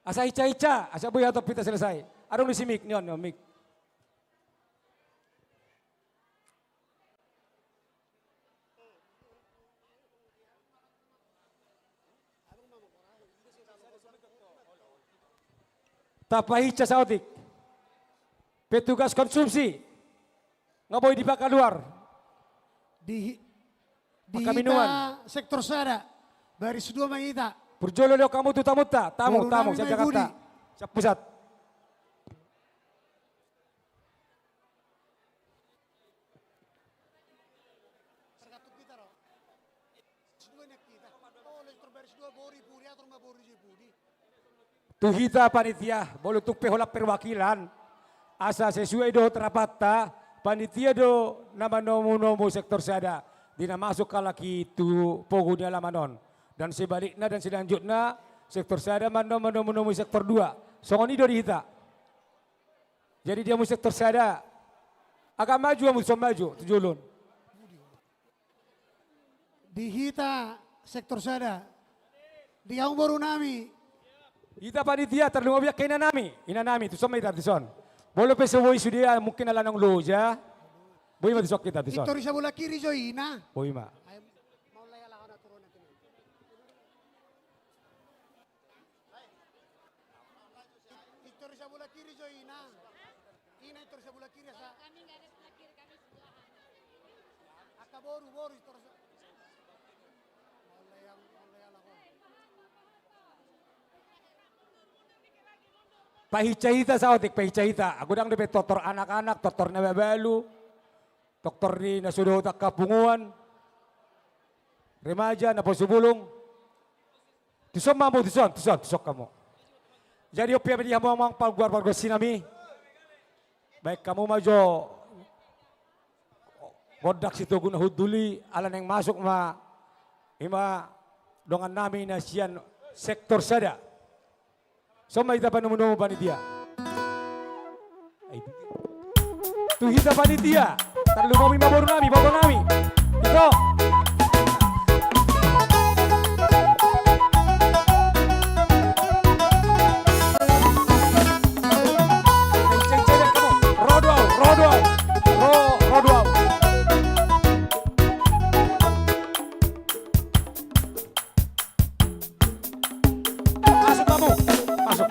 asa ica-ica, asa buya atau pita selesai. Arong di simik, nion, mik. Tapahica saotik. Petugas konsumsi. Nggak boleh dibakar luar. Di minuman. sektor sada, baris dua mangita. Purjolo lo kamu tuh tamu, siap Jakarta. Siap pusat. Tuhita panitia, boleh tuh peholap perwakilan. Asa sesuai do terapata, panitia do nama nomu sektor sada. Dina masuk kalaki tu pogunya lamanon. Dan sebaliknya dan selanjutnya sektor sada mano sektor 2. Songoni do dihita. Jadi dia mu sektor sada. Agak maju amu maju tujulun. Dihita sektor sada. Di yang baru nami. Kita panitia terlalu biak ina nami tu sama ita tison. Boleh pesawai sudia mungkin ala nang loja. Boy ma tisok kita tison. Itu risa bola kiri joina. Boy ma. Itu risa bola kiri joina. Ina itu risa bola kiri sa. Kami enggak ada sebelah kiri, kami sebelahan. Aka boru itu risa. Pahicahita sa otik, pahicahita. Aku dang dapat doktor anak-anak, doktor nababalu, doktor di nasudo tak kapunguan, remaja, naposubulong. Tusom mamu, tusok kamu. Jadi opiya dia mo mang pagwar sinami. Baik kamu maju, godak situ guna huduli, alan yang masuk ima dongan nami na siyan sektor sada. Soma ita panumu panitia. Tu hita panitia. Terlalu kami baru nami. Ito. Rodo. Masuk kamu. Masuk.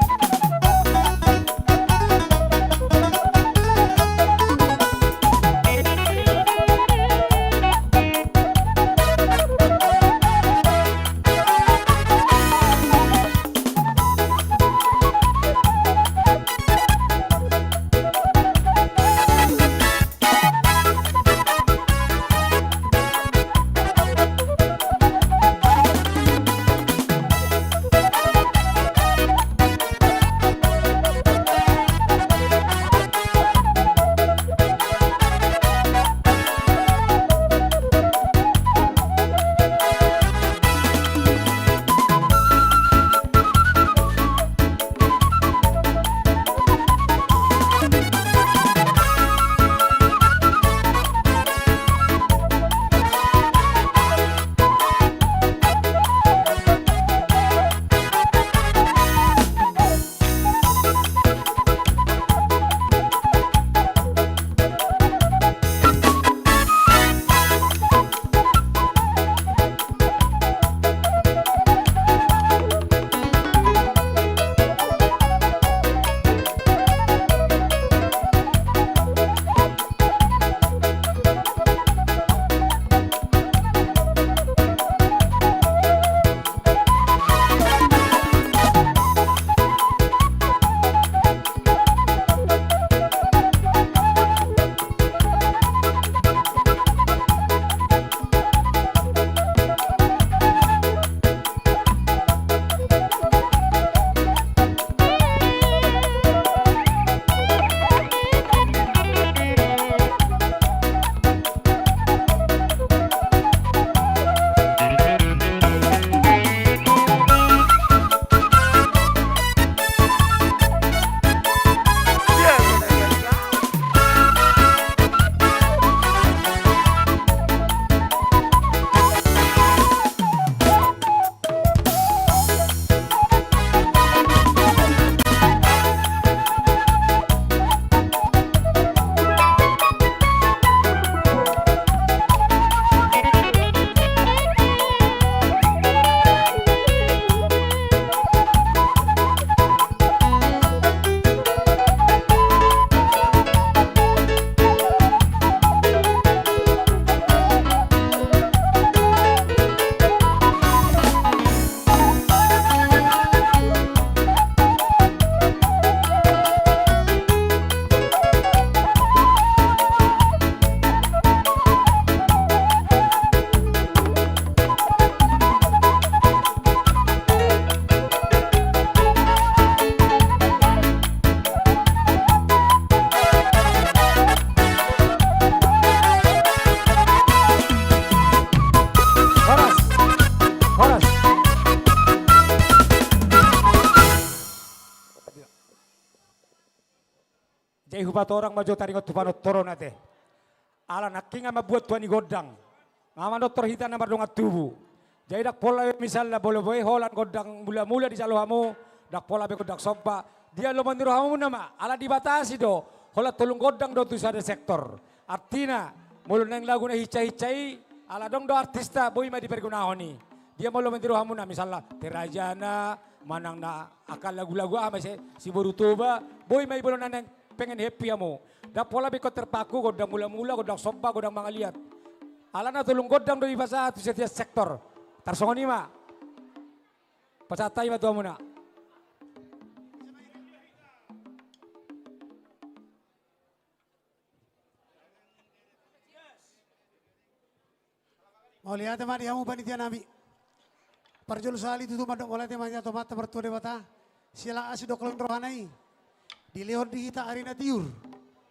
hubat orang maju taringot tupanot toron ate. Ala naking ama buat tuani godang. Ngama dokter hita namar dongat tubuh. Jadi dak pola misalnya boleh holan godang mula-mula di saluhamu. Dak pola be godang sopa. Dia lo mandiru hamu nama. Ala dibatasi do. Hola tolong godang do tu sada sektor. Artina mulu neng lagu na hicai-hicai. Ala dong do artista boy ma dipergunahoni. Dia mau lo mandiru hamu na misalnya Terajana. Manang na akal lagu-lagu ama si Borutoba. Boy ma ibolo naneng pengen happy amu. Dak pola be terpaku godang mula-mula godang sopa godang mangaliat. Ala na tolong godang do ibasa tu setiap sektor. Tarsongoni ma. Pasatai ma tuamu na. Mau lihat teman kamu panitia nabi. Parjul sali itu madok oleh temannya tomat bertua dewata. Sila asyik dokleng rohanai. Dilihat di hita arena tiur.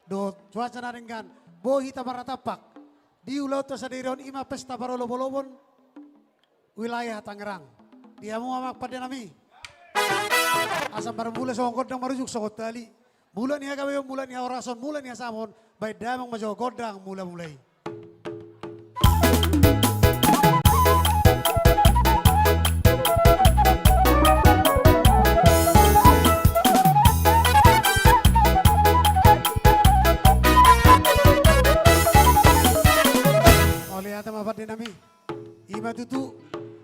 Do cuaca naringkan. Bo hita maratapak. Di ulau tu sadirion ima pesta parolobon. Wilayah Tangerang. Dia mau amak pada nami. Asam barang mula soong kodang marujuk soong tali. Mula niya gawe mula niya orason mula niya samon. Baik damang majo kodang mula-mulai. Nami, ima tutu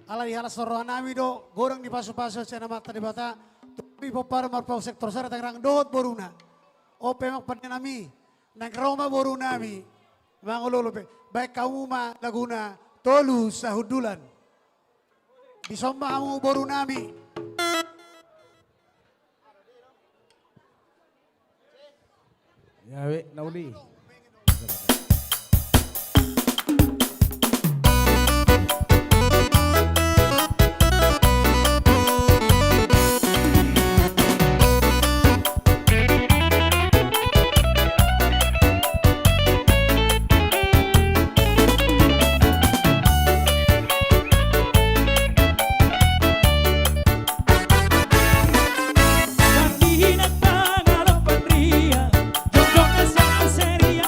ala ihala sorohan nami do goreng di pasu-pasu cina mata di bata tapi popar marpau sektor sara Tangerang dot boruna ope mak pada nami nang Roma boruna nami mangololo pe baik kamu ma laguna tolu sahudulan di somba kamu boruna nami ya we nauli. Seria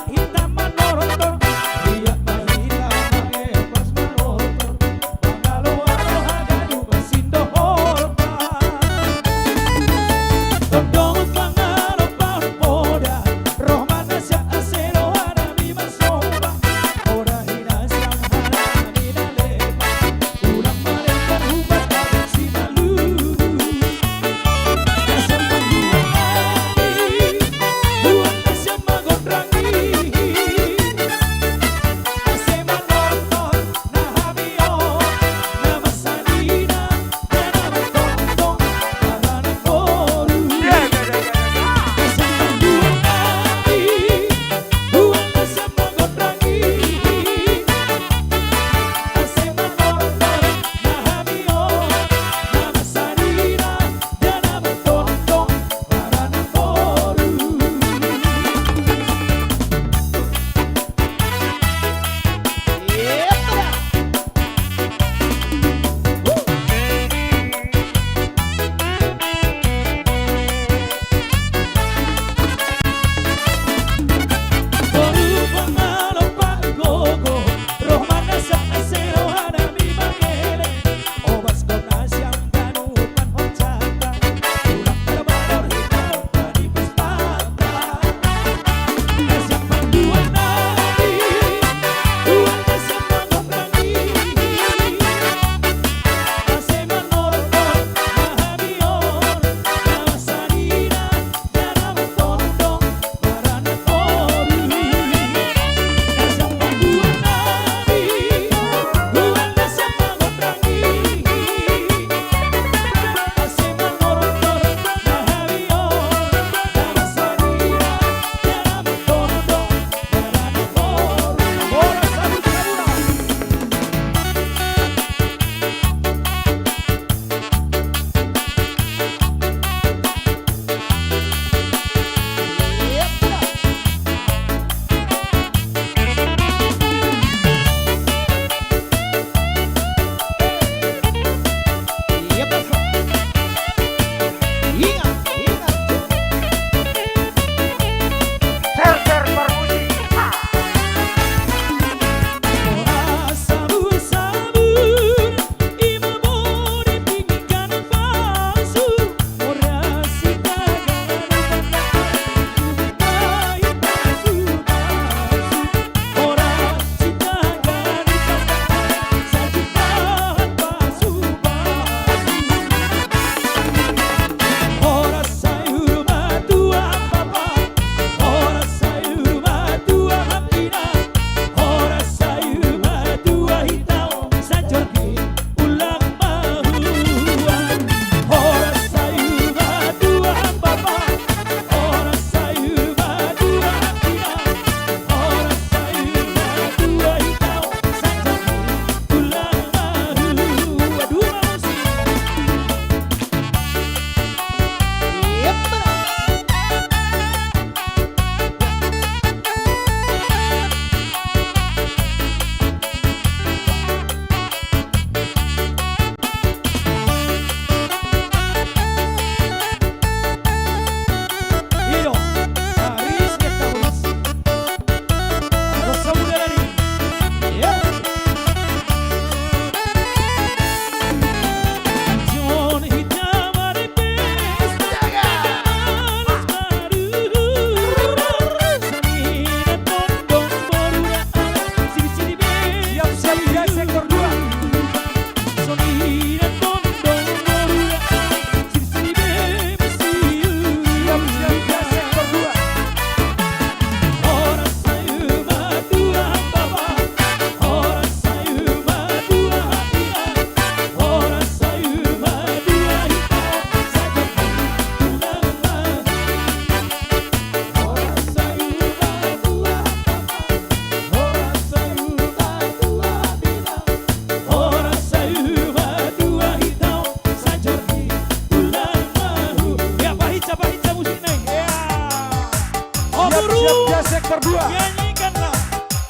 berdua. Nyanyikanlah.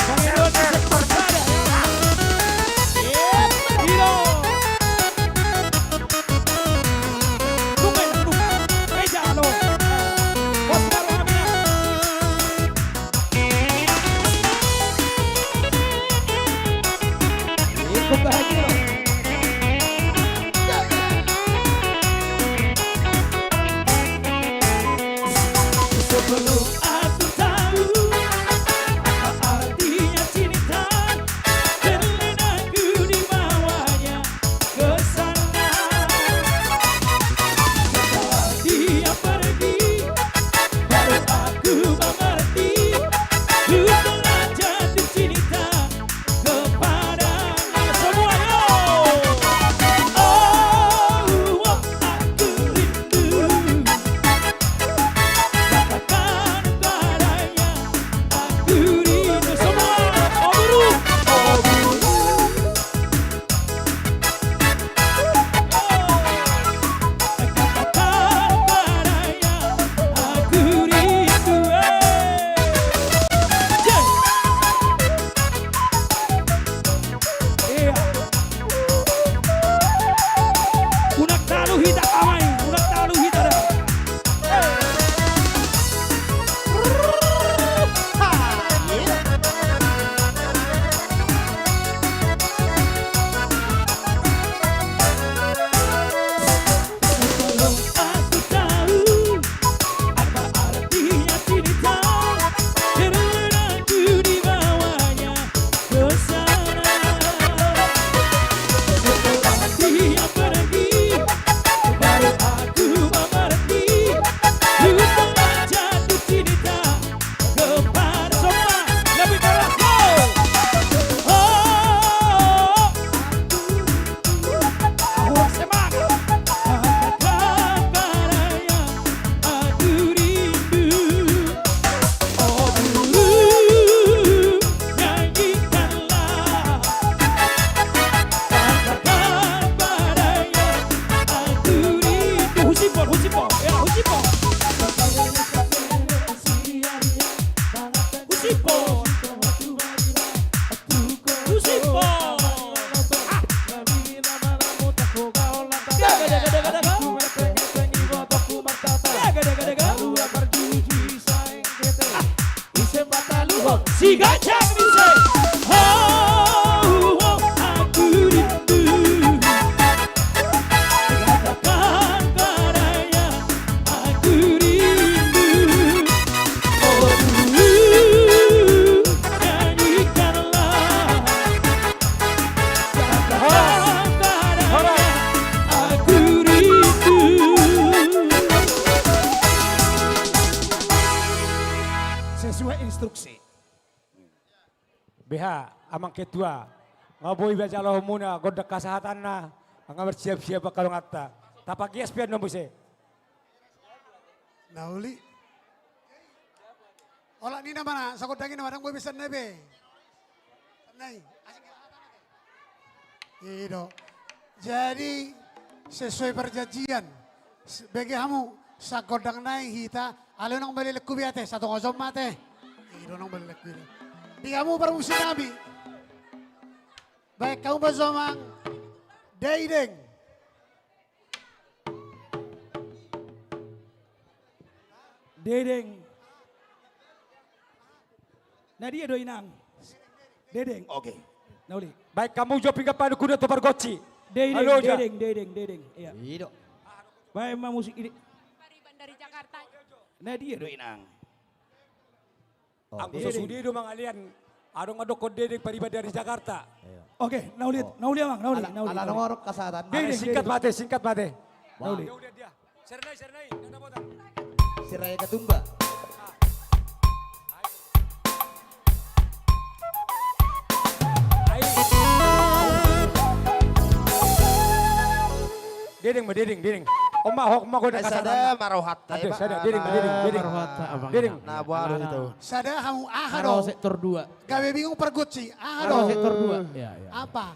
Bang Indonesia Persada. Hero. Tunggu, tunggu. Meja lo. Oscar Hamina. Ikut bahagia lo. Sebelum aku tahu apa artinya cinta, terlena aku dibawanya ke sana. Setelah dia pergi, baru aku mengerti, ku telah jatuh cinta kepadanya. Semuanya, oh, aku rindu. Katakan padanya, aku rindu. Semua, oh buru, oh buru. Katakan padanya, aku rindu. Iya. Unak talu hita amai, unak talu hita dah. Sebelum aku tahu apa artinya cinta, terlena aku dibawanya ke sana. Setelah dia pergi, baru aku mengerti, ku telah jatuh cinta kepada semua. Lebih keras, go! Oh, aku semangat. Katakan padanya, aku rindu. Oh dulu, nyanyikanlah. Katakan padanya, aku rindu. Husipon, husipon, ya husipon. Husipon. Husipon. Si gacang bisa. Oh, aku rindu. Katakan padanya, aku rindu. Oh dulu, nyanyikanlah. Katakan padanya, aku rindu. Sesuai instruksi. BH, amang ketua, ngaboy baca lohmuna, godak kasehatan na, nggak bersiap-siap kalau ngata. Tapaki espion nomor se. Nauli. Olah ni nama na, sakot daging nama nang bisa nebe. Nai. Itu. Jadi sesuai perjanjian, bagi kamu sakot dang nai hita, alo nang balik kubiate, satu ngozom mate. Itu nang balik kubiate. Di kamu permusuh Nabi. Baik kamu bersomang Deideng. Dedeng. Nadia doinang. Dedeng. Oke. Nauli. Baik kamu jawab hingga pada kuda atau pergoci. Dedeng. Iya. Iya. Baik mah musik ini. Pariban dari Jakarta. Nadia Doinang. Aku sesudi itu mang alian. Adong adok dedeng pariban dari Jakarta. Oke, Nauli amang, Nauli. Ala nomor kasatan. Singkat mate. Nauli. Sernai. Siraya Ketumba. Dedeng. Oma hok ma goda kasatan. Sada marohatta. Aduh, sada dedeng. Dedeng. Nah, buah itu. Sada kamu ahado. Haro sektor 2. Gawe bingung perguci. Haro Ahado. sektor 2. Ya. Apa?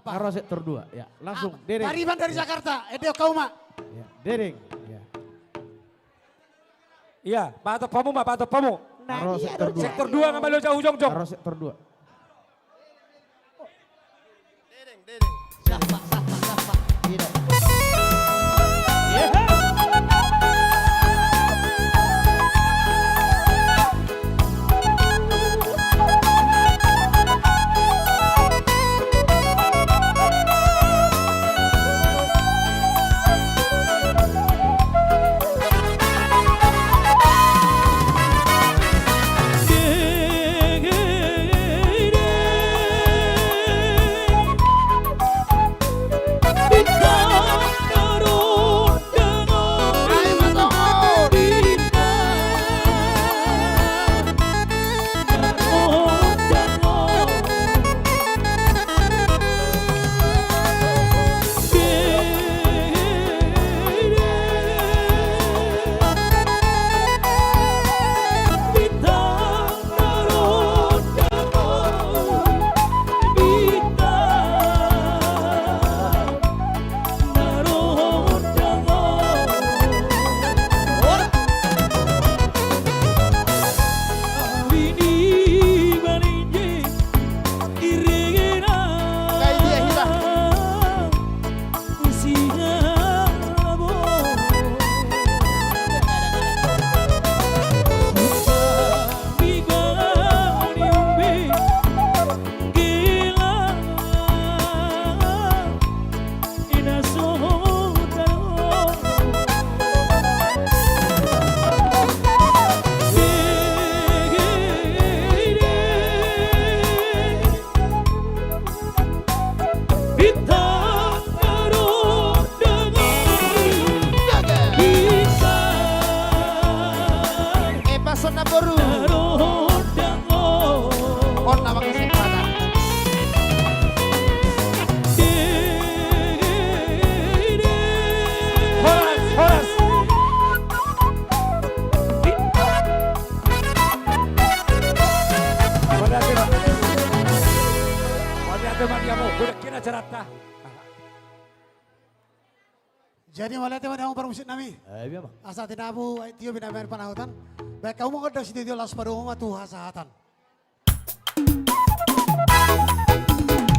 Haro sektor 2. Ya, langsung Dedeng. Pariban dari Jakarta. Edio kau mak. Ya, Dedeng. Ya. Iya, patok pamu. Karo sektor 2. Sektor 2 ngambil jauh jong jong. Karo sektor 2. Jadi malah teman yang permusik nami. Iya bang. Asa tinabu tio binamer panahutan. Baik kamu mau kerja situ las pada umah tuh hasahatan.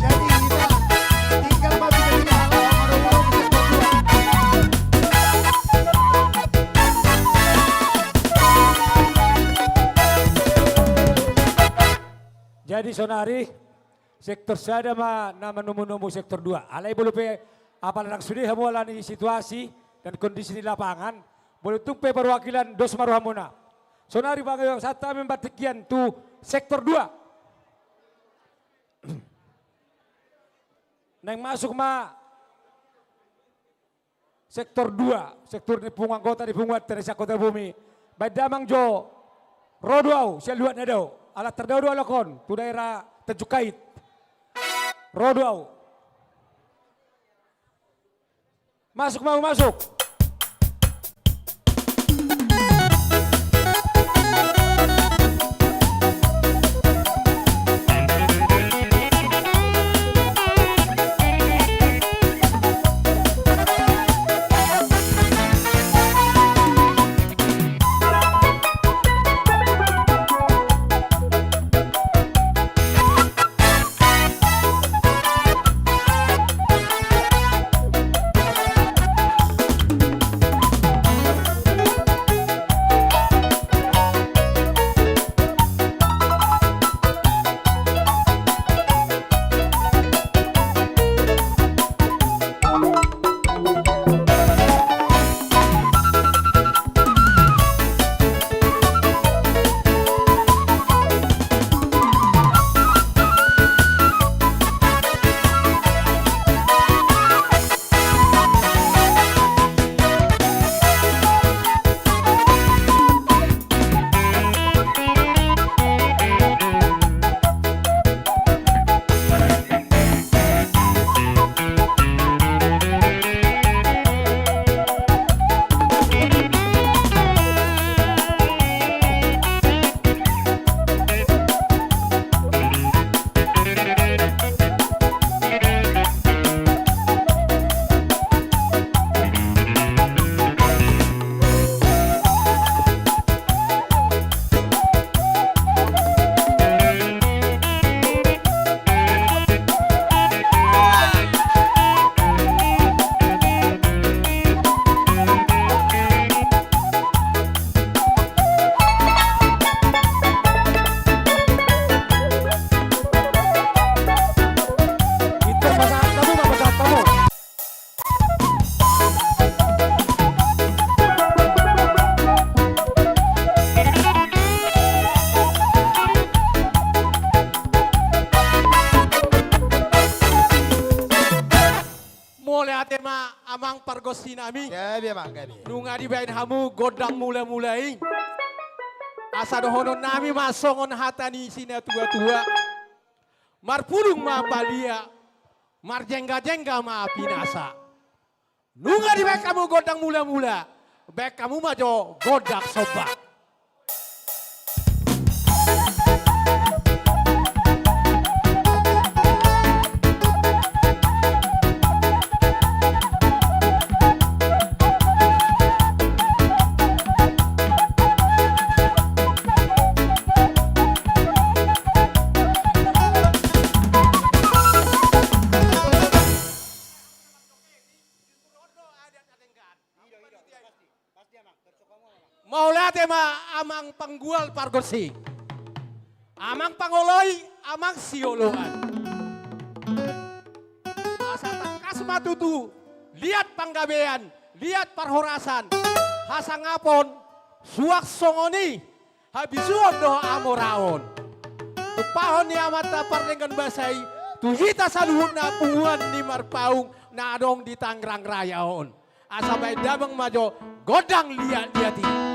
Jadi kita tinggal mati dari Jadi sonari sektor saya mah nama numu sektor 2. Alai boleh pe apalagi sudah hamulani situasi dan kondisi di lapangan boleh tumpe perwakilan dos maruhamuna. Sonari bagayo sata membatikian tu sektor 2. Neng masuk ma sektor 2, sektor ni pungang kota di pungat teresa kota bumi. Badamang jo rodoau sia luat nadau. Alat terdau alakon tu daerah Tejukait. Rodoau. Masuk mau masuk. Mulai tema amang pargosinami. Gabi amang gabi. Nunga di bain hamu godang mulai-mulai. Asa dohonon nami masongon hatani sina tua-tua. Marpulung ma balia. Marjengga-jengga ma pinasa. Nunga di bain kamu godang mula-mula. Baik kamu majo godak sobat. Maulah tema amang panggual pargosi. Amang pangoloi, amang sioloan. Asal takas matutu, lihat panggabean, lihat parhorasan. Hasangapon, suak songoni, habisuon doh amoraon. Tupahon ni amata pardengan basai, tuhita saluhut na puhuan ni marpaung na adong di Tangerang Rayaon. Asa baik damang majo, godang liat-liati.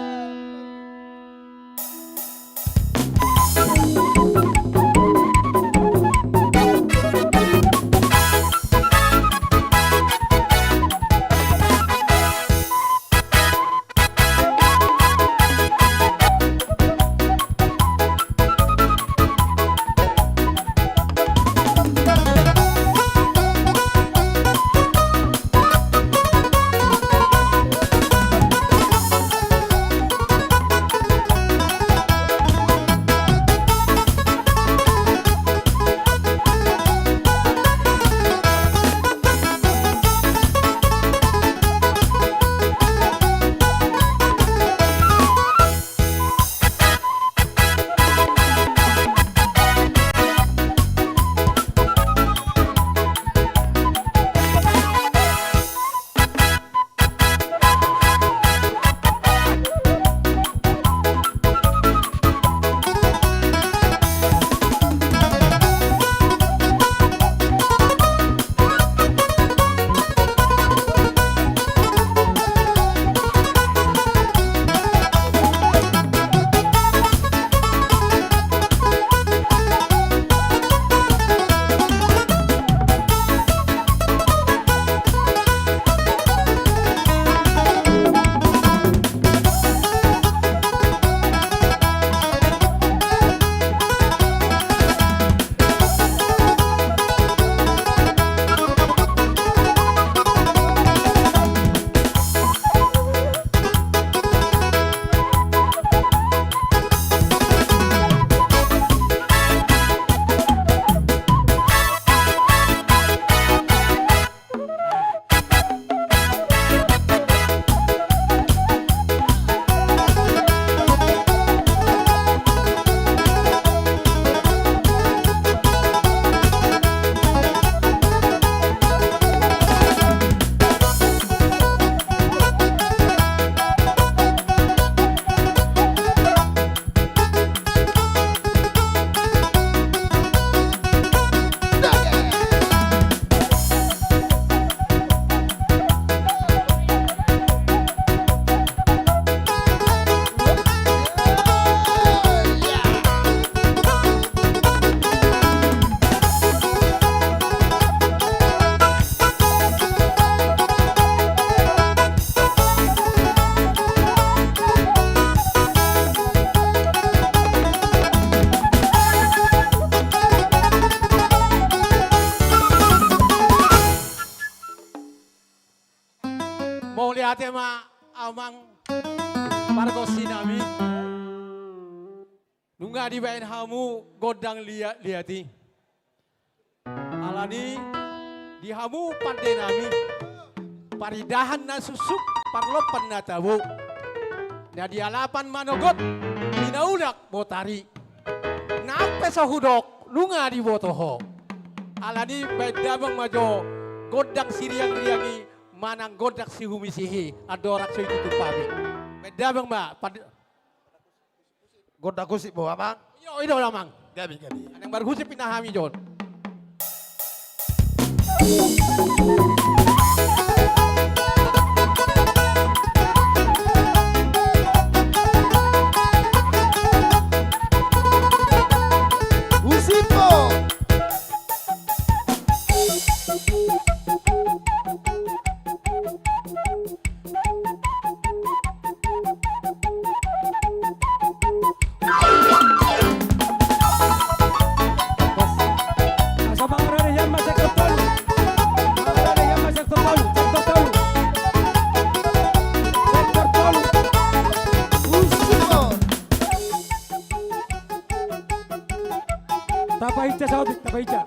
tema amang pargosinami. Nunga di bain hamu godang liati. Alani di hamu pandenami. Paridahan na susuk parlopan na tabu. Na di alapan manogot pinaudak botari. Nape sa hudok nunga di botoho. Alani bain damang majo godang siriang-riangi manang godak si humisihi adorak so itu pami. Bedabang mbak. Godak kusip bo amang. Yo itu amang. Gabi. Yang baru kusip pinahami John. Tapaica Saudi, Tapaica.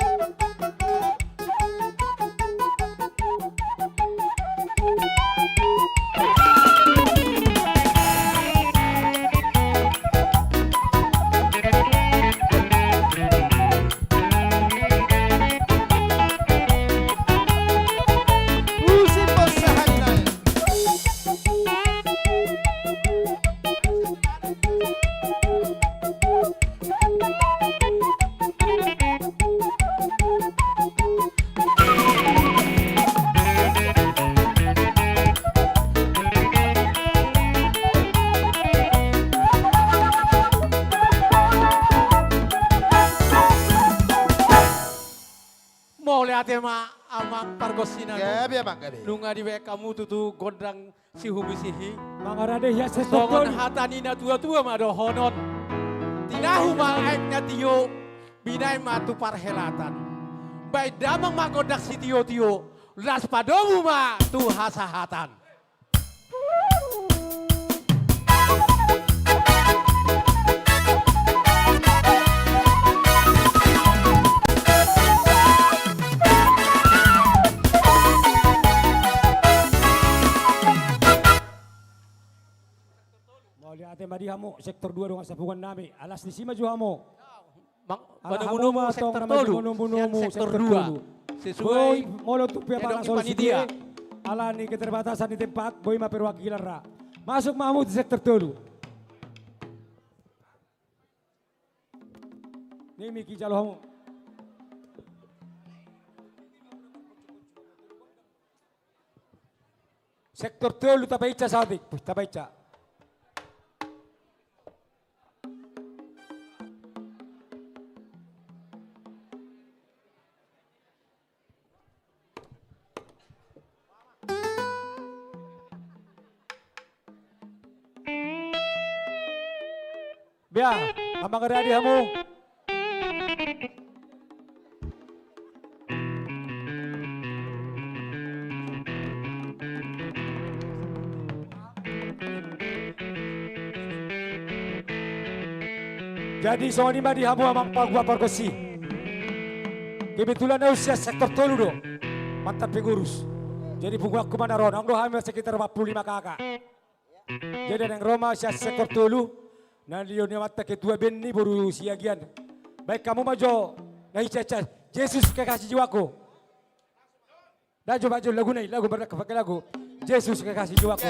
Mau lihat ma amang pargosina. Gabi amang gabi. Nunga di kamu tutu gondrang si humisihi. Mangarade ya Songon hatanina tua-tua ma do honon. Tinahu ma aeknya tio. Binai ma tu parhelatan. Baik damang ma gondak si tio-tio. Las padomu ma tu hasahatan. Ate madi hamo sektor 2 dengan sapungan nami alas di sima juga hamo. Menumu sektor 2 sektor 2 sesuai molo tu pia para panitia. Alani keterbatasan di tempat boy ma perwakilan ra. Masuk Mahmud di sektor 2. Nimi ki jalo hamo. Sektor 2 Tapaica Saudi, Tapaica. Bia, amang ready hamu. Jadi soal ini di hamu amang pagua pargosi. Kebetulan usia sektor tolu do, mantan pengurus. Jadi bunga kemana ron, angdo hamil sekitar 45 kakak. Jadi yang Roma usia sektor tolu. Nah Leon yang mata ketua band ini baru siagian. Baik kamu maju, nah caca, Yesus kekasih jiwaku. Maju lagu nih, lagu berdak pakai lagu. Yesus kekasih jiwaku.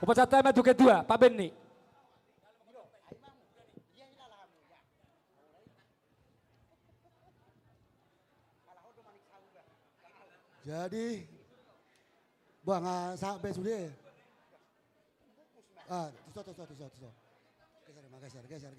Upacara maju kedua, Pak Benny. Jadi Bang sampai sudah. Tuh. Geser.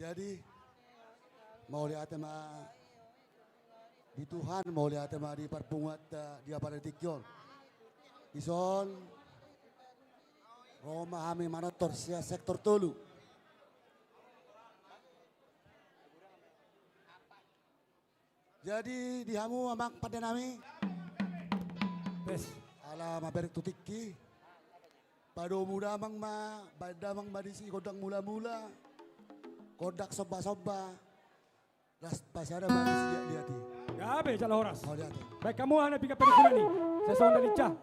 Jadi mau lihat tema di Tuhan, mau lihat tema di perpungat dia pada tikyon. Ison Roma hami manotor sia sektor tolu. Jadi di hamu amang pada nami. Ala maberik tutiki. Pado muda amang badamang badisi kodang mula-mula. Kodak soba-soba, ras pasara manis di hati. Ya, be jala horas. Mau lihat. Baik kamu hanya pika perikulan nih. Saya soal dari cah.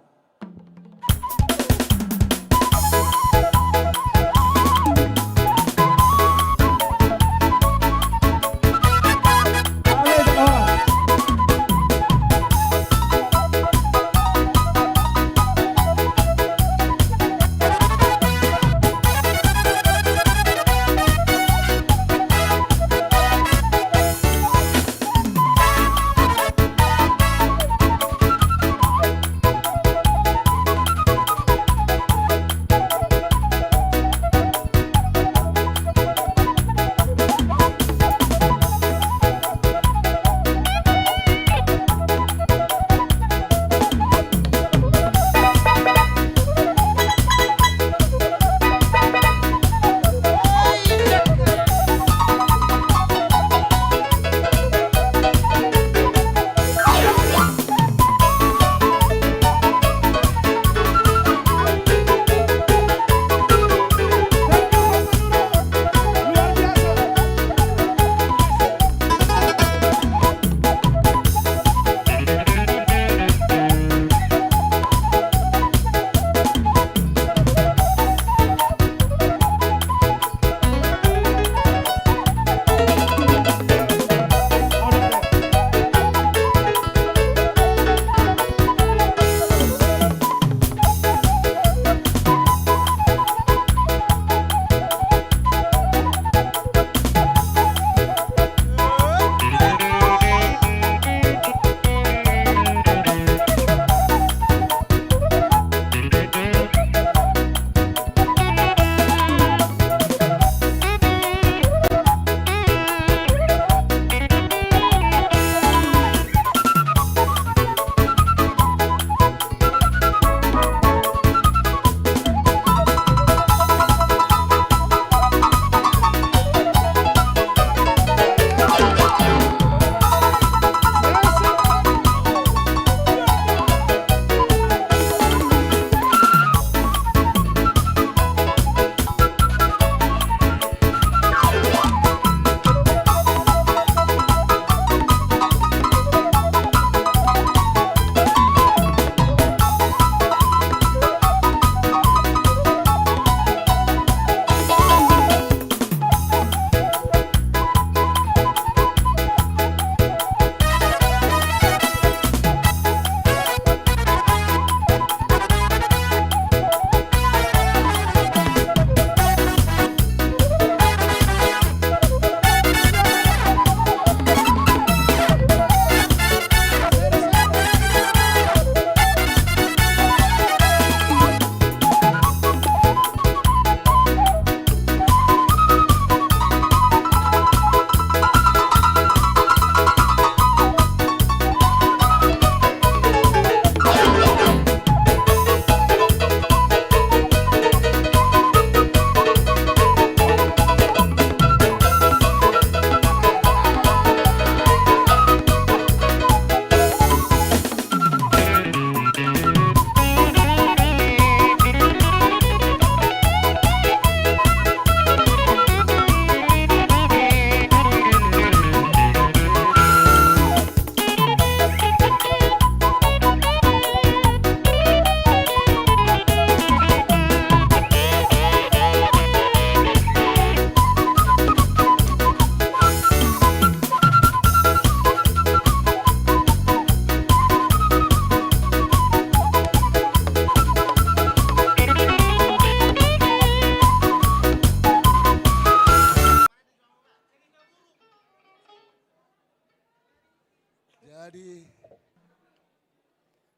Jadi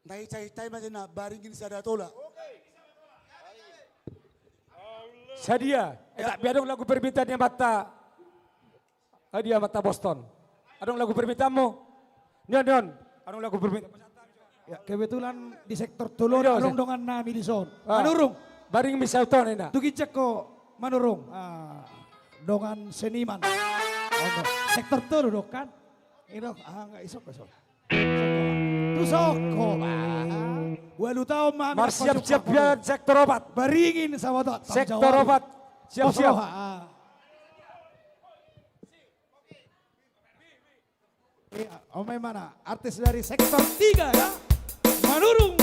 nai cai macam nak baringin sada tola. Sadia, tak biadong lagu permintaannya mata. Dia mata Boston. Adong lagu permintaanmu. Nion, adong lagu permintaan. Ya, kebetulan di sektor Tulor adong dongan nami di son. Manurung. Baring misauton ina. Tugi cek ko manurung. Dongan seniman. Sektor Tulor kan. Ino, enggak isok. Tusoko. Walu tahu mah. Mar siap-siap ya sektor obat. Baringin sama tot. Sektor obat. Siap-siap. Omai mana? Artis dari sektor 3 ya. Manurung.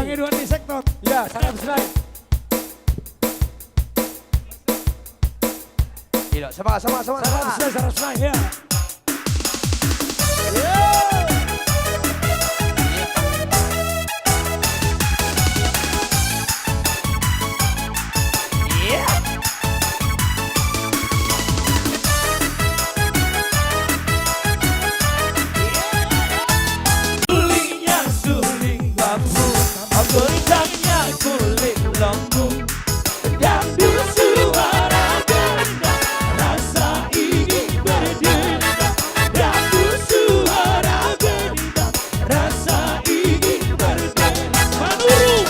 Bang Edwan di sektor. Ya, 100 naik. Iya, semangat. Sarap senang ya. Sulingnya suling bambu, goncangnya kulit lembu. Dangdu suara ganda, rasa ingin berdenda. Dangdu suara ganda, rasa ingin berdenda. Manurung.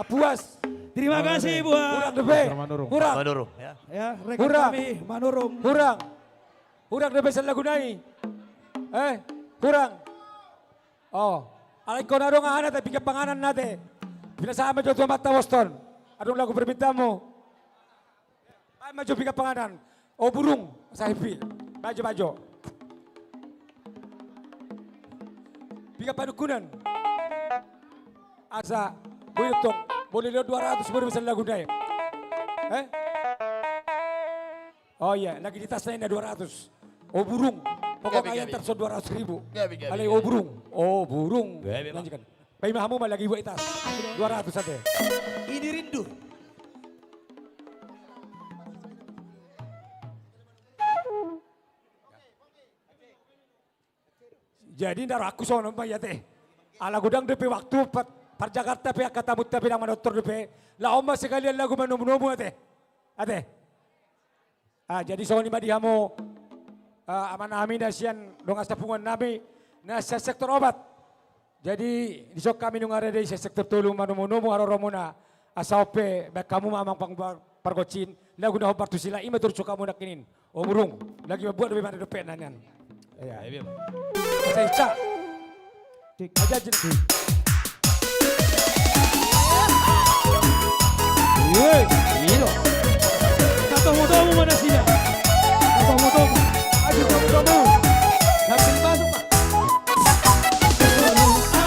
Puas. Terima kasih buat Kurang. ya rekan kami Manurung. Kurang DP sa Lagunay. Kurang. Oh, alay ko na rin nga hanat, bigyan panganan natin. Pinasama dyan ito mata Boston. Anong lagu perminta mo? Ay, maju bigyan panganan. O burung sa hipi. Maju. Bigyan panukunan. Asa, buyutong. Boleh lihat 200 baru bisa Lagunay. Oh iya, lagi di tas lainnya 200. Oh burung. Pokoknya yang terso 200.000. Alay oh burung. Oh burung. Lanjutkan. Bayi mahamu mah lagi buat tas. 200 saja. Ini rindu. Jadi ndar aku sono mbak ya teh. Ala gudang DP waktu par Jakarta pe katamut tapi nama dokter DP. La oma sekalian lagu manomu ate. Jadi soalnya madi hamo aman amin nasian dong astapungan nabi nasa sektor obat. Jadi di sok kami nungare dari sektor tulung manomu aroromuna asaupe baik kamu mamang pang pargocin lagu na hobar tusila ima tur kamu nakinin. O burung lagi buat lebih mana DP nanyan. Iya. Saya cak. Aja jenis. Miro. Katomu mana sih ya? Katomu. Ayo kamu. Sambil masuk Pak.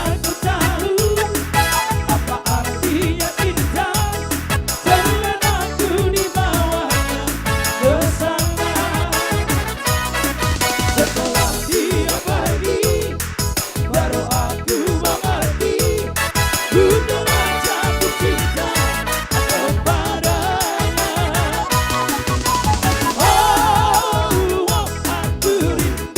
Aku tahu apa artinya cinta. Jangan aku di bawahnya ke sana. Setelah dia pergi, baru aku mengerti. Ku telah jatuh cinta kepadanya. Oh, aku rindu.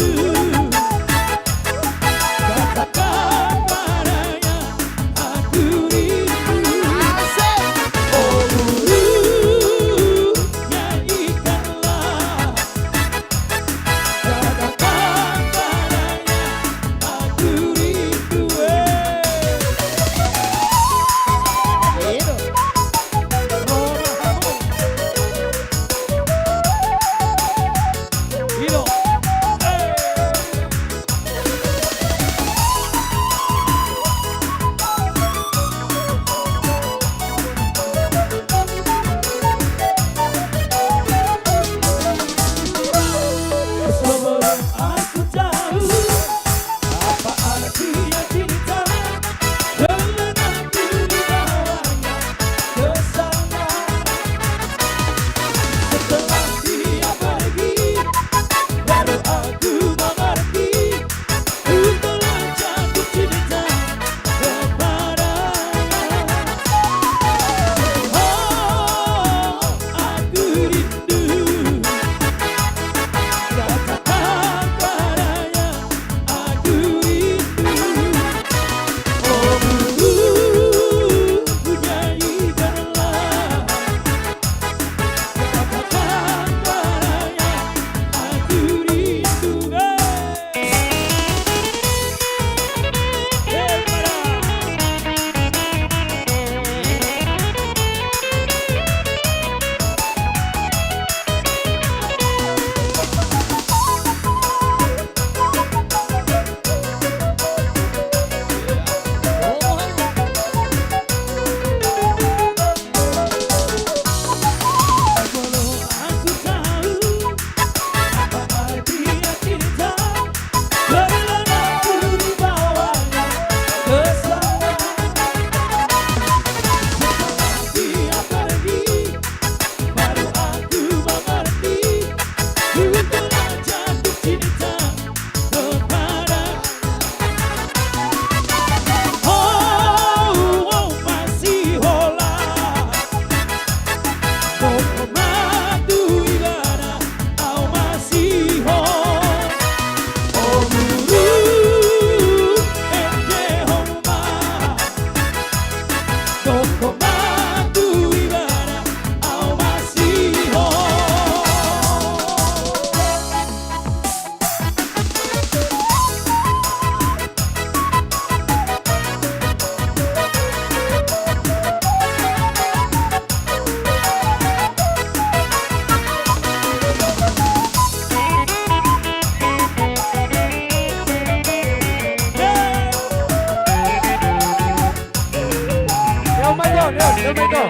Domingo.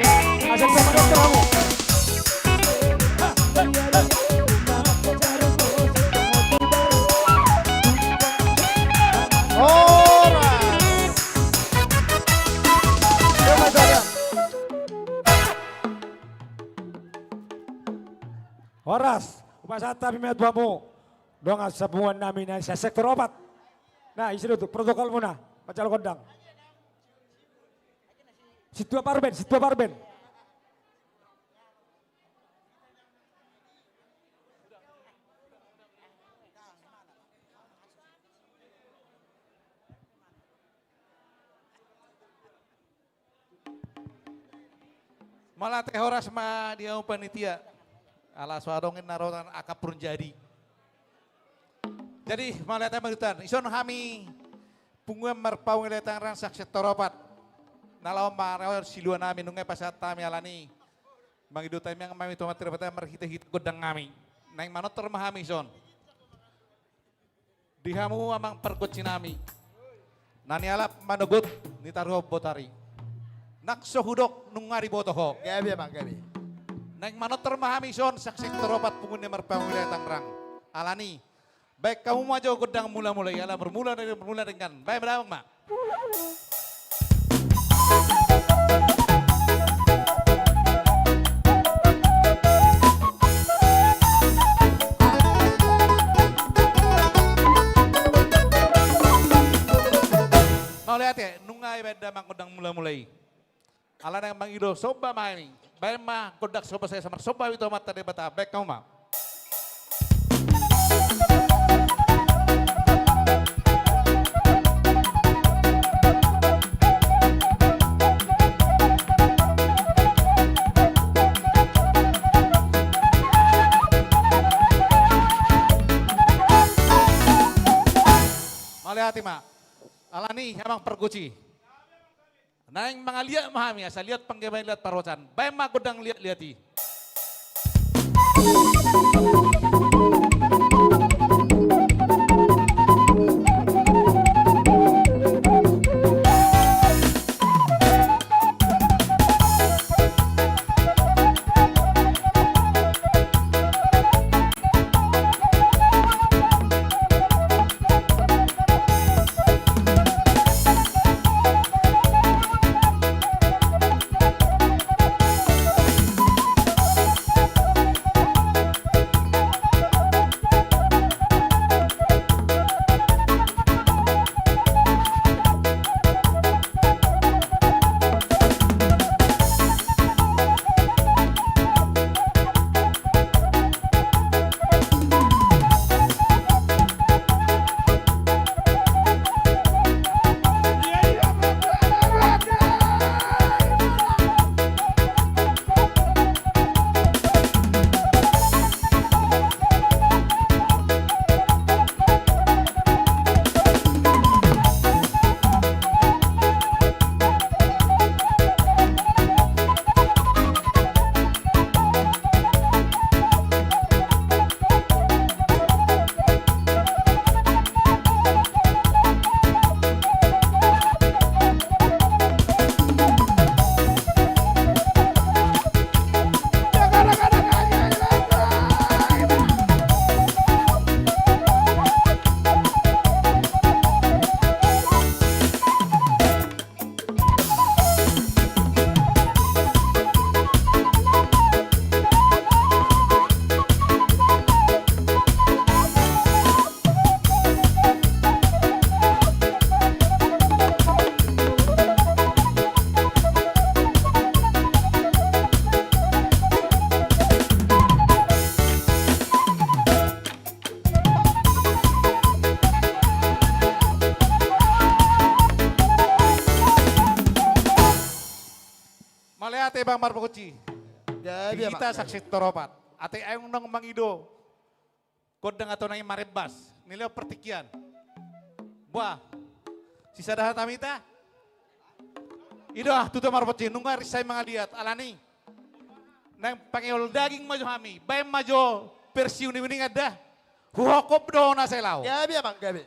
Asal sama dokter kamu. Horas, upasata pimit buamu. Dong sabuan namin sa sektor opat. Nah, isi itu protokol muna, pacal kodang. Situa parben. Malah teh horas mah dia panitia. Ala suadongin narotan akapurun jadi. Jadi malah teh madutan. Ison kami punguan marpaung iletang ransak setoropat. Nalaw marawar siluan namin nungay pasat kami alani. Mangidu tayo yang kami tumat terpatay marhita-hita godang kami. Naing manot termahami son. Dihamu amang perkutsi nami. Nani alap manugut ni taruh botari. Nakso hudok nung ngari botoho. Gabi bang, gabi. Naing manot termahami son saksik teropat pungunnya marpaung iletang rang. Alani. Baik kamu maju godang mula-mulai. Ala bermula dengan. Baik berawang mak. Mau lihat ya, nungai beda mang kodang mula-mulai. Ala nang mang ido soba mah ini. Baik mah kodak soba saya sama soba itu mata de bata. Baik kamu mah. Mau lihat ya mak. Alani emang perkuci. Nah yang mga liat mahami, asal lihat panggabain lihat parocan. Bayang mah godang lihat-lihati. Ate bang marpokuci. Kita saksi toropat. Ate ayong nang mangido. Kodang atau nang marebas. Nilai pertikian. Buah. Sisa dahat tamita. Ido tutu marpokuci. Nunggu risai mangaliat. Alani. Nang pangiol daging maju kami. Bayam maju persiu ni wining ada. Huhokop doon na selaw. Gabi bang, gabi.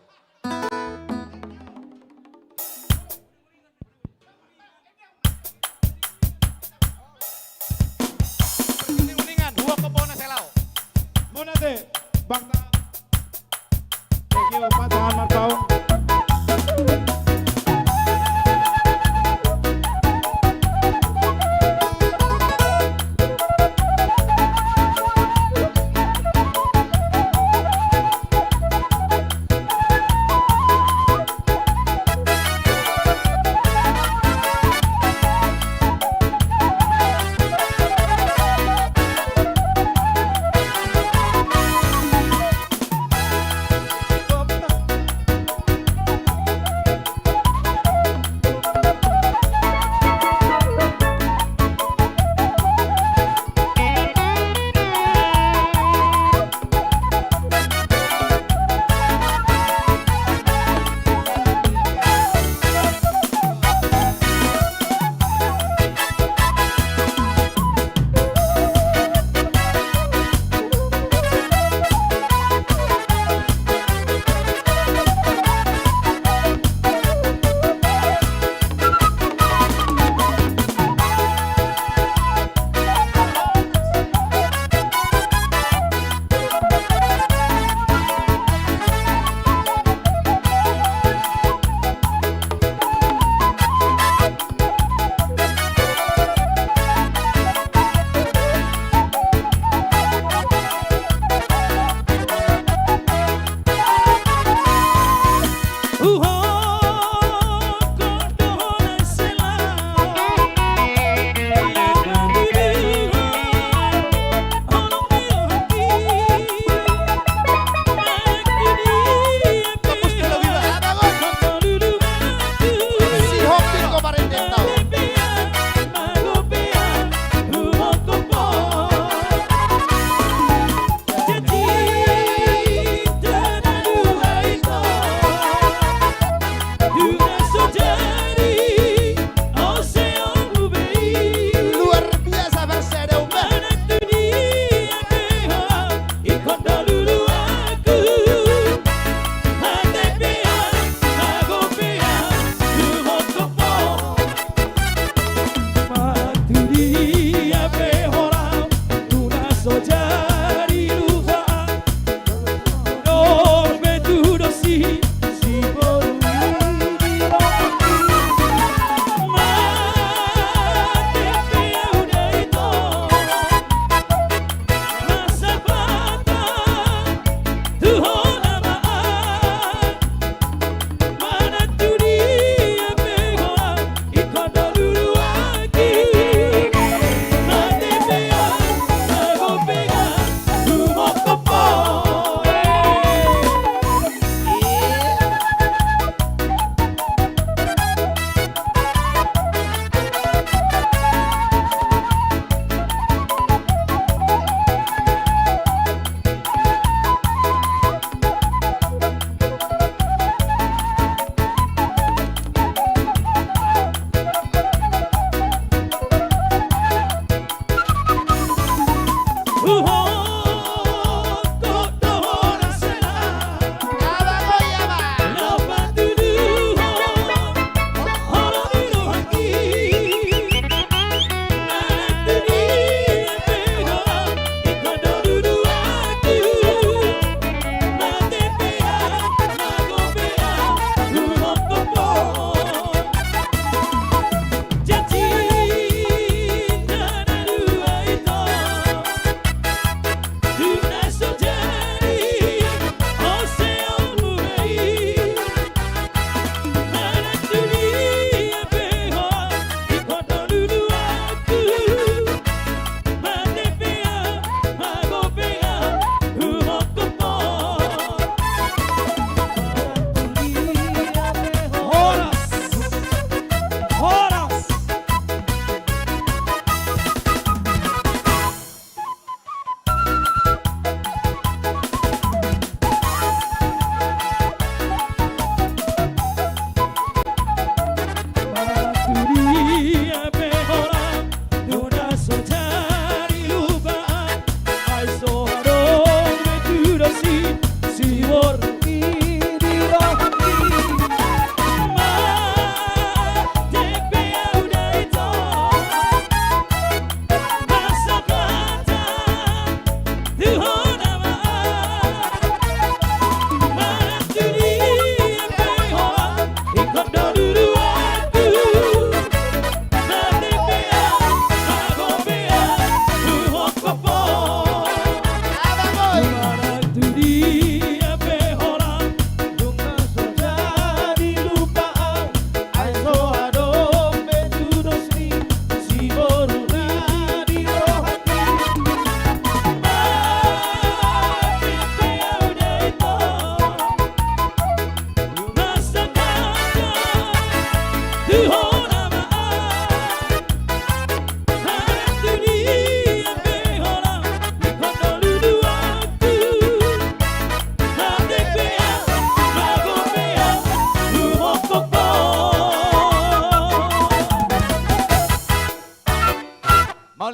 Ade, Bangta. Thank you, pasangan Marpaung.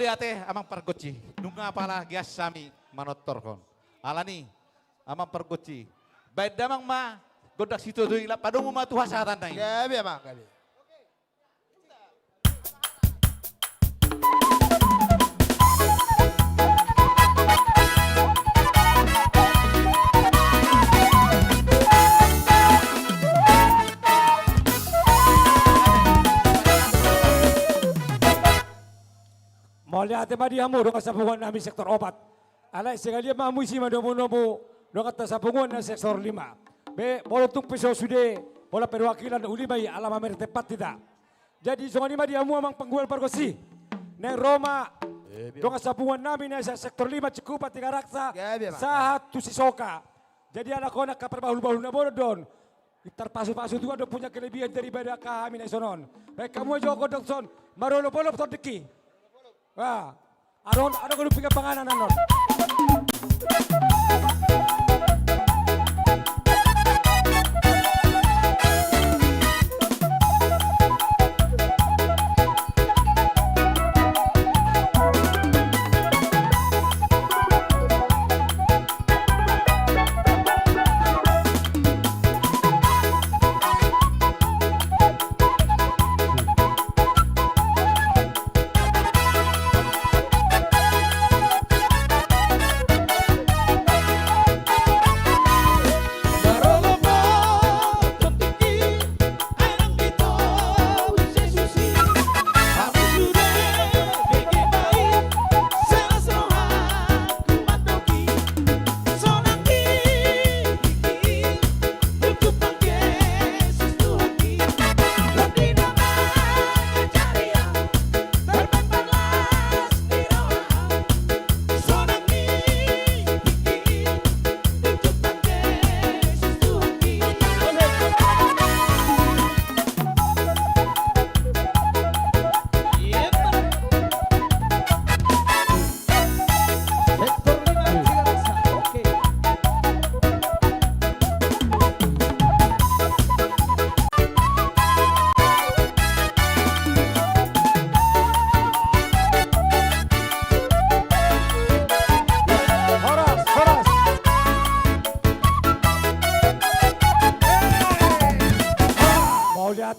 ate amang pergoci. Nunga pala gias sami manotorkon. Alani amang pergoci. Baik damang ma godak situ tuh ila padung ma tuha satan nai. Gabi amang gabi. Mau lihat tema dia mo dong sapungan namin sektor 4. Alay sekali mamu isi madomo-nomo dong kata sapungan na sektor 5. Be bolotung peso sude bola perwakilan ulimai alam amer tepat tidak. Jadi songan lima dia mu amang penggual pargosi. Neng Roma dong sapungan namin na sektor 5 cukup tiga raksa sahat tu sisoka. Jadi anak konak kapar bahul-bahul na bodon. Terpasu-pasu itu ada punya kelebihan daripada kami na sonon. Baik kamu aja kodok son marolo-polo todeki. Wah, ada kudu pinggir panganan anon.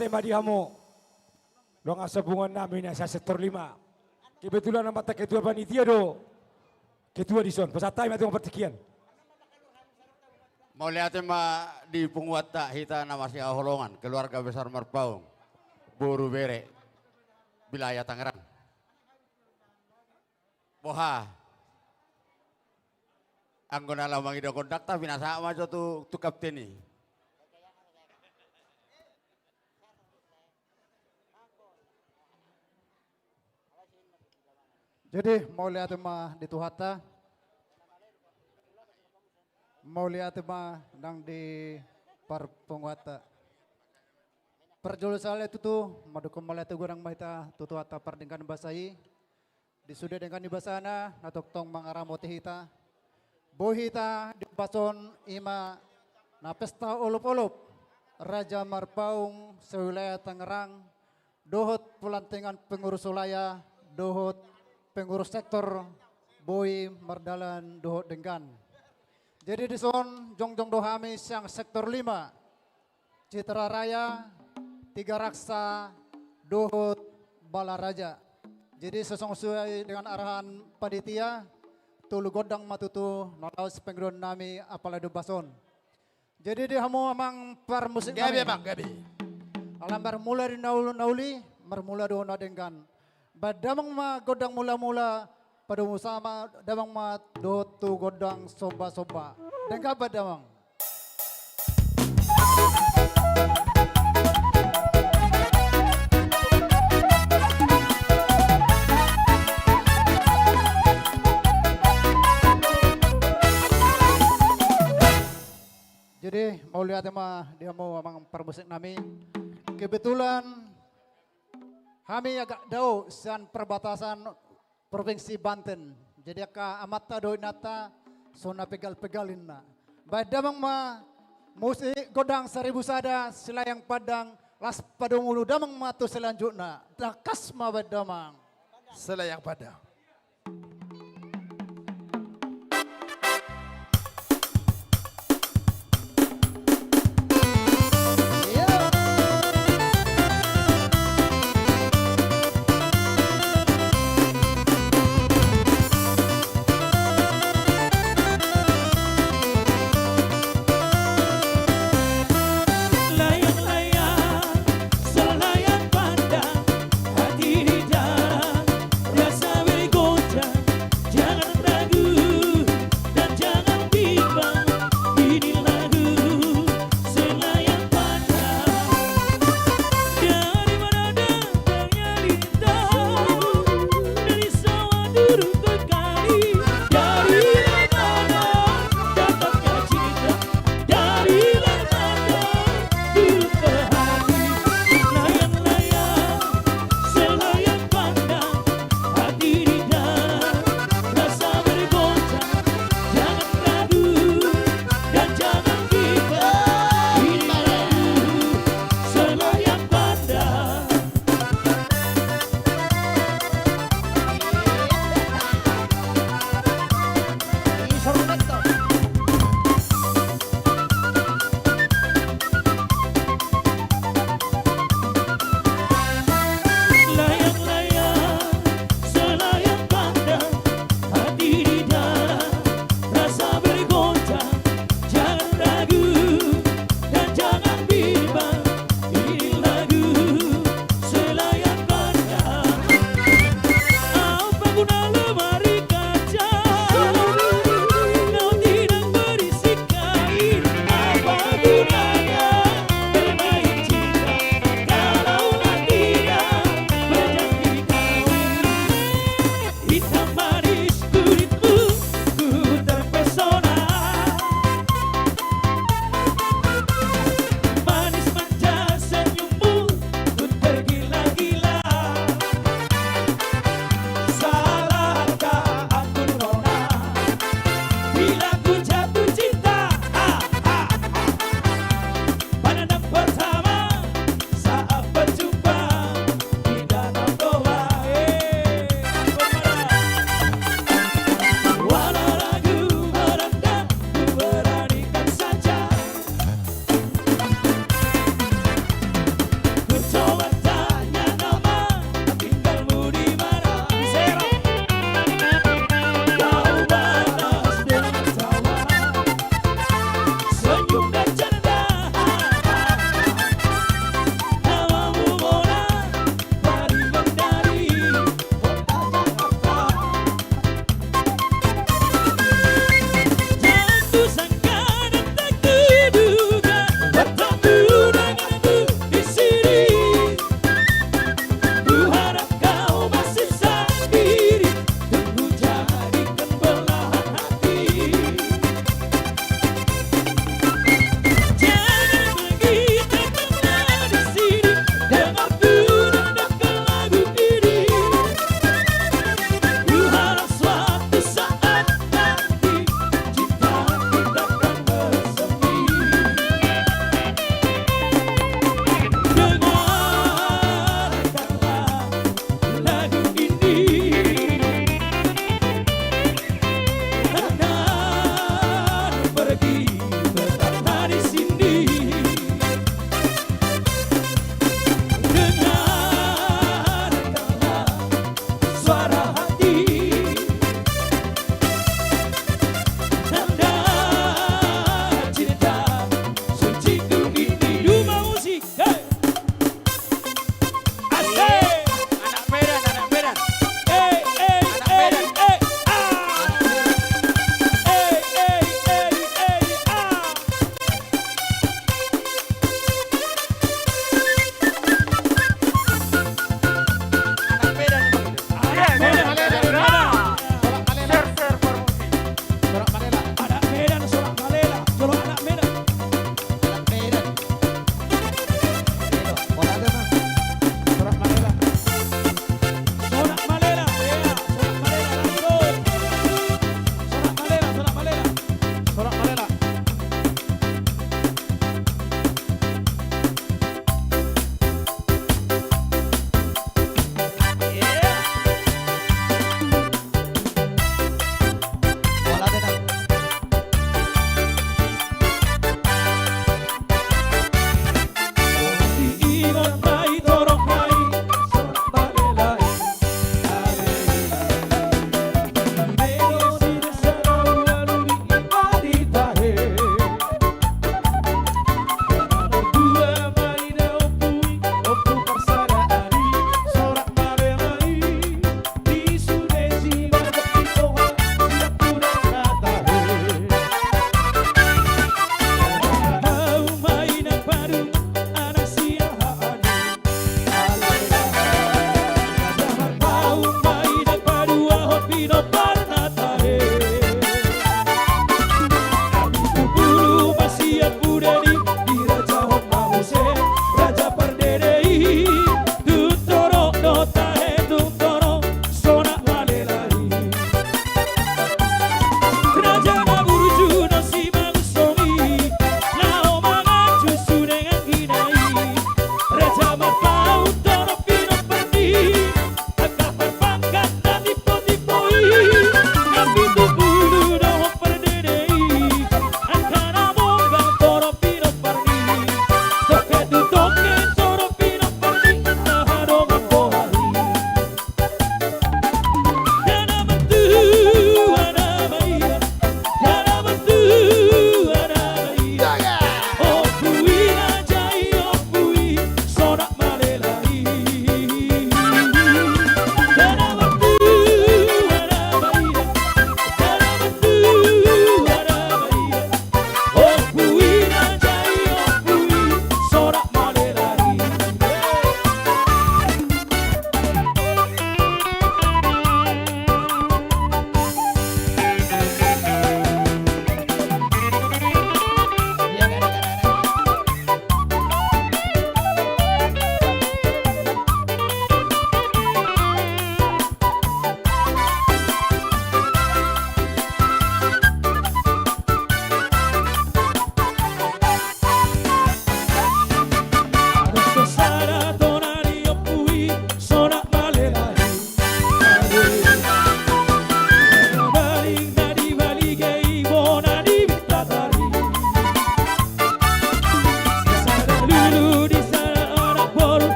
Tema dia mo dong sabungan namin sa sektor 5. Kebetulan ang mata ketua panitia do. Ketua di son. Pasatay matong pertikian. Mau lihat ma di penguata hita nama si Aholongan, keluarga besar Marpaung, Boru Bere, wilayah Tangerang. Boha. Anggona lamang ida kondakta binasa majo tu kapteni. Jadi mau lihat ma di Tuhata, mau lihat ma nang di par penguata. Perjolo sale itu tuh madu kembali tu gurang mahita Tuhata pardingkan basai. Disudah dengan ibasana natok tong mangaramoti hita. Bohita di bason ima na pesta olup-olup Raja Marpaung sewilayah Tangerang. Dohot pelantingan pengurus wilayah, dohot pengurus sektor Boy Mardalan Dohot Denggan. Jadi di son jongjong dohami yang sektor 5 Citra Raya 3 Raksa Dohot Balaraja. Jadi sesuai dengan arahan panitia tulu godang matutu nolaus pengurun nami apalado bason. Jadi di hamu amang par musik Gabi nami. bang, gabi. Alambar mula di nauli marmula do na Denggan. Badamang ma godang mula-mula pada musama damang ma do tu godang soba-soba. Dengka badamang. Jadi mau lihat ma dia mau amang permusik nami. Kebetulan kami agak jauh san perbatasan provinsi Banten. Jadi ka amata do nata sona pegal-pegalin na. Badamang ma musik godang 1000 sada silayang padang las padung ulu damang matu selanjutnya. Dakas ma badamang. Selayang padang. Layang-layang selayang pandang, hati di dalam rasa bergoncang.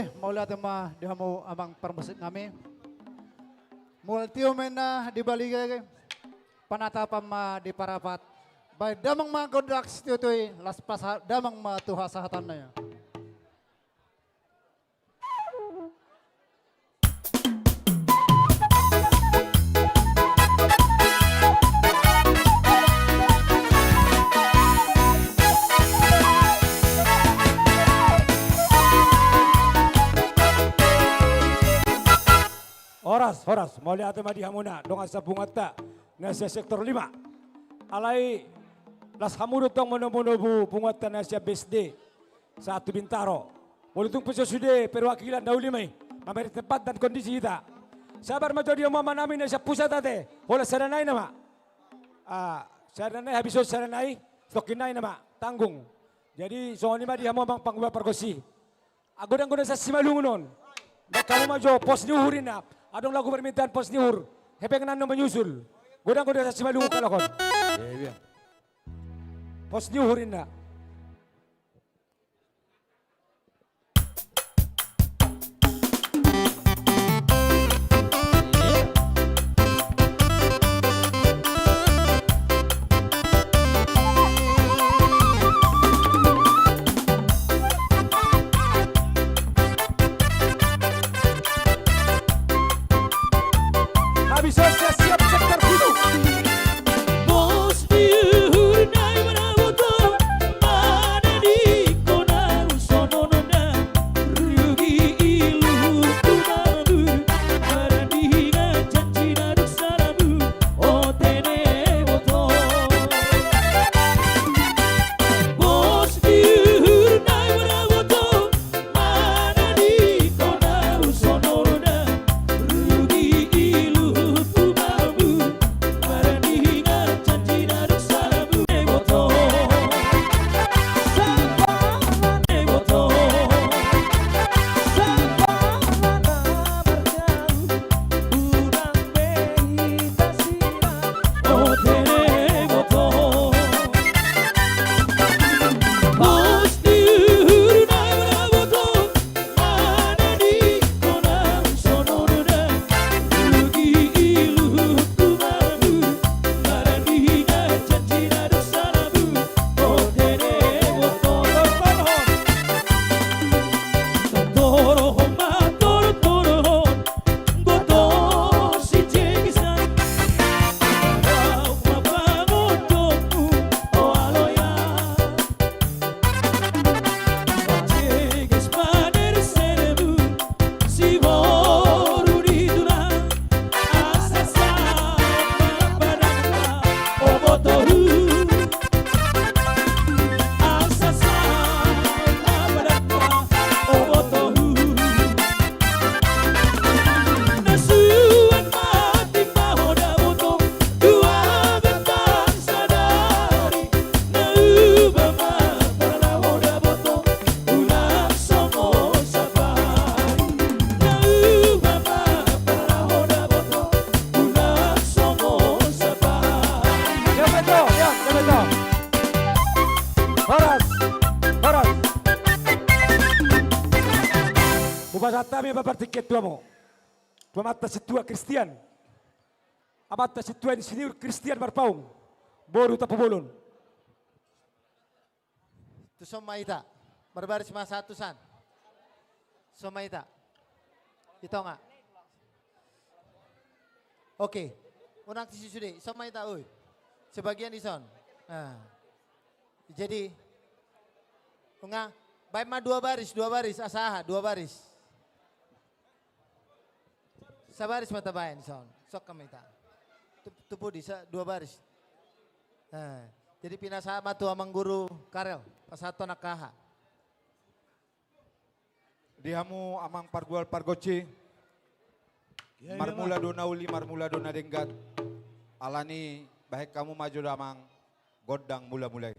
tutoy, maulat ma dihamu amang permusik kami. Multio mena dibaligay panatapam ma di parapat. Bay damang ma godraks tutoy, las pas damang ma tuha sahatan na ya. Horas, mau lihat ma di hamuna dong asa bungata nasa sektor 5. Alai las hamudo tong mono-mono bungata nasa BSD satu Bintaro. Walaupun peso sudah perwakilan dauli mai, mameri tempat dan kondisi kita. Sabar ma jadi mama namin nasa pusat ate. Hola saranay nama. Saranay habis saranay, stokinay nama tanggung. Jadi soalnya ma di hamu bang pangguba perkosi. Agodang-godang sa simalungunon. Kamu maju pos niuhurin na. Adong lagu permintaan pos niuhur. Hepeng nando menyusul. Godang-godang sa simalungun kalakon. Iya. Pos niuhurin na. Habis siap sektor situ. Bos diuhur nai maraboto mana di kona usonona rugi ilu kunabu marandinga janjina duksarabu otene boto. Bos diuhur nai maraboto mana di kona usonona rugi ilu Ubasata mi babar tiket tuamo. Pemata situa Kristian. Abata situa di sini Kristian Marpaung. Boru tapubolon. Tu somaita. Berbaris mas satusan. Somaita. Itu enggak? Oke. Unang tisi sudah. Somaita oi. Sebagian di son. Nah. Jadi enggak baik mah dua baris asaha dua baris. Sabaris mata bayan son. Sok kamita. Tupu di dua baris. Nah, jadi pindah sama tu amang guru Karel pasato nakaha. Dihamu amang pargual pargoci. Marmula dona uli marmula dona denggat. Alani baik kamu maju damang godang mula-mulai.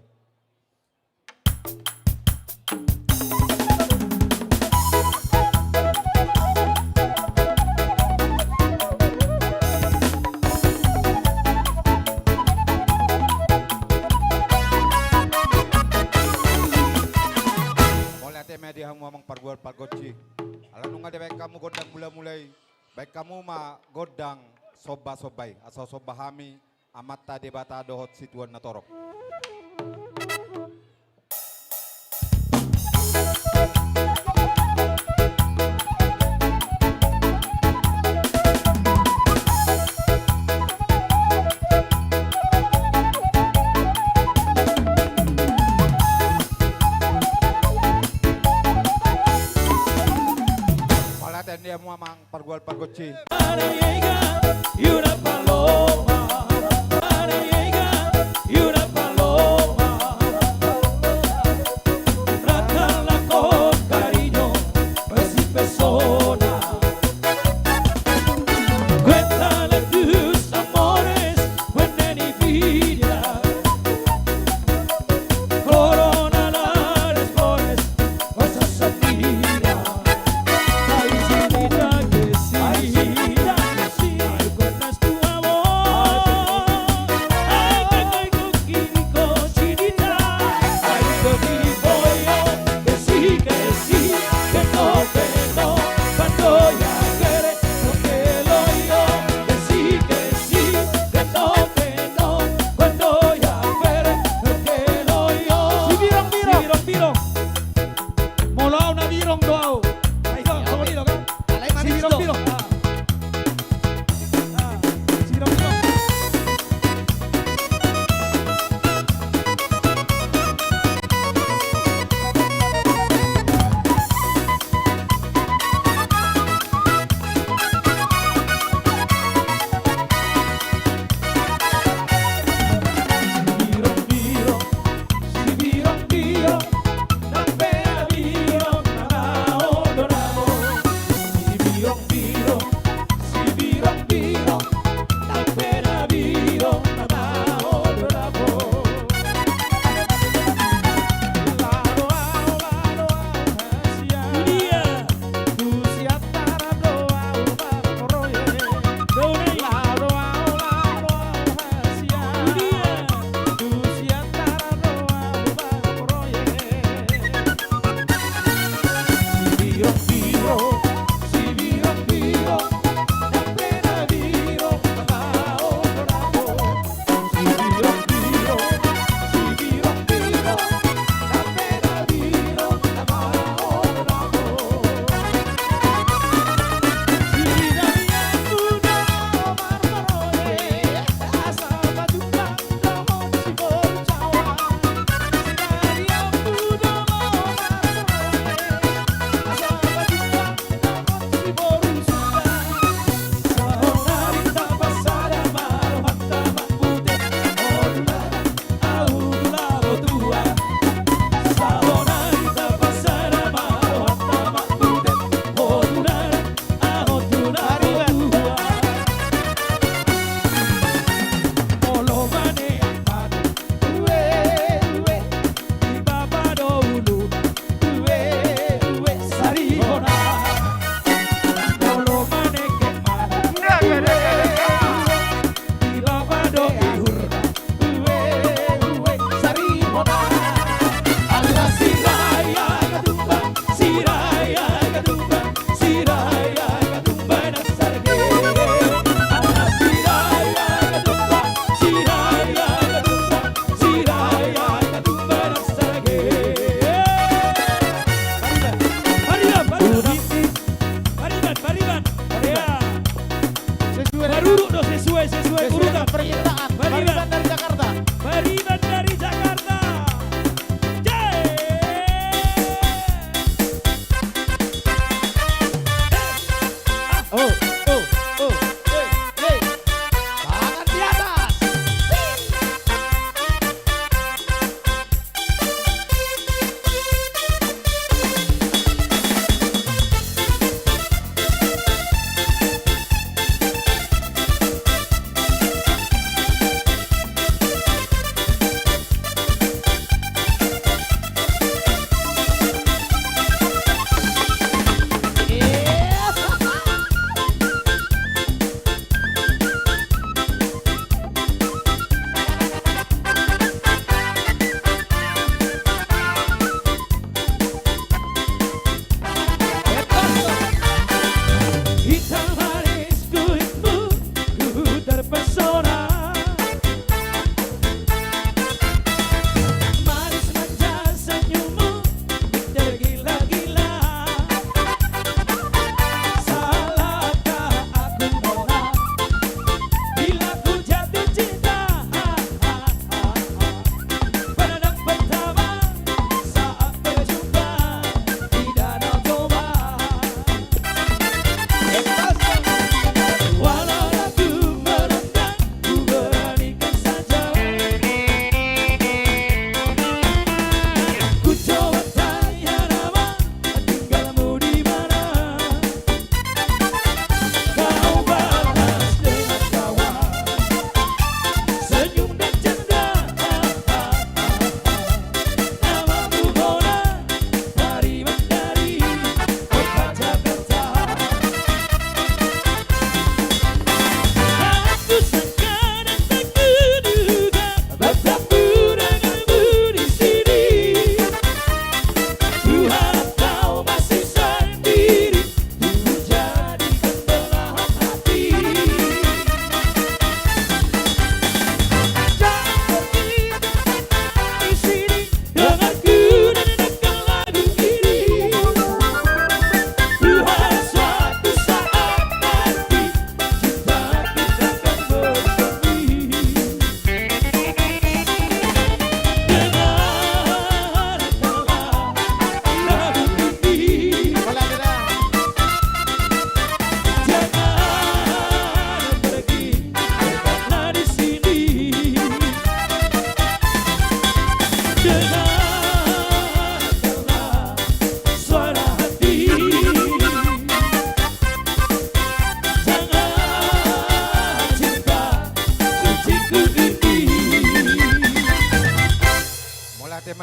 Media hamu amang pargual pargoci. kamu ma godang soba-sobai asal sobahami amatta debata dohot situan natorok. Malaten dia mu amang pargual-pargoci. Y una paloma, para llega, y una paloma, trátala con cariño, pues sin persona, cuéntale tus amores, buena envidia, corona las flores, cosas amigas, ay, sí, mira que sí, ay, mira que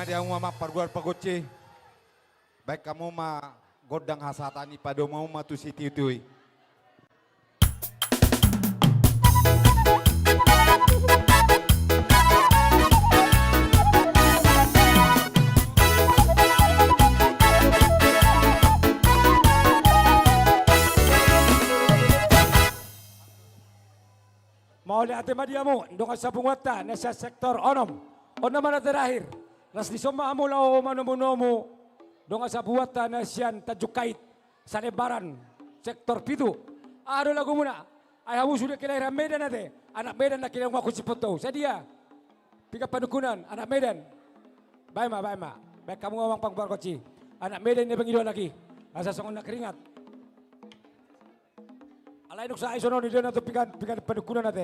ma dia ma parguar pagoce. Baik kamu ma godang hasatani pada mau ma tu siti tui. Mau lihat tema diamu, dengan sabung wata, nasa sektor onom. On naman na terakhir, las di soma amo lao manomonomo, dengan sabung wata nasian tajukait sa lebaran sektor pitu. Ado lagu muna, ayamu sudah kelahiran Medan nate, anak Medan nak kira ngaku cipoto. Sedia, pika padukunan, anak Medan. Baik ma, baik kamu ngomong pang koci, anak Medan ni pengido lagi, asa songon nak keringat. Alay nuk sa isono ni na to pikan padukunan nate.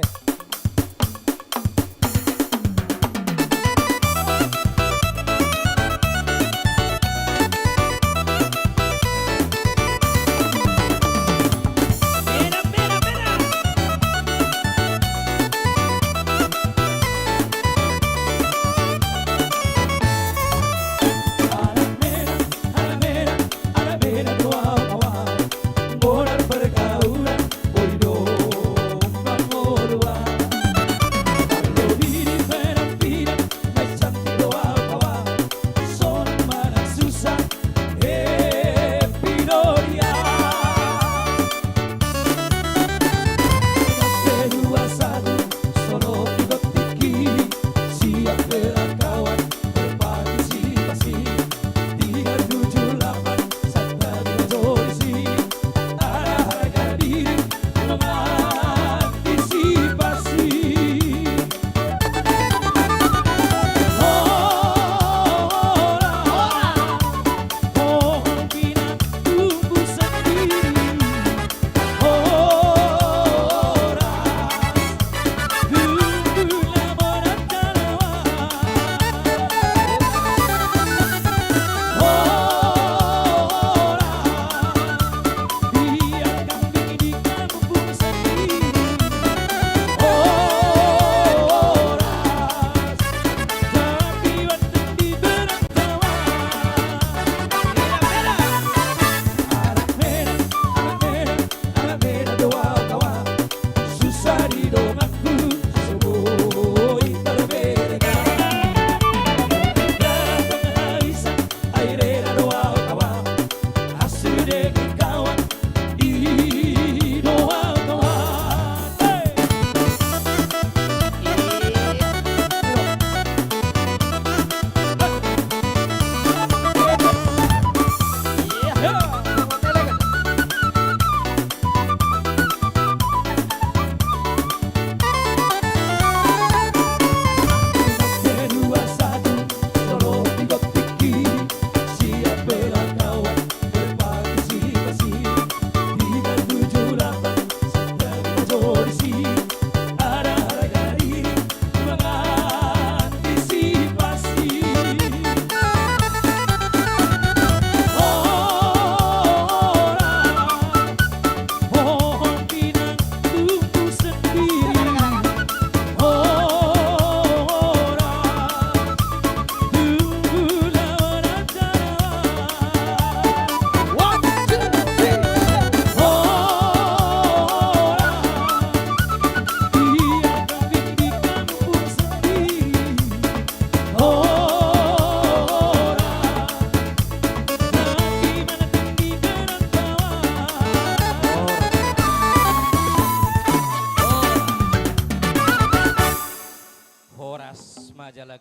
majalah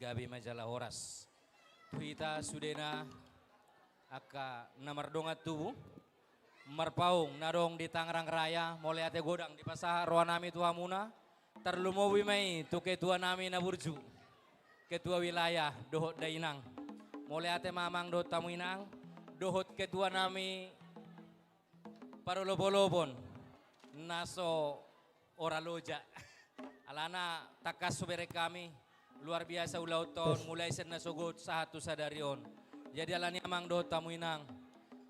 Gabi majalah Horas. Tuita sudena aka namardonga tu marpaung narong di Tangerang Raya mulai ate godang di pasar roanami tua muna terlumowi mai tu ketua nami na burju ketua wilayah dohot dainang mulai ate mamang dohot tamu inang dohot ketua nami parolobon naso oraloja alana takas subere kami luar biasa ulau tahun mulai sen nasogot sahatu sadarion jadi alani amang dohot tamu inang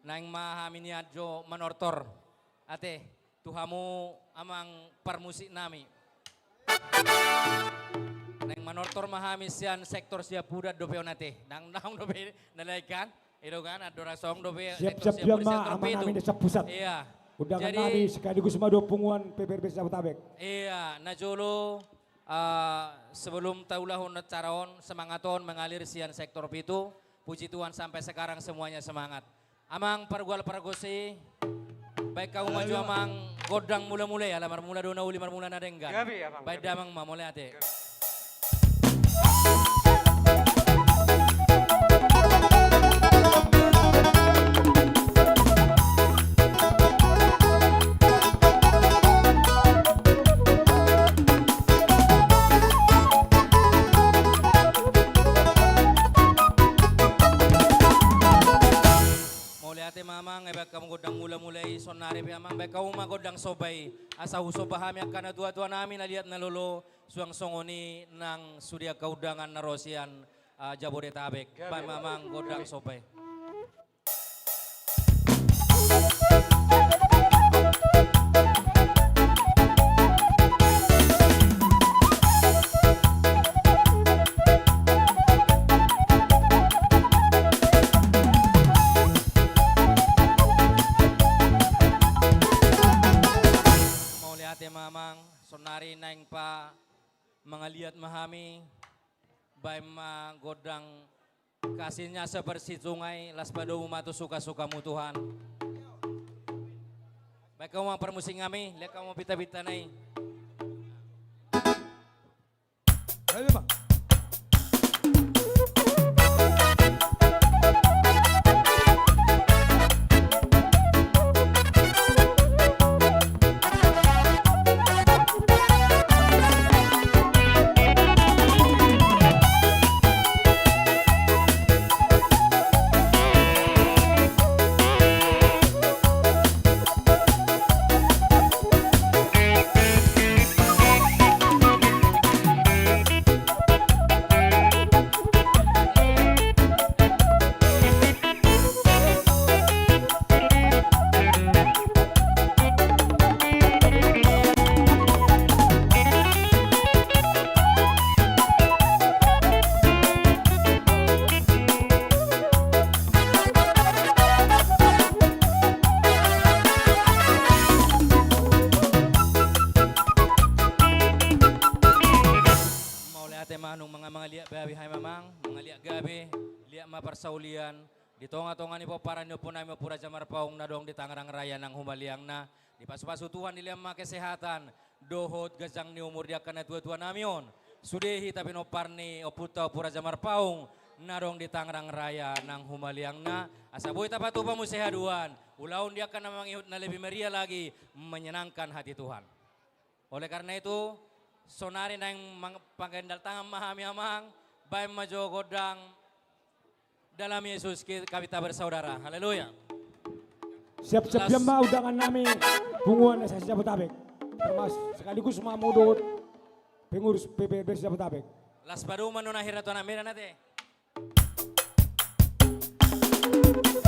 nang mahaminiat jo manortor ate tuhamu amang permusik nami nang manortor mahamisian sektor siap pudat dope onate. Dang dope nalaikan. Itu kan ada rasong dope. Siap-siap jamaah aman amin desa pusat. Iya. Undangan nabi sekaligus madu punguan PPRB Jabodetabek. Iya, najolo sebelum taulahun caraon semangaton mengalir sian sektor pitu. Puji Tuhan sampai sekarang semuanya semangat. Amang pargual pargosi. Baik kau maju amang godang mula-mula ya, lamar mula dona uli mar mula nadenggan. Baik damang ma mulai ate. Mamang ebek kamu godang mula-mulai sonari pi amang bek kamu ma godang sobay asa huso pahami akan tua-tua namin naliat nalolo suang songoni nang sudia kaudangan narosian Jabodetabek bay mamang godang sobay. Mamang sonari naing pa mengaliat mahami bay magodang kasihnya seperti sungai las padu matu suka-suka mutuhan. Baik kamu permusing kami, lihat kamu pita-pita nai. Ayo bang. Persaulian di tonga-tonga ni paparan nyo po namin pura jamar paong na dong di Tangerang Raya ng humaliang na di pasu-pasutuhan nila mga kesehatan dohot gazang ni umur dia kana tua-tua namion sudehi tapi no parni oputa pura jamar paong na dong di Tangerang Raya ng humaliang na asaboy tapatu pa mo sehaduan ulaun dia kana mangihut na lebih meriah lagi menyenangkan hati Tuhan. Oleh karena itu sonari na yung pagandal tangan mahami amang bay majo godang dalam Yesus kami tak bersaudara. Haleluya. Siap-siap jemaah undangan nami punguan Asasi Jabodetabek. Termasuk sekaligus mamudut pengurus PPRB Jabodetabek. Las baru menunahir atau namira nate. Dalam Yesus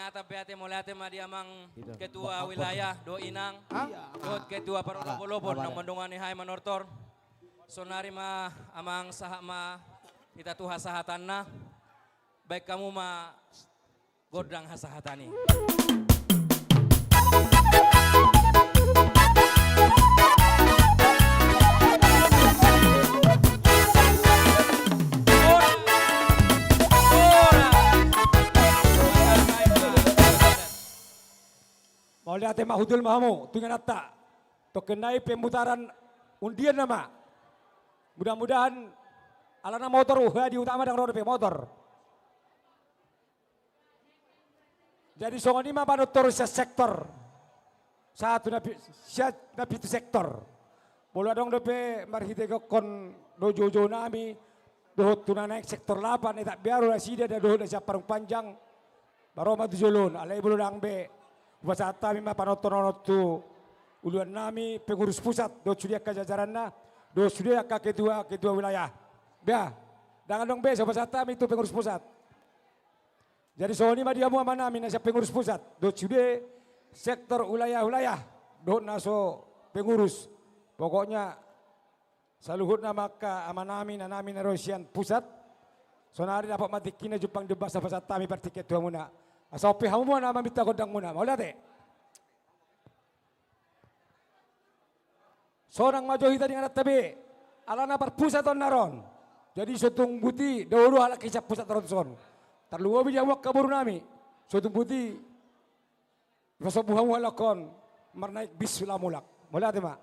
ingatan PHT Moliate ma di amang ketua wilayah do inang. Dot ketua parolopolopon nang mandungani hai manortor. Sonari ma amang sahak ma kita tuha sahatanna. Baik kamu ma godang hasahatani. Mau lihat tema hudul mahamu, tungan atta. Tokenai pemutaran undian nama. Mudah-mudahan alana motor di utama dan roda motor. Jadi songon lima panotor sektor. Satu napi itu sektor. Bola dong DP marhite kon dojo nami. Dohot tuna naik sektor 8 tak biaru lah sida ada dohot siap parung panjang. Baroma tujulun alai bulu dang be. Wasata mima panotor tu uluan nami pengurus pusat do sudia kajajaranna do sudia ka ketua wilayah. Bea, jangan dong be wasata itu pengurus pusat. Jadi soal ini dia mau mana mina siap pengurus pusat do sudia sektor wilayah do naso pengurus. Pokoknya saluhut nama ka amanami nanami narosian pusat. Sonari dapat mati kina Jepang debas wasata mi partiket tua muna. Asopi hamu mo nama minta kodang muna. Mau lihat eh? Seorang maju hita dengan tabi. Alana perpusat on naron. Jadi sotung buti dahulu ala kisah pusat ronson. Terluwa bijak wak kaburu nami. Sotung buti. Masobu hamu halakon. Marnaik bis sulamulak. Mau lihat eh mak?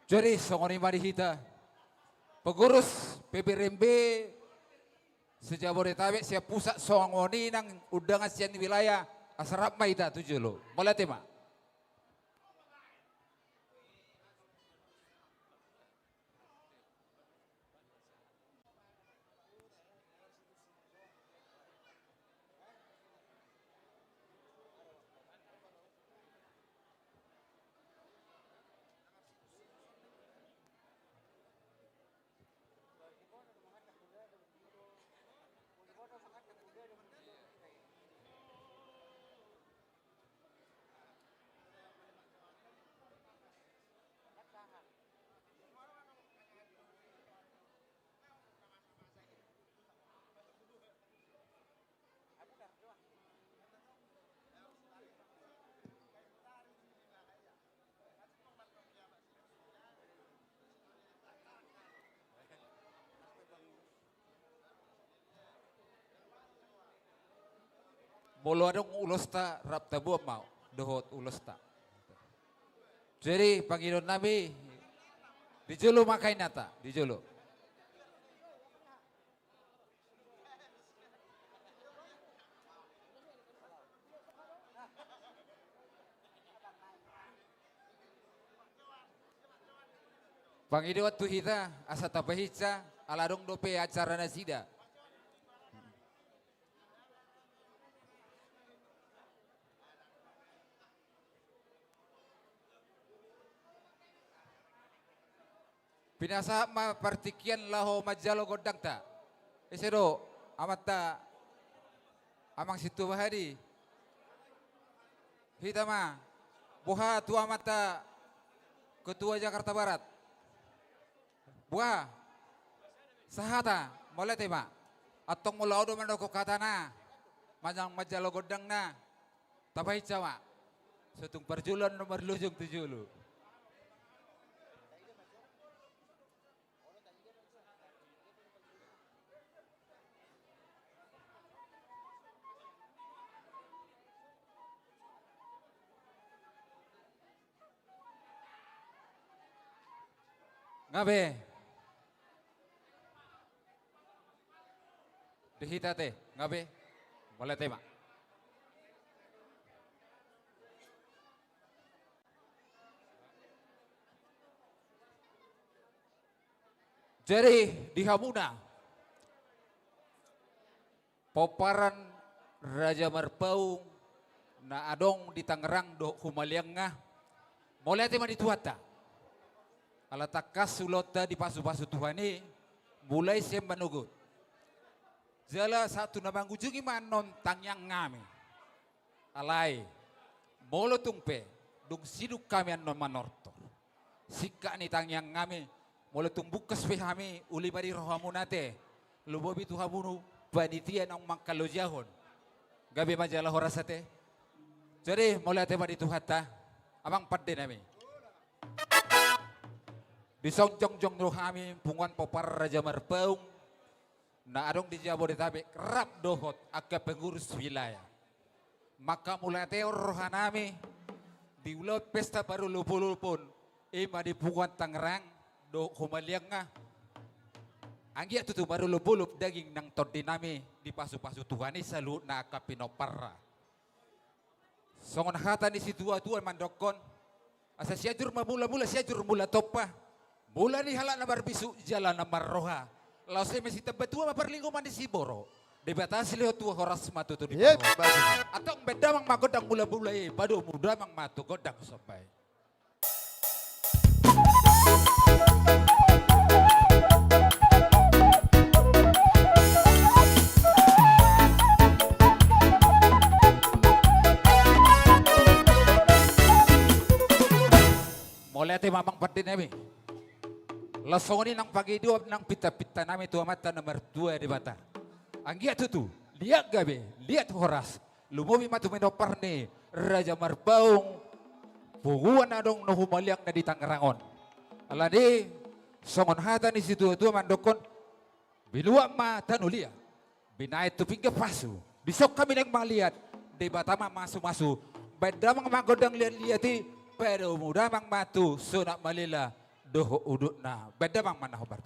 Jadi songoni mari hita. Pengurus PBRMB sejabodetabek siap pusat songoni nang undangan sian wilayah asrap maida tujuh lo. Boleh tema. Bolo adong ulosta rap tabu mau dohot ulosta. Jadi panggilan nabi dijulu makai nata dijulu. Panggilan waktu kita asa tapahitsa aladong dope acara nasida. Pinasa ma partikian laho majalo godang ta. Esero amata amang situ bahari. Hitama buha tua mata ketua Jakarta Barat. Buha sahata mulai tema atong mulau do mandoko katana majang majalo godang na tapai cawa setung perjulan nomor lujung 7. Ngabe dihita teh ngabe boleh tema jadi di Hamuna poparan Raja Marpaung na adong di Tangerang do humaliangah boleh tema dituata ala takas sulota di pasu-pasu Tuhani mulai siap menugut Jala satu na mangunjungi manontang yang ngami. Alay, molo tungpe, dung siduk kami anon manortor. Sika ni tang yang ngami, molo tung bukas pehami, uli bari rohamu nate. Lubobi tuhamunu, panitia nang mangkalojahon. Gabi majalah horasate. Jadi mulai tema di tuhata, abang padde nami. Di songjong-jong rohami, punguan popar Raja Marpaung. Na adong di Jabodetabek kerap dohot agak pengurus wilayah. Maka mulai teor rohanami di ulat pesta baru lupulupun ima di Punguan Tangerang do humaliang nga. Anggia tutu baru lupulup daging nang tordinami di pasu-pasu Tuhani salu na kapinoparra. Songon hata ni si tua-tua mandokon asa siajur mula siajur mula topa. Mula ni halak na barbisu jalan na marroha. Lalu saya mesti tebetua maperlingkuman di Siboro. Debatasi lewat tua horas matu tu di bawah. Atau beda mang magodang mula-mula padu muda mang matu godang sampai. Mulai te mamang padin nami. Lasoni nang pagi dua nang pita-pita nami tua mata nomor 2 di bata. Anggia tutu, lihat gabe, lihat horas. Lumobi matu menoparne Raja Marpaung. Punguan adong no humaliang na di Tangerangon. Alade, songon hata ni si tua-tua mandokon. Biluak ma tanulia. Binait tu pingga pasu. Bisok kami nang malihat. Di bata ma masu-masu. Beda mang magodang lihat-lihati. Pero muda mang matu sunak malila. Doho uduk na beda bang mana hobar.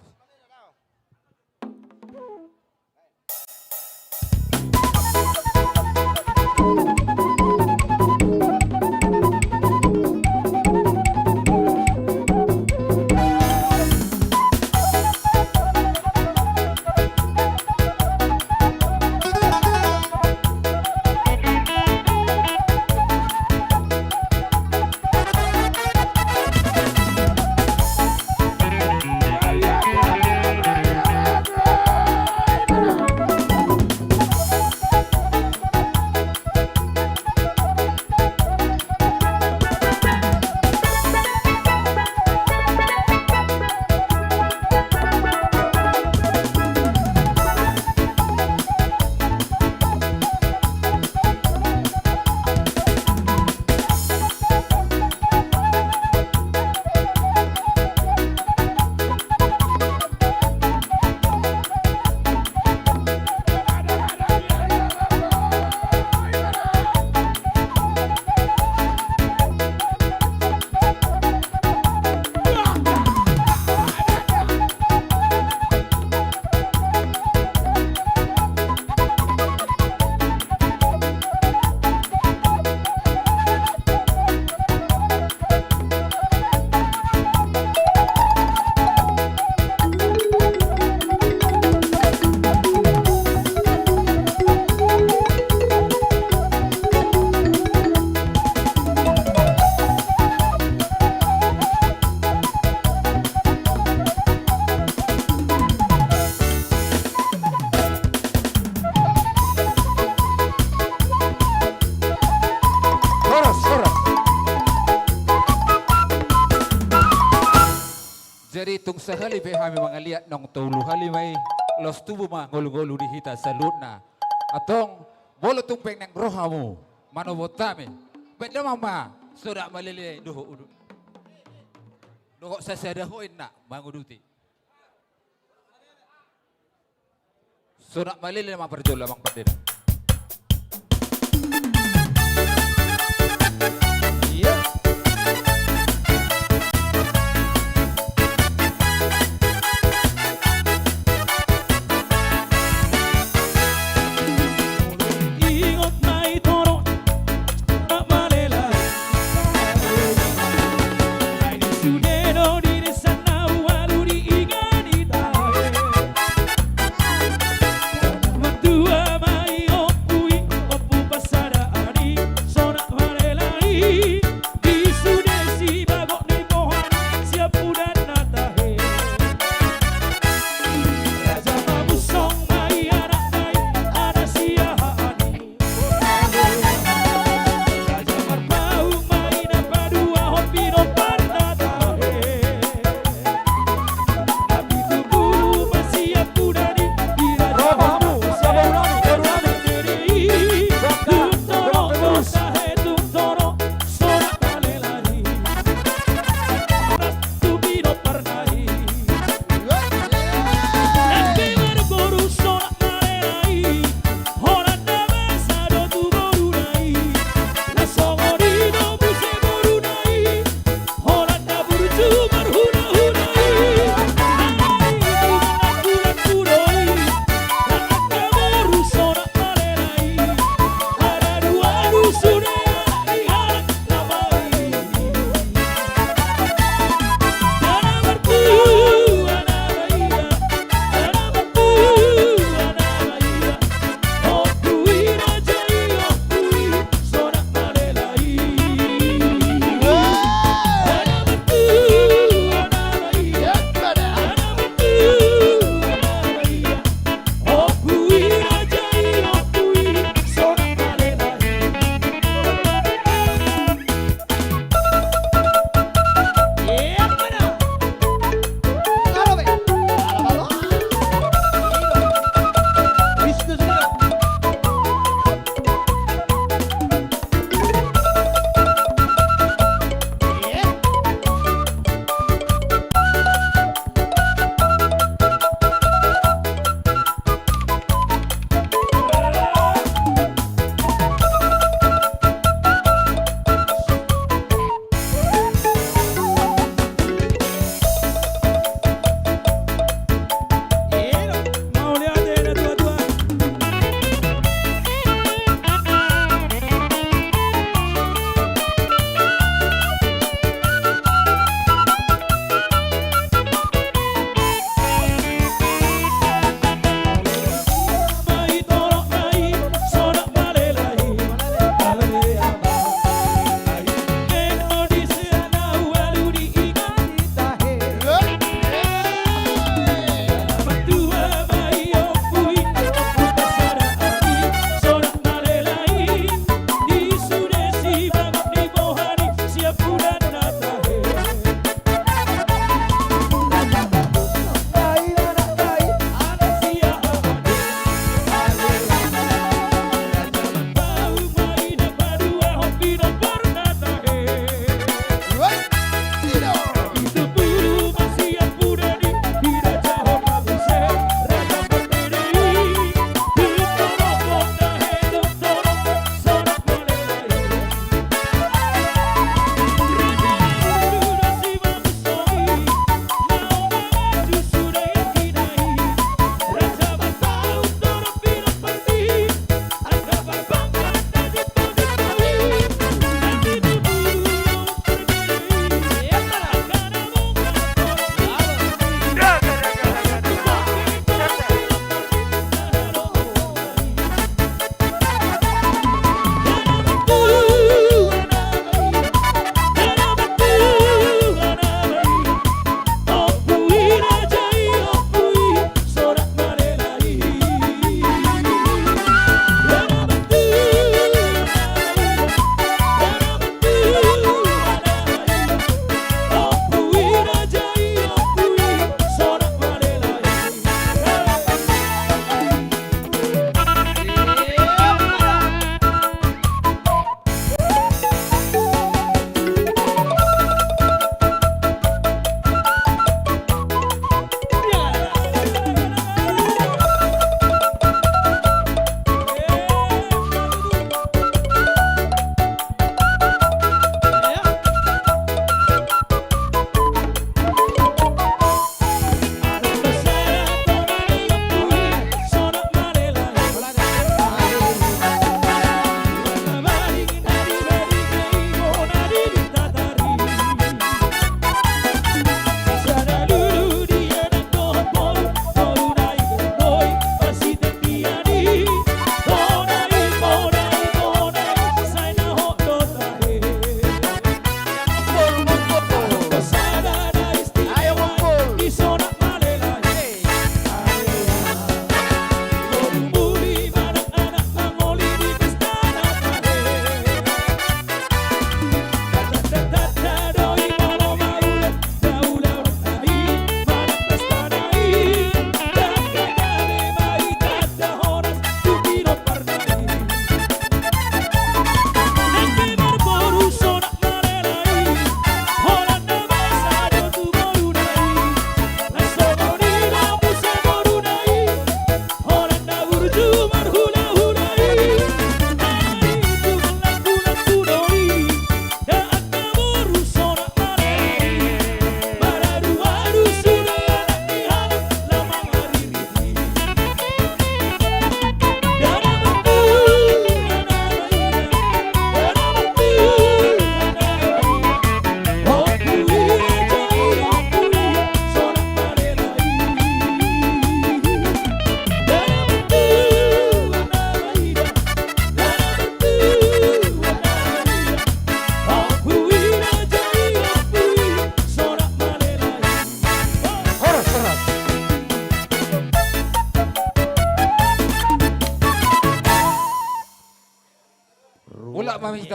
Jadi tung sehali be kami mangaliat nong tulu hali may los tubuh mah ngolu-ngolu di hita salutna. Atong bolo tumpeng nang rohamu manobotame. Beda mama sudah malili doho uduk. Doho sasadahoin nak manguduti. Sudah malili mah perjola mang padena. Dua mai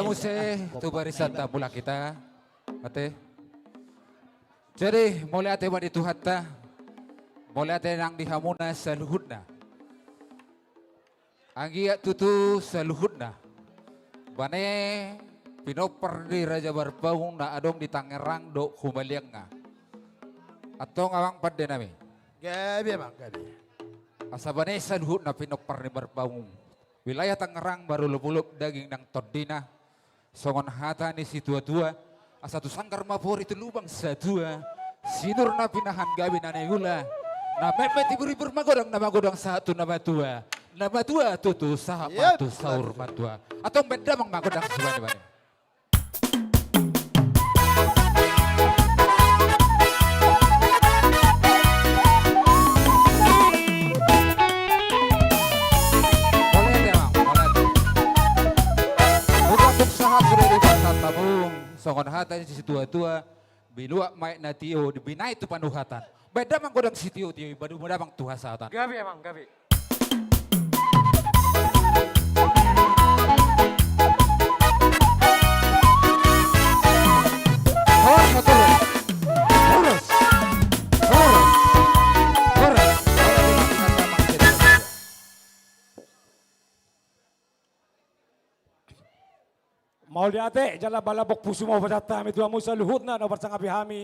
kamu sih tu barisan tak mula kita. Ate. Jadi mulai ate di Tuhan ta. Mulai ate nang dihamuna saluhudna. Anggi tutu saluhudna. Bane pinoper di Raja Marpaung na adong di Tangerang do humaliang nga. Atong awang padde nami. Gabi bang, gabi. Asabane saluhud na pinoper di Marpaung. Wilayah Tangerang baru lupuluk daging nang todina. Songon hata ni si tua-tua. Asatu sangkar mapor itu lubang sadua. Sinur na pinahan gabi na negula. Na mepet ibur-ibur magodang satu nama tua. Nama tua tutu sahabat tu saur matua. Atau beda mang magodang sebani-bani. Songon hatan si tua-tua bilua mai na tio dibina itu panuhatan. Beda mang godang si tio badu muda mang tuhasatan. Gabi emang, gabi. Mau diate jala balabok pusu mau berdatang itu amu saluhut na bersang api hami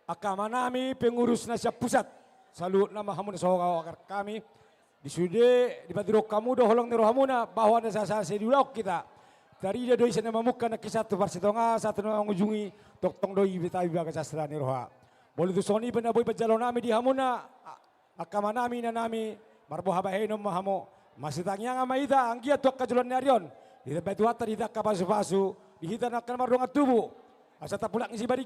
akama nami pengurus nasiap pusat saluhut nama hamun sohau kami di sude di badirok kamu do holong nero hamuna bahwa ada sasa sedulok kita dari dia doi sana mamuka na kisah tu parsitonga satu na ngujungi tong doi betawi baga sastra neroha boleh tu soni benda boy berjalan nami di hamuna akama nami na nami marbo habahenom mahamo masih tangnya ngamaida anggia tuak kajulan narion. Kita batu hata di tak kapasu-pasu, di kita nak kamar dongat tubuh. Asa tak pulang si bari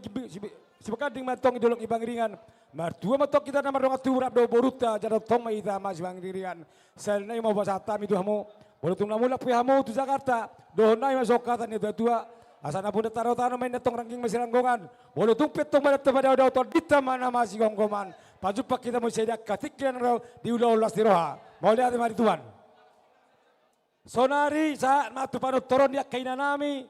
si bekading matong idolong ibang ringan. Martua matok kita namar dongat tubuh rap do boruta jadau tong maida mas ibang ringan. Selnai mau basata itu hamu. Borutung namulak pi hamu tu Jakarta. Dohonai masuk kata ni tua. Asa na pun taro-taro main datong ranking masih ranggongan. Borutung petong pada pada do to dita mana masih gonggoman. Pajupak kita mau sedia katik yang di ulah-ulas di roha. Mau lihat mari Tuhan. Sonari saat matu panut toron dia kaina nami,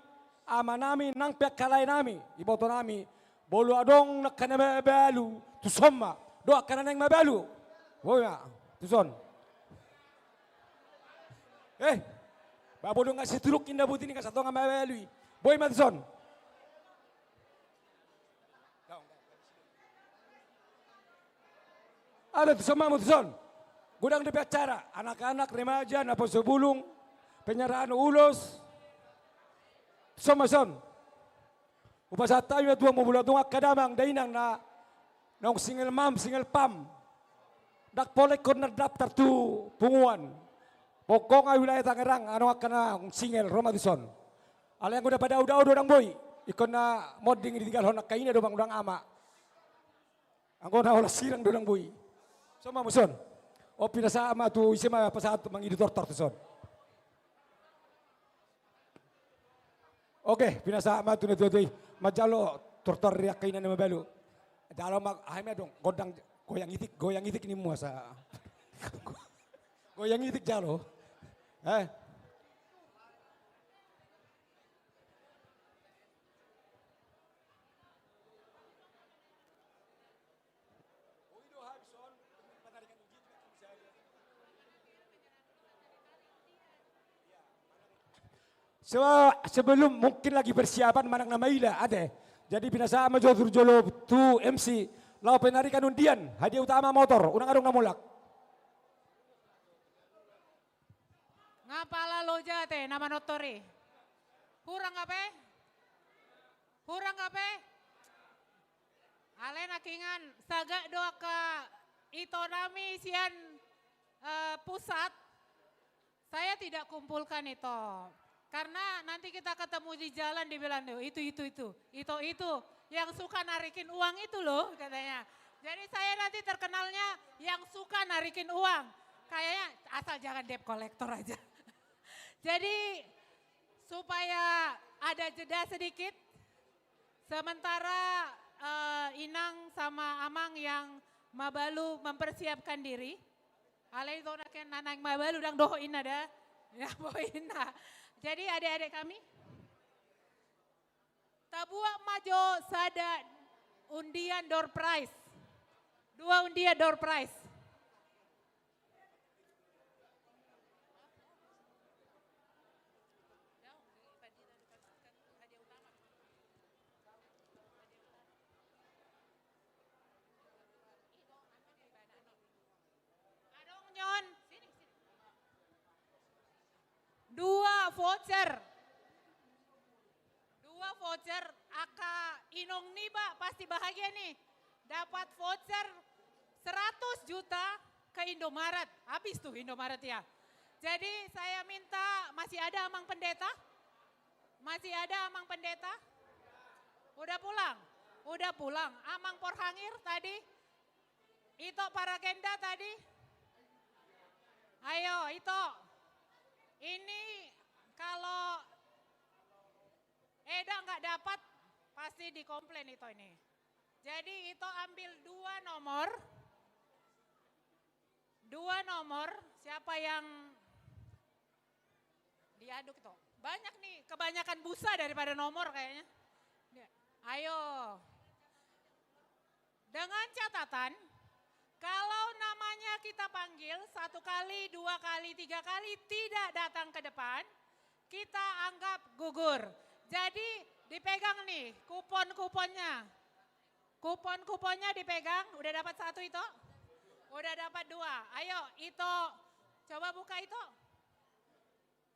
ama nami nang pek kalai nami, iboto nami, bolu adong nak kana mabalu, tu somma, do kana nang mabalu, boya, tu son. Babolu ngasih turuk indah buti ni kasatong mabalu, boy ma tu son. Ada tu somma tu son, gudang di acara, anak-anak remaja, napa sebulung. Penyerahan ulos sama son upasata yung tuwa mo bulatong akadamang dainang na nong single mom single pam dak polek kon na daftar tu punguan pokok ay wilayah Tangerang ano akana single romadison ala yang udah pada udah orang boy ikon na modding ditinggal honak kaina do bang udang ama angko na olah sirang do orang boy sama mo son o pinasa ama tu isema pasat mangiditor tu son. Oke, pinasa ama tu netoi majalo tortor riak kainan na mabalu. Dalo mag ahime dong godang goyang itik ni muasa. Goyang itik jalo. Sebelum mungkin lagi persiapan manang nama ila ada. Jadi pinasa ama jodur jolo tu MC lau penarikan undian hadiah utama motor unang adong namulak. Ngapala loja te nama notori. Hurang apa? Hurang apa? Ale nakingan saga doa ke ito nami sian pusat. Saya tidak kumpulkan itu. Karena nanti kita ketemu di jalan dibilang itu yang suka narikin uang itu loh katanya. Jadi saya nanti terkenalnya yang suka narikin uang. Kayaknya asal jangan debt collector aja. Jadi supaya ada jeda sedikit. Sementara Inang sama Amang yang mabalu mempersiapkan diri. Alai itu nanang mabalu dang dohoin ada. Ya boina. Jadi adik-adik kami Tabua majo sada undian door prize. 2 undian door prize. Adong nyon. 2 voucher. 2 voucher aka inong niba pasti bahagia nih. Dapat voucher 100 juta ke Indomaret. Habis tuh Indomaret ya. Jadi saya minta, masih ada Amang Pendeta? Masih ada Amang Pendeta? Udah pulang? Udah pulang. Amang Porhangir tadi? Ito Paragenda tadi? Ayo Ito. Ini kalau Eda nggak dapat pasti dikomplain Ito ini. Jadi Ito ambil 2 nomor. 2 nomor, siapa yang diaduk itu? Banyak nih, kebanyakan busa daripada nomor kayaknya. Ayo. Dengan catatan, kalau namanya kita panggil 1 kali, 2 kali, 3 kali tidak datang ke depan, kita anggap gugur. Jadi dipegang nih kupon-kuponnya. Kupon-kuponnya dipegang, udah dapat 1 itu? Udah dapat 2. Ayo Ito, coba buka Ito.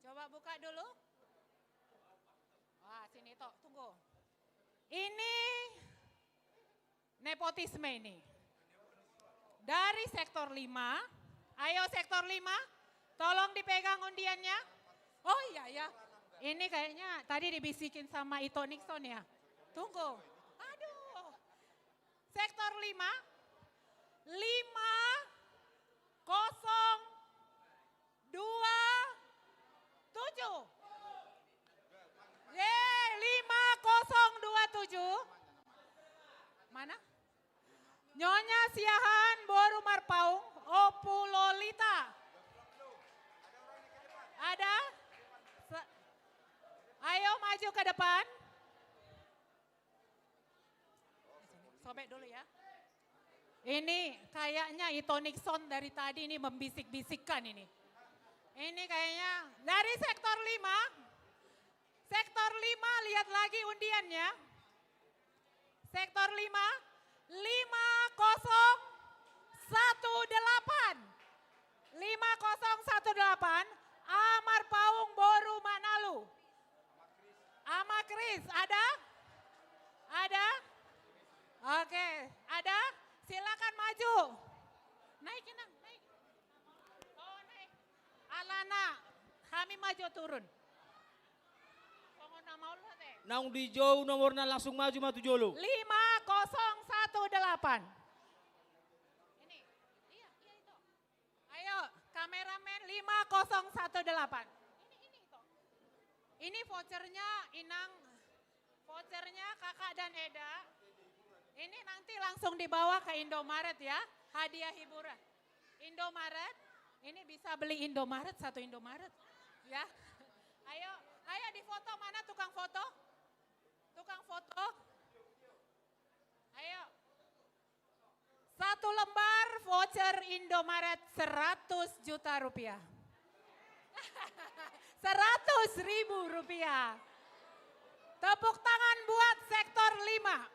Coba buka dulu. Wah sini Ito, tunggu. Ini nepotisme ini. Dari sektor 5, ayo sektor 5, tolong dipegang undiannya. Oh iya ya, ini kayaknya tadi dibisikin sama Ito Nixon ya. Tunggu, aduh. Sektor 5. 5, 0, 2, 7. Yeay, 5027. Mana? Nyonya Siahan Boru Marpaung, Opu Lolita. Ada? Ayo maju ke depan. Sobek dulu ya. Ini kayaknya Ito Nixon dari tadi ini membisik-bisikkan ini. Ini kayaknya dari sektor 5. Sektor 5 lihat lagi undiannya. Sektor 5. 5018. 5018. Amar Paung Boru Manalu. Amakris ada? Ada? Oke, ada? Silakan maju. Naikin nang, naik. Oh naik. Alana, kami maju turun. Nang di jauh nomornya langsung maju jolo. 5018. Ini, iya itu. Ayo kameramen 5018. Ini itu. Ini vouchernya Inang, vouchernya Kakak dan Eda. Ini nanti langsung dibawa ke Indomaret ya, hadiah hiburan. Indomaret, ini bisa beli Indomaret, 1 Indomaret. Ya, ayo di foto, mana tukang foto? Tukang foto. Ayo. 1 lembar voucher Indomaret 100 juta rupiah. 100.000 rupiah. Tepuk tangan buat sektor 5.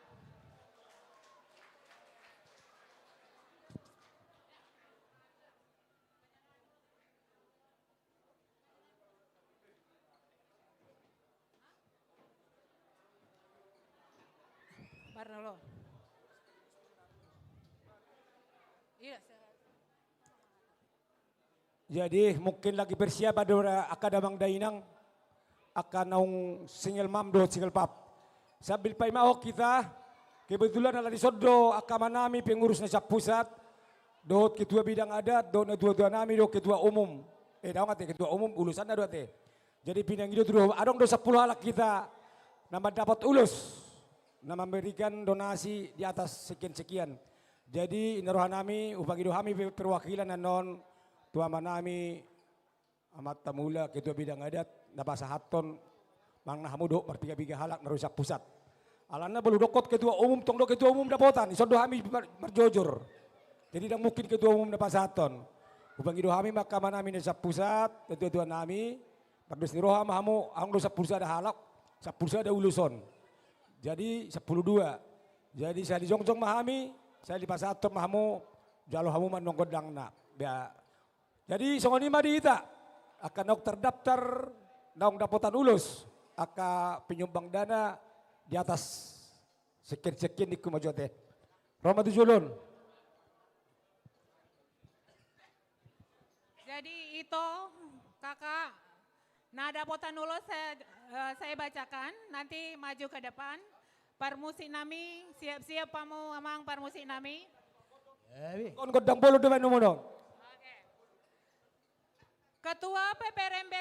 Dulu. Iya. Jadi mungkin lagi bersiap ada akadamang dainang akan naung single mam do single pap. Sambil pai mau kita kebetulan ala di sodo akamanami pengurus nasab pusat do ketua bidang adat do na dua nami do ketua umum. Daw ngate ketua umum ulusan do ate. Jadi bidang itu do adong do 10 halak kita nama dapat ulus. Nah memberikan donasi di atas sekian-sekian. Jadi inarohanami upang idohami perwakilan nanon tua manami amat tamula ketua bidang adat nabasa haton mang nahamudo marpiga-piga halak narusak pusat. Alana belu dokot ketua umum tong do ketua umum dapotan isondo hami berjojor. Jadi dah mungkin ketua umum dapat saton. Ubang ido hami maka mana nami desa pusat ketua nami pardus ni roha mahamu angdo sa pulsa ada halak sa pulsa ada uluson. Jadi 10-2. Jadi saya di Jongjong mahami saya di pasaton mahamu jalo hamu manong godangna. Jadi songoni madi ita akan nok terdaftar naung dapotan ulus aka penyumbang dana di atas sekian-sekian di kumajote. Roma tujulun. Jadi itu kakak, nada dapotan ulus saya bacakan, nanti maju ke depan. Parmusik nami, siap-siap pamu amang parmusik nami. Kon godang bolu depan numunong. Ketua PPRMB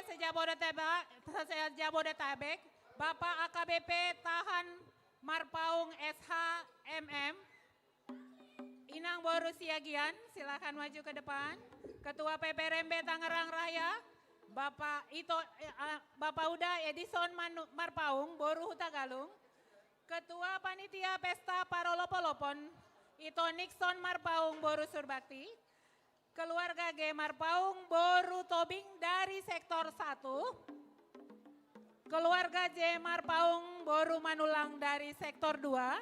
Sejabodetabek, Bapak AKBP Tahan Marpaung SHMM, Inang Boru Siagian, silakan maju ke depan. Ketua PPRMB Tangerang Raya, Bapak Uda Edison Marpaung, Boru Hutagalung. Ketua Panitia Pesta Parolopolopon, Ito Nixon Marpaung, Boru Surbakti. Keluarga G. Marpaung, Boru Tobing dari Sektor 1. Keluarga J. Marpaung, Boru Manulang dari Sektor 2.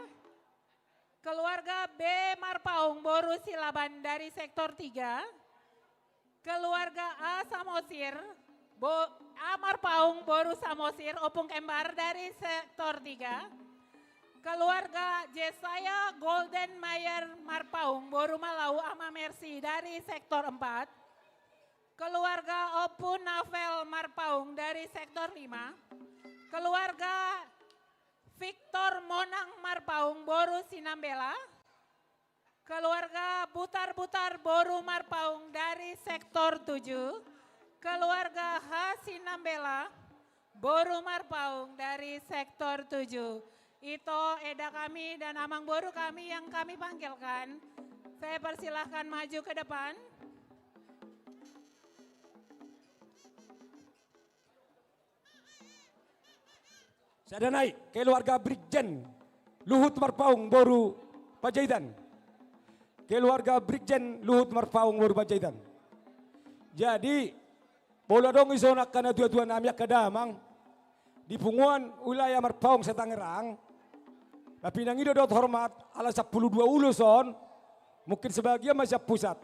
Keluarga B. Marpaung, Boru Silaban dari Sektor 3. Keluarga A. Samosir, A. Marpaung, Boru Samosir, Opung Kembar dari Sektor 3. Keluarga Jesaya Golden Mayer Marpaung, Boru Malau Ama Mercy dari Sektor 4. Keluarga Opun Navel Marpaung dari Sektor 5. Keluarga Victor Monang Marpaung, Boru Sinambela. Keluarga Butar-Butar Boru Marpaung dari Sektor 7. Keluarga H. Sinambela, Boru Marpaung dari Sektor 7. Itu Eda kami dan Amang Boru kami yang kami panggilkan. Saya persilahkan maju ke depan. Saya naik keluarga Brigjen Luhut Marpaung, Boru Panjaitan. Keluarga Brigjen Luhut Marpaung, Boru Panjaitan. Jadi, bola dong isonak karena dua-dua nami kadamang di punguan wilayah Marpaung Setangerang. Tapi nang itu dot hormat ala 12 uluson, mungkin sebagian masih pusat.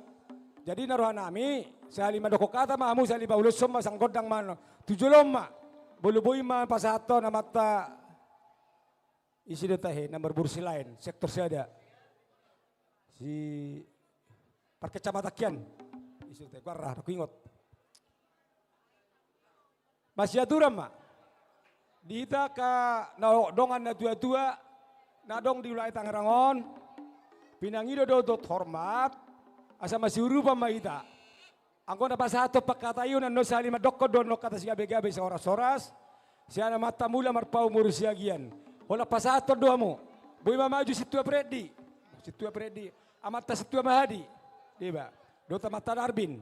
Jadi naruhan nami, saya lima doko kata mahamu, saya lima ulus semua sang godang mana. 7 loma, bolu boi ma pasato na mata isi detahe nomor bursi lain, sektor saya ada. Si Parkecamatakian, isi detahe kuarah, aku ingat. Masih aturan mak. Dita ka dongan na tua-tua nadong di wilayah Tangerangon, pinangido dot hormat, asa masih urupa maita. Angko na pasato pakatayo na no sa lima dokko dono kata si gabe-gabe sa oras-oras, siya na mata mula Marpaung Murusiagian. Wala pasato doa mo, boy mamaju si Tua Predi, amata si Tua Mahadi, di ba? Dota mata Narbin,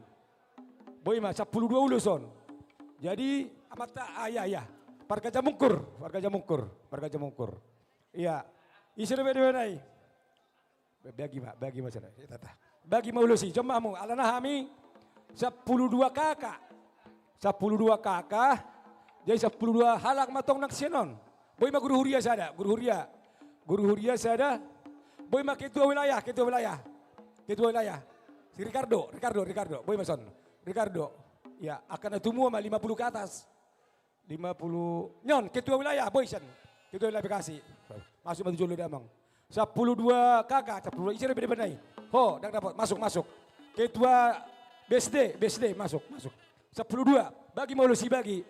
boy ma 12 uluson. Jadi amata ayah. Warga Jamungkur. Iya. Isu lebih dari bagi masalah. Bagi maulusi, cuma mu alana hami 12 kakak. 12 kakak. Jadi 12 halak matong naksenon. Boy ma guru huria sada. Boy ma ketua wilayah. Si Ricardo. Boy mason. Ricardo. Ya, akan tumbuh sama 50 ke atas. 50. Nyon, ketua wilayah, boysan. Ketua wilayah Bekasi. Masuk maju dulu damang. 12 kakak, 10 isi lebih benar. Ho, dak dapat masuk. Ketua BSD masuk. 12 bagi maulusi bagi.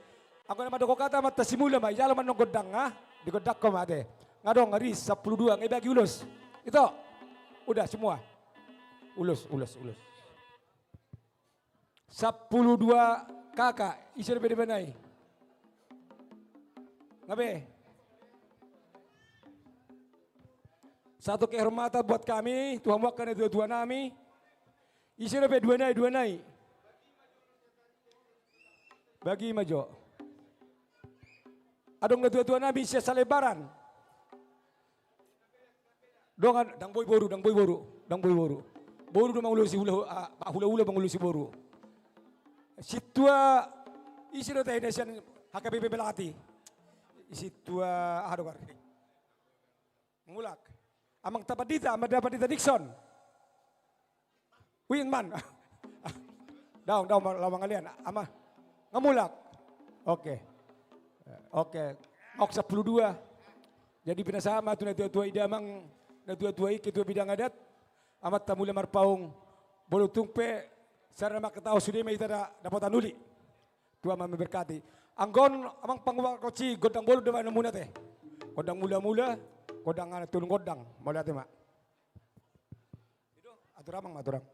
Aku nama doko kata mata simula mai jalan manong godang di godak ko mate. Ngadong ngaris 12 ngai bagi ulus. Itu. Udah semua. Ulus. 12 kakak isi lebih benar. Ngabe? Satu kehormatan buat kami, Tuhan wakana dua nami. Isi lebih dua nai. Bagi majo. Adong dua nami isi salebaran. Dongan dang boy boru. Boru do mangulusi hula mangulusi boru. Situa isi do teh nasian HKBP belakati. Situa aduh. Ngulak. Amang tapadita, dapat Dixon. Winman. Daun lawang kalian. Ama ngamulak. Oke. Ngok 12. Jadi pinasama tu na tua idamang na tua ketua bidang adat. Amat tamula marpaung bolu tungpe sarana makataw sudah may tada dapat anuli. Tua memberkati. Anggon amang pangwa koci godang bolu dewa muna teh. Godang mula-mula, godang turun godang. Mau lihat mak. Itu aturang.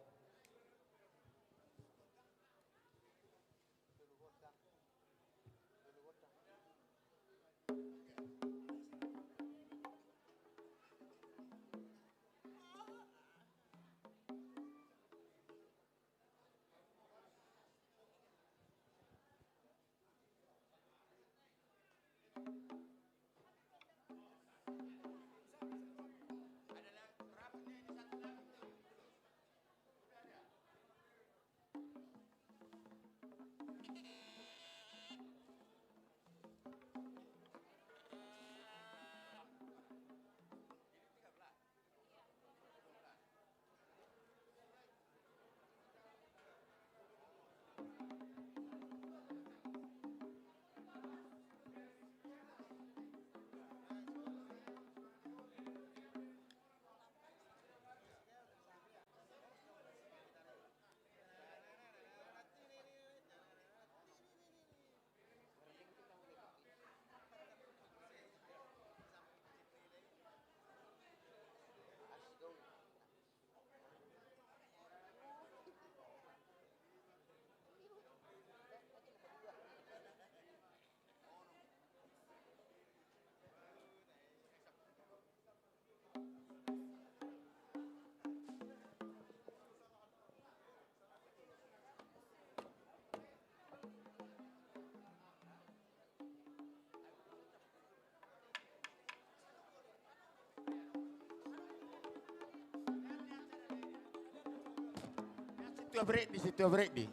Situ break di.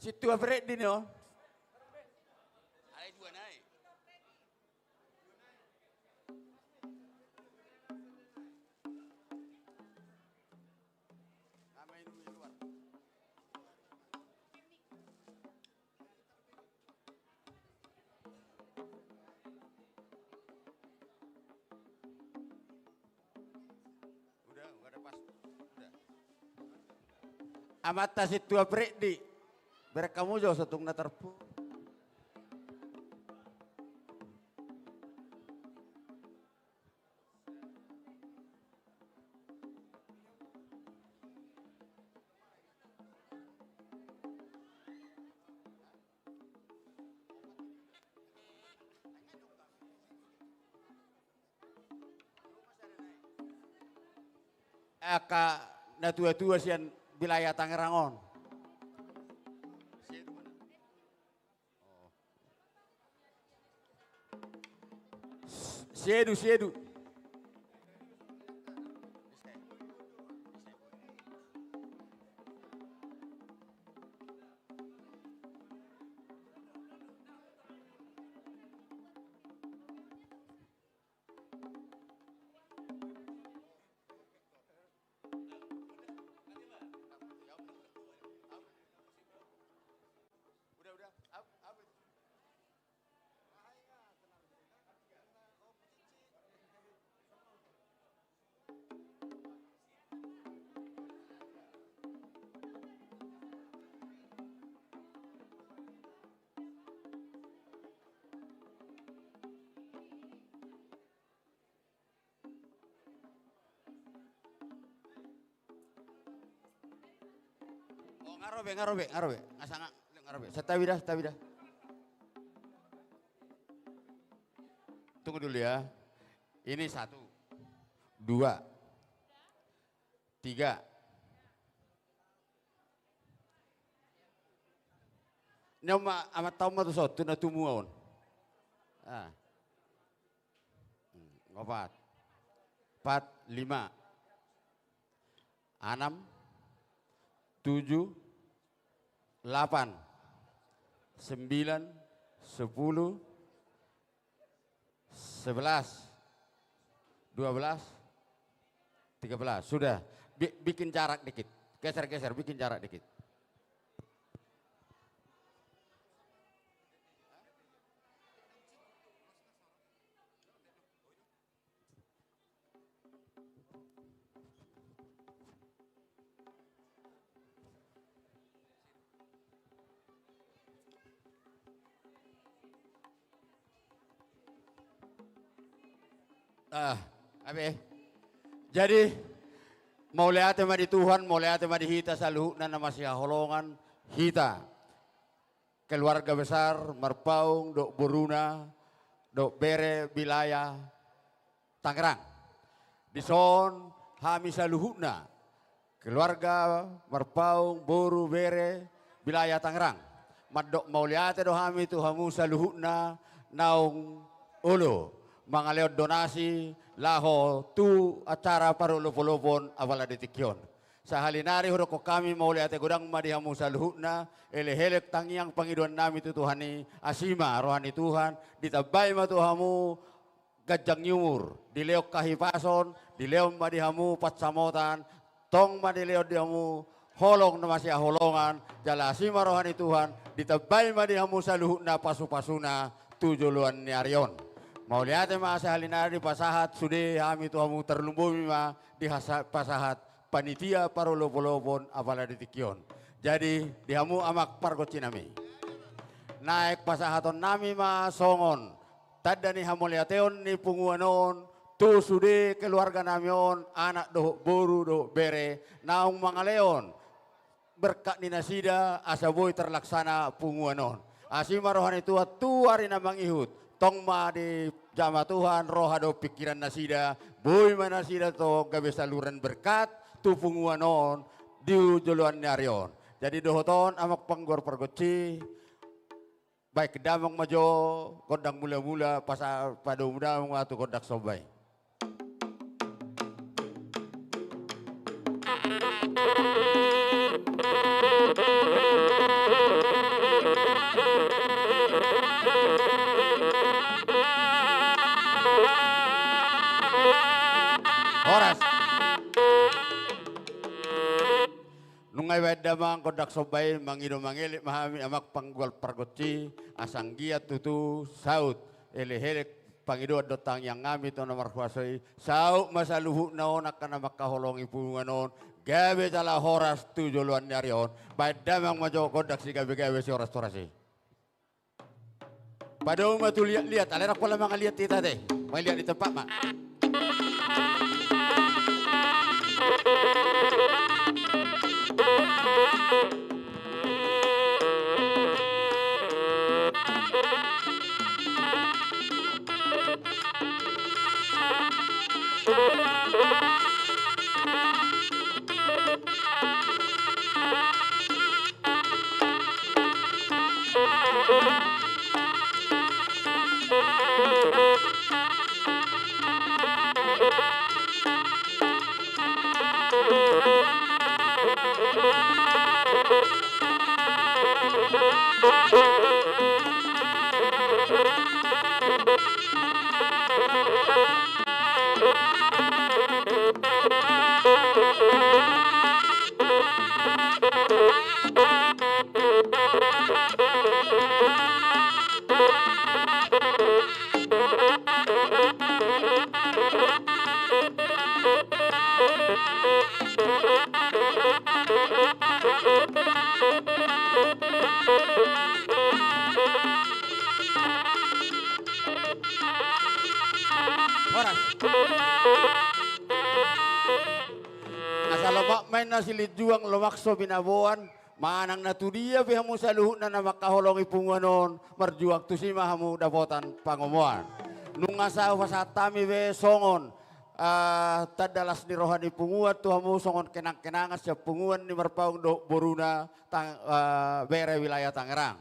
Situ break di no. Ada dua naik. Amain dulu luar. Amata situ break di. Berek kamu jauh setung na terpu. Aka na tua-tua sian wilayah Tangerangon. Siedu. Ngarobe. Asanga ngarobe. Setawida. Tunggu dulu ya. Ini 1, 2, 3. Nyama amat tahu matu sotu na tumuon. 4, 5, 6, 7, 8, 9, 10, 11, 12, 13. Sudah, bikin jarak dikit. Geser-geser, bikin jarak dikit. Jadi mau lihat di Tuhan, mau lihat di hita selalu nama si holongan hita keluarga besar Marpaung dok Boruna dok Bere wilayah Tangerang. Di son hami saluhuna keluarga Marpaung Boru Bere wilayah Tangerang. Madok mau lihat do hami tu hamu saluhuna naung ulo. Mangaleod donasi laho tu acara parulupulupon awala detikyon. Sa halinari huro ko kami mauli ate gudang madihamu saluhuna elehelek tangiang pangiduan nami tutuhani asima rohani Tuhan ditabay matuhamu gajang yumur dileok kahipason dileom madihamu patsamotan tong madileod dihamu holong na masya holongan jala asima rohani Tuhan ditabay madihamu saluhuna pasu-pasuna tujuluan ni Arion. Mau lihat masa halinari pasahat sudah kami tuhamu terlumbumi ma di pasahat panitia parolopolopon apala ditikyon. Jadi dihamu amak pargot nami. Naik pasahaton nami ma songon. Tada ni hamuliateon ni punguanon tu sudah keluarga namion anak doh boru doh bere naung mangaleon berkat ni nasida asaboy terlaksana punguanon. Asima rohani tua tu hari namang ihut. Tong ma di jama Tuhan rohado pikiran nasida boy manasida to gabe saluran berkat tu punguanon di juluan nyarion. Jadi dohoton amak panggor pergoci baik kedamang majo kodang mula-mula pasal pada muda waktu kodak sobai. Horas. Nungay wedamang kodak sobay mangido mangilit mahami amak panggol pargoci asanggia tutu saut elehelek pangido dotang yang ngami to nomor kuasai saut masaluhu naon akan makaholong ipunganon gawe jala horas tu joluan nyarion wedamang majo kodak si gawe si horas torasi. Padahal matu lihat alera pola mga lihat kita deh may lihat di tempat mak. Asal lomak main nasilit juang lomakso binabuan manang natudia bihamu saluhut na makaholong ipunganon marjuang tu si mahamu dapotan pangomoan. Nung asa wasatami be songon tadalas ni rohani punguan tuhamu songon kenang-kenangan siap punguan ni Marpaung do Boruna bere wilayah Tangerang.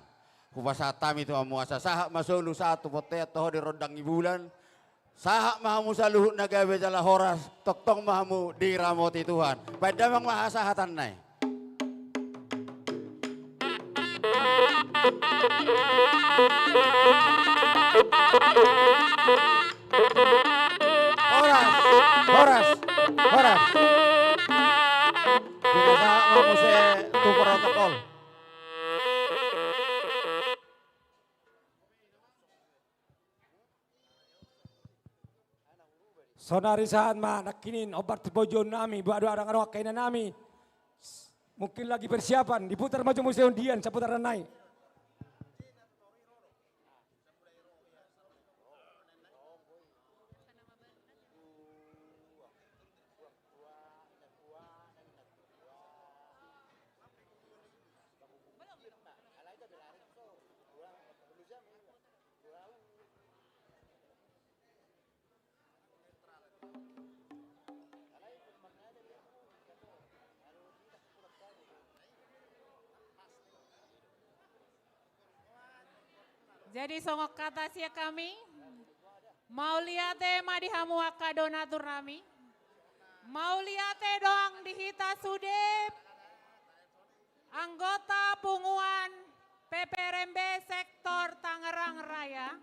Wasatami tuhamu asa sahak masulu satu potet toho di rodang ibulan Sahak mahamu saluhut nagawe jala horas, toktong mahamu diramoti Tuhan. Padamang maha sahatan nai. Horas, horas, horas. Kita sahak mahamu se tu protokol. Sonari saat ma nakinin obat bojo nami, buat orang arwah kainan nami. Mungkin lagi persiapan, diputar macam museum Dian, seputaran naik. Jadi songok kata sia kami, mau liate ma dihamuaka donatur nami, mau liate doang dihita sudep, anggota punguan PPRMB sektor Tangerang Raya,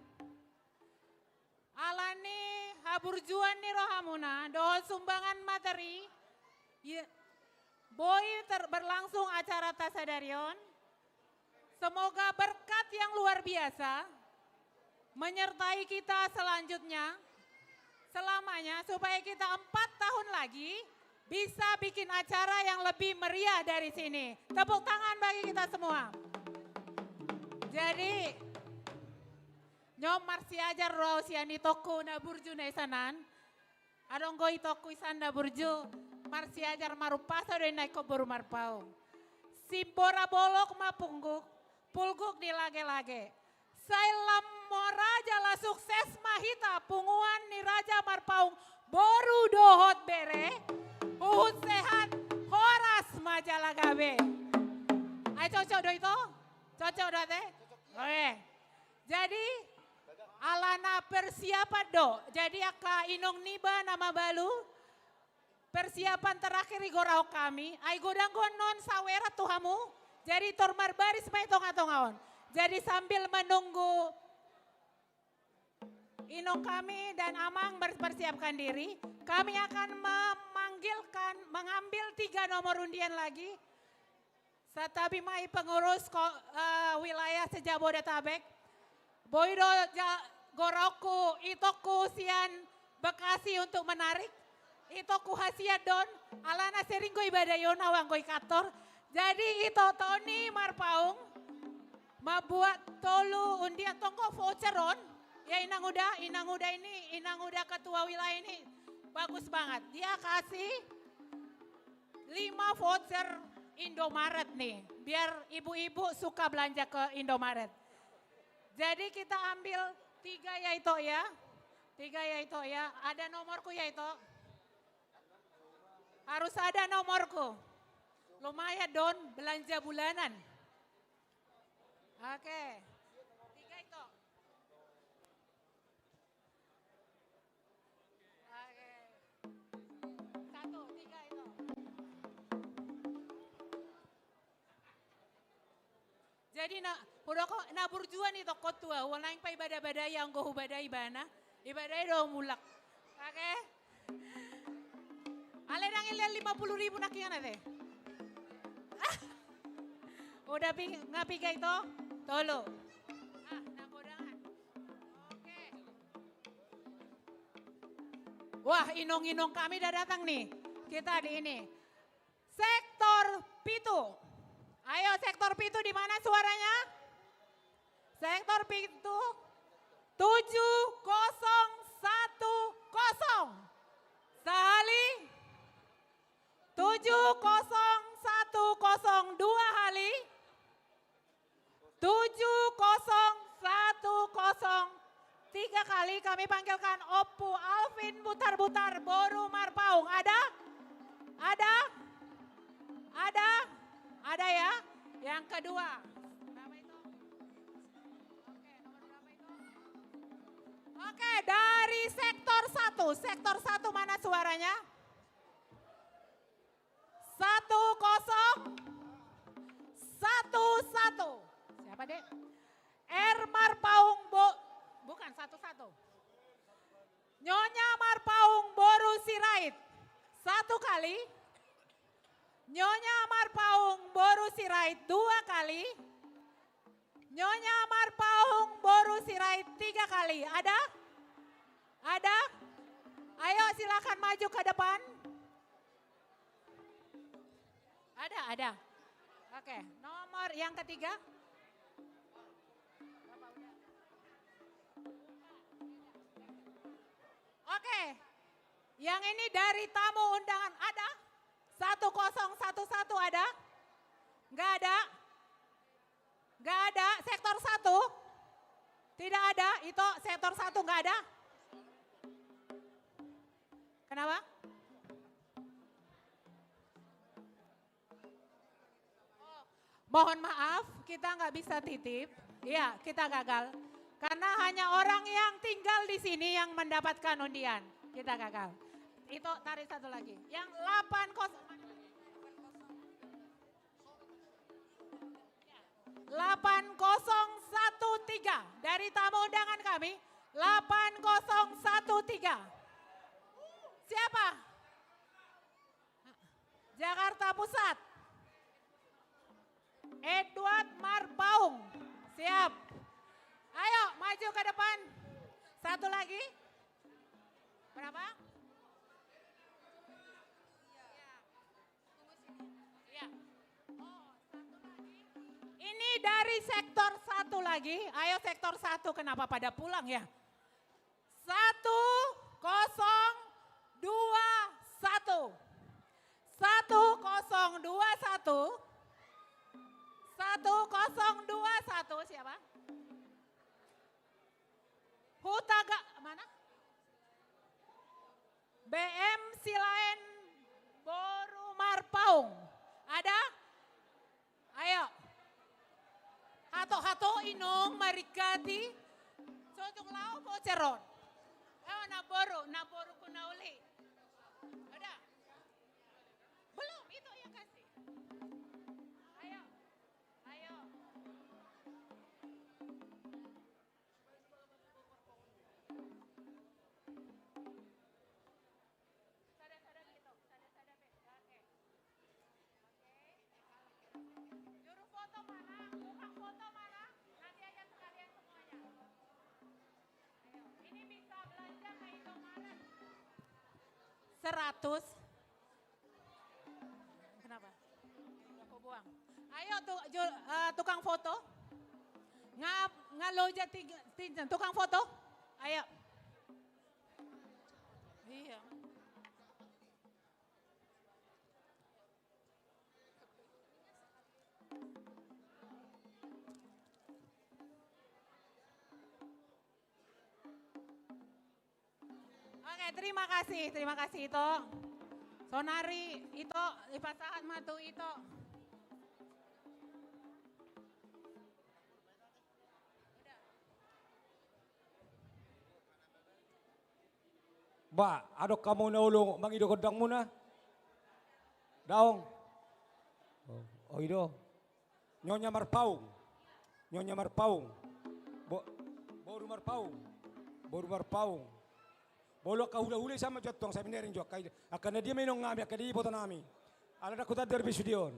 alani haburjuan ni rohamuna, doh sumbangan materi, berlangsung acara tasadarion. Semoga berkat yang luar biasa menyertai kita selanjutnya, selamanya, supaya kita 4 tahun lagi bisa bikin acara yang lebih meriah dari sini. Tepuk tangan bagi kita semua. Jadi, nyom marsi ajar rausiani toko na burju na isanan, adong goi toko isan na burju, marsi ajar marupasa doy naik ko baru marpau. Simbora bolok mapungguk, pulguk di lage-lage. Sailam moraja la sukses mahita punguan ni Raja Marpaung boru dohot bere. Uhut sehat horas majalah gabe. Ayo cocok do itu? Cocok do teh? Oke. Jadi alana persiapan do. Jadi aka inong niba nama balu. Persiapan terakhir igorau kami. Ay godang non sawera tuhamu. Jadi tormar baris may tonga-tongaon. Jadi sambil menunggu inong kami dan Amang mempersiapkan diri, kami akan mengambil 3 nomor undian lagi. Satabi mai pengurus wilayah Sejabodetabek, Boydo Goroku, Itoku Sian Bekasi untuk menarik, Itoku Hasiadon, Alana Seringgo Ibadayon Awanggoy Kator. Jadi itu Tony Marpaung membuat tolu undian tongko voucheron. Ya Inang Uda ketua wilayah ini bagus banget. Dia kasih 5 voucher Indomaret nih. Biar ibu-ibu suka belanja ke Indomaret. Jadi kita ambil 3 ya itu ya. 3 ya itu ya. Ada nomorku ya itu. Harus ada nomorku. Lumayan Don, belanja bulanan. Oke. 3 itu. Oke. 1, 3 itu. Jadi naburjuan itu kotua, walaing pa ibadah-badah yang go ibadah ibana, ibadah do mulak. Oke. Ale nang ilan 50.000 nakian ate. Udah ngapi kayak itu? Tolo. Nagodangan. Oke. Wah, inong-inong kami udah datang nih. Kita di ini. Sektor Pitu. Ayo sektor Pitu di mana suaranya? Sektor Pitu 7010. Sehali. 7010 2 kali. 7010 3 kali kami panggilkan Opu Alvin Butar-Butar Boru Marpaung. Ada? Ada? Ada? Ada ya? Yang kedua. Berapa itu? Oke, nomor berapa itu? Oke, dari sektor sektor 1 mana suaranya? 1-0. 1-1. Siapa dek? R. Marpaung bukan 1-1. Nyonya Marpaung Boru Sirait 1 kali. Nyonya Marpaung Boru Sirait 2 kali. Nyonya Marpaung Boru Sirait 3 kali. Ada? Ada? Ayo silakan maju ke depan. Ada. Oke, nomor yang ketiga. Oke, yang ini dari tamu undangan ada? 1011 ada? Enggak ada? Enggak ada, sektor 1? Tidak ada, itu sektor 1 enggak ada? Kenapa? Mohon maaf, kita nggak bisa titip. Iya, kita gagal. Karena hanya orang yang tinggal di sini yang mendapatkan undian. Kita gagal. Itu tarik satu lagi. Yang 8013 dari tamu undangan kami. 8013. Siapa? Jakarta Pusat. Edward Marpaung. Siap. Ayo maju ke depan. Satu lagi. Berapa? Ya. Oh, satu lagi. Ini dari sektor 1 lagi. Ayo sektor 1, kenapa pada pulang ya? 1021. 1021. 1021 siapa? Hutaga mana? BM Silaen Boru Marpaung. Ada? Ayo. Hato inong marikati. Sojong lao po ceron. Ayo naboru kunauli. Ada? Belum, itu yang kasih. Ayo. Juru foto mana? Tukang foto mana? Nanti aja sekalian semuanya. Ayo, ini bisa belanja ke Indomaret. 100. Kenapa? Aku buang. Ayo tukang foto. Ngaloja tukang foto. Ayo. Iya. Oke, terima kasih Ito. Sonari Ito, ipasahan matu Ito. Ba, adok kamu na ulo, mangido kodang muna. Daong. Oh, ido. Nyonya Marpaung. Boru Marpaung. Bolo ka hula-hula sama jotong sa minering jok. Akan na dia minong ngami, akan di ipoto nami. Ala na kuta derbi sudion.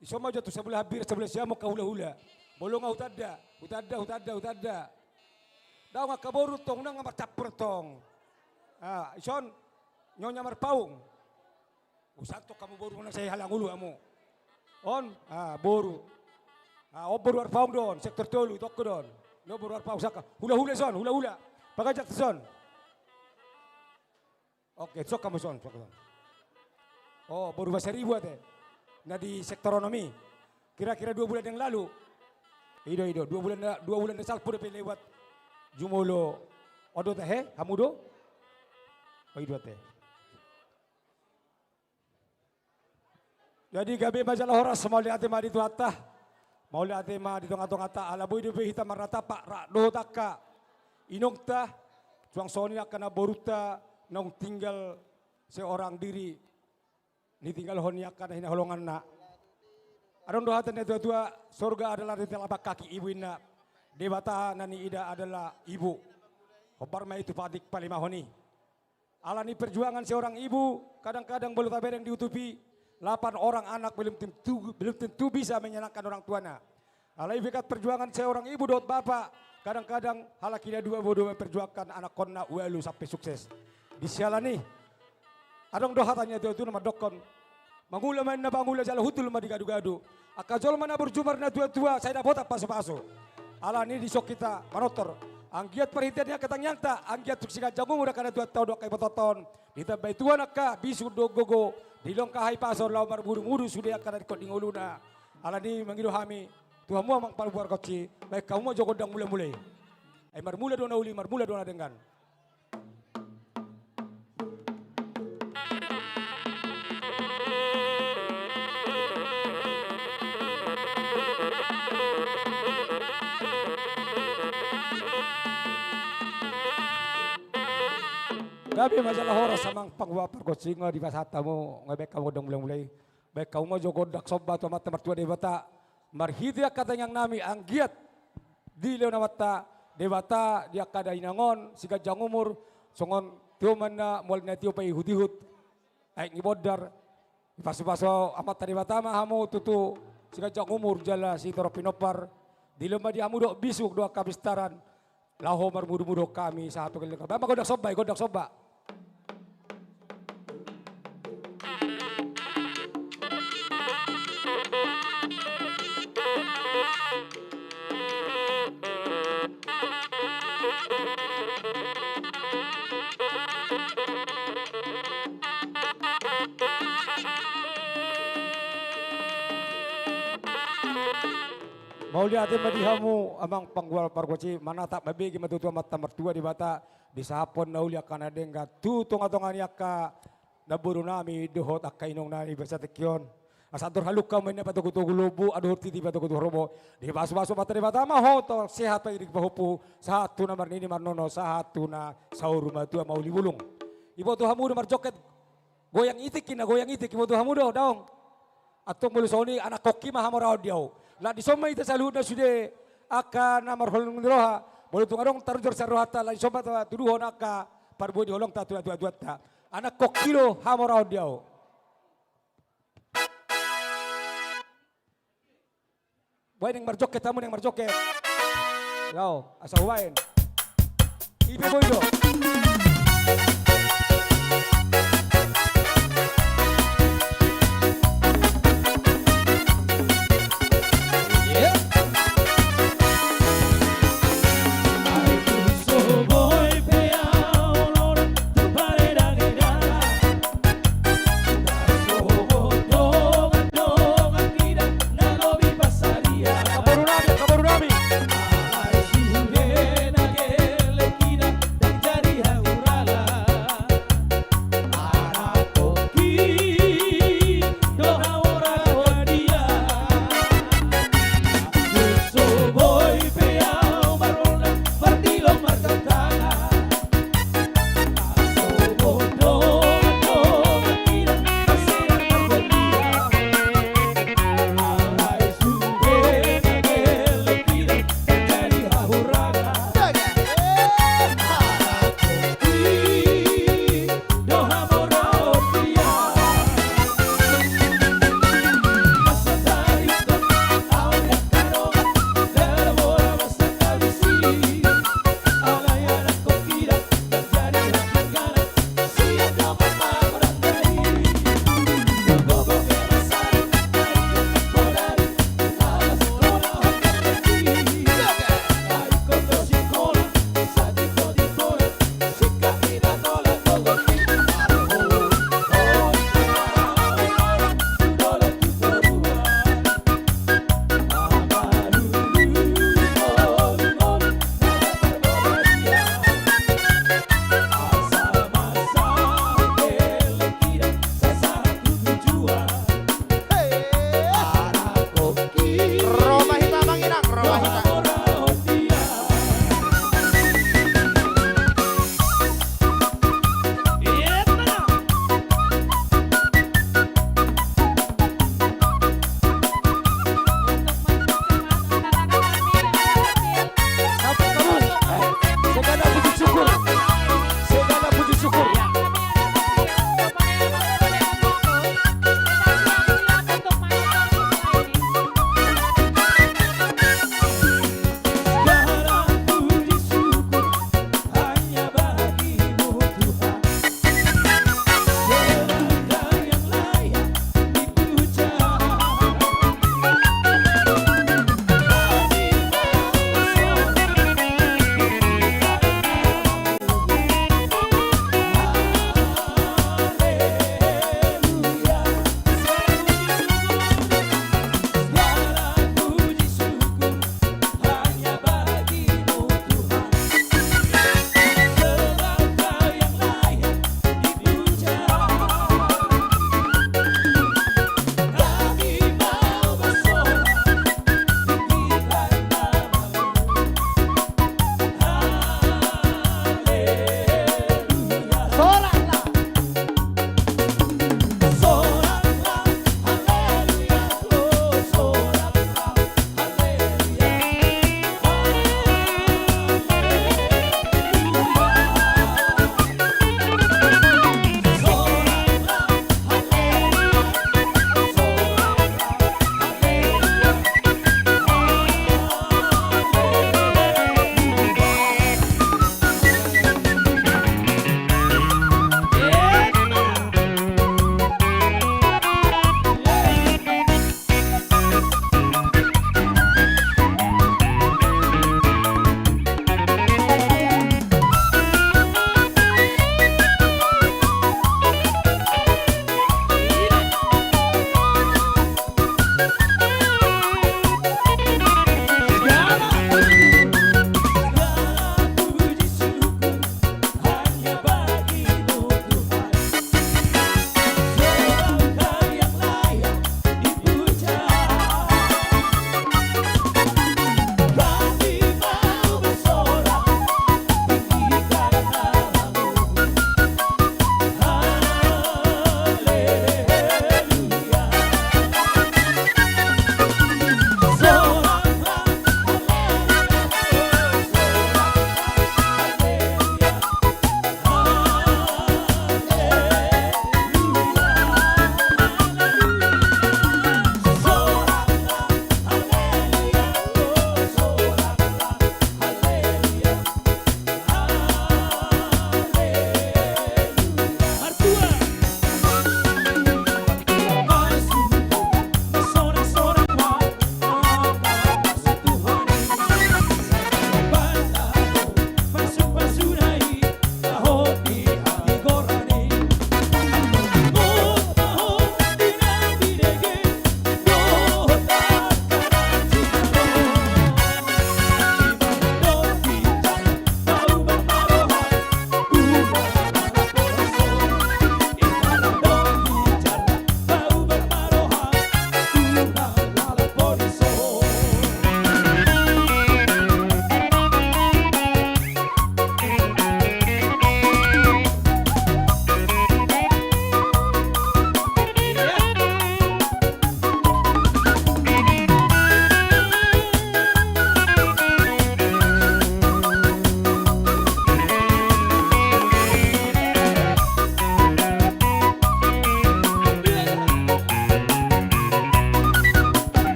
Iso ma jotong sebelah habir, sebelah siamo ka hula-hula. Bolo nga hutadda. Daw nga kaboru tong nang marcapur tong. Ison, Nyonya Marpaung. Usato kamu boru na saya halang ulu amo. On, boru. Boru Marpaung don, sektor tolu tokko don. No boru Marpaung saka. Hula-hula son, hula-hula. Pagajak son. Oke, sok kamu son. Oh, baru bahasa ribu ate. Nah di sektoronomi. Kira-kira 2 bulan yang lalu. Ido, 2 bulan dasal pun dapat lewat Jumulo. Odo teh, hamudo. Oh, ido teh. Jadi gabi majalah horas mau lihat tema di tuata. Mau lihat tema di tong-tong ata ala boy hitam marata pak rak do takka. Inong ta Suang soni akan boruta nong tinggal seorang diri. Ni tinggal honi akan hina holongan na. Adon dohatan ya tua surga adalah di telapak kaki ibu ina. Dewata nani ida adalah ibu. Hobarma itu padik palima honi. Alani perjuangan seorang ibu kadang-kadang belum taber yang diutupi. 8 orang anak belum tentu bisa menyenangkan orang tuanya. Alai bekat perjuangan seorang ibu dot bapak. Kadang-kadang halakina dua bodoh memperjuangkan anak konna uelu sampai sukses. Di sialani. Adong dohatannya itu nama dokon. Mangula main na bangula jala hutul ma digadu-gadu. Akajol mana berjumar na tua-tua saya dapat paso-paso. Alani di sok kita manotor. Anggiat perhitiannya ketang nyangta. Anggiat tuksika jagung udah kada 2 tahun 2 kali pototon. Ditambah tuan akka bisu do gogo. Dilong kahai pasor lau marburu-muru sudah akan ikut di nguluna. Alani mangido hami. Tuhan mu amang paluar koci. Baik kamu mau jogodang mulai-mulai. Marmula dona uli, marmula dona dengan. Gabi masalah horas samang pangwapar ko singa di pasata mo ngabek kamu dong mulai-mulai. Baik kamu jogodak sobat to mata mertua dewata. Marhidia katanya nami anggiat di leo namata dewata dia kada inangon siga jangumur songon tio mana mol na tio pai hudihut. Ai ngibodar paso-paso amat dewata mah hamu tutu siga jangumur jala si toro pinopar. Di leo mah diamu dok bisuk doa kabistaran. Laho marmudu-mudu kami satu kali. Bapak godak soba. Mau lihat madihamu amang pangwal pargoci mana tak babi gimana tutu mata mertua di bata di sapon nauli akan ada enggak tutung-tungan yaka naburu nami dohot akainong nani bersatekion asatur haluk kamu ini patukutu lubu aduh titi patukutu robo di basu-basu mata di bata mah hoto sehat pagi di pahupu satu nomor ini marnono satu na saur rumah tua mau libulung ibu tuh hamu nomor joket goyang itik ibu tuh hamu dong atau mulusoni anak koki mah hamu rawat diau. Lah di soma itu selalu sudah akan namar holong roha. Boleh tungarong tarujur saruhata lah di soma tuduhon aka parbo di holong tatu ta. Anak kok kilo hamorau diau. Boy yang marjoket tamu yang marjoket. Yo asa huwain. Ibe boy do. Kabaru nami.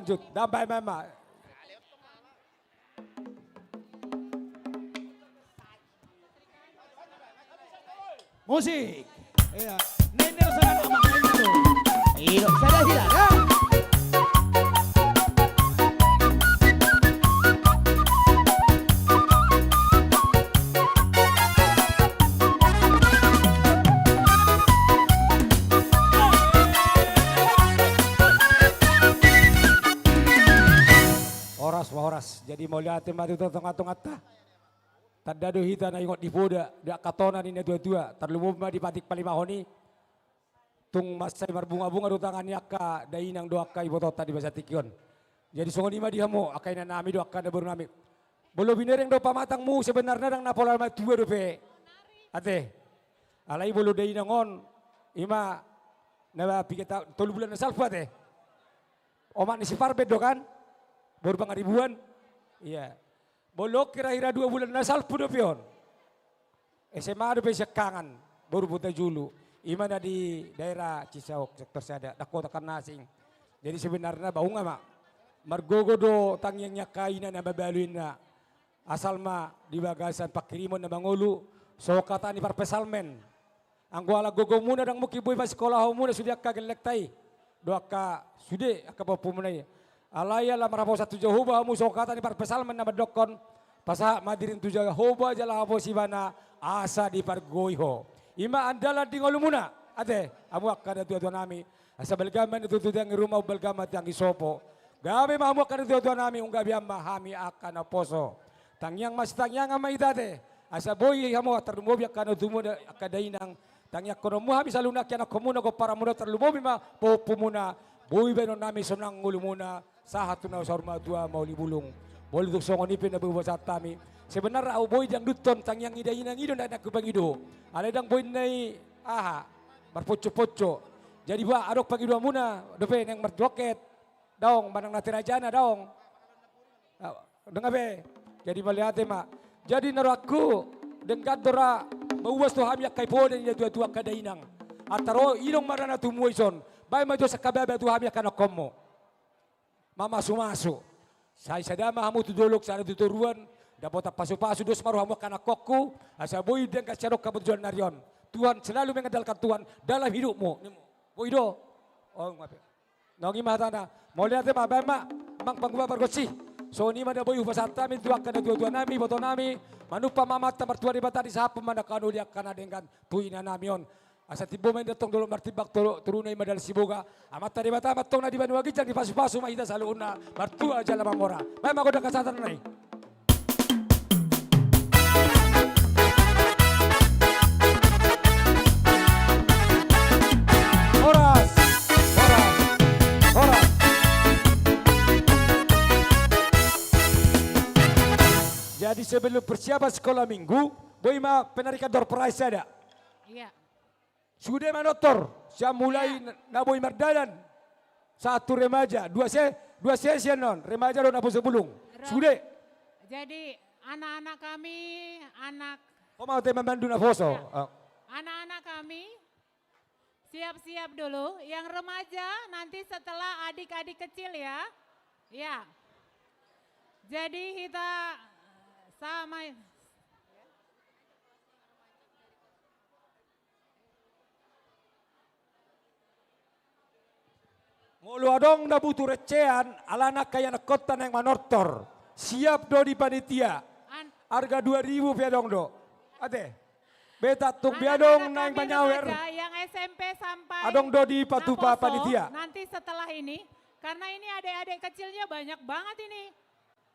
lanjut. Dampai mama. Musik. Iya. Nene sangat amat itu. Iyo, saya tidak ya. Horas. Jadi mau lihat mati itu tengah-tengah ta. Tadado hita na ingot di poda, dak katona ni dua-dua, terlumuma di patik palimahoni. Tung masai marbunga-bunga do tangan yaka dainang doaka iboto tadi bahasa tikion. Jadi songo lima dihamu akai na nami do akan baru nami. Bolo binereng do pamatangmu sebenarnya dang napola ma dua do pe. Ate. Alai bolo dainangon ima na piketa 3 bulan na salfa te. Omak ni si Farbet do kan? Baru ribuan. Iya. Bolok kira-kira 2 bulan na salpo do pion. SMA do pe sekangan baru buta julu. Imana di daerah Cisauk sektor Sada Dakota Karnasing. Jadi sebenarnya baunga mak margogo do tangyang nyakaina na babaluin na asal ma di bagasan pakirimon na bangulu so kata ni parpesalmen. Ang wala gogo muna dang mukiboy pa sekolah muna sudah kagelektai. Doa ka sude ka papumunay. Alaya la marapo sa tujuh hoba mo so kata ni parpesalmen na madokon pasa madirin tujuh hoba jala hapo sibana asa di pargoyho. Ima andala di ngolumuna ate amu akada tua nami asa balgaman itu tudang rumah balgamat yang isopo gabe mamu akada tua nami ungga biam mahami akan poso tangyang mas tangyang ama idate asa boy hamu terlumobi akan tumu akadainang tangyak kono mu habis aluna kiana komuna ko para muda terlumobi ma popumuna boy beno nami sonang ngolumuna sahatuna sorma dua mauli bulung boleh tuk songon ipin na buwa satami. Sebenarnya au boy yang duton tang yang ida-ina ngido na kupangido. Ada dang boy nai aha berpoco-poco. Jadi ba adok pagi dua muna dope yang merjoket. Daong manang natirajana daong. Dengar be. Jadi melihat mak. Jadi naraku dengkat dora bauwas to hamyak kai poden ya tua kadainang. Ataro inong marana tumuison. Bay majo sakababa tu hamyak kana kommo. Mama sumasu. Saya sadama hamu tudolok sana tuturuan dapat pasu-pasu dos maru hamu kana kokku asa boy dan kacarok kabujuan narion. Tuhan selalu mengandalkan Tuhan dalam hidupmu. Boy do. Oh ngape. Nongi matana. Mau lihat ma bama mang pangguba bargosi. So ni mana boy upasata min tuak kana dua nami boto nami manupa mamat mertua di batari sahap mana kanu dia kana dengan tuina namion. Asa tibo main datang dulu martibak turunai madal siboga. Amat tadi bata matong na di Bandung Gijang di pasu-pasu mahita saluna martua aja lama mora. Memang udah kesatan nai. Horas. Jadi sebelum persiapan sekolah minggu, boy ma penarikan door prize ada. Iya. Sudah manotor, saya mulai naboy mardalan. Satu remaja, dua sesi non, remaja do napo sebelum. Sudah. Jadi anak-anak kami, Kau mau tema mandu na foso? Anak-anak kami siap-siap dulu. Yang remaja nanti setelah adik-adik kecil ya. Ya. Jadi kita sama. Ngulu adong na butuh recehan alana kaya na kota yang manortor. Siap do di panitia. Harga 2.000 piadong do. Ate. Beta tung piadong na yang panyawer. Yang SMP sampai adong do di patupa panitia. Nanti setelah ini. Karena ini adik-adik kecilnya banyak banget ini.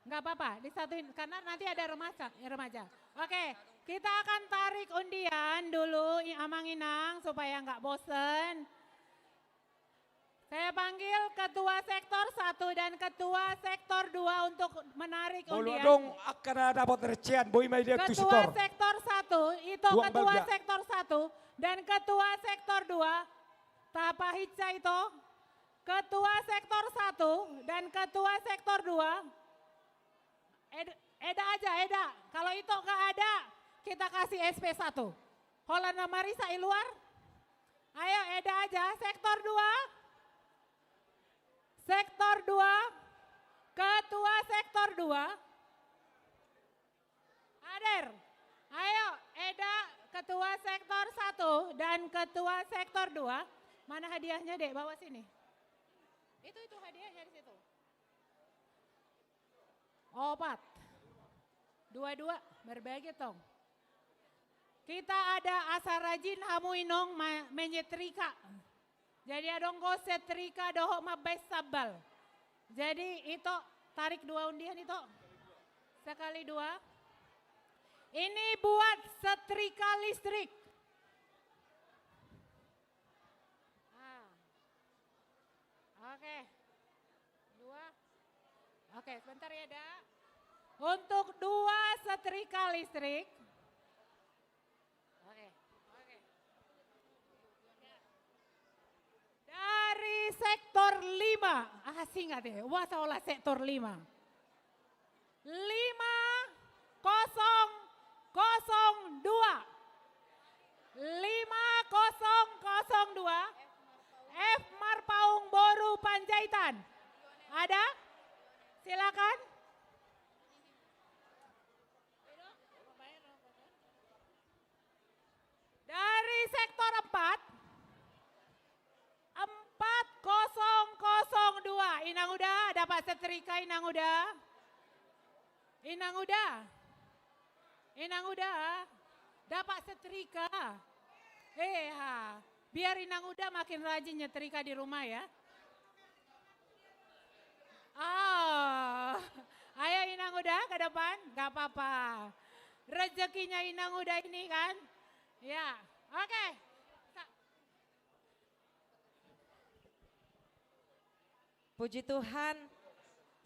Enggak apa-apa, disatuin karena nanti ada remaja. Oke, kita akan tarik undian dulu Amang Inang supaya enggak bosen. Saya panggil Ketua Sektor 1 dan Ketua Sektor 2 untuk menarik undian. Dong akan dapat recehan, boy mai dia Ketua Sektor 1 itu Buang Ketua balga. Sektor 1 dan Ketua Sektor 2 Tapahitsa itu Ketua Sektor 1 dan Ketua Sektor 2 Eda aja, Eda. Kalau itu enggak ada, kita kasih SP1. Holana Marisa luar. Ayo Eda aja, Sektor 2. Sektor 2, Ketua Sektor 2. Hadir. Ayo, Eda, Ketua Sektor 1 dan Ketua Sektor 2. Mana hadiahnya, Dek? Bawa sini. Itu hadiahnya di situ. Opat. Dua-dua, berbagi tong. Kita ada asal rajin hamu inong menyetrika. Jadi adong ko setrika dohok mabes sabal. Jadi itu tarik 2 undian itu. Sekali 2. Ini buat setrika listrik. Oke. 2. Oke, sebentar ya, Dak. Untuk 2 setrika listrik. Oke. Dari sektor 5. Asing nggak deh? Wah, seolah sektor 5. 5002. 5002. F. Marpaung Boru Panjaitan. Ada? Silakan. Dari sektor 4. 4002. Inang udah dapat setrika Inang udah. Inang udah dapat setrika. Biar Inang udah makin rajin nyetrika di rumah ya. Ayo Inang udah ke depan, gak apa-apa. Rezekinya Inang udah ini kan. Ya, oke. Puji Tuhan,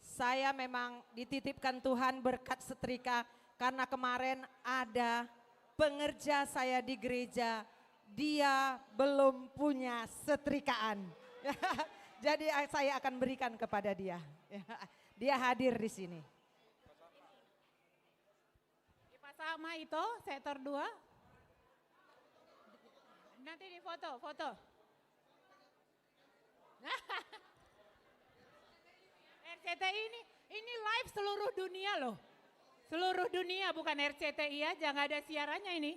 saya memang dititipkan Tuhan berkat setrika karena kemarin ada pengerja saya di gereja, dia belum punya setrikaan. Jadi saya akan berikan kepada dia. Dia hadir di sini. Sama itu sektor 2. Nanti di foto. RCTI ini live seluruh dunia loh. Seluruh dunia bukan RCTI aja, nggak ada siarannya ini.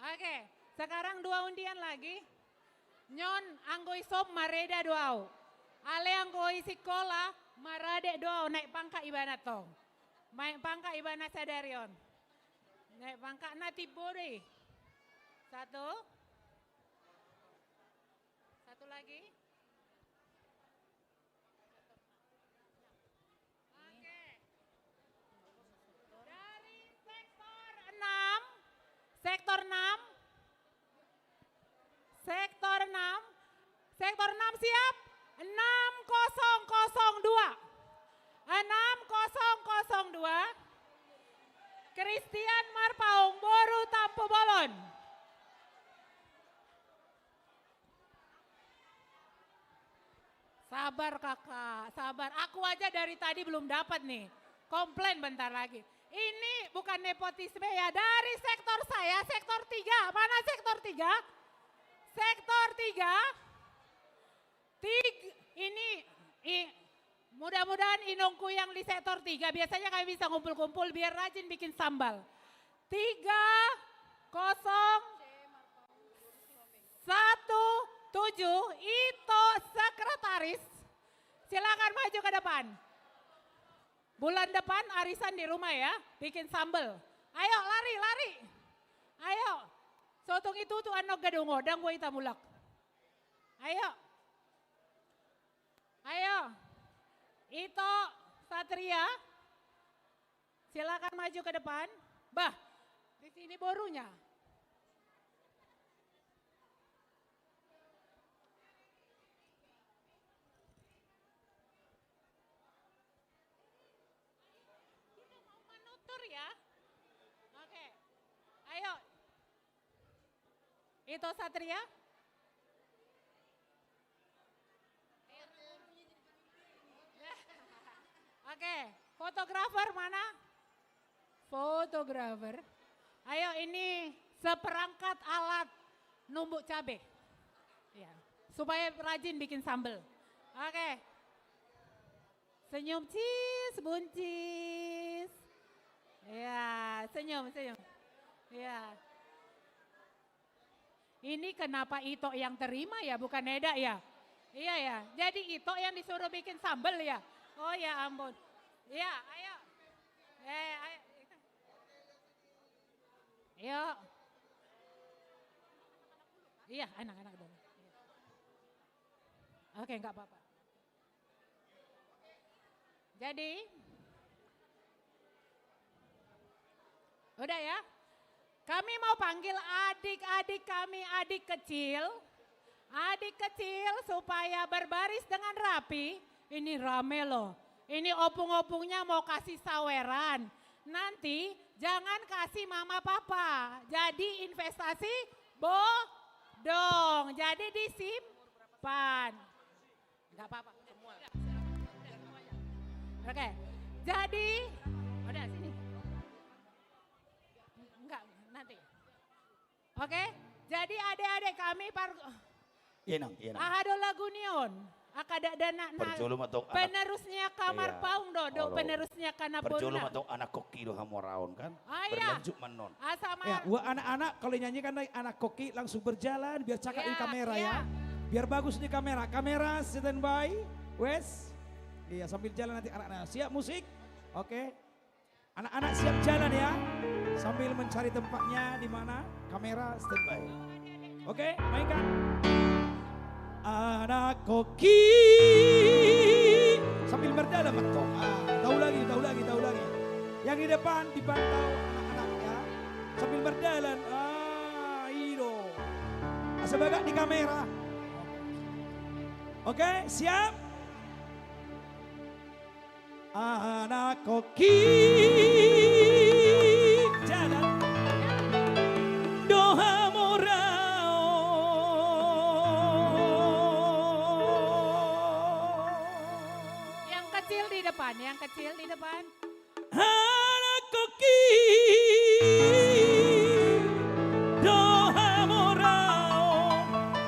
Oke, sekarang 2 undian lagi. Nyon anggoi som mareda doau. Ale anggoi sikola marade doau naik pangkat ibanat tong. Naik pangkat ibanat sadarion. Naik pangkat nati bore. 1. 1 lagi. Oke. Dari sektor 6. Sektor 6 siap? 6002. 6002. Christian Marpaung Boru Tampu Bolon. Sabar kakak, sabar. Aku aja dari tadi belum dapat nih. Komplain bentar lagi. Ini bukan nepotisme ya, dari sektor saya, sektor 3. Mana sektor 3? Sektor 3. Ini mudah-mudahan inongku yang di sektor 3. Biasanya kami bisa ngumpul-kumpul biar rajin bikin sambal. 3017 itu sekretaris. Silakan maju ke depan. Bulan depan arisan di rumah ya, bikin sambal. Ayo lari. Ayo. Sotong itu tuh anak gadungo, dan gue itamulak. Ayo. Itu Satria. Silakan maju ke depan. Bah, di sini borunya. Ya. Oke. Ayo. Itu Satria. Oke, fotografer mana? Fotografer. Ayo ini seperangkat alat numbuk cabai. Ya, supaya rajin bikin sambal. Oke. Senyum cis, buncis. Ya, senyum. Ya. Ini kenapa Ito yang terima ya, bukan Eda ya? Iya ya, jadi Ito yang disuruh bikin sambal ya? Oh ya ampun. Ya, ayo. Ayo. Ayo. Iya, anak-anak dulu. Oke, enggak apa-apa. Jadi, udah ya. Kami mau panggil adik-adik kami, adik kecil supaya berbaris dengan rapi. Ini rame loh. Ini opung-opungnya mau kasih saweran. Nanti jangan kasih mama papa. Jadi investasi bodong. Jadi disimpan. Enggak apa-apa. Oke. Jadi udah sini. Enggak, nanti. Oke. Jadi adik-adik kami Ahado Lagunion. Akada dana penerusnya kamar paung dodo, penerusnya kana Perjolum bunda. atau anak koki do hamoraon kan? Iya. Berlanjut manon. Ya, wah anak-anak kalau nyanyi kan anak koki langsung berjalan biar cakap di kamera ya. Biar bagus di kamera. Kamera standby. Wes. Iya sambil jalan nanti anak-anak. Siap musik? Oke. Anak-anak siap jalan ya. Sambil mencari tempatnya di mana. Kamera standby. Oke, mainkan. Anak koki sambil berjalan betul. Tahu lagi. Yang di depan dipantau anak-anak ya. Sambil berjalan. Ido. Sebagai di kamera. Oke, siap? Anak koki jalan. Doha yang kecil di depan. Anak koki doha morao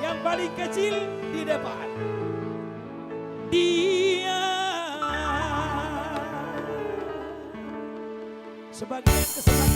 yang paling kecil di depan. Dia sebagian kesempatan.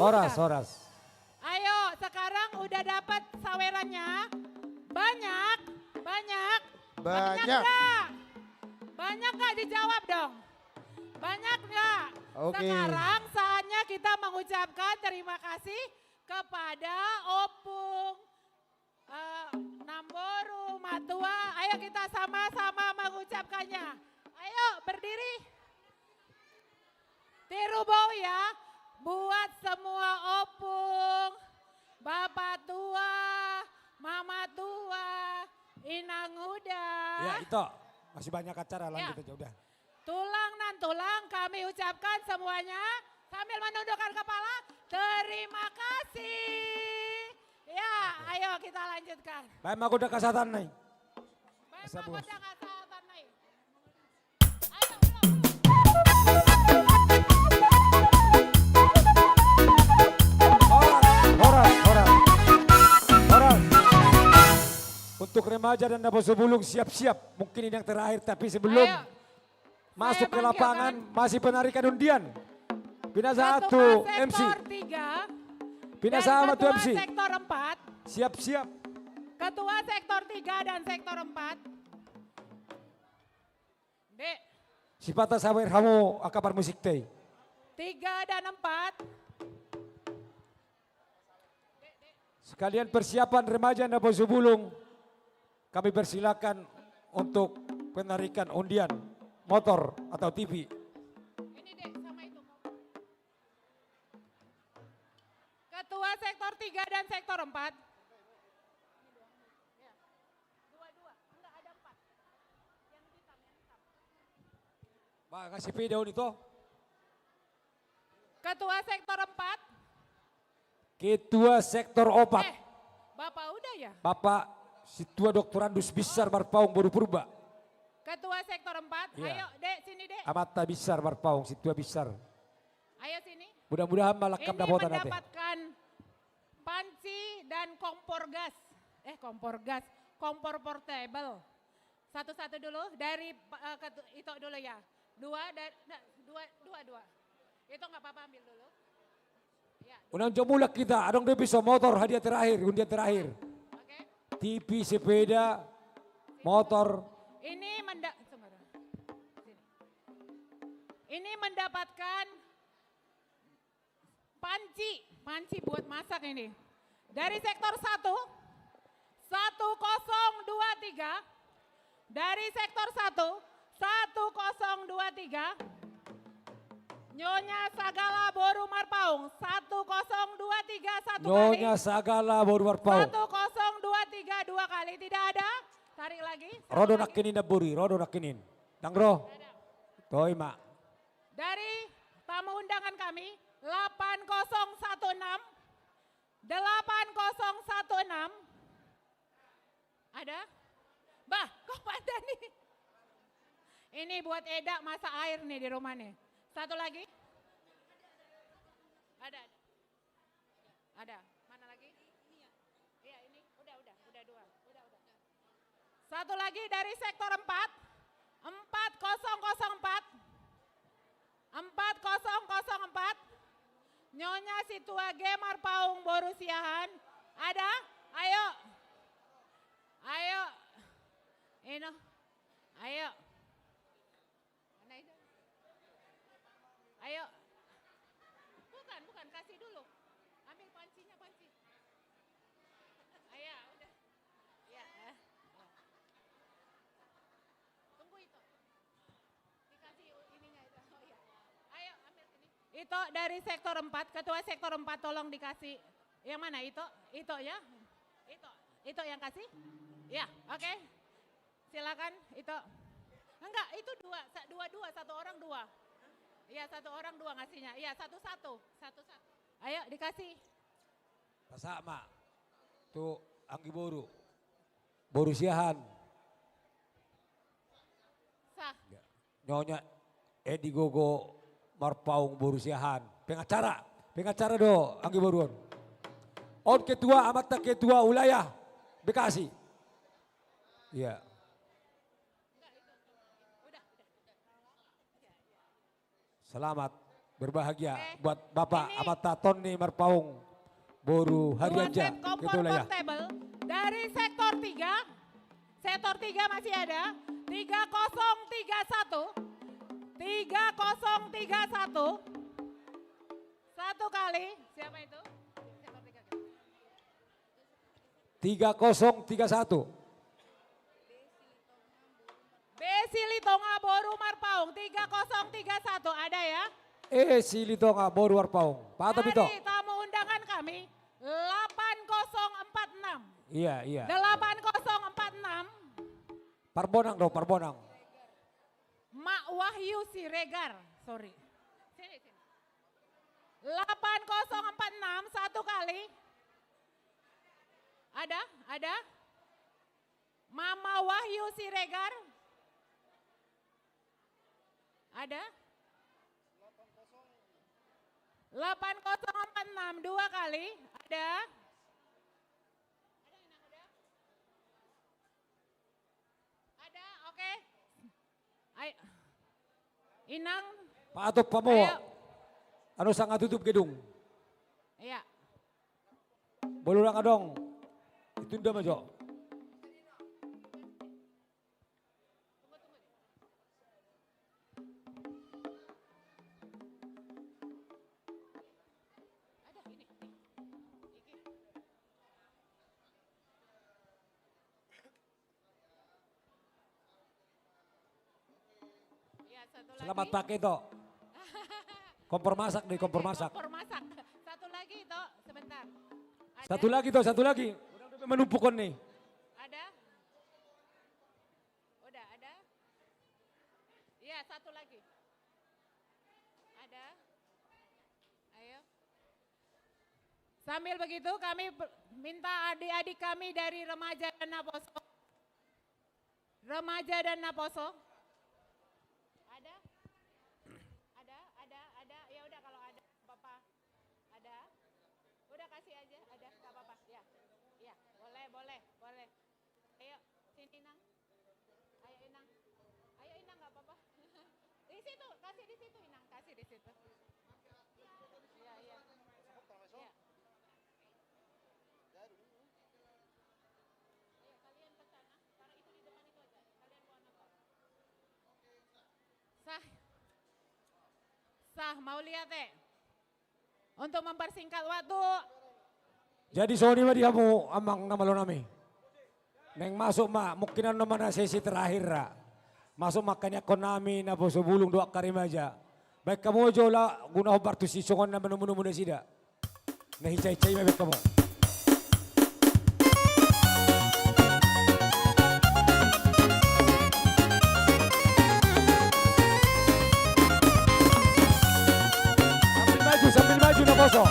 Bukan. Horas. Ayo, sekarang udah dapat sawerannya. Banyak. Banyak. nggak? Banyak nggak dijawab dong? Banyak nggak? Oke. Sekarang saatnya kita mengucapkan terima kasih kepada Opung, Namboru, Matua. Ayo kita sama-sama mengucapkannya. Ayo berdiri. Tiru bau ya. Buat semua Opung, Bapak tua, Mama tua, Inang uda. Ya itu, masih banyak acara lanjut aja udah. Tulang nan tulang kami ucapkan semuanya sambil menundukkan kepala. Terima kasih. Ya, ayo kita lanjutkan. Baik, aku udah kesehatan nih. Baik, aku udah kesehatan nih. Horas. Untuk remaja dan Nabo Sebulung siap-siap. Mungkin ini yang terakhir, tapi sebelum masuk ke lapangan masih penarikan undian. Bina satu MC. Sektor 3. Bina sama tuh MC. Sektor 4. Siap-siap. Ketua sektor 3 dan sektor 4. Dek. Sipata sawer kamu akapar musik teh. 3 dan 4. Sekalian persiapan remaja Nabo Sebulung. Kami persilakan untuk penarikan undian motor atau TV. Ini dek sama itu. Ketua sektor 3 dan sektor 4. Enggak ada 4. Pak kasih video itu. Ketua sektor 4. Ketua sektor 4. Bapak udah ya? Bapak Situa Doktorandus Besar Barpaung Boru Purba. Ketua sektor 4. Iya. Ayo dek sini dek. Amata Besar Barpaung Situa Besar. Ayo sini. Mudah-mudahan malakam Ini dapotan nanti. mendapatkan panci dan kompor gas. Kompor portable. Satu-satu dulu dari itu dulu ya. Dua. Itu nggak apa-apa ambil dulu. Unang jomulak kita, adong bisa motor hadiah terakhir, undian terakhir. TV, sepeda, motor. Ini mendapatkan panci buat masak ini. Dari sektor 1, 1023. Dari sektor 1, 1023. Nyonya Sagala Boru Marpaung 1023 satu kali. Nyonya Sagala Boru Marpaung. 1023 2 kali, tidak ada. Tarik lagi. Rodo nakinin na buri, rodo nakinin. Dangro. Toy mak. Dari tamu undangan kami 8016. 8016. Ada? Bah, kok ada nih? Ini buat Eda masak air nih di rumah nih. Satu lagi. Ada. Mana lagi? Iya ini. Udah 2. Satu lagi dari sektor 4. 4004. 4004. Nyonya Situa Gemar Paung Borusiahan. Ada? Ayo. Ini. Ayo. Ayo. Bukan, kasih dulu. Ambil pancinya. Ayo, udah. Ya. Tunggu itu. Dikasih ininya itu. Oh ya. Ayo, ambil sini. Itu dari sektor 4, ketua sektor 4 tolong dikasih. Yang mana itu? Itu ya. Itu yang kasih? Ya, oke. Silakan itu. Enggak, itu dua, satu orang 2. Iya, 1 orang 2 ngasihnya. Iya, satu. Ayo dikasih. Sama. Tuh Anggi Boru. Borusiahan. Sah. Nyonya Edi Gogo Marpaung Borusiahan. Pengacara do Anggi Boruan. On ketua amata ketua wilayah Bekasi. Iya. Selamat Berbahagia buat Bapak Amata Tony Marpaung Boru Harianja. Gitu lah ya. Portable dari sektor 3. Sektor 3 masih ada. 3031. 3031. Satu kali. Siapa itu? 3031. Silitonga Boru Marpaung 3031 ada ya? Silitonga Boru Marpaung. Pak Atapito. Dari tamu undangan kami 8046. Iya. 8046. Parbonang dong, Parbonang. Mak Wahyu Siregar, sorry. Sini. 8046 satu kali. Ada? Mama Wahyu Siregar. Ada? 8046 dua kali. Ada? Ada, oke. Ayo. Inang. Pak Atop Pamoa. Anu sangat tutup gedung. Iya. Bolurang adong. Itu ndak majo. Selamat pakai toh. Kompor masak deh, kompor masak. Kompor masak. Satu lagi toh, sebentar. Satu lagi. Udah menumpukkan nih. Ada? Udah ada? Iya, satu lagi. Ada? Ayo. Sambil begitu kami minta adik-adik kami dari Remaja dan Naposo. Remaja dan Naposo. Ada. Ya udah kalau ada apa-apa. Ada. Udah kasih aja, ada enggak apa-apa. Ya. Iya, boleh. Ayo, sini Inang. Ayo Inang enggak apa-apa. Di situ, kasih di situ Inang, kasih di situ. Iya. Iya. Ayo kalian ke sana, karena itu di depan itu aja. Kalian bawa nonton. Sah, mau lihat untuk mempersingkat waktu. Jadi Sony mah dia mau amang nama lo nami. Neng masuk mungkinan nama sesi terakhir Masuk makanya konami na po bulung dua karim aja. Baik kamu jola guna obar tu si songon na menu-menu sida. Nah hicai-hicai baik kamu. Sambil maju na poso.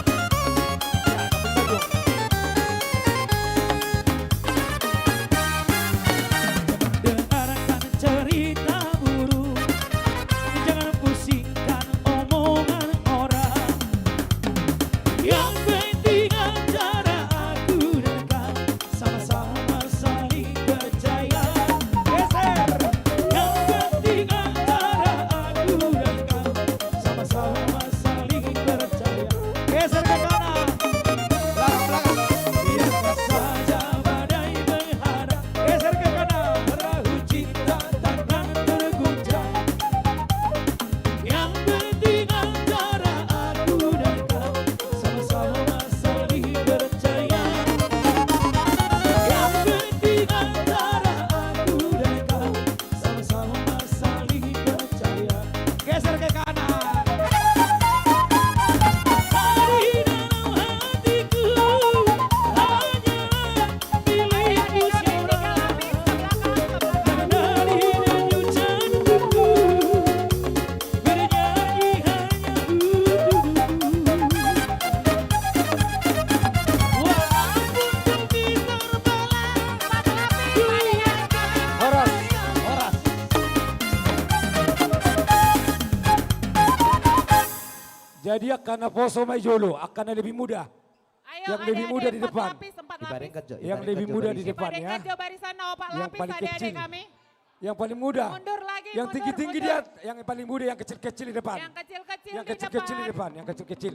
Jadi akan poso mai jolo akan lebih mudah. Yang lebih muda di depan. Yang lebih muda di depan ya. Yang paling kecil. Yang paling muda. Mundur lagi, Yang mundur, tinggi-tinggi mundur. dia, yang paling muda, yang kecil-kecil di depan. Yang kecil-kecil Yang di kecil-kecil di depan. depan, yang kecil-kecil.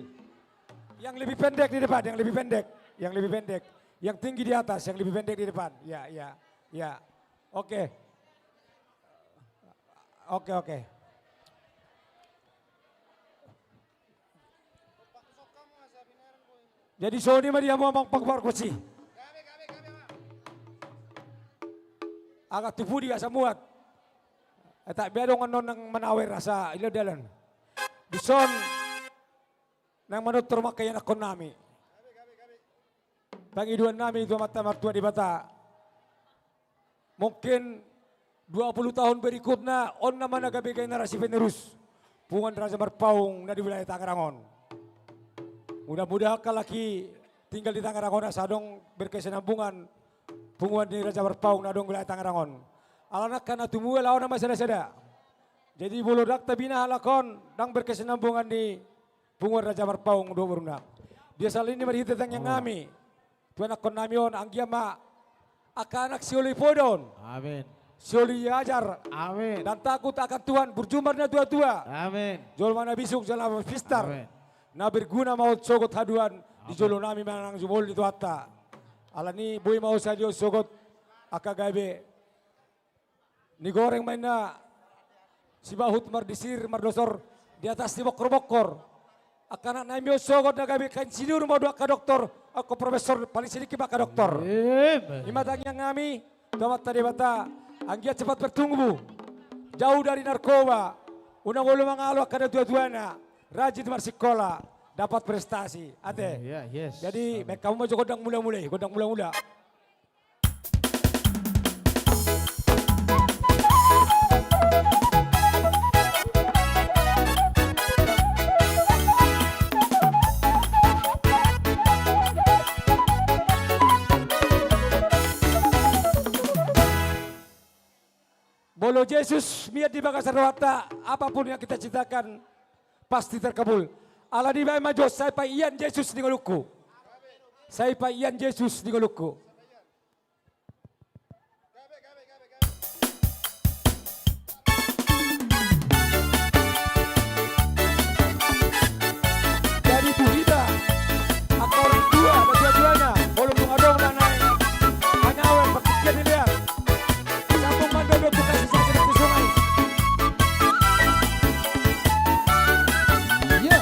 Yang lebih pendek di depan, yang lebih pendek. Yang lebih pendek. Yang tinggi di atas, yang lebih pendek di depan. Ya, ya, ya. Oke. Oke, oke. Jadi Sony mah dia mau pagpar ko si. Agak tubuh dia samuat. Tak biar dong non nang manawer rasa ilo dalan. Bison nang manut termakai anak kon nami. Pangiduan nami itu mata martua di bata. Mungkin 20 tahun berikutnya on nama nagabi kay narasi penerus. Pungan Raja Marpaung na di wilayah Tangerang. Mudah-mudahan kalaki tinggal di Tangerang sadong berkesinambungan punguan di Raja Marpaung na dong wilayah Tangerang. Alanak kana tumuel lawan nama sada-sada. Jadi buludak tabina halakon dang berkesinambungan di punguan Raja Marpaung do berunda. Dia sal ini marita tang yang ngami. Tuan akon namion anggiama akanak siuli podon. Amin. Siuli ajar. Amin. Dan takut akan Tuhan berjumarnya tua-tua. Amin. Jol mana bisuk jalan fistar. Amin. Na berguna mau sogot haduan di jolo nami manang jumol di tuata. Alani boy mau sadio sogot akagabe. Ni goreng main na si bahut mardisir mardosor di atas di bokor-bokor. Akanak na mio sogot na gabe kain sinur mau dua ka doktor. Aku profesor paling sedikit baka doktor. Imatang yang ngami tamat tadi bata. Anggia cepat bertumbuh. Jauh dari narkoba. Unang ulo mga alo kada dua-duana. Rajin marsikola. Dapat prestasi. Ate. Yes. Jadi kamu mau godang mula-mula. Godang mula-mula. Bolo Yesus miat di bangsa sarwata, apapun yang kita citakan pasti terkabul. Allah di bawah maju, saya pa iyan Yesus di ngoluku. Saya pa iyan Yesus di ngoluku. Jadi itu kita, aku orang tua, ada dua-duanya, bolong mengadong dan naik. Hanya awal berpikir dilihat. Sambung mandor untuk kasih saja di sungai. Yeah.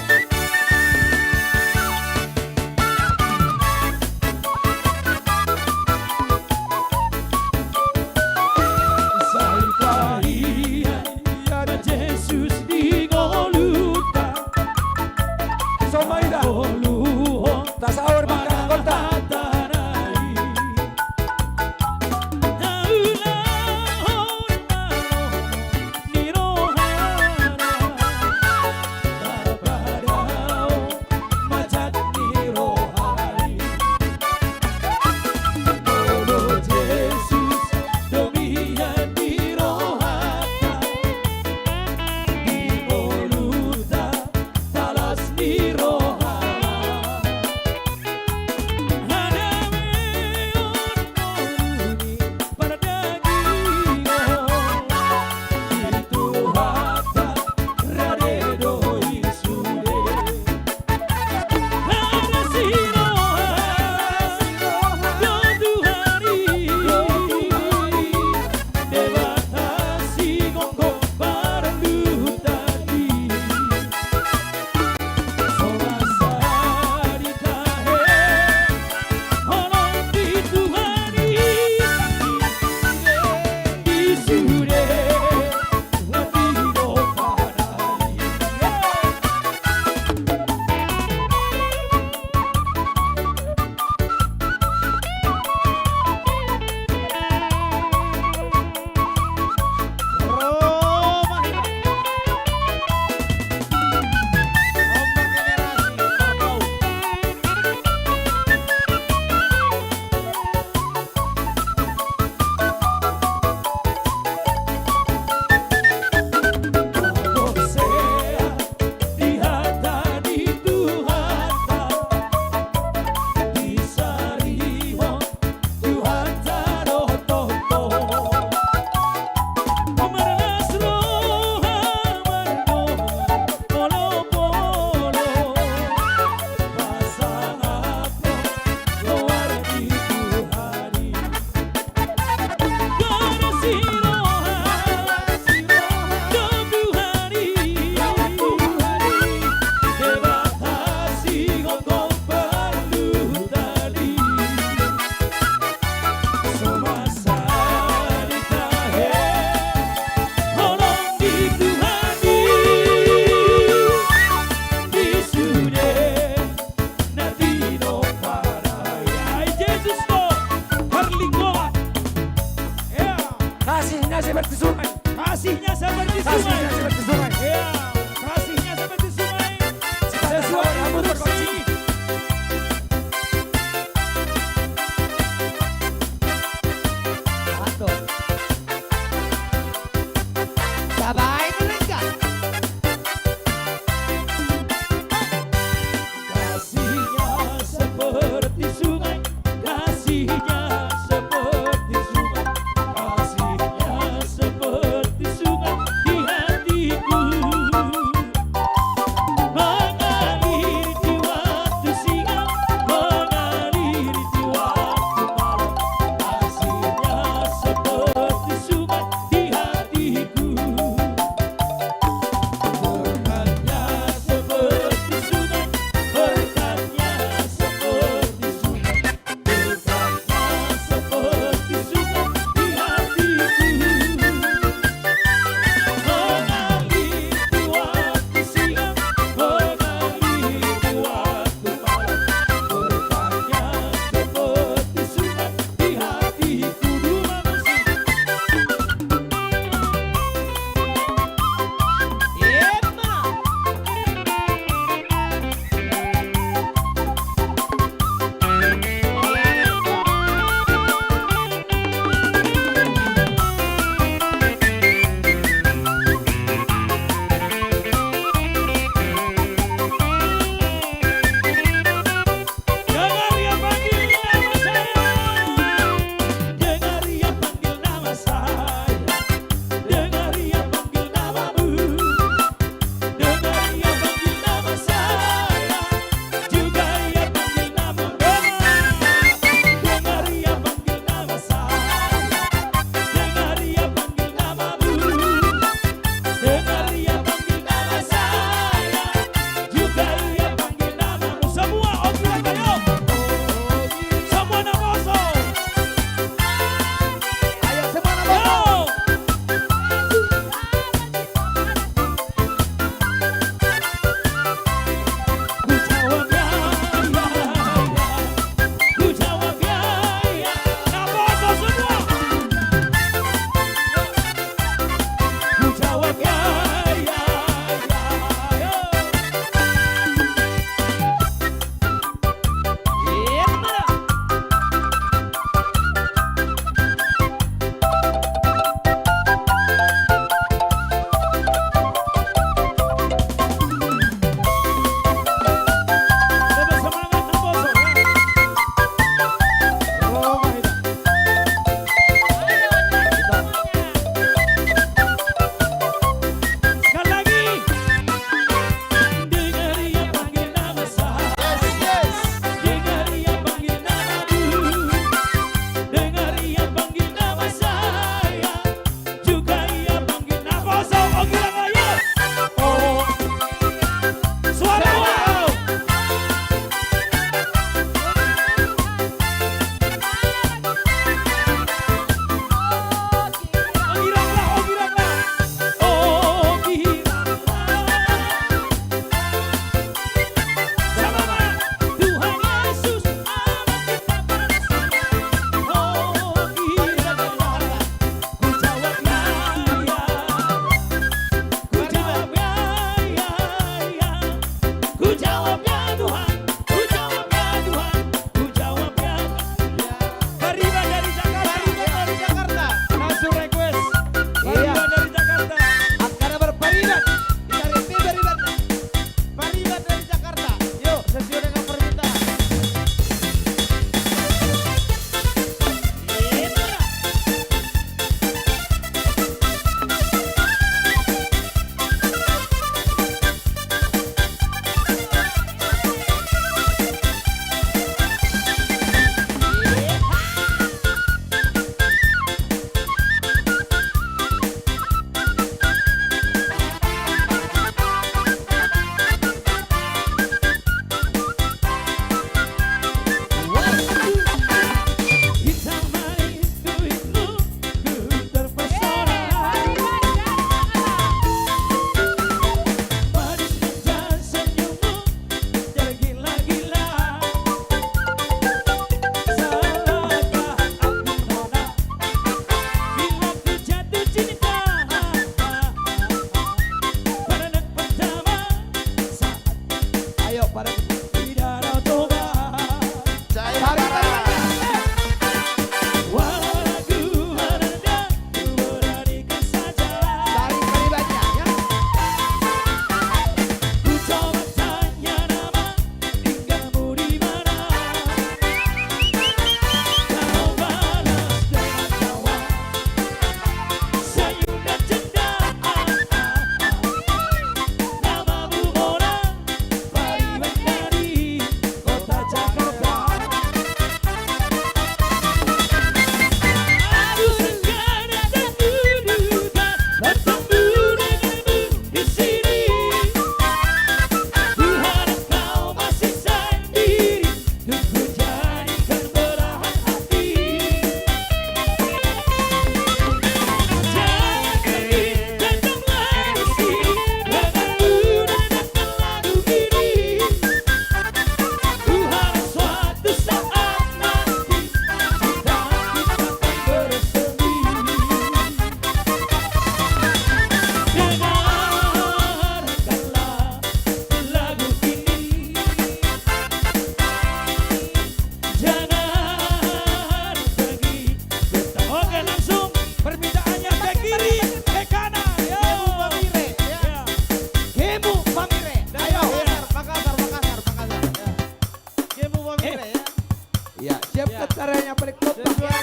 Acaranya paling kompak ya.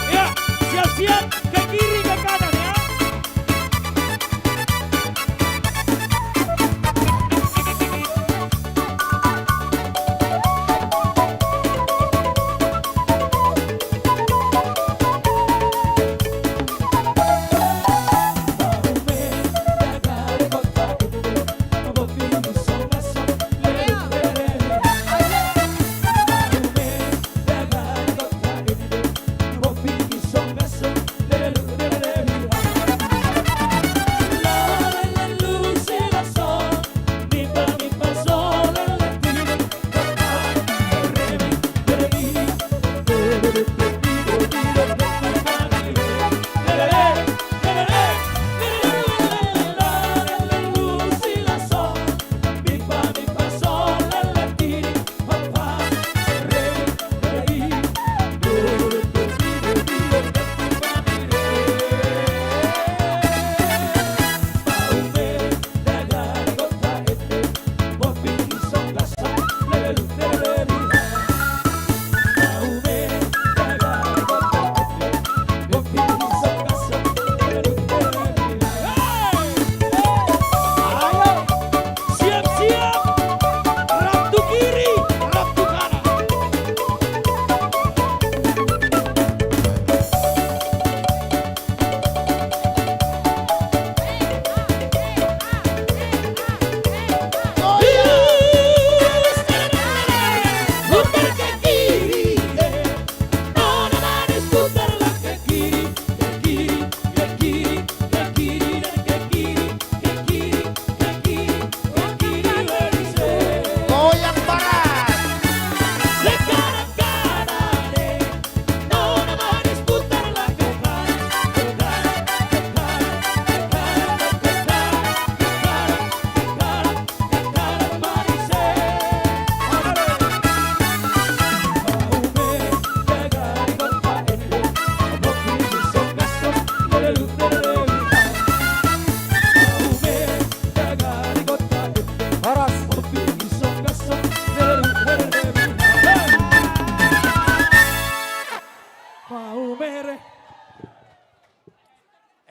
Ya, siap-siap ke kiri ke kanan ya.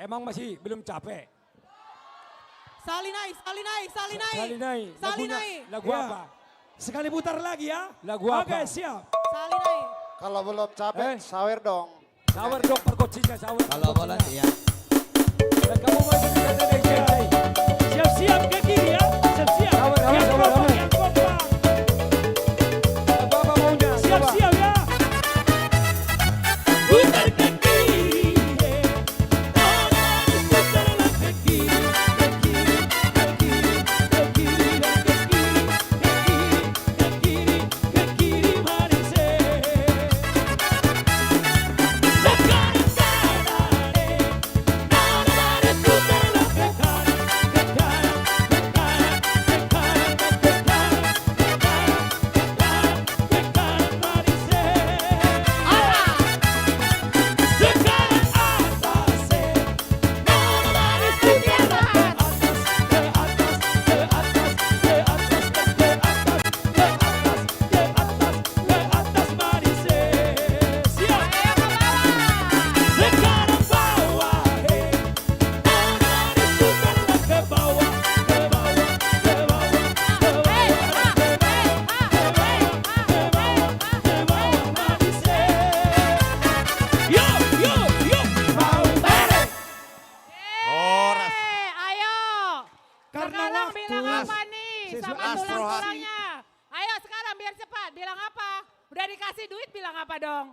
Emang masih belum capek? Salinai, Salinai, Salinai. Salinai. Salinai. Lagu Ya. apa? Sekali putar lagi ya. Lagu apa? Oke, siap. Salinai. Kalau belum capek, sawer dong. Sawer dong perkocinya, sawer. Kalau bola ya. Dan kamu masih bisa selesai. Siap-siap ke kiri ya. Siap-siap. Yang kompak, yang kompak. Lagu apa maunya? Siap-siap ya. Putar ke kiri. Ayo sekarang biar cepat, bilang apa? Udah dikasih duit bilang apa dong?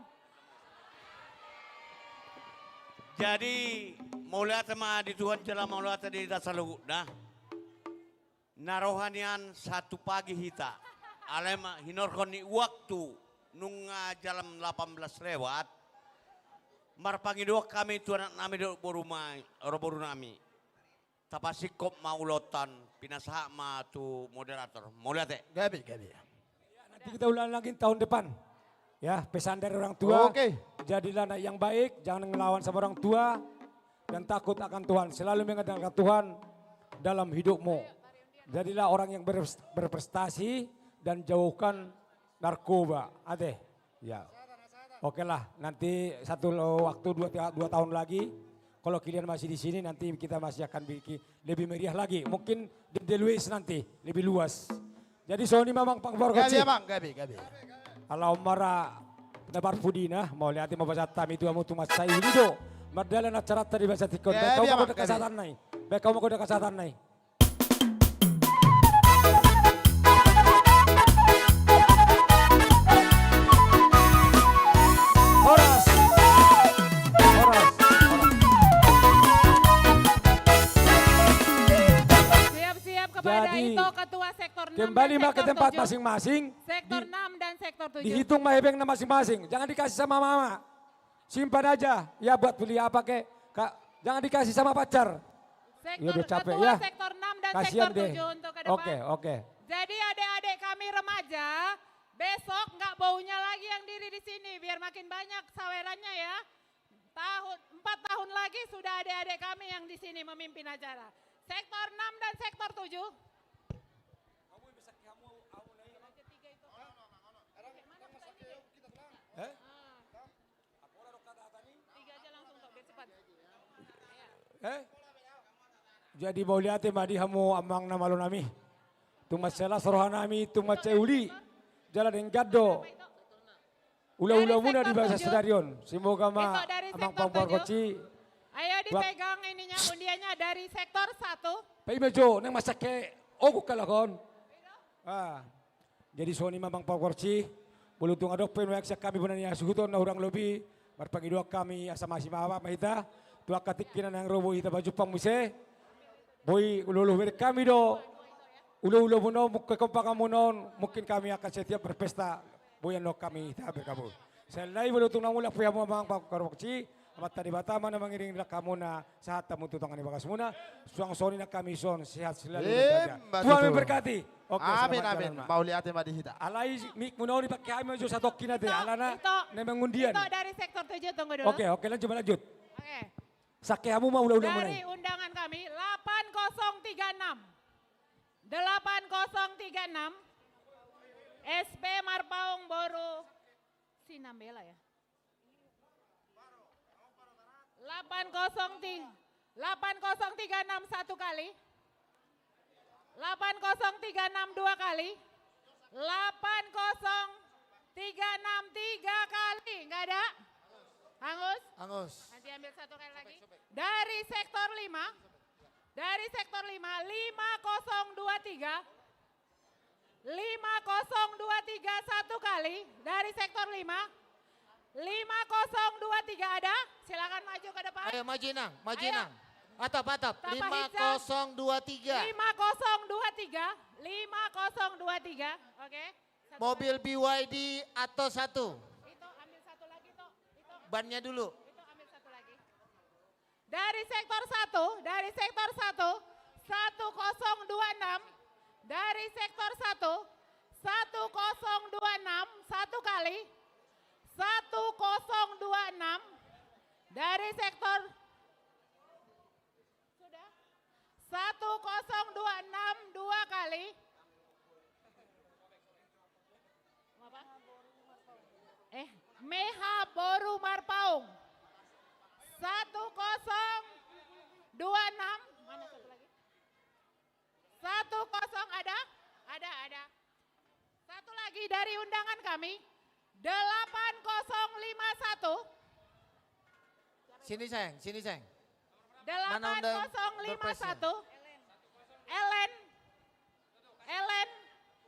Jadi mulia tema di Tuhan jalan mulia di dasar lugu dah. Narohanian satu pagi hita. Alema hinorkoni waktu nunga jalan 18 lewat. Marpangi dua kami Tuhan nami do borumai roboru nami. Tapasikop maulotan pinasaha ma tu moderator. Mulia teh. Gabi. Nanti kita ulang lagi tahun depan. Ya, pesan dari orang tua. Oke. Jadilah anak yang baik, jangan ngelawan sama orang tua dan takut akan Tuhan. Selalu mengandalkan Tuhan dalam hidupmu. Jadilah orang yang berprestasi dan jauhkan narkoba, ada? Ya. Oke lah, nanti satu waktu 2 tahun lagi, kalau kalian masih di sini nanti kita masih akan bikin lebih meriah lagi. Mungkin di Luis nanti lebih luas. Jadi Sony memang pangbar kecil. Gabi. Kalau mara dapat pudina, mau lihat mau bahasa tam itu amu tuh mas saya ini do. Mardala na carat tadi bahasa tikon. Kau mau kode kesehatan nai. Kau mau kode kesehatan nai. Jadi itu ketua sektor 6 kembali dan ke sektor tempat 7. masing-masing. Sektor 6 dan sektor 7. Dihitung mahebengnya masing-masing. Jangan dikasih sama mama. Simpan aja. Ya buat beli apa kek. Jangan dikasih sama pacar. Ya udah capek ketua ya. sektor 6 dan Kasian sektor deh. 7 untuk ke depan. Oke. Jadi adik-adik kami remaja, besok nggak baunya lagi yang diri di sini. Biar makin banyak sawerannya ya. 4 tahun lagi sudah adik-adik kami yang di sini memimpin acara. Sektor 6 dan sektor 7. Jadi mau lihat madi hamu amang nama lo nami. Tumas sela sorohan nami tumas ceuli. Jalan yang gado. Ula-ula muna di bahasa stadion. Semoga ma amang pampor koci. Ayo dipegang ininya undiannya dari sektor 1. Pai mejo nang masake ogu kalakon. Jadi Sony mamang pampor koci. Bulutung adok pen wayak kami benanya suhuton na urang lobi. Marpagi dua kami asa masih mawa mahita. Tua katikinan yang robo hita baju pamuse. Boy ulu-ulu kami do. Ulu-ulu muno kekompakan munon. Mungkin kami akan setiap berpesta. Boy ano kami hita berkabul. Selain bulutung na mulak puya mo mamang pampor koci. Amat tadi batama na mangiring na kamu na sahat tamu tutangan ibagas muna. Suang Sony na kami son sehat selalu. Tuhan memberkati. Oke, amin. Mau lihat madi hita. Alai mik munaw ni pakai kami jo satu kina deh. Alana nemang undian. Itu dari sektor 7 tunggu dulu. Oke, lanjut. Oke. Sakehamu mau ulah-ulah mulai. Dari undangan kami 8036. 8036. SP Marpaung Boru Sinambela ya. 8036 satu kali. 8036 dua kali. 8036 tiga kali. Enggak ada? Hangus? Nanti ambil satu kali lagi. Dari sektor 5. Dari sektor 5 5023. 5023 satu kali dari sektor 5. 5023 ada? Silakan maju ke depan. Ayo maju Nang. Atap. 5023. 5023. Oke. Mobil BYD atau satu. Itu ambil satu lagi toh. Bannya dulu. Itu ambil satu lagi. Dari sektor 1, 1026. Dari sektor 1, 1026 satu kali. 1026 dari sektor sudah 1026 dua kali. Apa? Meha Boru Marpaung 1026 mana satu lagi? 10 ada. Satu lagi dari undangan kami 8051. Sini sayang. 8051. Ellen.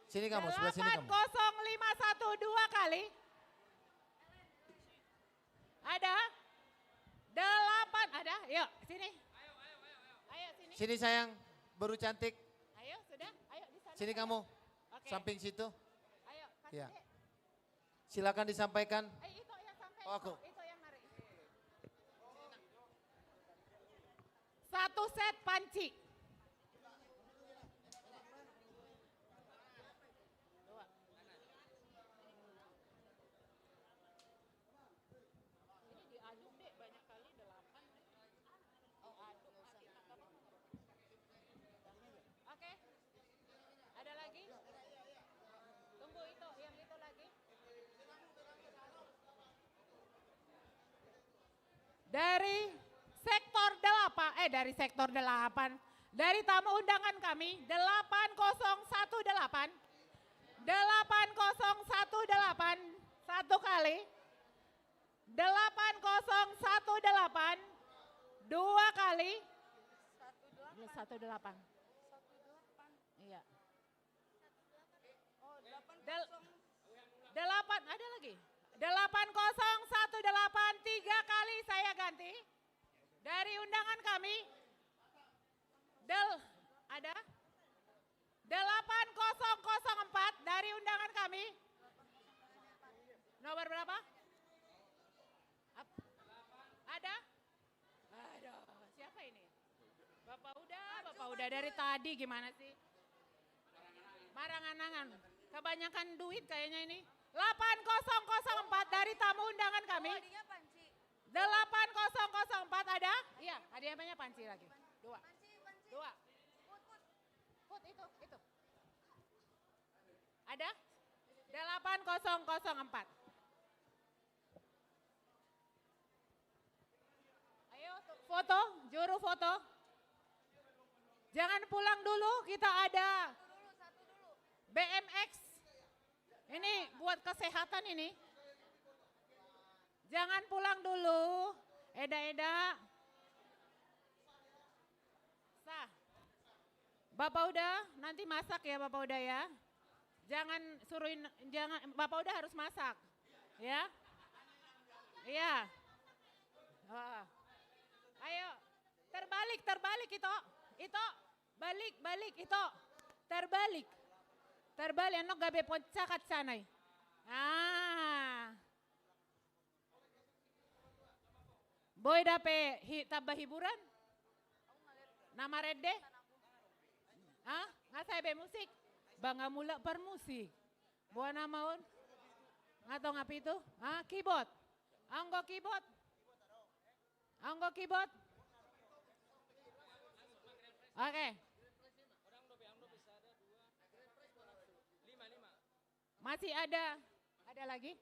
Sini kamu, sebelah sini kamu. 8051 dua kali. Ada? 8 ada? Yuk, sini. Ayo sini. Sini sayang, baru cantik. Ayo, sudah. Ayo di sana. Sini kamu. Oke. Samping situ. Ayo, kasih. Ya. Silakan disampaikan. Itu yang sampai. Oh, aku. Itu yang narik. Satu set panci. Ini diaduk deh banyak kali 8. Oke. Ada lagi? Tunggu itu, yang itu lagi. dari sektor 8. Dari tamu undangan kami 8018. 8018 satu kali. 8018 dua kali. 18. Iya. 8 ada lagi. 8018 tiga kali saya ganti. Dari undangan kami. Ada 8004 dari undangan kami. Nomor berapa? Ada? Aduh, siapa ini? Bapak udah dari tadi gimana sih? Marang-anangan. Kebanyakan duit kayaknya ini. 8004 dari tamu undangan kami. 8004 ada? Iya, hadiahnya panci lagi. Dua. Put itu. Ada? 8004. Ayo foto, juru foto. Jangan pulang dulu, kita ada BMX. Ini buat kesehatan ini. Jangan pulang dulu. Eda. Sah. Bapak udah, nanti masak ya Bapak udah ya. Jangan Bapak udah harus masak. Ya. Iya. Ayo, terbalik itu. Itu, balik itu. Terbalik, ano gabe poncakat sanay. Boy dape tambah hiburan? Nama redde? Nga sabi musik? Bangga mula per musik. Buah namaon? Nga to nga pito? Keyboard? Anggo keyboard? Oke. Masih ada lagi?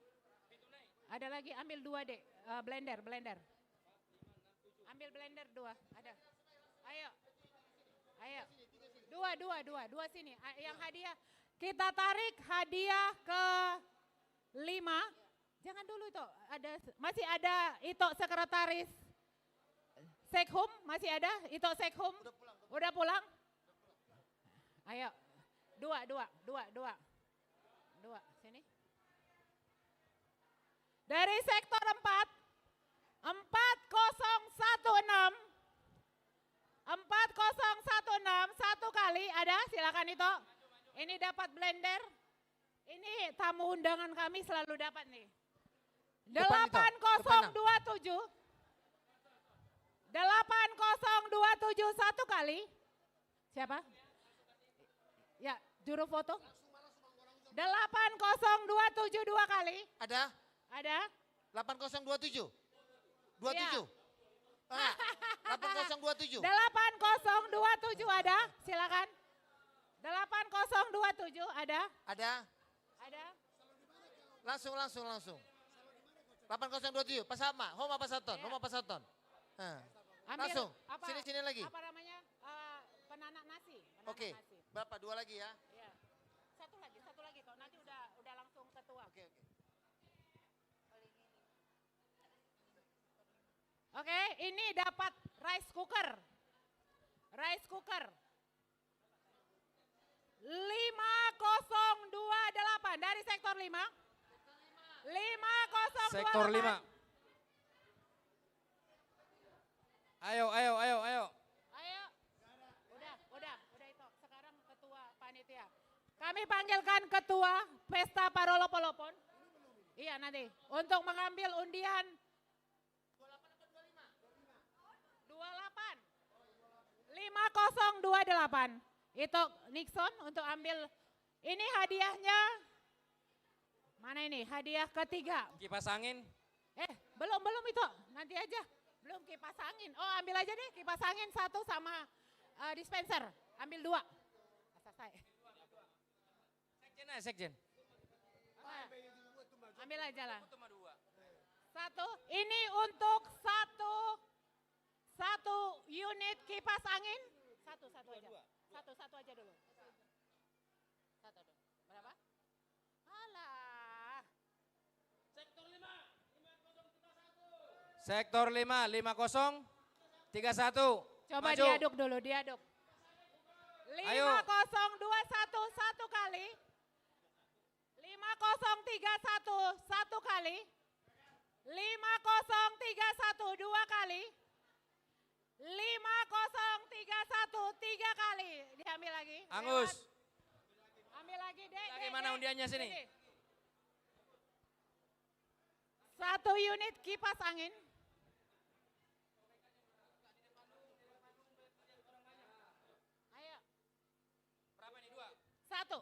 Ada lagi, ambil 2 deh, blender. Ambil blender 2, ada. Ayo. 2 sini. Yang hadiah, kita tarik hadiah ke 5. Jangan dulu itu, masih ada itu sekretaris Sekhum, masih ada itu Sekhum. Udah pulang? Ayo, 2, sini. Dari sektor 4, 4016, satu kali ada, silakan itu. Ini dapat blender. Ini tamu undangan kami selalu dapat nih. 8027. 8027 satu kali. Siapa? Ya, juru foto. 8027 2 kali. Ada? 8027. 27. 8027. 8027 ada, silakan. 8027 ada. Langsung. 8027, pasama, homa pasaton. Langsung, sini lagi. Apa namanya? Penanak nasi. Oke, berapa? 2 lagi ya? Iya. Satu lagi kok, nanti udah langsung ketua. Oke, ini dapat rice cooker. 5028 dari sektor 5. 5028. Sektor 5. Ayo. Udah itu. Sekarang ketua panitia. Kami panggilkan ketua Pesta Parolopolopon. Iya nanti. Untuk mengambil undian 5028. Itu Nixon untuk ambil. Ini hadiahnya. Mana ini? Hadiah ketiga. Kipas angin. Belum itu. Nanti aja. Belum kipas angin. Oh, ambil aja deh kipas angin 1 sama dispenser. Ambil 2. Selesai. Sekjen. Ambil aja lah. 1. Ini untuk 1 unit kipas angin. Satu aja. Satu aja dulu. Satu dulu. Berapa? Alah. Sektor 5, 5031. Coba Maju. diaduk dulu, diaduk. 5021 satu kali. 5031 satu kali. 5031 dua kali. 5031 tiga kali. Diambil lagi. Angus. Ambil lagi, Dek. Lagi mana undiannya sini? 1 unit kipas angin. Ayo. Berapa nih? 2? 1.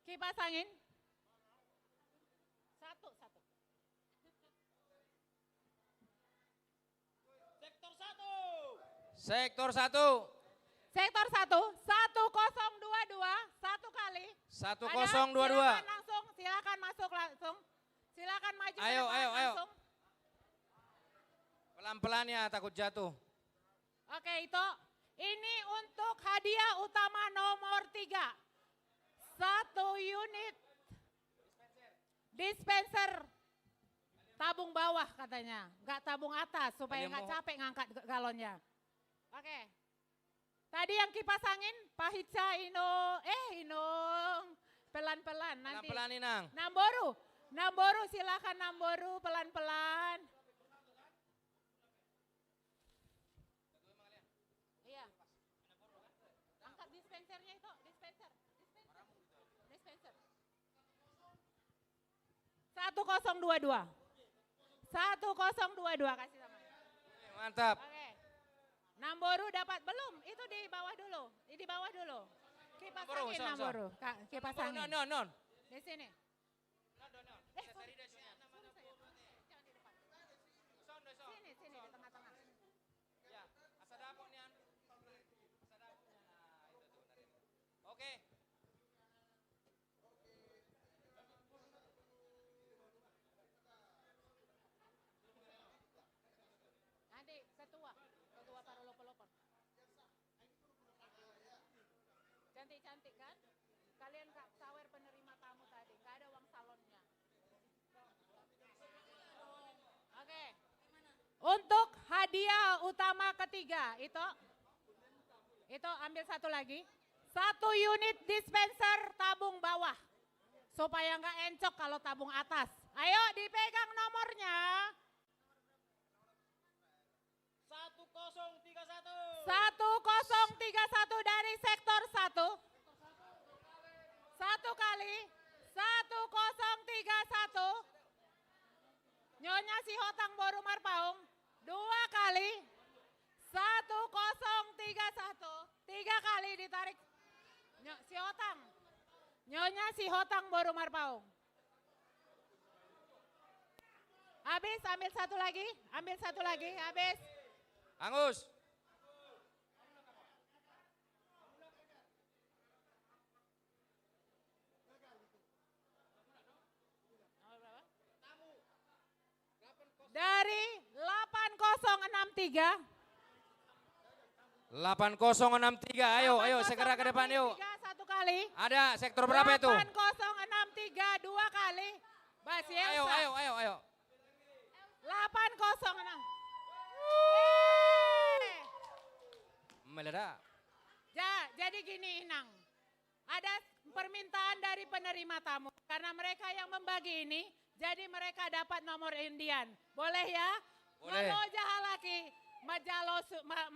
Kipas angin. 1. Sektor 1. Sektor 1, 1022 satu kali. 1022. Ada? Silakan masuk langsung. Silakan maju ke Ayo, depan ayo. langsung. Pelan-pelan ya, takut jatuh. Oke, itu ini untuk hadiah utama nomor 3. 1 unit dispenser tabung bawah katanya, nggak tabung atas supaya nggak capek ngangkat galonnya. Oke. Tadi yang kipas angin, Pak Hitsa Inung, pelan-pelan nanti. Pelan-pelan Inang. Namboru silakan Namboru pelan-pelan. Iya. Angkat dispensernya itu, dispenser. 1022. 1022 kasih sama. Mantap. Oke. Namboru dapat belum? Itu di bawah dulu. Di bawah dulu. Kipas angin Namboru. Kipas angin. Non. Di sini. Sini di tengah-tengah. Ya, asa dapur nih an. Oke. Adik, ketua Parulopolopon. Cantik-cantik kan? Kalian Kak sawer penerima tamu tadi, nggak ada uang salonnya. Oke. Untuk hadiah utama ketiga itu ambil satu lagi. 1 unit dispenser tabung bawah. Supaya nggak encok kalau tabung atas. Ayo dipegang nomornya. 1031 dari sektor 1. 1 kali. 1031. Nyonya si Hotang Boru Marpaung. 2 kali. 1031. 3 kali ditarik. Si Hotang. Nyonya si Hotang Boru Marpaung. Habis, ambil satu lagi. Habis. Angus. Dari 8063. 8063, ayo segera ke depan yuk. 1 kali. Ada sektor berapa itu? 8063 2 kali. Basi Elsa. Ayo. 806. Meledak. Jadi gini Inang, ada permintaan dari penerima tamu. Karena mereka yang membagi ini, jadi mereka dapat nomor undian. Boleh ya? Boleh. Malo jahalaki, majalo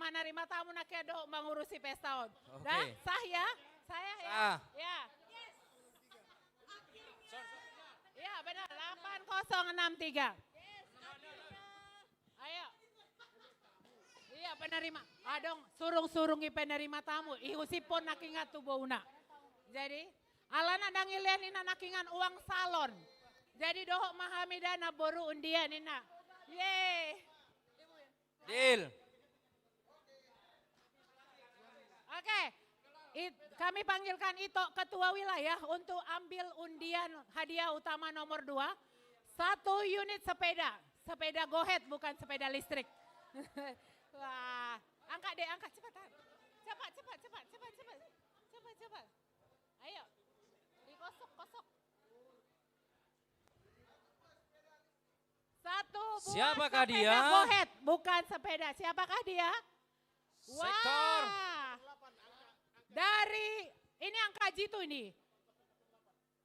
menerima tamu nakedo mengurusi pesta on. Oke. Dah, sah ya? Saya ya? Sah. Ya. Ya benar, 8063. Ayo. Iya penerima. Adong surung-surungi penerima tamu. Ihusipon nakingat tubuh una. Jadi alana dangilian ina nakingan uang salon. Jadi dohok mahamidana boru undian ina. Yeay. Deal. Oke. Kami panggilkan Ito ketua wilayah untuk ambil undian hadiah utama nomor 2. 1 unit sepeda. Sepeda gohet bukan sepeda listrik. Wah, angkat deh, angkat cepetan. Cepat. Ayo, dikosok. Satu buah Siapakah sepeda dia? Go-ahead, bukan sepeda. Siapakah dia? Sektor. Wah. Dari, ini angka jitu ini.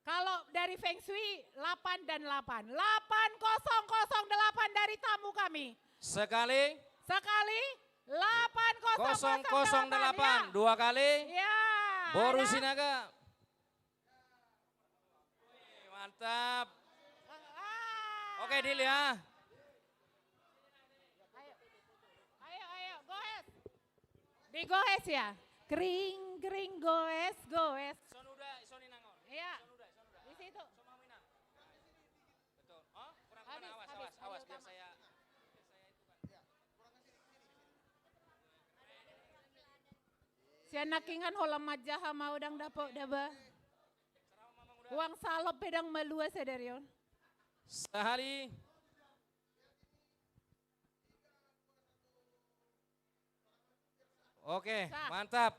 Kalau dari Feng Shui 8 dan 8. 8008 dari tamu kami. Sekali. 8008. 008. Dua kali. Ya. Boru Sinaga. Wih, mantap. Oke, deal ya. Ayo, goes. Digoes ya. Kering, goes. Iya. Di situ. Betul. Oh, kurang awas biar saya Si nakingan holam majaha mau dang dapok daba. Uang salop pedang melua sedarion. sehari. Oke, mantap.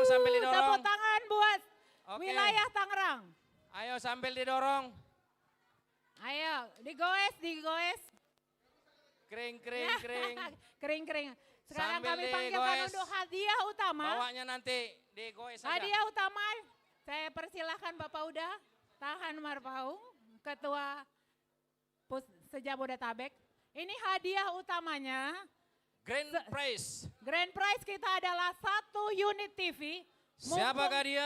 Sambil didorong. Tepuk tangan buat Oke. wilayah Tangerang. Ayo sambil didorong. Ayo, digoes. Kering. Kering. Sekarang Sambil kami panggilkan digoes. untuk hadiah utama. Bawanya nanti digoes saja. Hadiah utama, saya persilahkan Bapak Uda, Tahan Marpaung, Ketua Sejabodetabek. Ini hadiah utamanya. Grand Prize kita adalah 1 unit TV. Siapakah dia?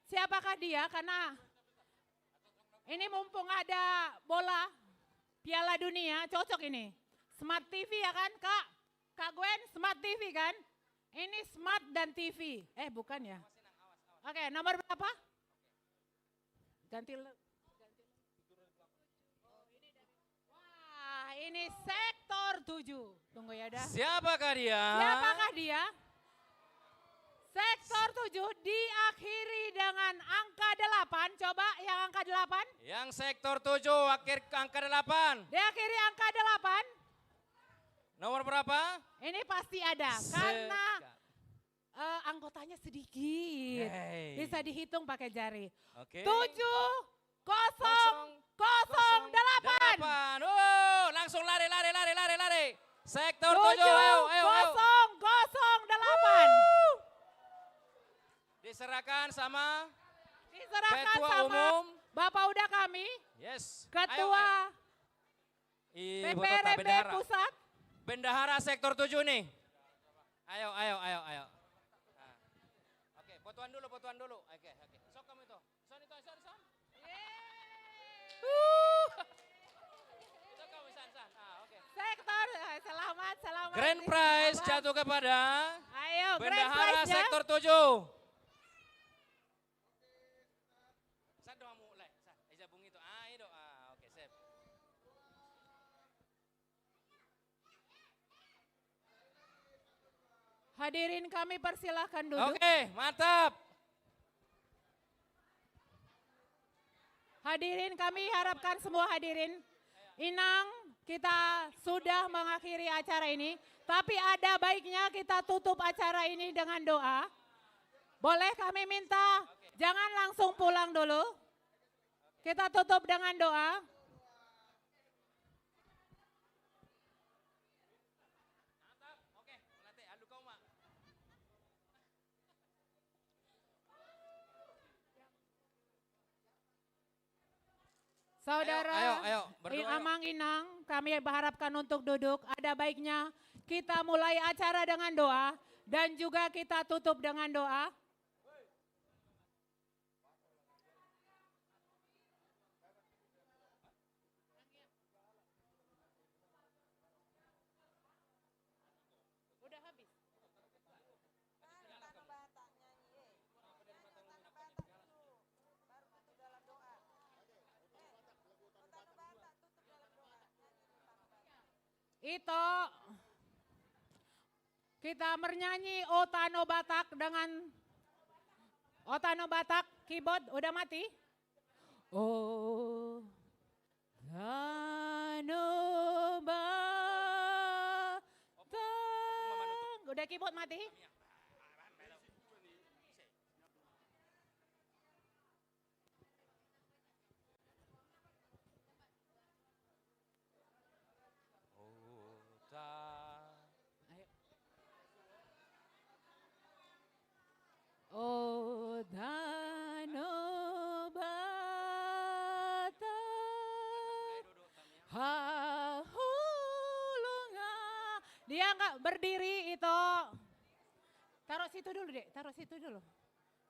Siapakah dia? Karena ini mumpung ada bola Piala Dunia, cocok ini. Smart TV ya kan Kak? Kak Gwen, Smart TV kan? Ini Smart dan TV. Bukan ya? Oke, nomor berapa? Ganti. Wah, ini sektor 7. Tunggu ya dah. Siapakah dia? Sektor 7 diakhiri dengan angka 8. Coba yang angka 8. Yang sektor 7 akhir angka 8. Diakhiri angka 8. Nomor berapa? Ini pasti ada karena anggotanya sedikit. Bisa dihitung pakai jari. Oke. 7008. Langsung lari. Sektor 7, 7008. Diserahkan sama Ketua Umum. Bapak Uda kami. Yes. Ketua PPRB Pusat. Bendahara sektor 7 nih. Ayo. Nah. Oke, fotoan dulu. Oke. Sok kamu itu. Son. Itu kamu San. Oke. Sektor, selamat. Grand Prize jatuh kepada Ayo, Bendahara Grand Prize-nya. sektor 7. Oke, sip. Hadirin kami persilahkan duduk. Oke, mantap. Hadirin kami harapkan semua hadirin. Inang, kita sudah mengakhiri acara ini. Tapi ada baiknya kita tutup acara ini dengan doa. Boleh kami minta, jangan langsung pulang dulu. Kita tutup dengan doa. Saudara ayo, berdoa, Amang Inang, kami berharapkan untuk duduk. Ada baiknya kita mulai acara dengan doa dan juga kita tutup dengan doa. Udah habis. Itu kita bernyanyi Otano Batak dengan Otano Batak keyboard udah mati. Oh, Batang. Udah keyboard mati? Oh Danau Batang, hahulunga. Dia nggak berdiri itu. Taruh situ dulu dek, taruh situ dulu.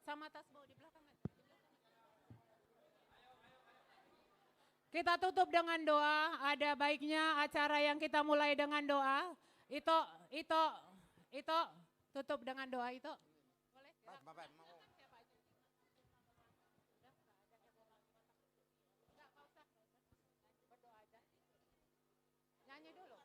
Sama tas bawa di belakang. Kita tutup dengan doa, ada baiknya acara yang kita mulai dengan doa. Itu, tutup dengan doa itu. Boleh? Nyanyi dulu.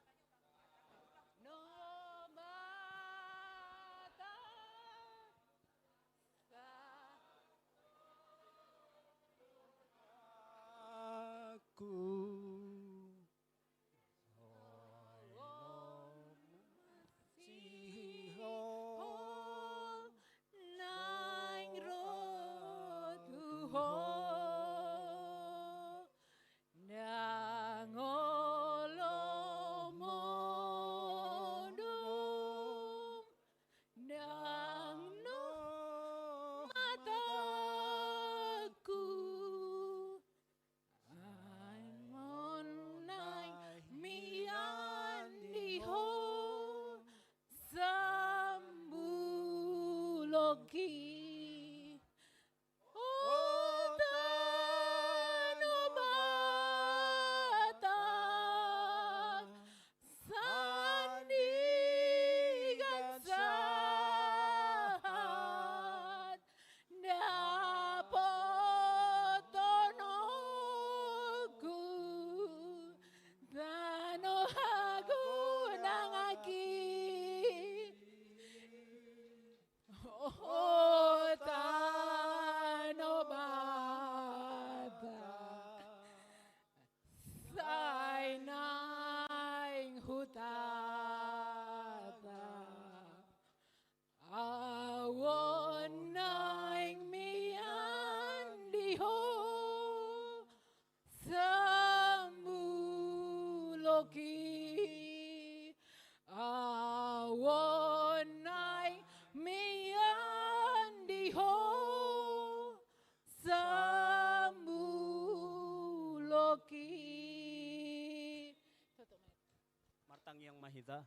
Martang yang mahita.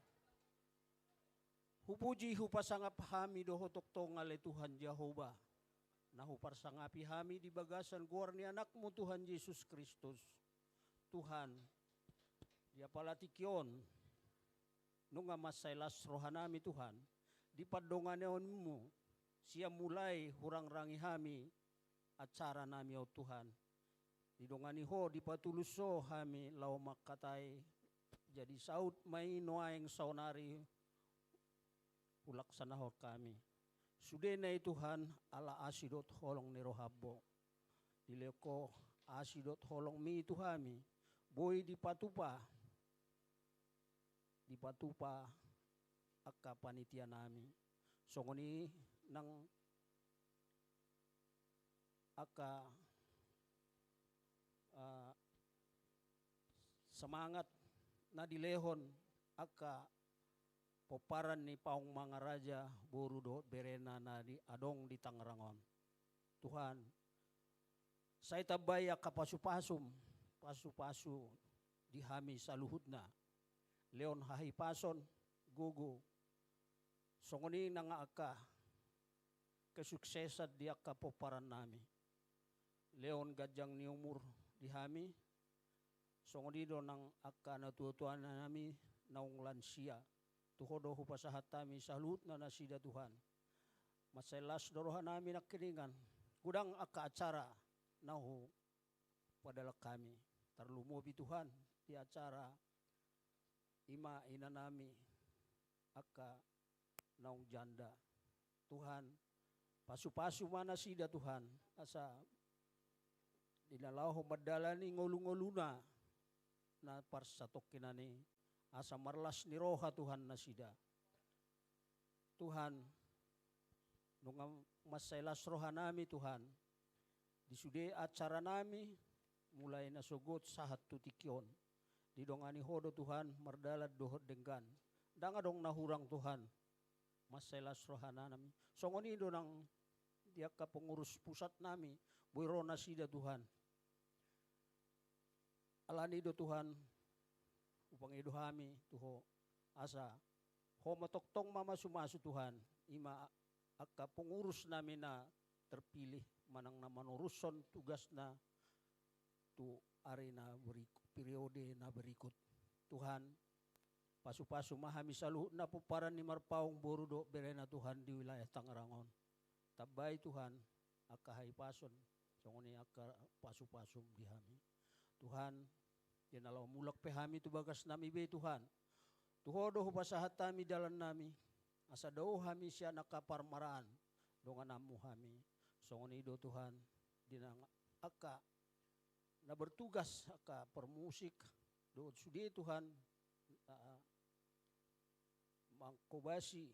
Hupuji hupasangap hami dohotok tongal Tuhan Jehovah. Nah huparsangapi hami di bagasan guar ni anakmu Tuhan Yesus Kristus. Tuhan, dia palatikyon, nung masailas rohanami Tuhan, di padonganeonmu, siya mulai hurang rangi hami, acara nami o Tuhan. Didongani ho, di patuluso hami, lau makatay, jadi saud may noaeng saunari, ulaksanahor kami. Sude na Tuhan, ala asidot holong ni rohabo. Dileko asidot holong mi Tuhami, boy di patupa akka panitia nami. Songoni nang akka semangat na dilehon akka poparan ni paung mga raja burudo berena na di adong di Tangerangon. Tuhan, saya tabay kapasupasum pasu di hami sa luhud na. Leon hahipason gugu. Songoni na nga aka kesuksesat di aka poparan nami. Leon gadyang ni umur di hami. Songoni do nang aka natutuan na nami naung lansia. Tuhodo hupasahat kami sa luhud na nasida Tuhan. Maselas dorohan namin nakiringan. Gudang aka acara nahu padala kami. Tarlumobi Tuhan di acara ima ina nami aka naung janda. Tuhan, pasu-pasu mana sida Tuhan. Asa dinalaho madalani ngolu-ngoluna. na parsatok kinani asa marlas ni roha Tuhan nasida. Tuhan, nung masailas roha nami Tuhan, disude acara nami mulai nasugot sahat tutikyon. Didongani hodo Tuhan mardalad dohot denggan. Danga dong nahurang Tuhan, masailas roha nami. Songoni do nang dia ka pengurus pusat nami, buiro nasida Tuhan. Alani do Tuhan, upang ido kami tuho asa ho matoktong mama sumasu Tuhan ima akka pengurus namin na terpilih manang na manuruson tugas na tu ari na periode na berikut Tuhan pasu-pasu mahami saluhut na po para ni Marpaong Borudo berena Tuhan di wilayah Tangerangon tabay Tuhan akka haipason songoni akka pasu-pasum di hami Tuhan, kinalaw mulak pehami tu bagas nami be Tuhan. Tuhodo pasahat kami dalan nami. Asa daw hami siya nakaparmaraan. Dongan namu hami. Songoni do Tuhan, dinang aka na bertugas aka permusik. Do sudi Tuhan, mangkobasi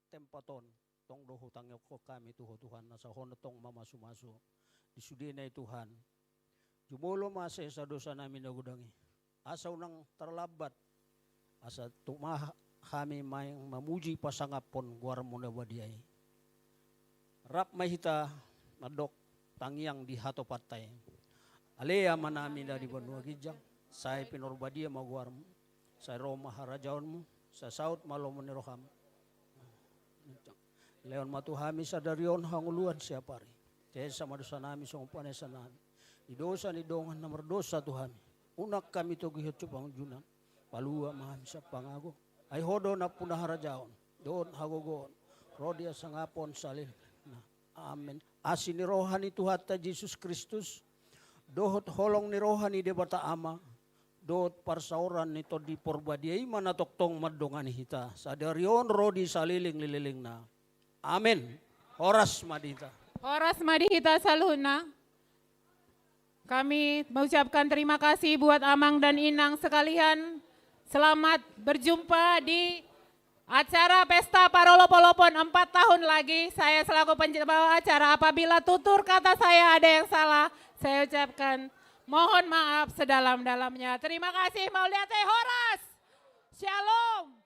tempaton. Tong doho tangyok ko kami tuho Tuhan. Nasa honotong mamasumaso. Disudi na Tuhan. Jumulo masa sa dosa namin na gudangi. Asa unang terlambat. Asa tumah kami mayang mamuji pasangapon guar mo na wadiyay. Rap mahita nadok tangyang di hato patay. Alea manami na di banua gijang. Say pinorbadia maguar mo. Say Roma harajaon mo. Sa saut malomon ni Roham. Leon matuhami sa darion hanguluan siya pari. Kaya sa madosa namin sa kumpanay sa namin. Idosa ni dongan na mardosa Tuhan. Unak kami to gihot cupang junan. Palua maham sa pangago. Ay hodo na punaharajaon. Doon hagogoon. Rodia sangapon salil. Amen. Asin ni rohani Tuhan ta Jesus Kristus. Dohot holong ni rohani debata ama. Dohot parsauran nito di porbadiay manatoktong madongan hita. Sa darion rodi saliling-lililing na. Amen. Horas madita. Horas madita saluna. Kami mengucapkan terima kasih buat Amang dan Inang sekalian. Selamat berjumpa di acara Pesta Parolopolopon 4 tahun lagi. Saya selaku pembawa acara, apabila tutur kata saya ada yang salah, saya ucapkan mohon maaf sedalam-dalamnya. Terima kasih Mauliate Horas. Shalom.